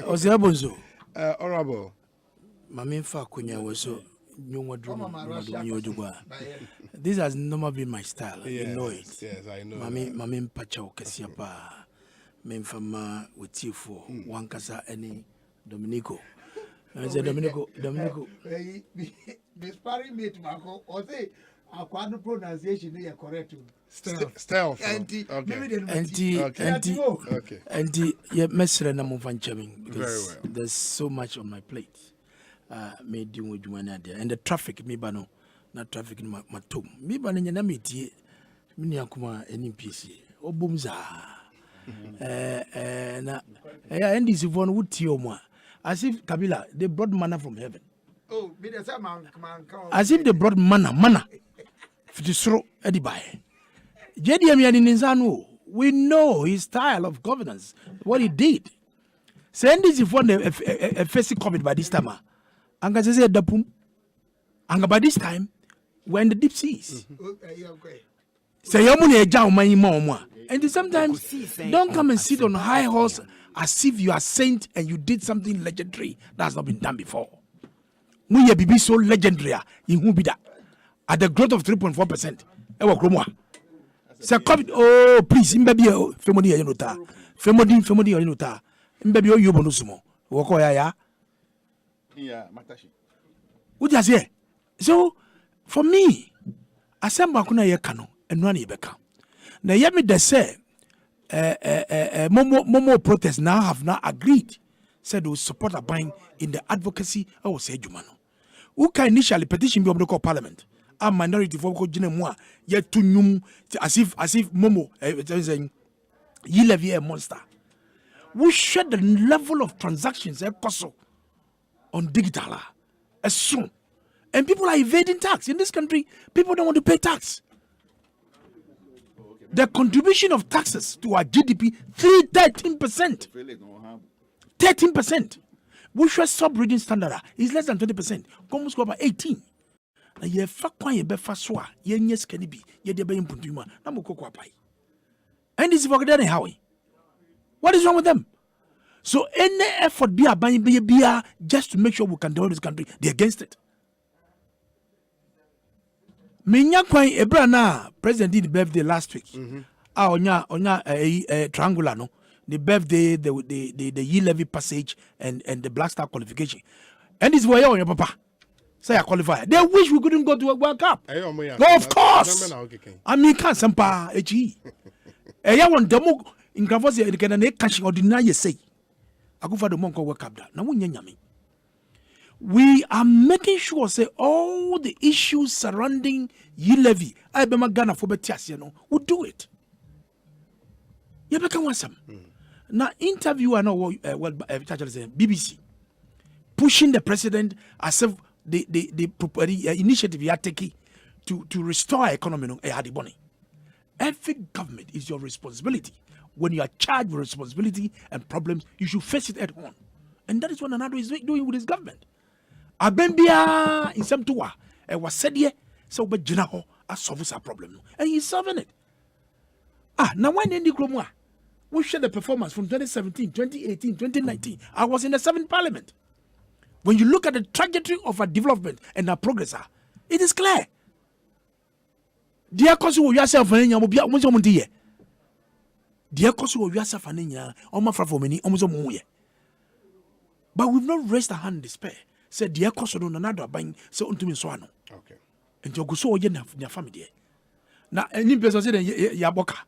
Osei Bonsu. Honorable. Mami fa kunya waso nyongwa drum nyodugwa. This has never been my style. Yes, you know it. Yes, I know. Mami mpacha okesi pa. Memfama wetifo wankasa any Dominico. I said Dominico. The sparring mate Marco Osei akwa pronunciation is correct. Stealth. Anti yeah mesre na movanchamin because there's so much on my plate. Me deal with one there and the traffic me bano not traffic in my tomb. Me bano nyana me tie me akuma NPC obumza. Na and this one would tie mo as if Kabila they brought manna from heaven. Oh, me the same man as if they brought manna for the throw edibai. We know his style of governance, what he did. Send this if one facing COVID by this time. Anga say dapum. Anga by this time, we're in the deep seas. Say yomuni eja umanyi mwa. And sometimes don't come and sit on high horse as if you are saint and you did something legendary that's not been done before. We be so legendary in who be that at the growth of 3.4%. Ewa kromwa. Say COVID, oh please, mbabi femodi yenota. Femodi yenota. Mbabi o yobo no sumo. Woko ya. Yeah, Matashi. What you say? So for me, Asempa kuna ye kano enwa na yebeka. Na yemi de say Momo protests now have not agreed. Said they will support a buying in the advocacy of say Jumano. Who can initially petition be call Parliament? A minority for ko jine moi yet to nyum as if Momo saying ye levy a monster. We share the level of transactions on digital as soon. And people are evading tax. In this country, people don't want to pay tax. The contribution of taxes to our GDP, 13%. 13%. We should sub-reading standard is less than 20%. Almost go about 18%. Na ye fa kwan ye be fa so a ye nye skani bi ye de be impuntuma na mo kokwa pai. And this is for getting how. What is wrong with them? So any effort be a just to make sure we can develop this country, they're against it. Minya kwan ebra na president did birthday last week. Onya triangular no. The birthday, the year levy passage and the Black Star qualification. And this is why your papa say I qualify. They wish we couldn't go to a World Cup. No, of course. I mean, can't sampa HE. I want demo in Gravosia in Canada catching or deny you say. I go for the Monko World Cup. Now, we are making sure say all the issues surrounding ye levy. I be Ghana for Betias, we'll do it. You become one some. Now, interview I know BBC pushing the president as if the initiative you are taking to restore our economy. Every government is your responsibility. When you are charged with responsibility and problems, you should face it at home. And that is what Nana is doing with his government. Abembia in some tour, and was said here, so but Jinaho has solved our problem. And he's solving it. Now when in the Gromwa, we share the performance from 2017, 2018, 2019. I was in the 7th Parliament. When you look at the trajectory of our development and our progress, it is clear. Dear Kosu, yourself and your deɛ ɛkɔ so wɔ wiase afa no nyinaa ɔma fra fɔ m'ani ɔmo sɛ ɔmo yɛ but we've not raised a hand in despair sɛ deɛ ɛkɔ so no nanado aban sɛ ɔntumi nso ano nti ɔgu so ɔyɛ neafa me deɛ na ɛni mpɛ sɛ sɛ yɛabɔ ka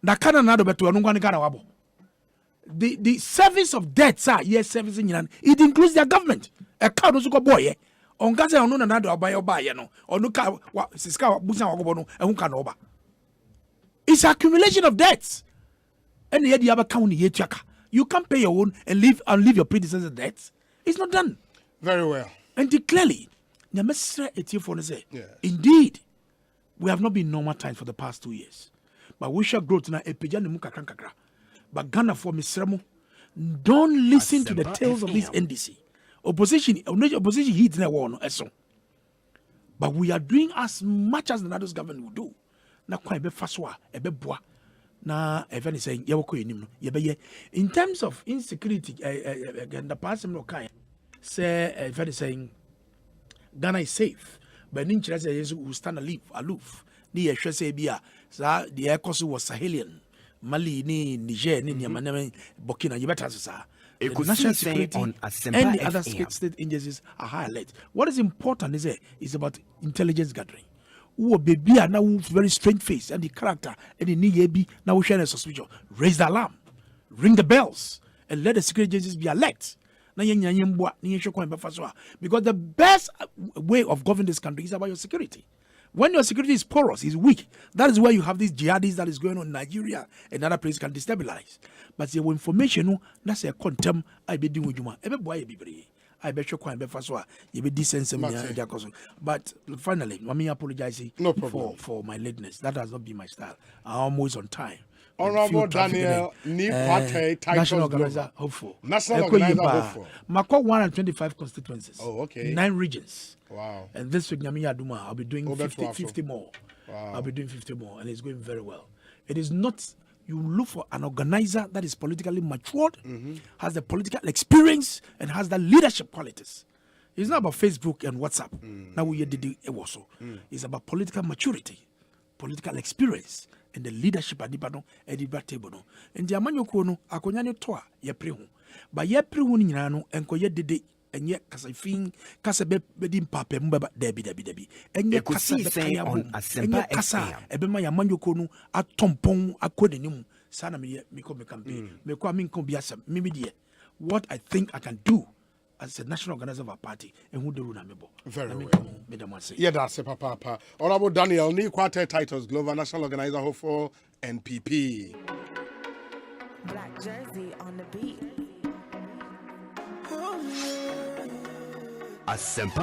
na ka na nanado bɛto ɛno nkwa ne ka na wabɔ the service of debts yes service nyina it includes their government ɛka no so kɔ bɔɔyɛ ɔnka sɛ ɔno nanado aban ɔbaayɛ no ɔno ka sika busa wakɔbɔ no ɛho ka na ɔba it's accumulation of debts and yet you have a count you can't pay your own and leave your predecessors debts. It's not done. Very well. And clearly, indeed, we have not been normal times for the past 2 years. But we shall grow to now. But Ghana for Misremo, don't listen to the tales of this NDC. Opposition heat in a war, no. But we are doing as much as the Nados government will do. Na kwa ebe faswa, ebe boa. Na even saying in terms of insecurity the person no kind say even saying Ghana is safe but ninja say yes will stand aloof ni ehwe say bia sa the Ekosiisen was Sahelian Mali ni Niger ni Niamane Burkina you better say Ekosiisen On Asempa and the other state agencies are high alert. What is important is about intelligence gathering. Who baby are now very strange face and the character and the need now share a suspicion. Raise the alarm, ring the bells, and let the security agencies be alert. Because the best way of governing this country is about your security. When your security is porous, is weak, that is where you have these jihadis that is going on in Nigeria and other places can destabilize. But your information, that's a contempt. I be doing you. Every boy be I bet you quite you be decent. But finally, me apologizing for my lateness. That has not been my style. I'm always on time. Honorable Daniel, National Organizer hopeful. National Organizer hopeful. Mako 125 constituencies. Oh, okay. 9 regions. Wow. And this week, I'll be doing 50 more. Wow. I'll be doing 50 more, and it's going very well. It is not. You look for an organizer that is politically matured, has the political experience, and has the leadership qualities. It's not about Facebook and WhatsApp. Now we did it also. It's about political maturity, political experience, and the leadership at the table. And the amanyokono akonyane toa ye prehu. But ye prehu ni nyano enko ye dede enye kasafin kasabe bedim pape mbaba debi enye Ekosiisen On Asempa FM ebema ya manyokono atompon akodenim sana me ko me campaign me ko amin ko biasa me die what I think I can do as a national organizer of our party and who do na mebo very well yeah that's it papa Honorable Daniel ni quarter titles global national organizer for NPP Black jersey on the beat Asempa